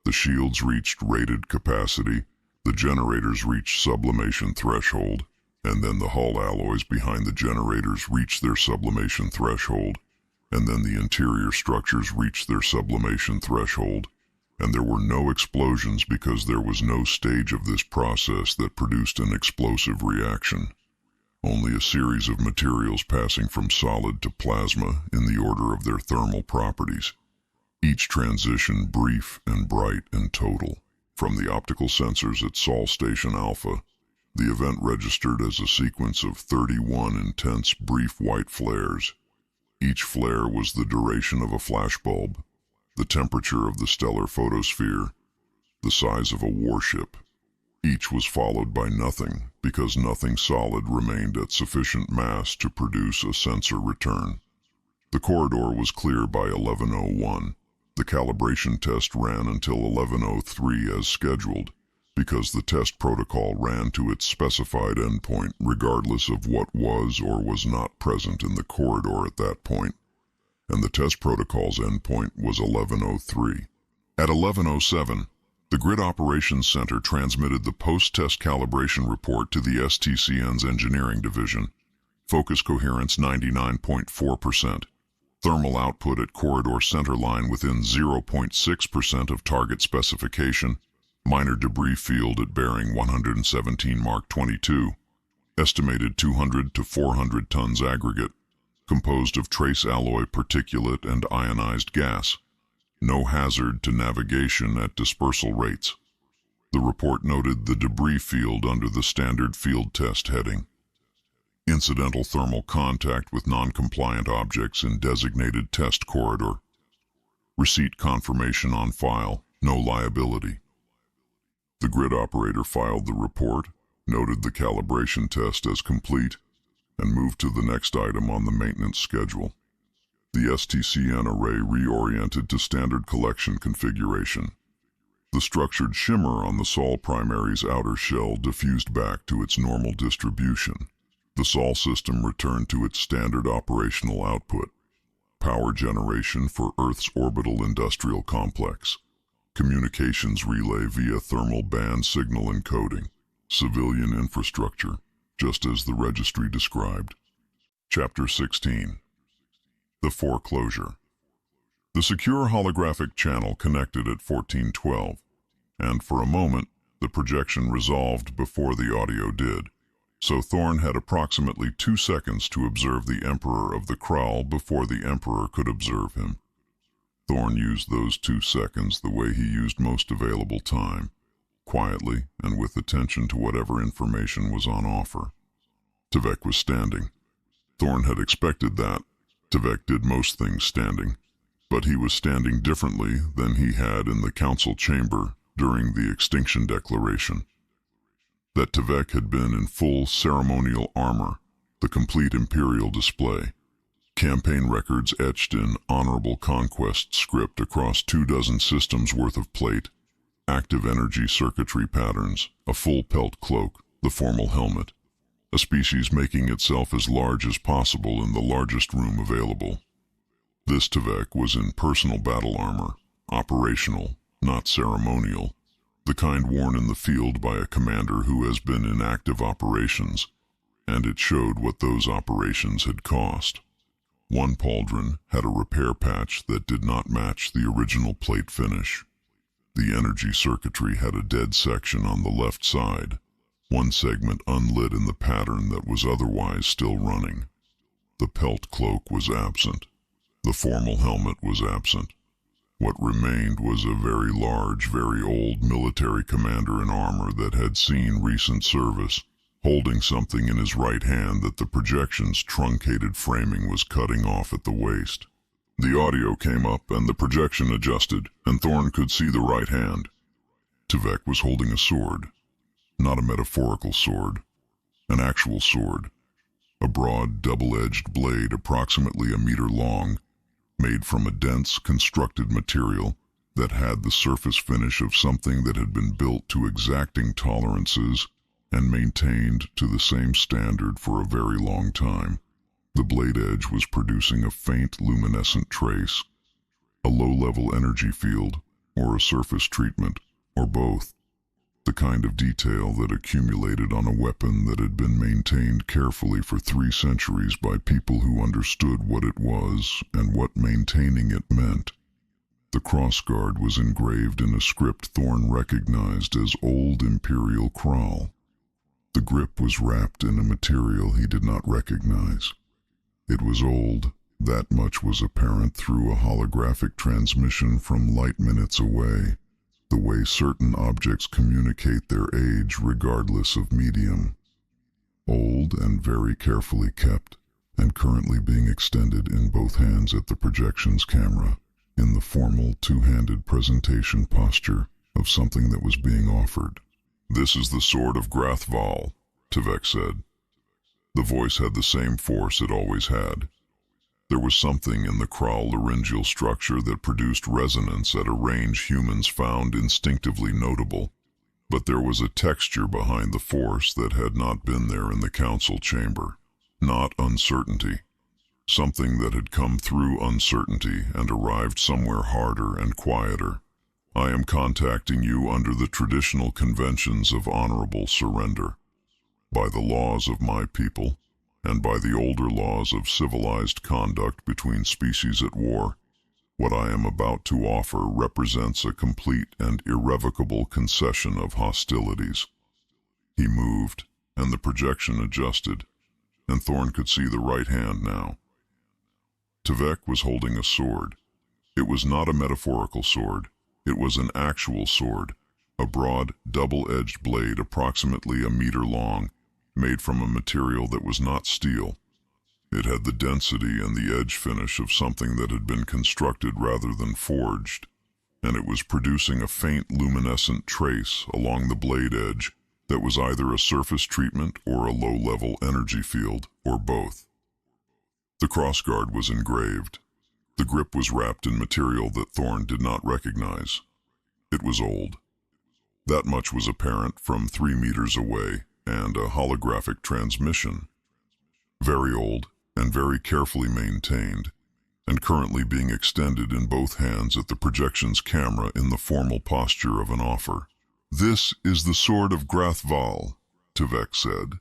S1: The shields reached rated capacity, the generators reached sublimation threshold, and then the hull alloys behind the generators reached their sublimation threshold, and then the interior structures reached their sublimation threshold, and there were no explosions because there was no stage of this process that produced an explosive reaction. Only a series of materials passing from solid to plasma in the order of their thermal properties, each transition brief and bright and total. From the optical sensors at Sol Station Alpha, the event registered as a sequence of 31 intense brief white flares. Each flare was the duration of a flashbulb, the temperature of the stellar photosphere, the size of a warship. Each was followed by nothing, because nothing solid remained at sufficient mass to produce a sensor return. The corridor was clear by 11:01. The calibration test ran until 11:03 as scheduled, because the test protocol ran to its specified endpoint regardless of what was or was not present in the corridor at that point, and the test protocol's endpoint was 11:03. At 11:07, the Grid Operations Center transmitted the post-test calibration report to the STCN's Engineering Division. Focus coherence 99.4%. Thermal output at corridor centerline within 0.6% of target specification. Minor debris field at bearing 117 Mark 22. Estimated 200 to 400 tons aggregate, composed of trace alloy particulate and ionized gas. No hazard to navigation at dispersal rates. The report noted the debris field under the standard field test heading. Incidental thermal contact with non-compliant objects in designated test corridor. Receipt confirmation on file, no liability. The grid operator filed the report, noted the calibration test as complete, and moved to the next item on the maintenance schedule. The STCN array reoriented to standard collection configuration. The structured shimmer on the Sol primary's outer shell diffused back to its normal distribution. The Sol system returned to its standard operational output. Power generation for Earth's orbital industrial complex. Communications relay via thermal band signal encoding. Civilian infrastructure, just as the registry described. Chapter 16. The Foreclosure. The secure holographic channel connected at 1412, and for a moment, the projection resolved before the audio did, so Thorn had approximately 2 seconds to observe the Emperor of the Kraal before the Emperor could observe him. Thorn used those 2 seconds the way he used most available time, quietly and with attention to whatever information was on offer. Tavek was standing. Thorn had expected that. Tavek did most things standing, but he was standing differently than he had in the council chamber during the extinction declaration. That Tavek had been in full ceremonial armor, the complete imperial display, campaign records etched in honorable conquest script across 24 systems worth of plate, active energy circuitry patterns, a full pelt cloak, the formal helmet, a species making itself as large as possible in the largest room available. This Tavek was in personal battle armor, operational, not ceremonial, the kind worn in the field by a commander who has been in active operations, and it showed what those operations had cost. One pauldron had a repair patch that did not match the original plate finish. The energy circuitry had a dead section on the left side, one segment unlit in the pattern that was otherwise still running. The pelt cloak was absent. The formal helmet was absent. What remained was a very large, very old military commander in armor that had seen recent service, holding something in his right hand that the projection's truncated framing was cutting off at the waist. The audio came up and the projection adjusted, and Thorn could see the right hand. Tavek was holding a sword. Not a metaphorical sword, an actual sword. A broad, double-edged blade approximately a meter long, made from a dense, constructed material that had the surface finish of something that had been built to exacting tolerances and maintained to the same standard for a very long time. The blade edge was producing a faint luminescent trace, a low-level energy field, or a surface treatment, or both. The kind of detail that accumulated on a weapon that had been maintained carefully for 3 centuries by people who understood what it was and what maintaining it meant. The crossguard was engraved in a script Thorn recognized as Old Imperial Kraal. The grip was wrapped in a material he did not recognize. It was old, that much was apparent through a holographic transmission from light minutes away, the way certain objects communicate their age regardless of medium. Old and very carefully kept, and currently being extended in both hands at the projection's camera, in the formal 2-handed presentation posture of something that was being offered. "This is the sword of Grathval," Tavek said. The voice had the same force it always had. There was something in the Kraal laryngeal structure that produced resonance at a range humans found instinctively notable, but there was a texture behind the force that had not been there in the council chamber. Not uncertainty. Something that had come through uncertainty and arrived somewhere harder and quieter. "I am contacting you under the traditional conventions of honorable surrender. By the laws of my people, and by the older laws of civilized conduct between species at war, what I am about to offer represents a complete and irrevocable concession of hostilities." He moved, and the projection adjusted, and Thorn could see the right hand now. Tavek was holding a sword. It was not a metaphorical sword. It was an actual sword, a broad, double-edged blade approximately a meter long, made from a material that was not steel. It had the density and the edge finish of something that had been constructed rather than forged, and it was producing a faint luminescent trace along the blade edge that was either a surface treatment or a low-level energy field, or both. The crossguard was engraved. The grip was wrapped in material that Thorn did not recognize. It was old. That much was apparent from 3 meters away, and a holographic transmission. Very old and very carefully maintained, and currently being extended in both hands at the projection's camera in the formal posture of an offer. "This is the sword of Grathval," Tavek said.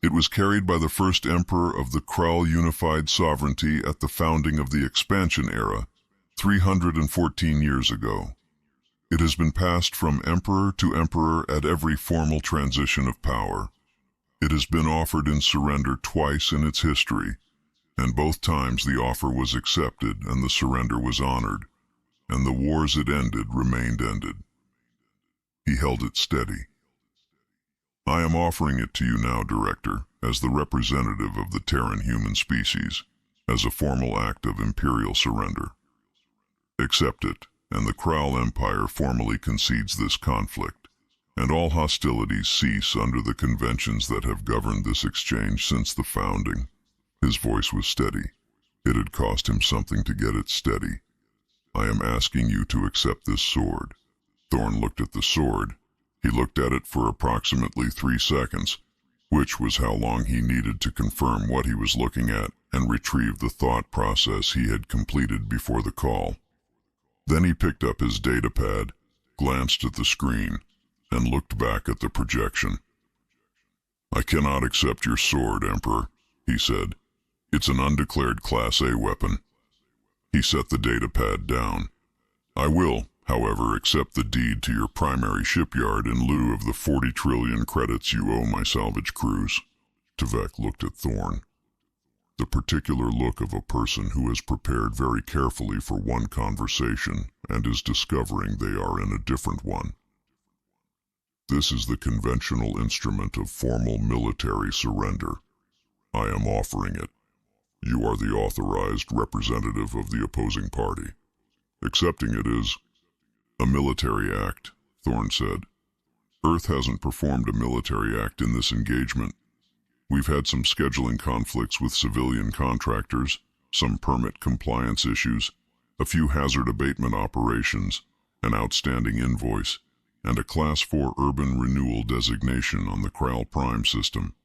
S1: It was carried by the first emperor of the Kraal Unified Sovereignty at the founding of the Expansion era, 314 years ago. It has been passed from emperor to emperor at every formal transition of power. It has been offered in surrender twice in its history, and both times the offer was accepted and the surrender was honored, and the wars it ended remained ended. He held it steady. I am offering it to you now, Director, as the representative of the Terran human species, as a formal act of imperial surrender. Accept it, and the Kraal Empire formally concedes this conflict, and all hostilities cease under the conventions that have governed this exchange since the founding. His voice was steady. It had cost him something to get it steady. I am asking you to accept this sword. Thorn looked at the sword. He looked at it for approximately 3 seconds, which was how long he needed to confirm what he was looking at and retrieve the thought process he had completed before the call. Then he picked up his datapad, glanced at the screen, and looked back at the projection. I cannot accept your sword, Emperor, he said. It's an undeclared Class A weapon. He set the datapad down. I will, however, accept the deed to your primary shipyard in lieu of the 40 trillion credits you owe my salvage crews. Tvek looked at Thorn. The particular look of a person who has prepared very carefully for one conversation and is discovering they are in a different one. This is the conventional instrument of formal military surrender. I am offering it. You are the authorized representative of the opposing party. Accepting it is a military act, Thorn said. Earth hasn't performed a military act in this engagement. We've had some scheduling conflicts with civilian contractors, some permit compliance issues, a few hazard abatement operations, an outstanding invoice, and a Class 4 urban renewal designation on the Kraal Prime system.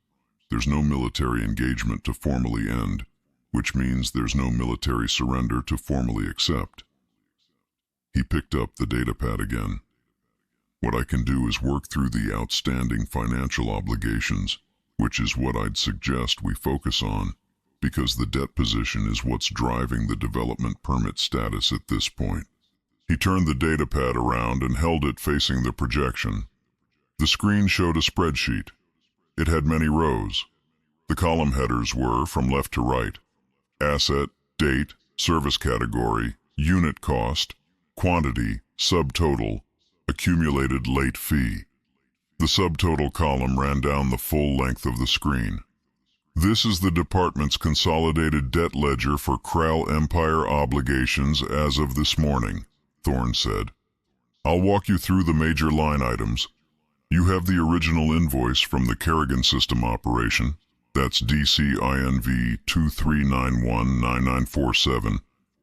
S1: There's no military engagement to formally end, which means there's no military surrender to formally accept. He picked up the datapad again. What I can do is work through the outstanding financial obligations, which is what I'd suggest we focus on, because the debt position is what's driving the development permit status at this point. He turned the datapad around and held it facing the projection. The screen showed a spreadsheet. It had many rows. The column headers were, from left to right, asset, date, service category, unit cost, quantity, subtotal, accumulated late fee. The subtotal column ran down the full length of the screen. This is the department's consolidated debt ledger for Kraal Empire obligations as of this morning, Thorn said. I'll walk you through the major line items. You have the original invoice from the Kerrigan system operation. That's DCINV 23919947.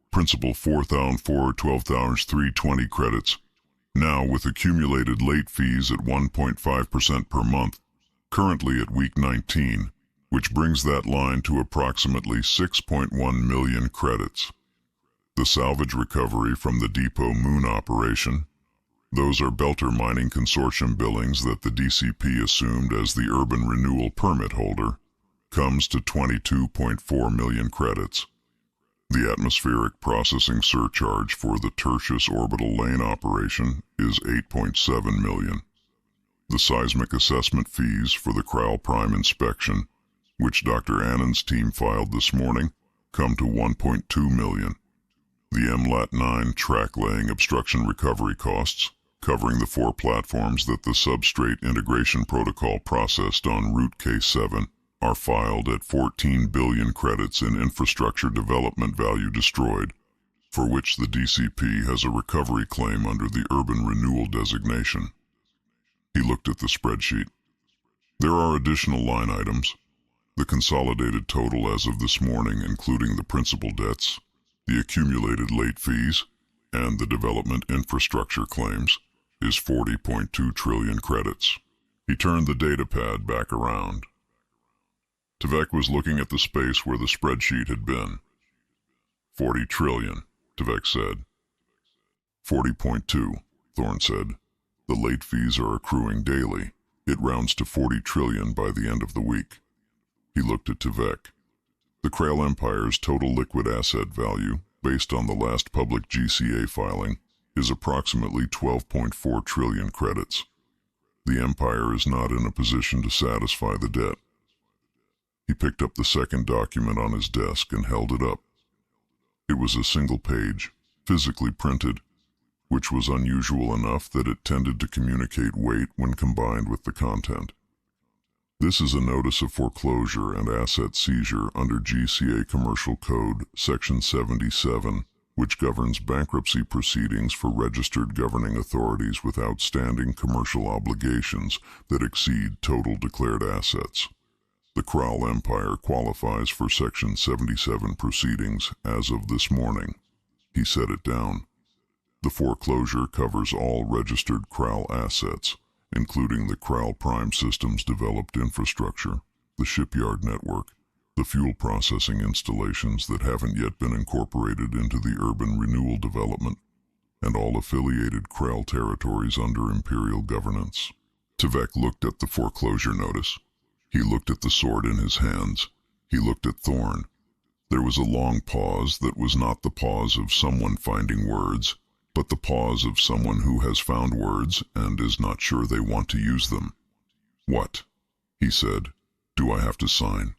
S1: Principal 4,412,320 credits. Now with accumulated late fees at 1.5% per month, currently at week 19, which brings that line to approximately 6.1 million credits. The salvage recovery from the Depot Moon operation, those are Belter Mining Consortium billings that the DCP assumed as the urban renewal permit holder, comes to 22.4 million credits. The atmospheric processing surcharge for the Tertius orbital lane operation is 8.7 million. The seismic assessment fees for the Kraal Prime inspection, which Dr. Annan's team filed this morning, come to 1.2 million. The MLAT-9 track laying obstruction recovery costs, covering the 4 platforms that the substrate integration protocol processed on Route K7, are filed at 14 billion credits in infrastructure development value destroyed, for which the DCP has a recovery claim under the urban renewal designation. He looked at the spreadsheet. There are additional line items. The consolidated total as of this morning, including the principal debts, the accumulated late fees, and the development infrastructure claims, is 40.2 trillion credits. He turned the datapad back around. Tvek was looking at the space where the spreadsheet had been. 40 trillion, Tvek said. 40.2, Thorn said. The late fees are accruing daily. It rounds to 40 trillion by the end of the week. He looked at Tevek. The Kraal Empire's total liquid asset value, based on the last public GCA filing, is approximately 12.4 trillion credits. The Empire is not in a position to satisfy the debt. He picked up the second document on his desk and held it up. It was a single page, physically printed, which was unusual enough that it tended to communicate weight when combined with the content. This is a notice of foreclosure and asset seizure under GCA Commercial Code, Section 77, which governs bankruptcy proceedings for registered governing authorities with outstanding commercial obligations that exceed total declared assets. The Kraal Empire qualifies for Section 77 proceedings as of this morning. He set it down. The foreclosure covers all registered Kraal assets, including the Kraal Prime Systems developed infrastructure, the shipyard network, the fuel processing installations that haven't yet been incorporated into the urban renewal development, and all affiliated Kraal territories under imperial governance. Tevek looked at the foreclosure notice. He looked at the sword in his hands. He looked at Thorn. There was a long pause that was not the pause of someone finding words, but the pause of someone who has found words and is not sure they want to use them. "What?" he said. "Do I have to sign?"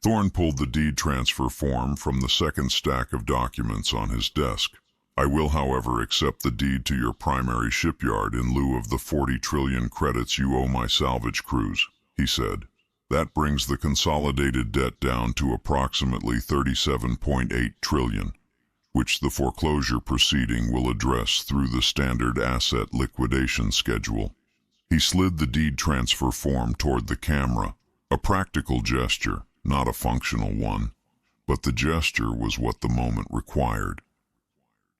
S1: Thorn pulled the deed transfer form from the second stack of documents on his desk. "I will, however, accept the deed to your primary shipyard in lieu of the 40 trillion credits you owe my salvage crews," he said. "That brings the consolidated debt down to approximately 37.8 trillion. Which the foreclosure proceeding will address through the standard asset liquidation schedule." He slid the deed transfer form toward the camera, a practical gesture, not a functional one, but the gesture was what the moment required.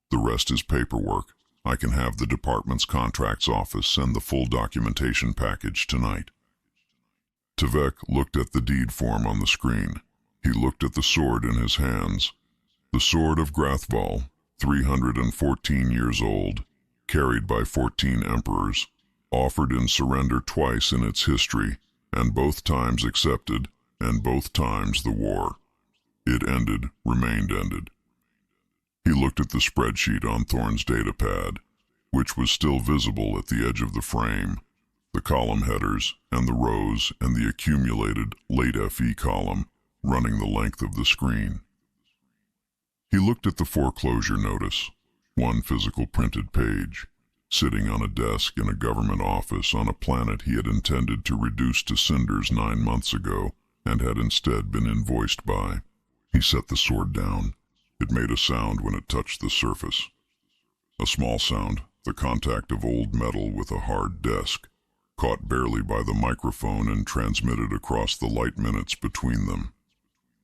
S1: "The rest is paperwork. I can have the department's contracts office send the full documentation package tonight." Tevek looked at the deed form on the screen. He looked at the sword in his hands. The sword of Grathval, 314 years old, carried by 14 emperors, offered in surrender twice in its history, and both times accepted, and both times the war. It ended, remained ended. He looked at the spreadsheet on Thorn's datapad, which was still visible at the edge of the frame, the column headers, and the rows, and the accumulated late FE column running the length of the screen. He looked at the foreclosure notice, one physical printed page, sitting on a desk in a government office on a planet he had intended to reduce to cinders 9 months ago and had instead been invoiced by. He set the sword down. It made a sound when it touched the surface. A small sound, the contact of old metal with a hard desk, caught barely by the microphone and transmitted across the light minutes between them.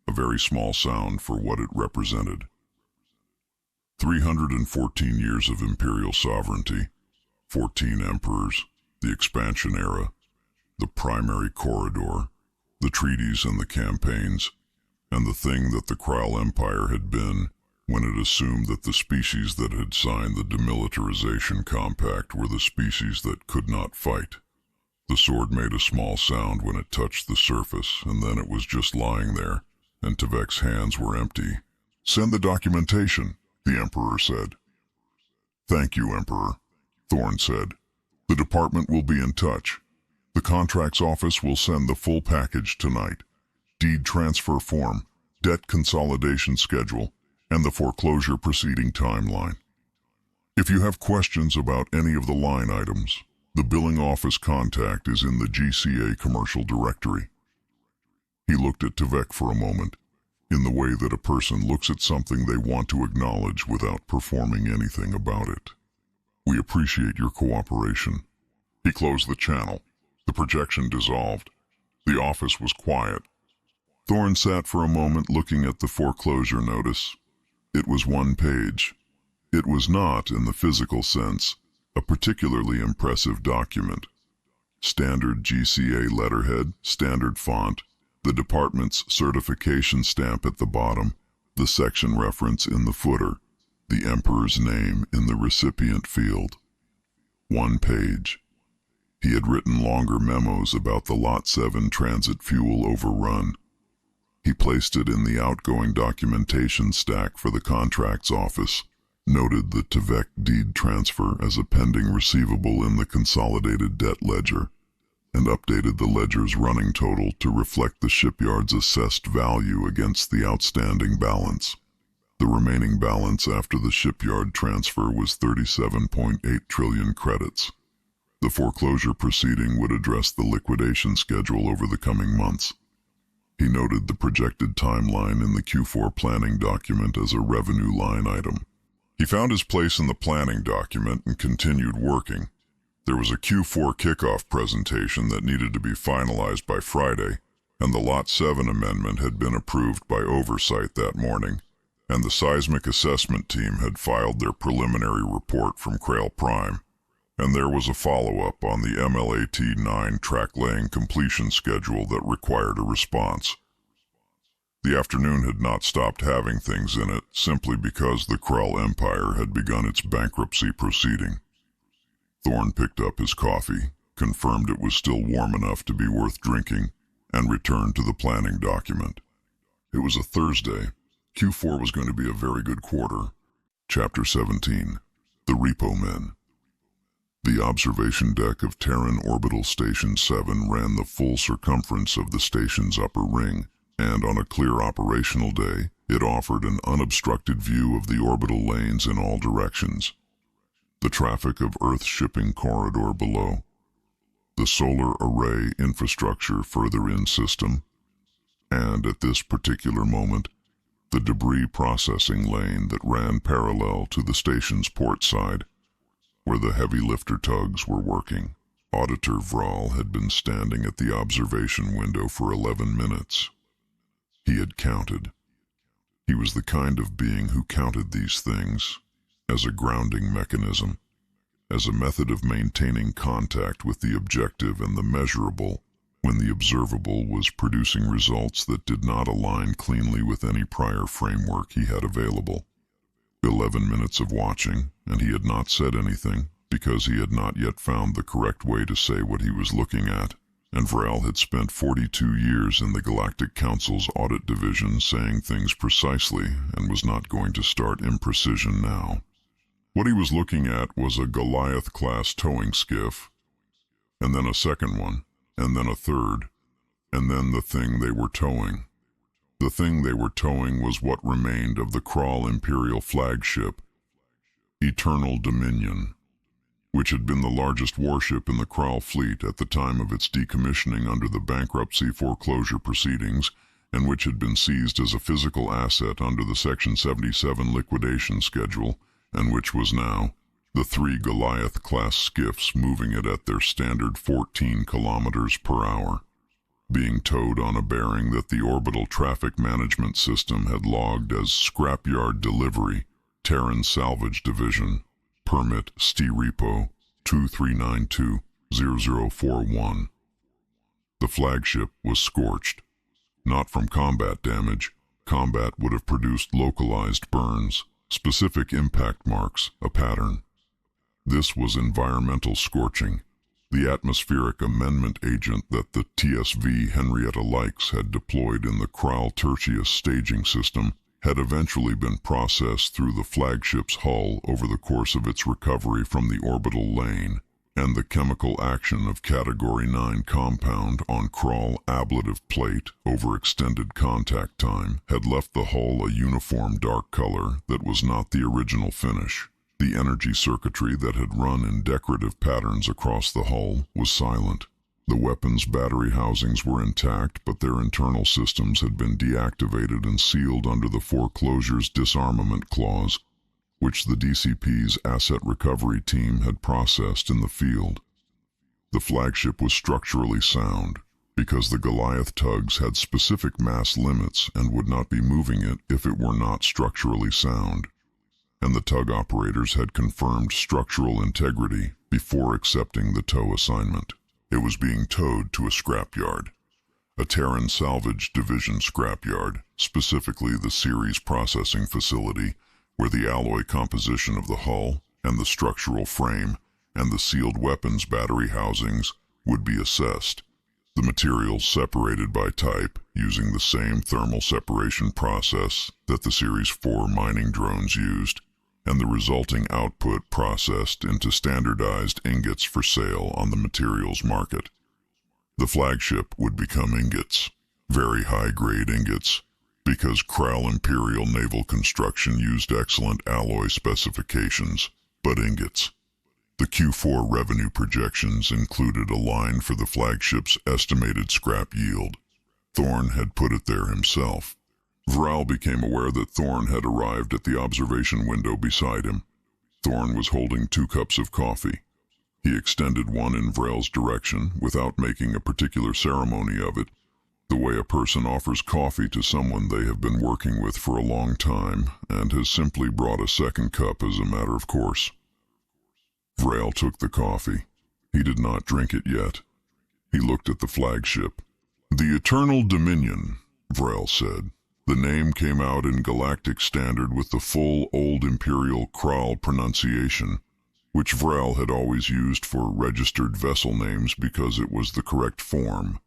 S1: A very small sound for what it represented. 314 years of imperial sovereignty, 14 emperors, the expansion era, the primary corridor, the treaties and the campaigns, and the thing that the Kraal Empire had been when it assumed that the species that had signed the demilitarization compact were the species that could not fight. The sword made a small sound when it touched the surface, and then it was just lying there, and Tevek's hands were empty. "Send the documentation," the Emperor said. "Thank you, Emperor," Thorn said. "The department will be in touch. The contracts office will send the full package tonight. Deed transfer form, debt consolidation schedule, and the foreclosure proceeding timeline. If you have questions about any of the line items, the billing office contact is in the GCA commercial directory." He looked at Tevek for a moment, in the way that a person looks at something they want to acknowledge without performing anything about it. "We appreciate your cooperation." He closed the channel. The projection dissolved. The office was quiet. Thorn sat for a moment looking at the foreclosure notice. It was one page. It was not, in the physical sense, a particularly impressive document. Standard GCA letterhead, standard font, the department's certification stamp at the bottom, the section reference in the footer, the Emperor's name in the recipient field. One page. He had written longer memos about the Lot 7 transit fuel overrun. He placed it in the outgoing documentation stack for the contracts office, noted the Tvec deed transfer as a pending receivable in the consolidated debt ledger, and updated the ledger's running total to reflect the shipyard's assessed value against the outstanding balance. The remaining balance after the shipyard transfer was 37.8 trillion credits. The foreclosure proceeding would address the liquidation schedule over the coming months. He noted the projected timeline in the Q4 planning document as a revenue line item. He found his place in the planning document and continued working. There was a Q4 kickoff presentation that needed to be finalized by Friday, and the Lot 7 amendment had been approved by oversight that morning, and the seismic assessment team had filed their preliminary report from Kraal Prime, and there was a follow-up on the MLAT-9 track-laying completion schedule that required a response. The afternoon had not stopped having things in it simply because the Kraal Empire had begun its bankruptcy proceeding. Thorne picked up his coffee, confirmed it was still warm enough to be worth drinking, and returned to the planning document. It was a Thursday. Q4 was going to be a very good quarter. Chapter 17. The Repo Men. The observation deck of Terran Orbital Station 7 ran the full circumference of the station's upper ring, and on a clear operational day, it offered an unobstructed view of the orbital lanes in all directions, the traffic of Earth's shipping corridor below, the solar array infrastructure further in system, and at this particular moment, the debris processing lane that ran parallel to the station's port side, where the heavy lifter tugs were working. Auditor Vral had been standing at the observation window for 11 minutes. He had counted. He was the kind of being who counted these things as a grounding mechanism, as a method of maintaining contact with the objective and the measurable when the observable was producing results that did not align cleanly with any prior framework he had available. 11 minutes of watching, and he had not said anything because he had not yet found the correct way to say what he was looking at. And Vral had spent 42 years in the Galactic Council's Audit division saying things precisely and was not going to start imprecision now. What he was looking at was a Goliath-class towing skiff, and then a second one, and then a third, and then the thing they were towing. The thing they were towing was what remained of the Kraal Imperial flagship, Eternal Dominion, which had been the largest warship in the Kraal fleet at the time of its decommissioning under the bankruptcy foreclosure proceedings, and which had been seized as a physical asset under the Section 77 liquidation schedule, and which was now the 3 Goliath-class skiffs moving it at their standard 14 kilometers per hour, being towed on a bearing that the Orbital Traffic Management System had logged as Scrapyard Delivery, Terran Salvage Division, Permit STRepo 2392-0041. The flagship was scorched. Not from combat damage. Combat would have produced localized burns, specific impact marks, a pattern. This was environmental scorching. The atmospheric amendment agent that the TSV Henrietta Lykes had deployed in the Kraal Tertius staging system had eventually been processed through the flagship's hull over the course of its recovery from the orbital lane, and the chemical action of Category 9 compound on Kraal ablative plate over extended contact time had left the hull a uniform dark color that was not the original finish. The energy circuitry that had run in decorative patterns across the hull was silent. The weapons battery housings were intact, but their internal systems had been deactivated and sealed under the foreclosure's disarmament clause, which the DCP's asset recovery team had processed in the field. The flagship was structurally sound, because the Goliath tugs had specific mass limits and would not be moving it if it were not structurally sound, and the tug operators had confirmed structural integrity before accepting the tow assignment. It was being towed to a scrapyard, a Terran Salvage Division scrapyard, specifically the series processing facility, where the alloy composition of the hull and the structural frame and the sealed weapons battery housings would be assessed. The materials separated by type using the same thermal separation process that the Series 4 mining drones used, and the resulting output processed into standardized ingots for sale on the materials market. The flagship would become ingots, very high-grade ingots, because Kraal Imperial Naval Construction used excellent alloy specifications, but ingots. The Q4 revenue projections included a line for the flagship's estimated scrap yield. Thorne had put it there himself. Vral became aware that Thorne had arrived at the observation window beside him. Thorne was holding 2 cups of coffee. He extended one in Vral's direction without making a particular ceremony of it, the way a person offers coffee to someone they have been working with for a long time and has simply brought a second cup as a matter of course. Vral took the coffee. He did not drink it yet. He looked at the flagship. "The Eternal Dominion," Vral said. The name came out in Galactic Standard with the full Old Imperial Kraal pronunciation, which Vral had always used for registered vessel names because it was the correct form.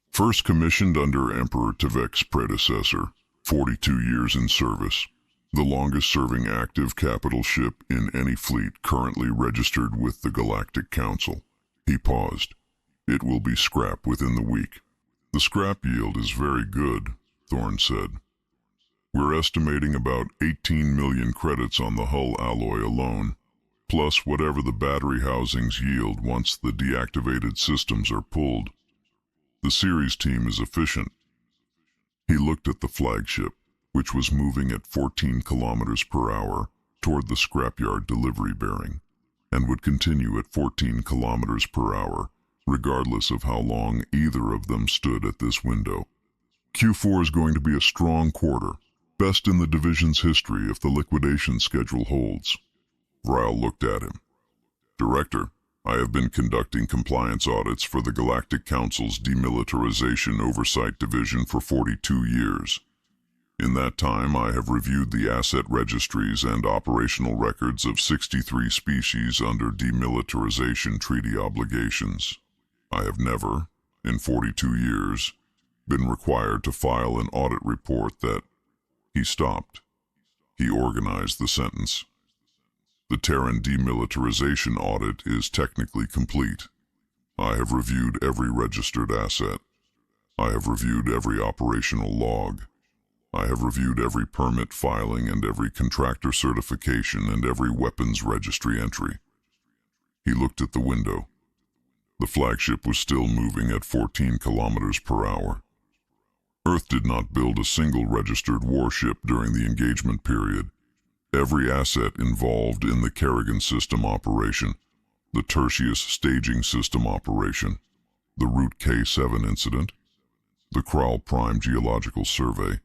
S1: First commissioned under Emperor Tevek's predecessor, 42 years in service. The longest-serving active capital ship in any fleet currently registered with the Galactic Council. He paused. "It will be scrap within the week." "The scrap yield is very good," Thorne said. "We're estimating about 18 million credits on the hull alloy alone, plus whatever the battery housings yield once the deactivated systems are pulled. The series team is efficient." He looked at the flagship, which was moving at 14 kilometers per hour toward the scrapyard delivery bearing, and would continue at 14 kilometers per hour, regardless of how long either of them stood at this window. "Q4 is going to be a strong quarter, best in the division's history if the liquidation schedule holds." Vral looked at him. "Director, I have been conducting compliance audits for the Galactic Council's Demilitarization Oversight Division for 42 years. In that time, I have reviewed the asset registries and operational records of 63 species under demilitarization treaty obligations. I have never, in 42 years, been required to file an audit report that—" He stopped. He organized the sentence. "The Terran demilitarization audit is technically complete. I have reviewed every registered asset. I have reviewed every operational log. I have reviewed every permit filing and every contractor certification and every weapons registry entry." He looked at the window. The flagship was still moving at 14 kilometers per hour. Earth did not build a single registered warship during the engagement period. Every asset involved in the Kerrigan system operation, the Tertius staging system operation, the Route K7 incident, the Kraal Prime geological survey,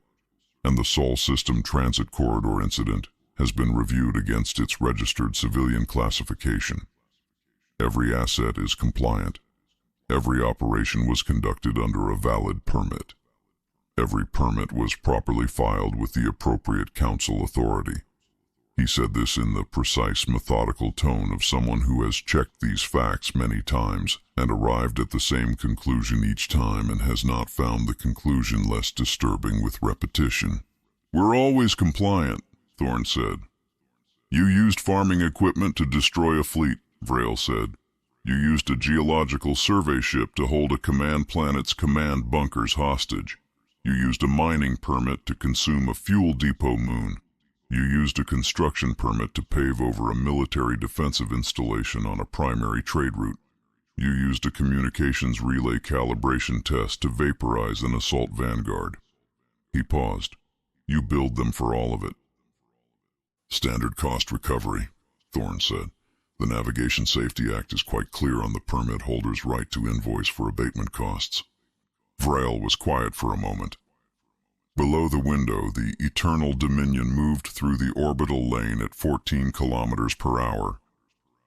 S1: and the Sol System Transit Corridor incident has been reviewed against its registered civilian classification. Every asset is compliant. Every operation was conducted under a valid permit. Every permit was properly filed with the appropriate council authority. He said this in the precise, methodical tone of someone who has checked these facts many times and arrived at the same conclusion each time and has not found the conclusion less disturbing with repetition. "We're always compliant," Thorne said. "You used farming equipment to destroy a fleet," Vral said. "You used a geological survey ship to hold a command planet's command bunkers hostage. You used a mining permit to consume a fuel depot moon. You used a construction permit to pave over a military defensive installation on a primary trade route. You used a communications relay calibration test to vaporize an assault vanguard." He paused. "You billed them for all of it." "Standard cost recovery," Thorne said. "The Navigation Safety Act is quite clear on the permit holder's right to invoice for abatement costs." Vral was quiet for a moment. Below the window, the Eternal Dominion moved through the orbital lane at 14 kilometers per hour.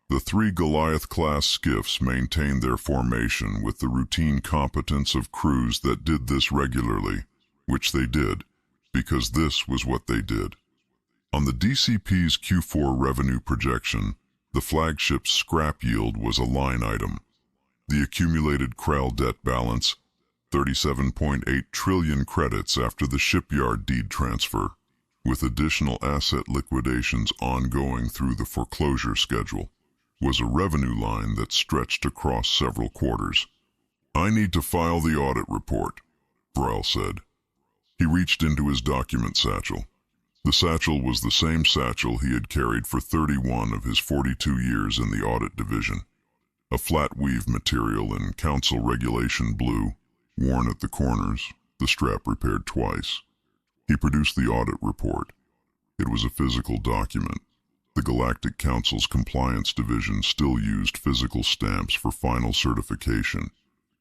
S1: The 3 Goliath-class skiffs maintained their formation with the routine competence of crews that did this regularly, which they did, because this was what they did. On the DCP's Q4 revenue projection, The flagship's scrap yield was a line item. The accumulated Kraal debt balance, 37.8 trillion credits after the shipyard deed transfer, with additional asset liquidations ongoing through the foreclosure schedule, was a revenue line that stretched across several quarters. "I need to file the audit report," Vrel said. He reached into his document satchel. The satchel was the same satchel he had carried for 31 of his 42 years in the audit division. A flat weave material in council regulation blue, worn at the corners, the strap repaired twice. He produced the audit report. It was a physical document. The Galactic Council's compliance division still used physical stamps for final certification,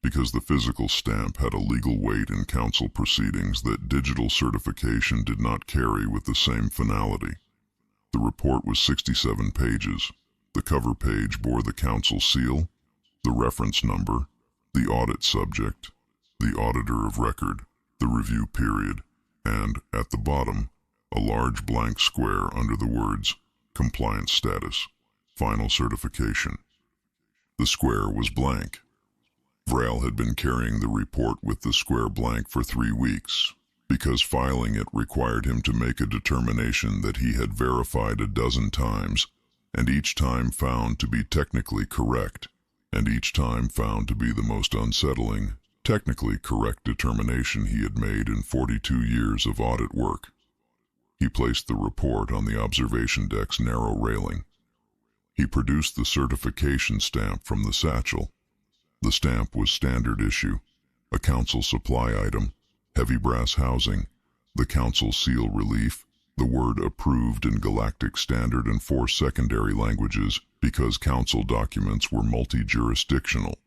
S1: because the physical stamp had a legal weight in council proceedings that digital certification did not carry with the same finality. The report was 67 pages. The cover page bore the council seal, the reference number, the audit subject, the auditor of record, the review period, and, at the bottom, a large blank square under the words, "Compliance Status, Final Certification." The square was blank. Vrel had been carrying the report with the square blank for 3 weeks, because filing it required him to make a determination that he had verified a dozen times, and each time found to be technically correct, and each time found to be the most unsettling, technically correct determination he had made in 42 years of audit work. He placed the report on the observation deck's narrow railing. He produced the certification stamp from the satchel. The stamp was standard issue, a council supply item, heavy brass housing, the council seal relief, the word approved in Galactic Standard and 4 secondary languages because council documents were multi-jurisdictional.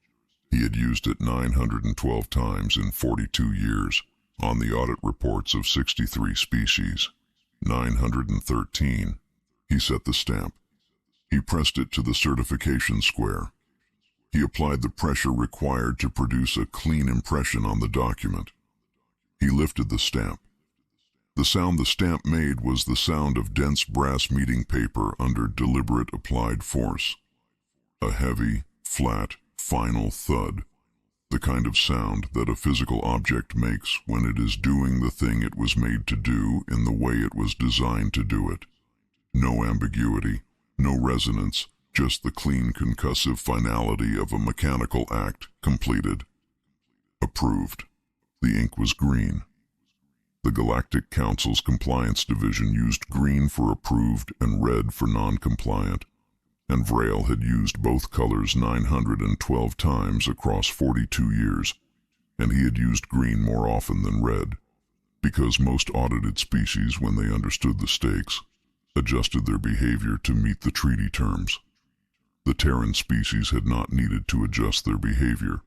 S1: He had used it 912 times in 42 years on the audit reports of 63 species. 913. He set the stamp. He pressed it to the certification square. He applied the pressure required to produce a clean impression on the document. He lifted the stamp. The sound the stamp made was the sound of dense brass meeting paper under deliberate applied force. A heavy, flat, final thud, the kind of sound that a physical object makes when it is doing the thing it was made to do in the way it was designed to do it. No ambiguity, no resonance, just the clean concussive finality of a mechanical act completed. Approved. The ink was green. The Galactic Council's compliance division used green for approved and red for non-compliant, and Vrel had used both colors 912 times across 42 years, and he had used green more often than red, because most audited species, when they understood the stakes, adjusted their behavior to meet the treaty terms. The Terran species had not needed to adjust their behavior.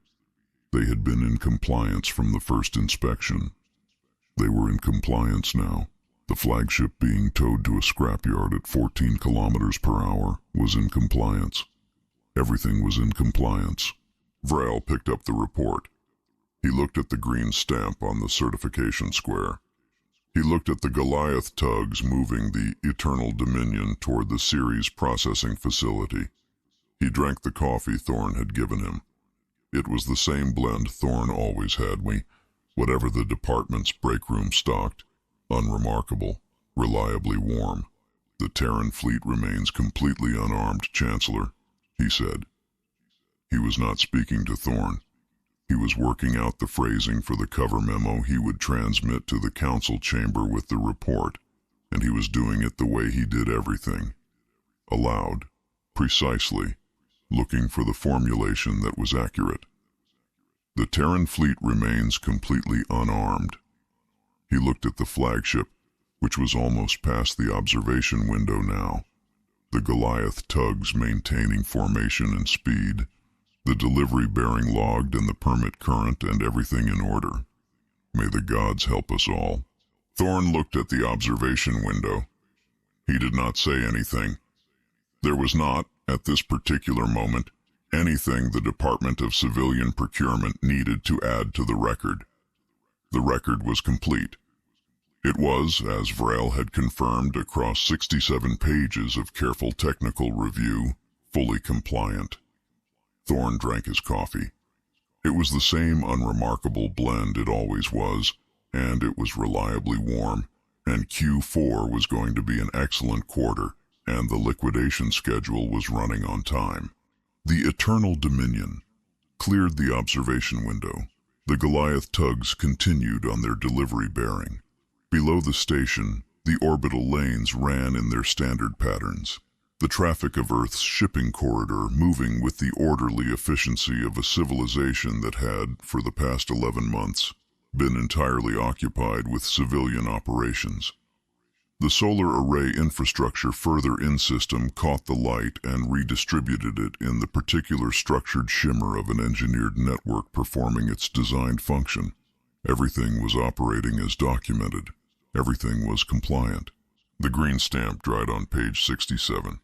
S1: They had been in compliance from the first inspection. They were in compliance now. The flagship being towed to a scrapyard at 14 kilometers per hour was in compliance. Everything was in compliance. Vrel picked up the report. He looked at the green stamp on the certification square. He looked at the Goliath tugs moving the Eternal Dominion toward the Ceres processing facility. He drank the coffee Thorn had given him. It was the same blend Thorn always had whatever the department's break room stocked. Unremarkable, reliably warm. "The Terran fleet remains completely unarmed, Chancellor," he said. He was not speaking to Thorn. He was working out the phrasing for the cover memo he would transmit to the council chamber with the report, and he was doing it the way he did everything. Aloud, precisely, looking for the formulation that was accurate. "The Terran fleet remains completely unarmed." He looked at the flagship, which was almost past the observation window now. The Goliath tugs maintaining formation and speed, the delivery bearing logged and the permit current and everything in order. May the gods help us all. Thorn looked at the observation window. He did not say anything. There was not, at this particular moment, anything the Department of Civilian Procurement needed to add to the record. The record was complete. It was, as Vrel had confirmed across 67 pages of careful technical review, fully compliant. Thorne drank his coffee. It was the same unremarkable blend it always was, and it was reliably warm, and Q4 was going to be an excellent quarter, and the liquidation schedule was running on time. The Eternal Dominion cleared the observation window. The Goliath tugs continued on their delivery bearing. Below the station, the orbital lanes ran in their standard patterns. The traffic of Earth's shipping corridor moving with the orderly efficiency of a civilization that had, for the past 11 months, been entirely occupied with civilian operations. The solar array infrastructure further in-system caught the light and redistributed it in the particular structured shimmer of an engineered network performing its designed function. Everything was operating as documented. Everything was compliant. The green stamp dried on page 67.